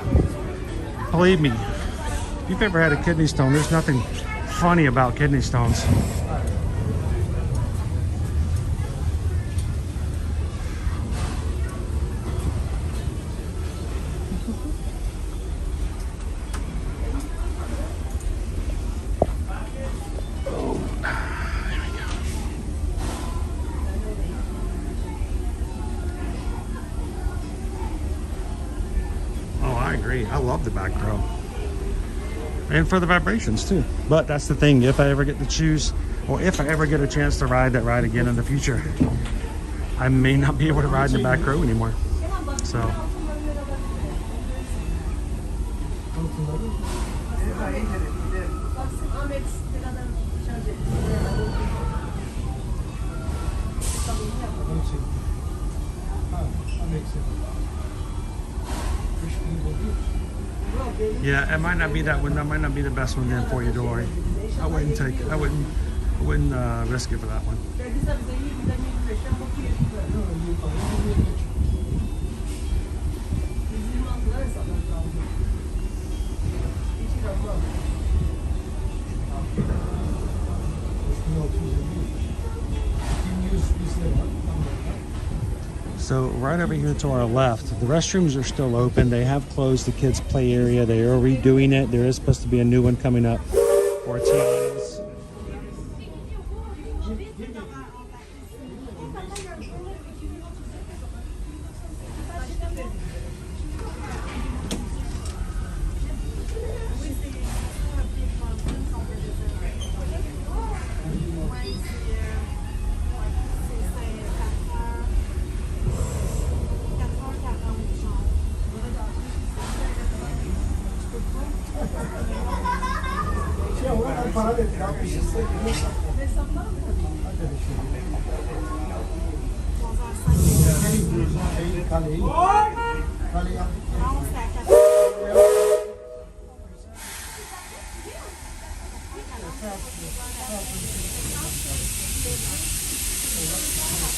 believe me, if you've ever had a kidney stone, there's nothing funny about kidney stones. I love the back row and for the vibrations too, but that's the thing, if I ever get to choose, or if I ever get a chance to ride that ride again in the future, I may not be able to ride in the back row anymore. So yeah, it might not be that one. That might not be the best one then for you, Dory. I wouldn't take it. I wouldn't risk it for that one. So right over here to our left, the restrooms are still open. They have closed the kids' play area. They are redoing it. There is supposed to be a new one coming up for Tiana's.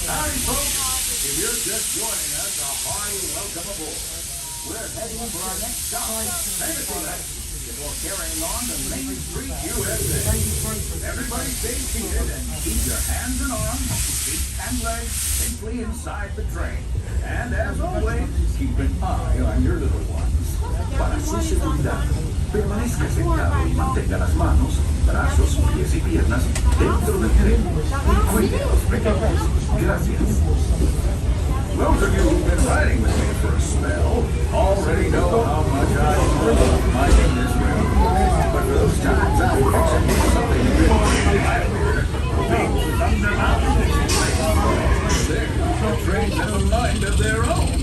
Howdy, folks. If you're just joining us, a hearty welcome aboard. We're heading for our next stop, Ambersweet, before carrying on to Main Street, USA. Everybody stay seated and keep your hands and arms, feet and legs safely inside the train. And as always, keep an eye on your little ones. Para su seguridad. Permanezca sentado y mantenga las manos, brazos, pies y piernas dentro del tren. Y cuente los pequeños. Gracias. Those of you who've been riding with me for a spell already know how much I love minding this railroad. But for those times I'm fixing to do something really milder. Big Thunder Mountain is in place. There, the trains have a mind of their own.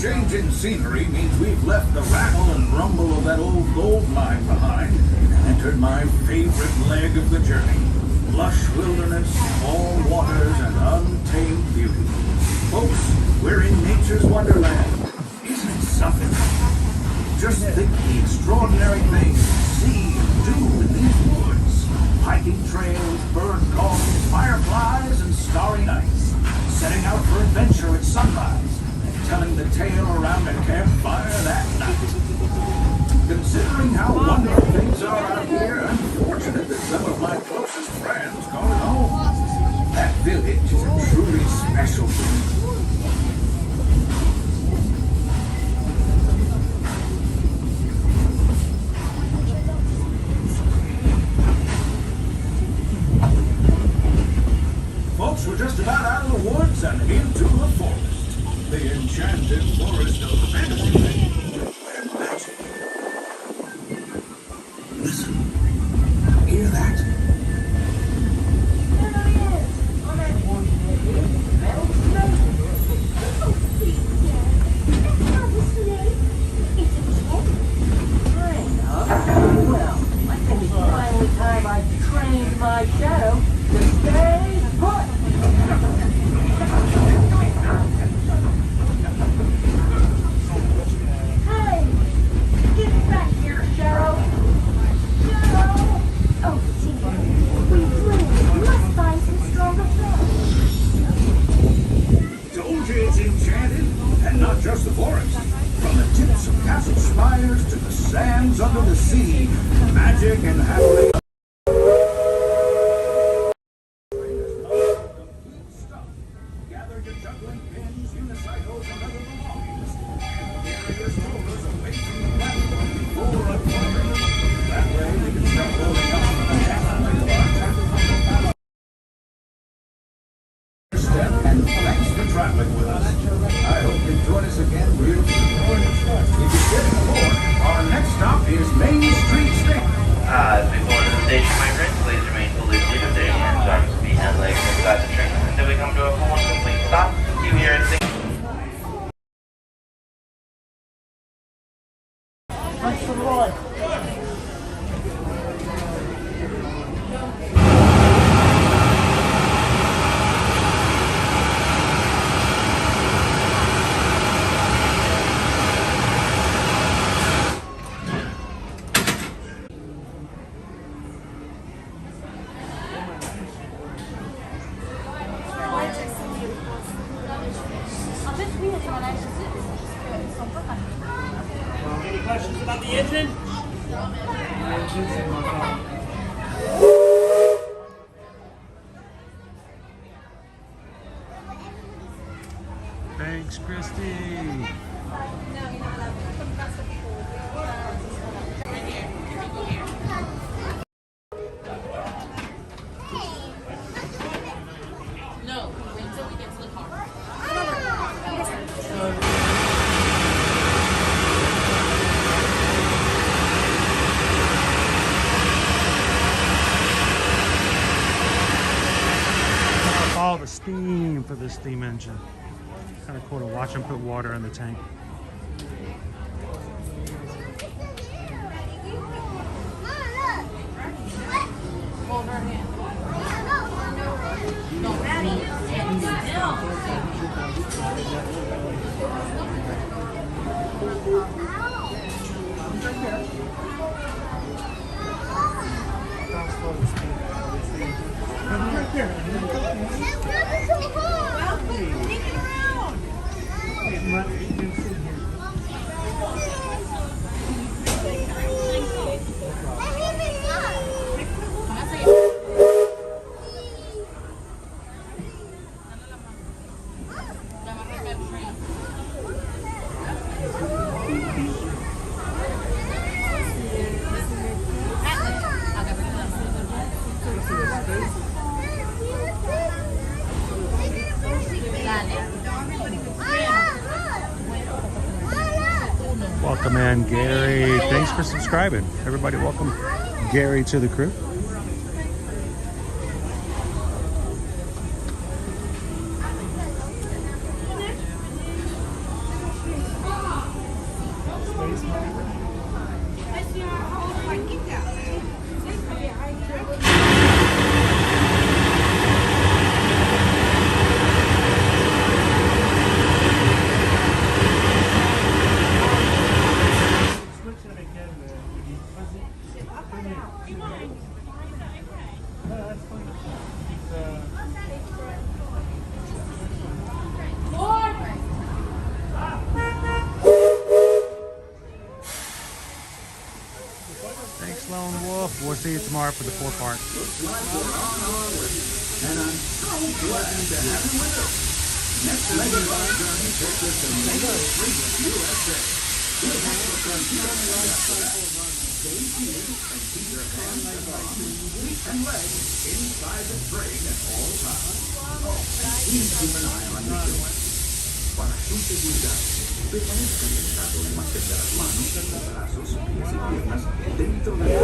Change in scenery means we've left the rattle and rumble of that old gold mine behind and entered my favorite leg of the journey. Lush wilderness, calm waters, and untamed beauty. Folks, we're in nature's wonderland. Isn't it something? Just think the extraordinary things we see and do in these woods. Hiking trails, bird calls, fireflies, and starry nights. Setting out for adventure at sunrise. Telling the tale around a campfire that night. Considering how wonderful things are out here, I'm fortunate that some of my closest friends call it home. That village is a truly special place. Folks, we're just about out of the woods and into the forest. The enchanted forest of fantasy and magic. Listen, hear that? There he is, on that one metal snake. It's not a snake, it's a cat. Kind of. Well, I think it's finally time I trained my shadow to stay put. Not just the forest. From the tips of castle spires to the sands under the sea, magic and happily. Gather your juggling pins, unicycles, and other belongings, and carry your strollers away from the platform before unfolding. That way we can start loading up on the next leg of our step, and thanks for traveling with us. I hope you join us again real soon. If you're getting aboard, our next stop is Main Street Station. As we board the station migrants, please remain fully seated with your hands, arms, feet, and legs inside the train until we come to a full and complete stop. You hear a sing. Thanks for the ride. Any questions about the engine? Thanks, Christy. No, wait until we get to the car. Follow the steam for this steam engine. Kind of cool to watch them put water in the tank. Hold her hand. No, Maddie, sit still. Welcome in, Gary. Thanks for subscribing. Everybody, welcome Gary to the crew. Thanks, Lone Wolf. We'll see you tomorrow for the 4-part. And I'm so glad to have you with us. Next leg of our journey takes us to Ambersweet, USA. We'll have a frontier on the outside. Stay seated and keep your hands and arms, feet and legs inside the train at all times. Oh, please keep an eye on your feet. Para su seguridad, permanezcan sentados y mantengan las manos, brazos, pies y piernas dentro de la...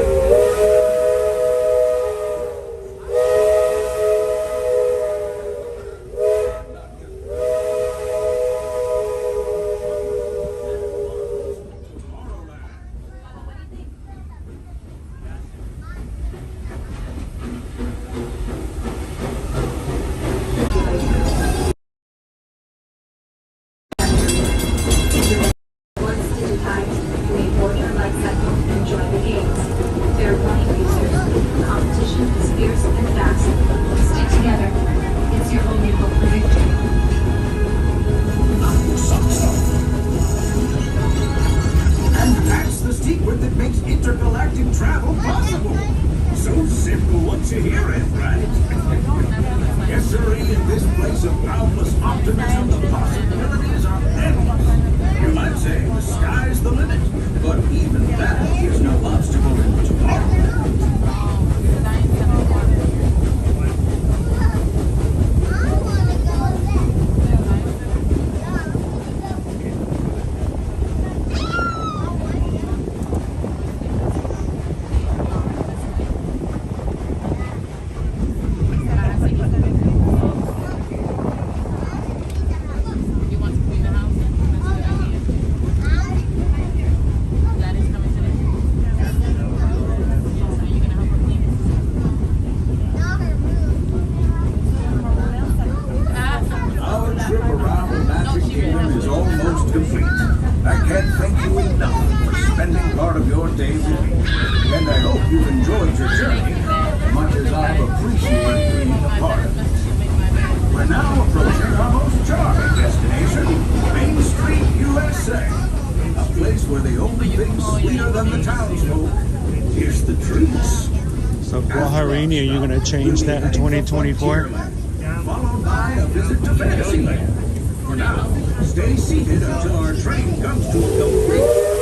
Are you going to change that in 2024? Followed by a visit to Fantasyland. For now, stay seated until our train comes to a complete...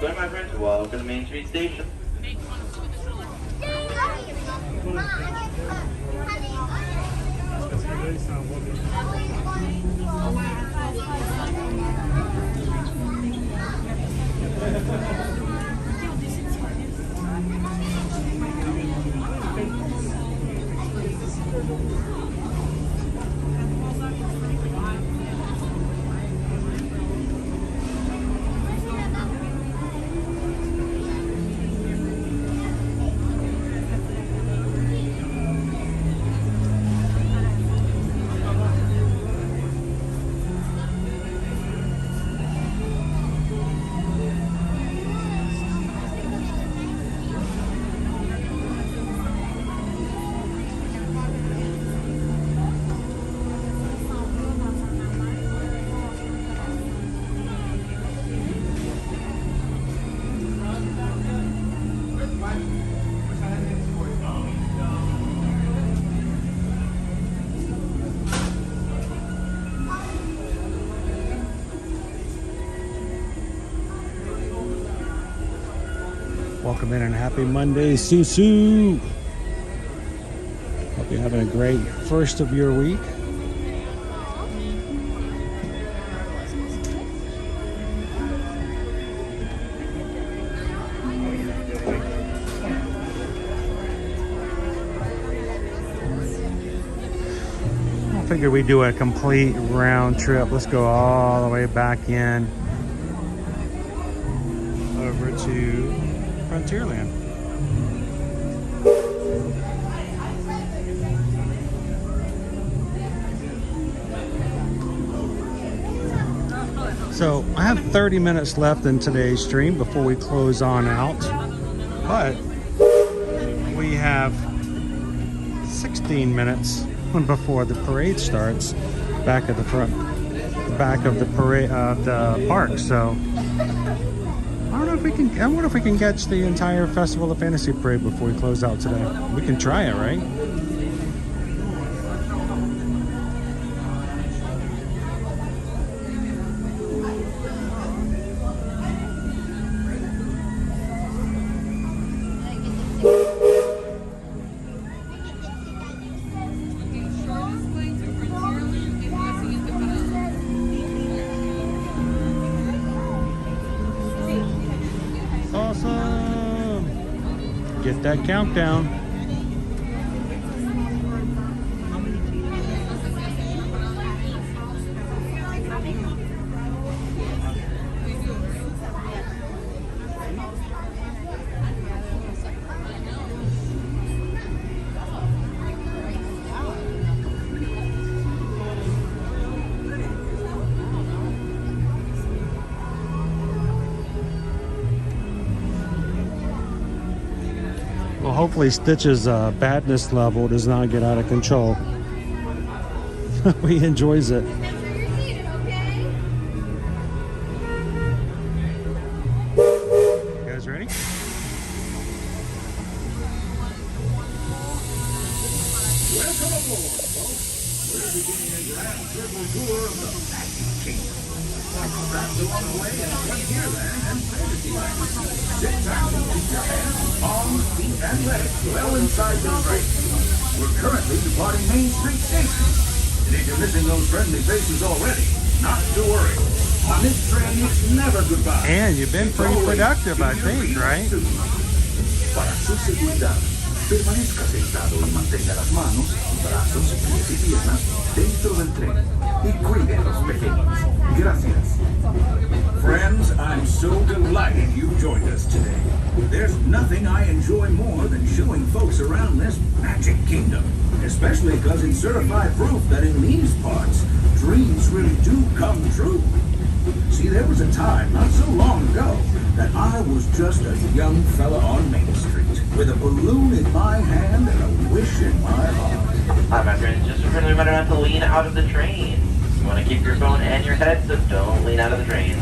Soft Play, my friends. Welcome to the Main Street Station. Welcome in and happy Monday, Susu. Hope you're having a great first of your week. I figured we'd do a complete round trip. Let's go all the way back in over to Frontierland. So I have 30 minutes left in today's stream before we close on out, but we have 16 minutes before the parade starts back at the front, back of the parade, the park. So I wonder if we can catch the entire Festival of Fantasy parade before we close out today. We can try it, right? Get that countdown. Hopefully Stitch's badness level does not get out of control. He enjoys it. You guys ready? Welcome aboard, folks. We're beginning a grand circle tour of the Magic Kingdom. Grab the one away in Frontierland and Fantasyland. Sit down and keep your hands, arms, feet, and legs well inside the train. We're currently departing Main Street Station. And if you're missing those friendly faces already, not to worry. On this train, it's never goodbye. And you've been pretty productive, I think, right? Para su seguridad, permanezca sentado y mantenga las manos, brazos, pies y piernas dentro del tren y cuide a los pequeños. Gracias. Friends, I'm so delighted you joined us today. There's nothing I enjoy more than showing folks around this Magic Kingdom, especially because it's certified proof that in these parts, dreams really do come true. See, there was a time not so long ago that I was just a young fella on Main Street with a balloon in my hand and a wish in my heart. Hi, my friends. Just a friendly reminder not to lean out of the train. You want to keep your phone and your head, so don't lean out of the train.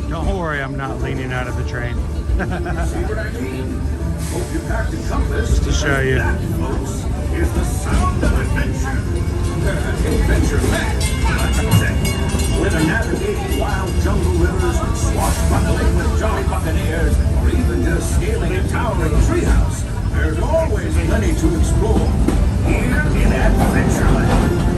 Don't worry, I'm not leaning out of the train. See what I mean? Hope you packed a compass. Just to show you. That, folks, is the sound of adventure. Adventureland, I should say. Whether navigating wild jungle rivers, swashbuckling with jolly buccaneers, or even just scaling a towering treehouse, there's always plenty to explore here in Adventureland.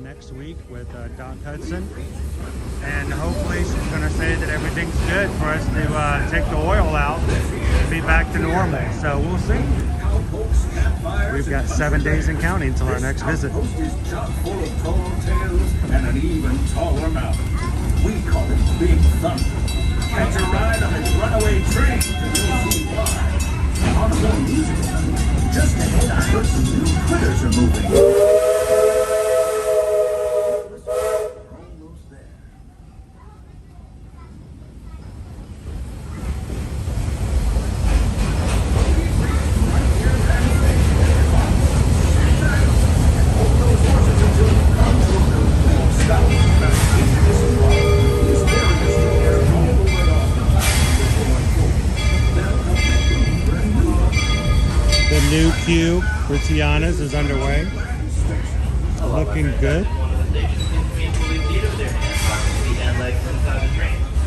Next week with Doc Hudson, and hopefully she's going to say that everything's good for us to take the oil out and be back to normal. So we'll see. We've got 7 days and counting until our next visit. Is chock full of tall tales and an even taller mountain. We call it Big Thunder. Catch a ride on its runaway train to go see why. On a more musical note, just ahead I heard some new critters are moving. New queue for Tiana's is underway. Looking good.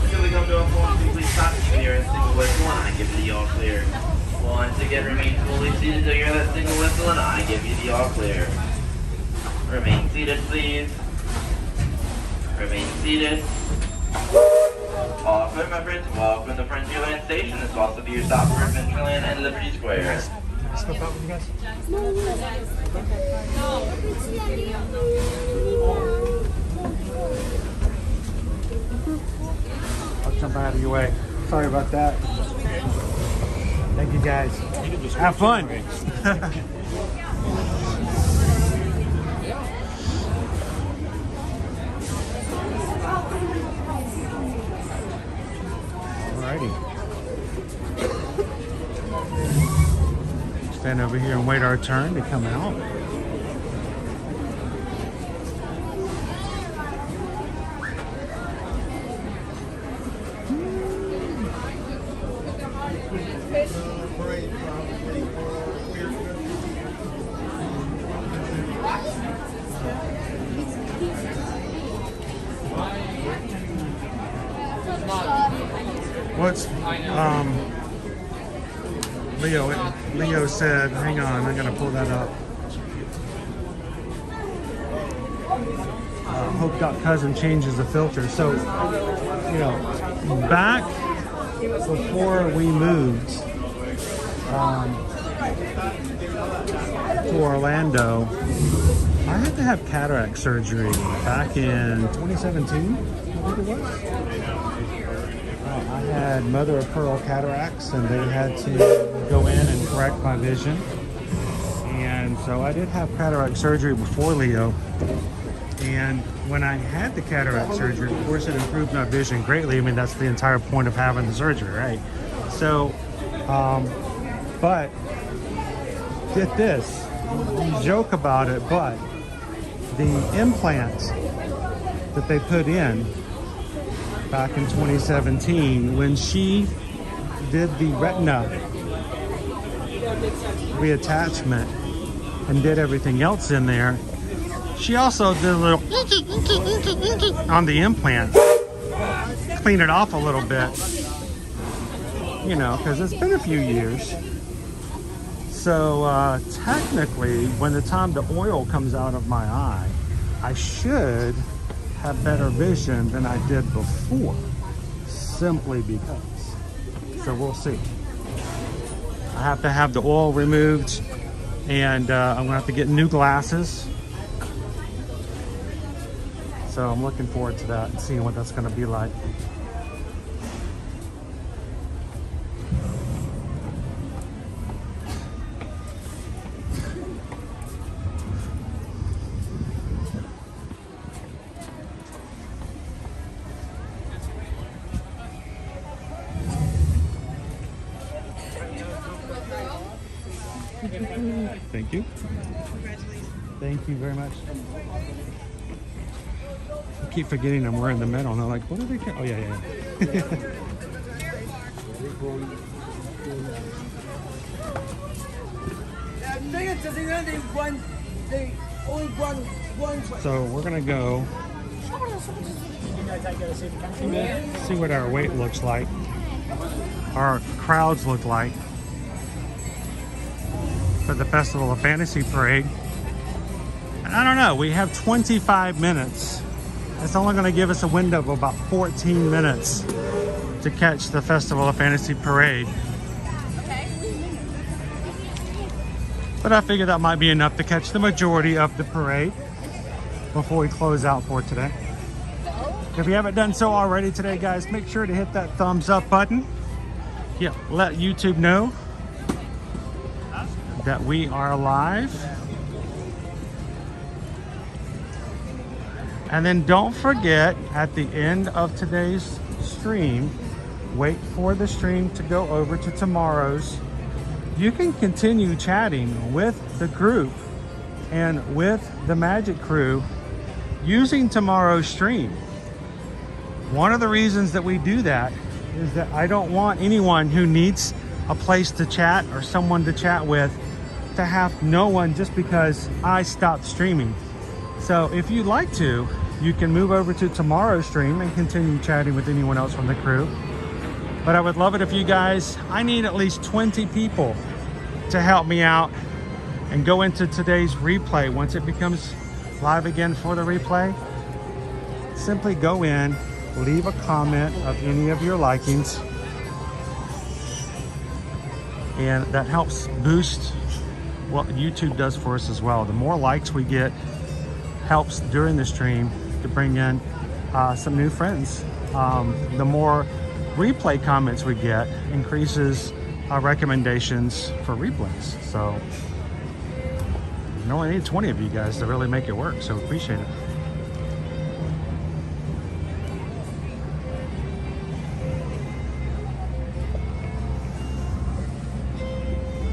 Until we come to a full and complete stop, you can hear a single whistle and I give you the all clear. Once again, remain fully seated until you hear that single whistle and I give you the all clear. Remain seated, please. Remain seated. All clear, my friends. Welcome to Frontierland Station. This will also be your stop for Adventureland and Liberty Square. Step out with you guys? I'll jump out of your way. Sorry about that. Thank you guys. Have fun. Alrighty. Stand over here and wait our turn to come out. What's Leo said, hang on, I'm gonna pull that up. Hope Doc Cousin changes the filter. So, you know, back before we moved to Orlando, I had to have cataract surgery back in 2017, I think it was. I had mother of pearl cataracts, and they had to go in and correct my vision. And so I did have cataract surgery before Leo. And when I had the cataract surgery, of course, it improved my vision greatly. I mean, that's the entire point of having the surgery, right? So, but get this, you joke about it, but the implants that they put in back in 2017, when she did the retina reattachment and did everything else in there, she also did a little on the implant, clean it off a little bit, you know, because it's been a few years. So technically, when the time the oil comes out of my eye, I should have better vision than I did before, simply because. So we'll see. I have to have the oil removed, and I'm gonna have to get new glasses. So I'm looking forward to that and seeing what that's gonna be like. Thank you. Thank you very much. I keep forgetting I'm wearing the medal, and they're like, what are they? Oh, yeah, yeah. So we're gonna go see what our weight looks like, our crowds look like for the Festival of Fantasy Parade. And I don't know, we have 25 minutes. It's only going to give us a window of about 14 minutes to catch the Festival of Fantasy Parade. Okay. But I figured that might be enough to catch the majority of the parade before we close out for today. If you haven't done so already today, guys, make sure to hit that thumbs up button. Yeah, let YouTube know that we are live. And then don't forget, at the end of today's stream, wait for the stream to go over to tomorrow's. You can continue chatting with the group and with the Magic Crew using tomorrow's stream. One of the reasons that we do that is that I don't want anyone who needs a place to chat or someone to chat with to have no one just because I stopped streaming. So if you'd like to, you can move over to tomorrow's stream and continue chatting with anyone else from the crew. But I would love it if you guys, I need at least 20 people to help me out and go into today's replay. Once it becomes live again for the replay, simply go in, leave a comment of any of your likings, and that helps boost what YouTube does for us as well. The more likes we get helps during the stream to bring in some new friends. The more replay comments we get increases our recommendations for replays. So you only need 20 of you guys to really make it work, so appreciate it.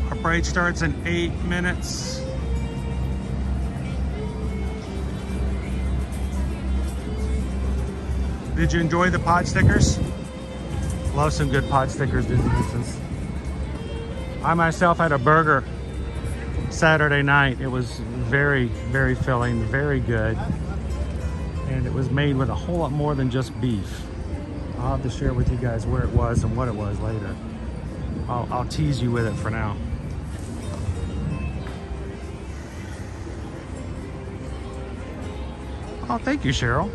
Our parade starts in 8 minutes. Did you enjoy the pod stickers? Love some good pod stickers, Disney Instance. I myself had a burger Saturday night. It was very, very filling, very good. And it was made with a whole lot more than just beef. I'll have to share with you guys where it was and what it was later. I'll tease you with it for now. Oh, thank you, Cheryl.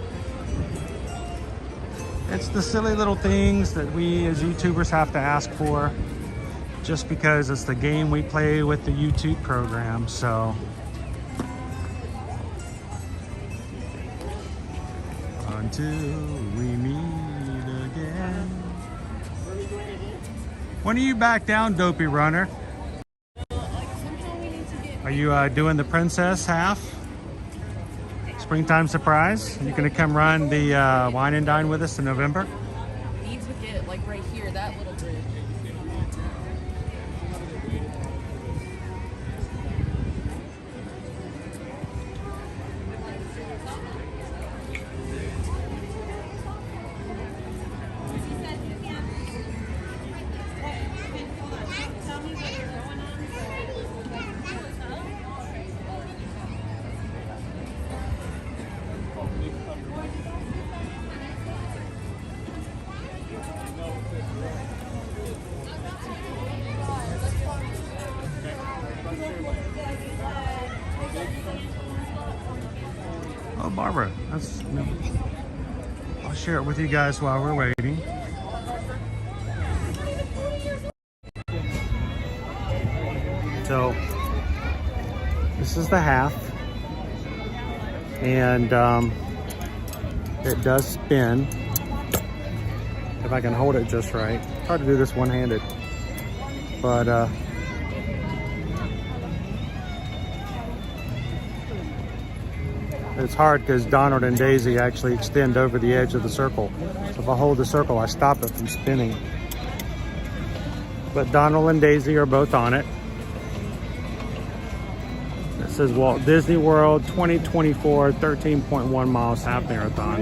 It's the silly little things that we as YouTubers have to ask for just because it's the game we play with the YouTube program. So until we meet again. When are you back down, Dopey Runner? Are you doing the princess half? Springtime surprise? You gonna come run the wine and dine with us in November? These would get like right here, that little group. Oh, Barbara, that's. I'll share it with you guys while we're waiting. So, this is the half, and it does spin. If I can hold it just right. Try to do this one-handed, but it's hard because Donald and Daisy actually extend over the edge of the circle. So if I hold the circle, I stop it from spinning. But Donald and Daisy are both on it. It says Walt Disney World 2024 13.1 miles half marathon.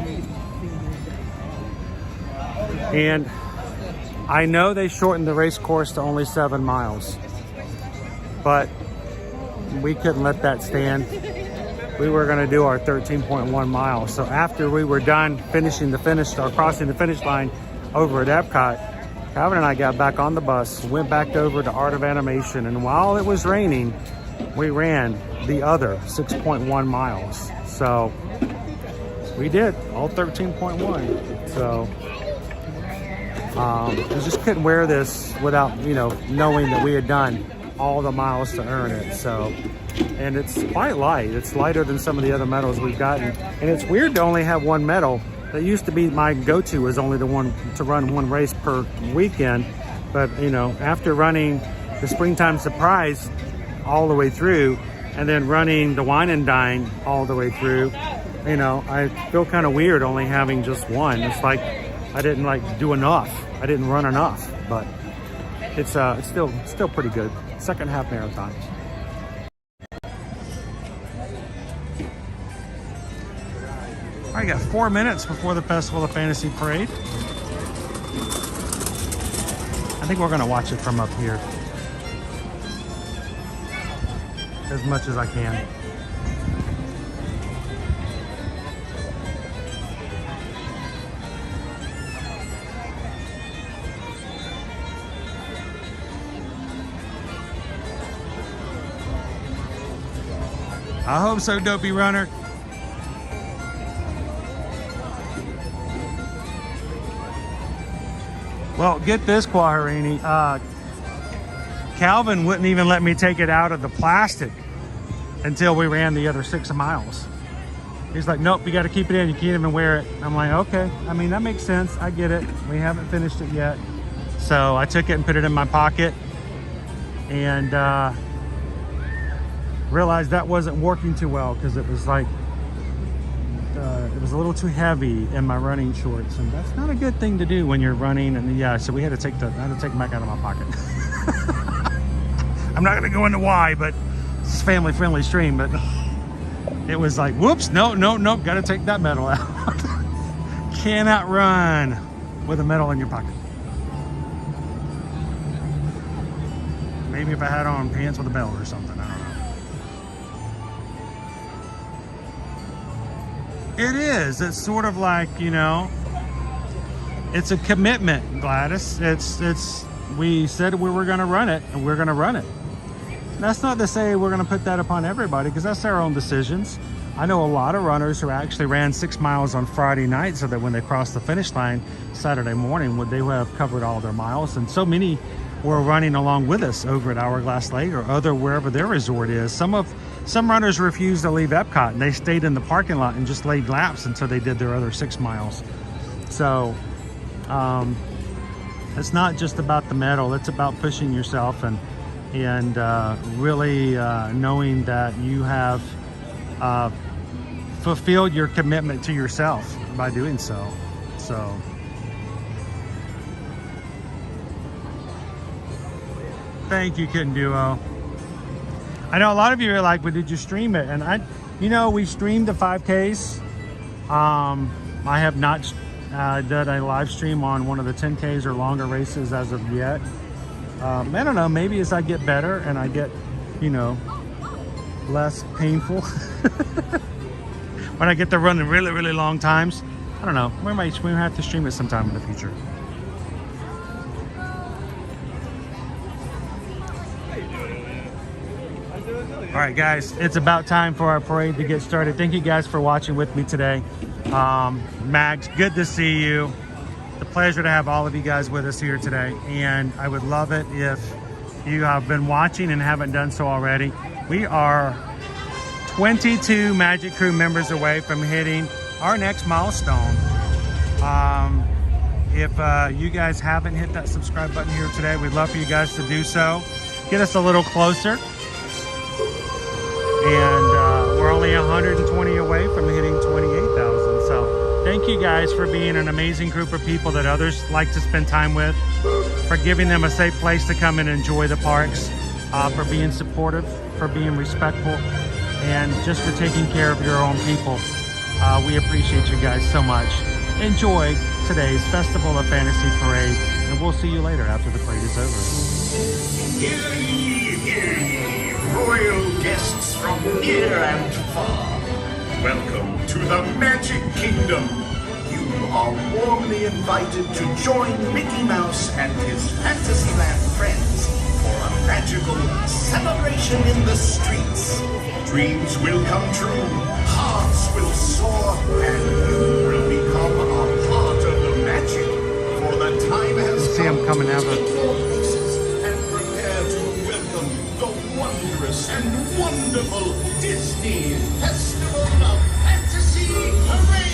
And I know they shortened the race course to only 7 miles, but we couldn't let that stand. We were going to do our 13.1 miles. So after we were done crossing the finish line over at Epcot, Calvin and I got back on the bus, went back over to Art of Animation, and while it was raining, we ran the other 6.1 miles. So we did all 13.1. So I just couldn't wear this without, knowing that we had done all the miles to earn it. So, and it's quite light. It's lighter than some of the other medals we've gotten. And it's weird to only have one medal. That used to be my go-to, was only the one to run one race per weekend. But, after running the Springtime Surprise all the way through, and then running the Wine and Dine all the way through, I feel kind of weird only having just one. It's like I didn't do enough. I didn't run enough, but it's still pretty good. Second half marathon. All right, got 4 minutes before the Festival of Fantasy Parade. I think we're gonna watch it from up here as much as I can. I hope so, Dopey Runner. Well, get this, Quaharini. Calvin wouldn't even let me take it out of the plastic until we ran the other 6 miles. He's like, nope, you got to keep it in. You can't even wear it. I'm like, okay. I mean, that makes sense. I get it. We haven't finished it yet. So I took it and put it in my pocket, and realized that wasn't working too well, because it was like it was a little too heavy in my running shorts, and that's not a good thing to do when you're running. And yeah, so I had to take them back out of my pocket. I'm not going to go into why, but it's a family friendly stream, but it was like, whoops, no, got to take that medal out. Cannot run with a medal in your pocket. Maybe if I had on pants with a belt or something, I don't know. It is. It's sort of like, it's a commitment, Gladys. We said we were going to run it, and we're going to run it. That's not to say we're going to put that upon everybody, because that's their own decisions. I know a lot of runners who actually ran 6 miles on Friday night, so that when they crossed the finish line Saturday morning, would they have covered all their miles. And so many were running along with us over at Hourglass Lake or wherever their resort is. Some runners refused to leave Epcot, and they stayed in the parking lot and just laid laps until they did their other 6 miles. So it's not just about the medal. It's about pushing yourself and really knowing that you have fulfilled your commitment to yourself by doing so. So thank you, Kitten Duo. I know a lot of you are like, but did you stream it? And we streamed the 5Ks. I have not done a live stream on one of the 10Ks or longer races as of yet. I don't know, maybe as I get better and I get, less painful. When I get to run in really, really long times. I don't know, we might have to stream it sometime in the future. All right, guys, it's about time for our parade to get started. Thank you guys for watching with me today. Mags, good to see you. It's a pleasure to have all of you guys with us here today. And I would love it if you have been watching and haven't done so already. We are 22 Magic Crew members away from hitting our next milestone. If you guys haven't hit that subscribe button here today, we'd love for you guys to do so. Get us a little closer. And we're only 120 away from hitting 28,000. So thank you guys for being an amazing group of people that others like to spend time with, for giving them a safe place to come and enjoy the parks, for being supportive, for being respectful, and just for taking care of your own people. We appreciate you guys so much. Enjoy today's Festival of Fantasy Parade, and we'll see you later after the parade is over. Hear ye, hear ye, royal guests from near and far. Welcome to the Magic Kingdom. You are warmly invited to join Mickey Mouse and his Fantasyland friends for a magical celebration in the streets. Dreams will come true, hearts will soar, and you will become a part of the magic. For the time has See him coming out of Take your places and prepare to welcome the wondrous and wonderful Disney Festival of Fantasy Parade.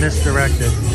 misdirected.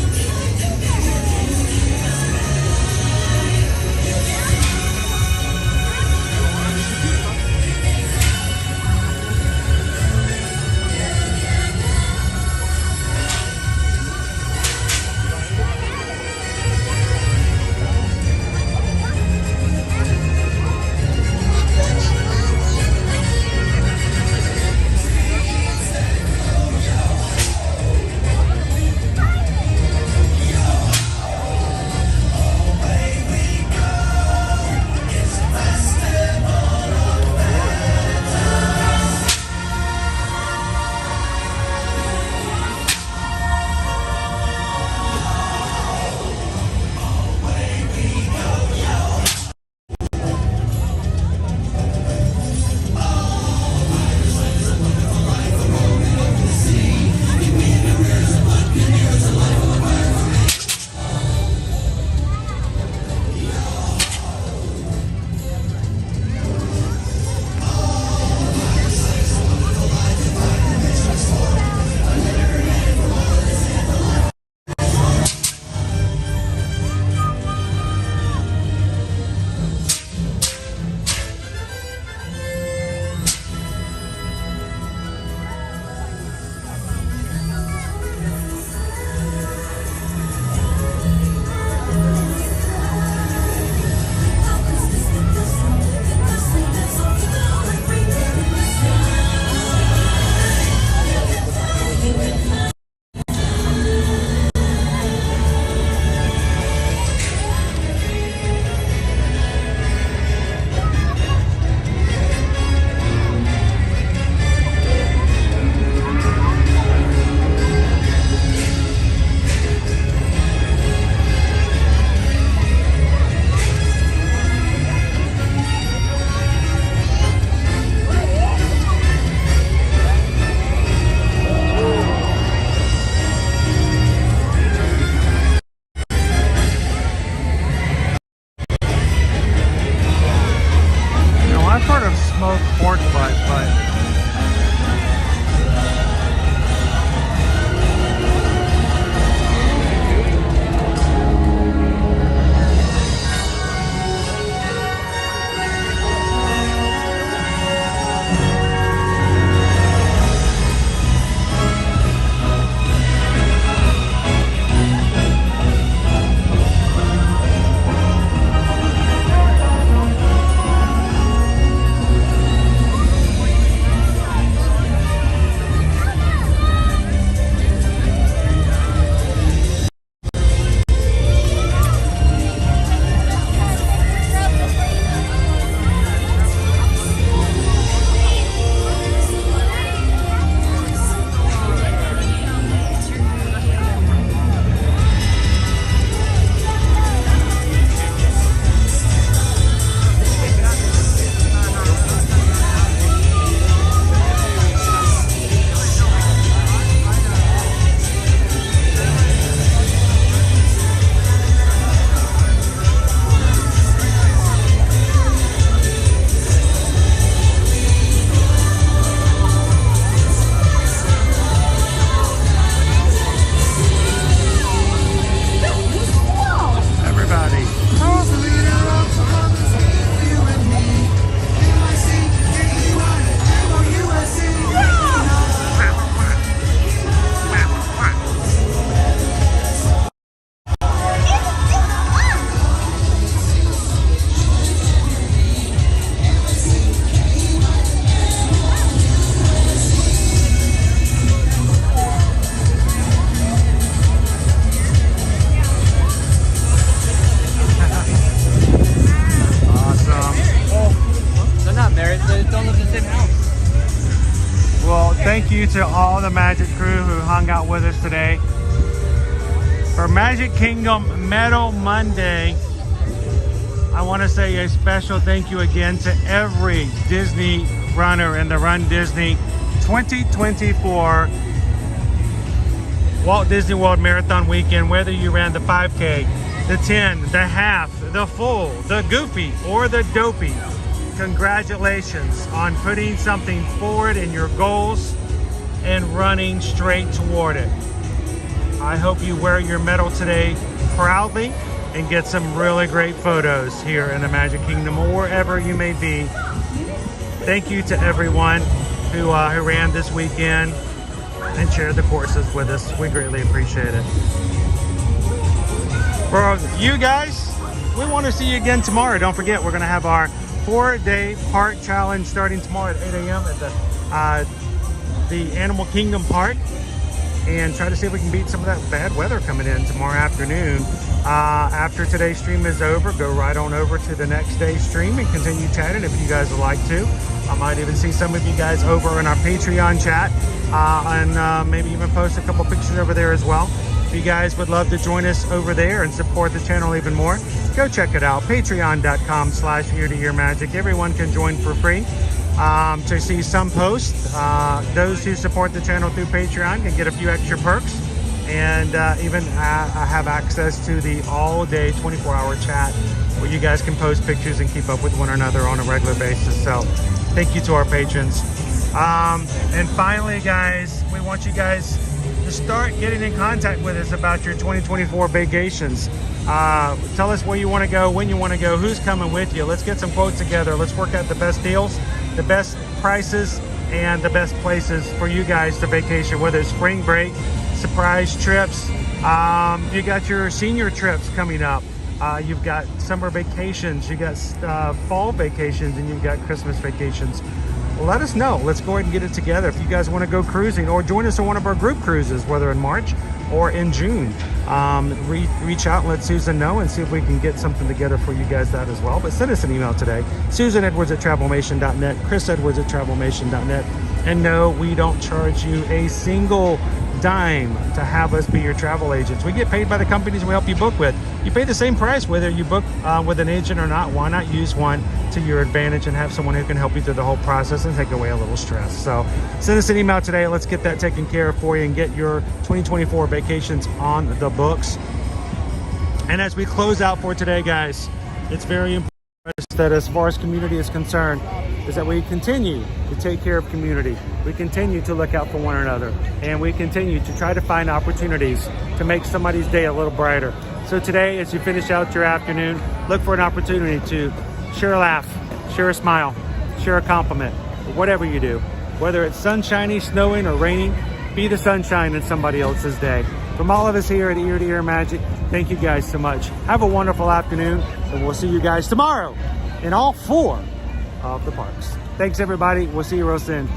Thank you to all the Magic crew who hung out with us today. For Magic Kingdom Meadow Monday, I want to say a special thank you again to every Disney runner in the Run Disney 2024 Walt Disney World Marathon Weekend, whether you ran the 5K, the 10, the half, the full, the goofy, or the dopey. Congratulations on putting something forward in your goals and running straight toward it. I hope you wear your medal today proudly and get some really great photos here in the Magic Kingdom or wherever you may be. Thank you to everyone who ran this weekend and shared the courses with us. We greatly appreciate it. For you guys, we want to see you again tomorrow. Don't forget, we're going to have our 4-day park challenge starting tomorrow at 8 a.m. at the Animal Kingdom Park, and try to see if we can beat some of that bad weather coming in tomorrow afternoon. After today's stream is over, go right on over to the next day's stream and continue chatting if you guys would like to. I might even see some of you guys over in our Patreon chat, and maybe even post a couple pictures over there as well. If you guys would love to join us over there and support the channel even more, go check it out, patreon.com/eartoearmagic. Everyone can join for free to see some posts. Those who support the channel through Patreon can get a few extra perks, and even have access to the all-day 24-hour chat where you guys can post pictures and keep up with one another on a regular basis. So thank you to our patrons. And finally, guys, we want you guys to start getting in contact with us about your 2024 vacations. Tell us where you want to go, when you want to go, who's coming with you. Let's get some quotes together. Let's work out the best deals, the best prices, and the best places for you guys to vacation, whether it's spring break, surprise trips. You got your senior trips coming up. You've got summer vacations, you got fall vacations, and you've got Christmas vacations. Let us know. Let's go ahead and get it together. If you guys want to go cruising or join us on one of our group cruises, whether in March or in June, reach out and let Susan know and see if we can get something together for you guys that as well. But send us an email today, susanedwards@travelmation.net, chrisedwards@travelmation.net. And no, we don't charge you a single dime to have us be your travel agents. We get paid by the companies we help you book with. You pay the same price whether you book with an agent or not. Why not use one to your advantage and have someone who can help you through the whole process and take away a little stress? So send us an email today. Let's get that taken care of for you and get your 2024 vacations on the books. And as we close out for today, guys, it's very important that as far as community is concerned, is that we continue to take care of community. We continue to look out for one another, and we continue to try to find opportunities to make somebody's day a little brighter. So today, as you finish out your afternoon, look for an opportunity to share a laugh, share a smile, share a compliment, whatever you do. Whether it's sunshiny, snowing, or raining, be the sunshine in somebody else's day. From all of us here at Ear to Ear Magic, thank you guys so much. Have a wonderful afternoon, and we'll see you guys tomorrow in all 4 of the parks. Thanks, everybody. We'll see you real soon.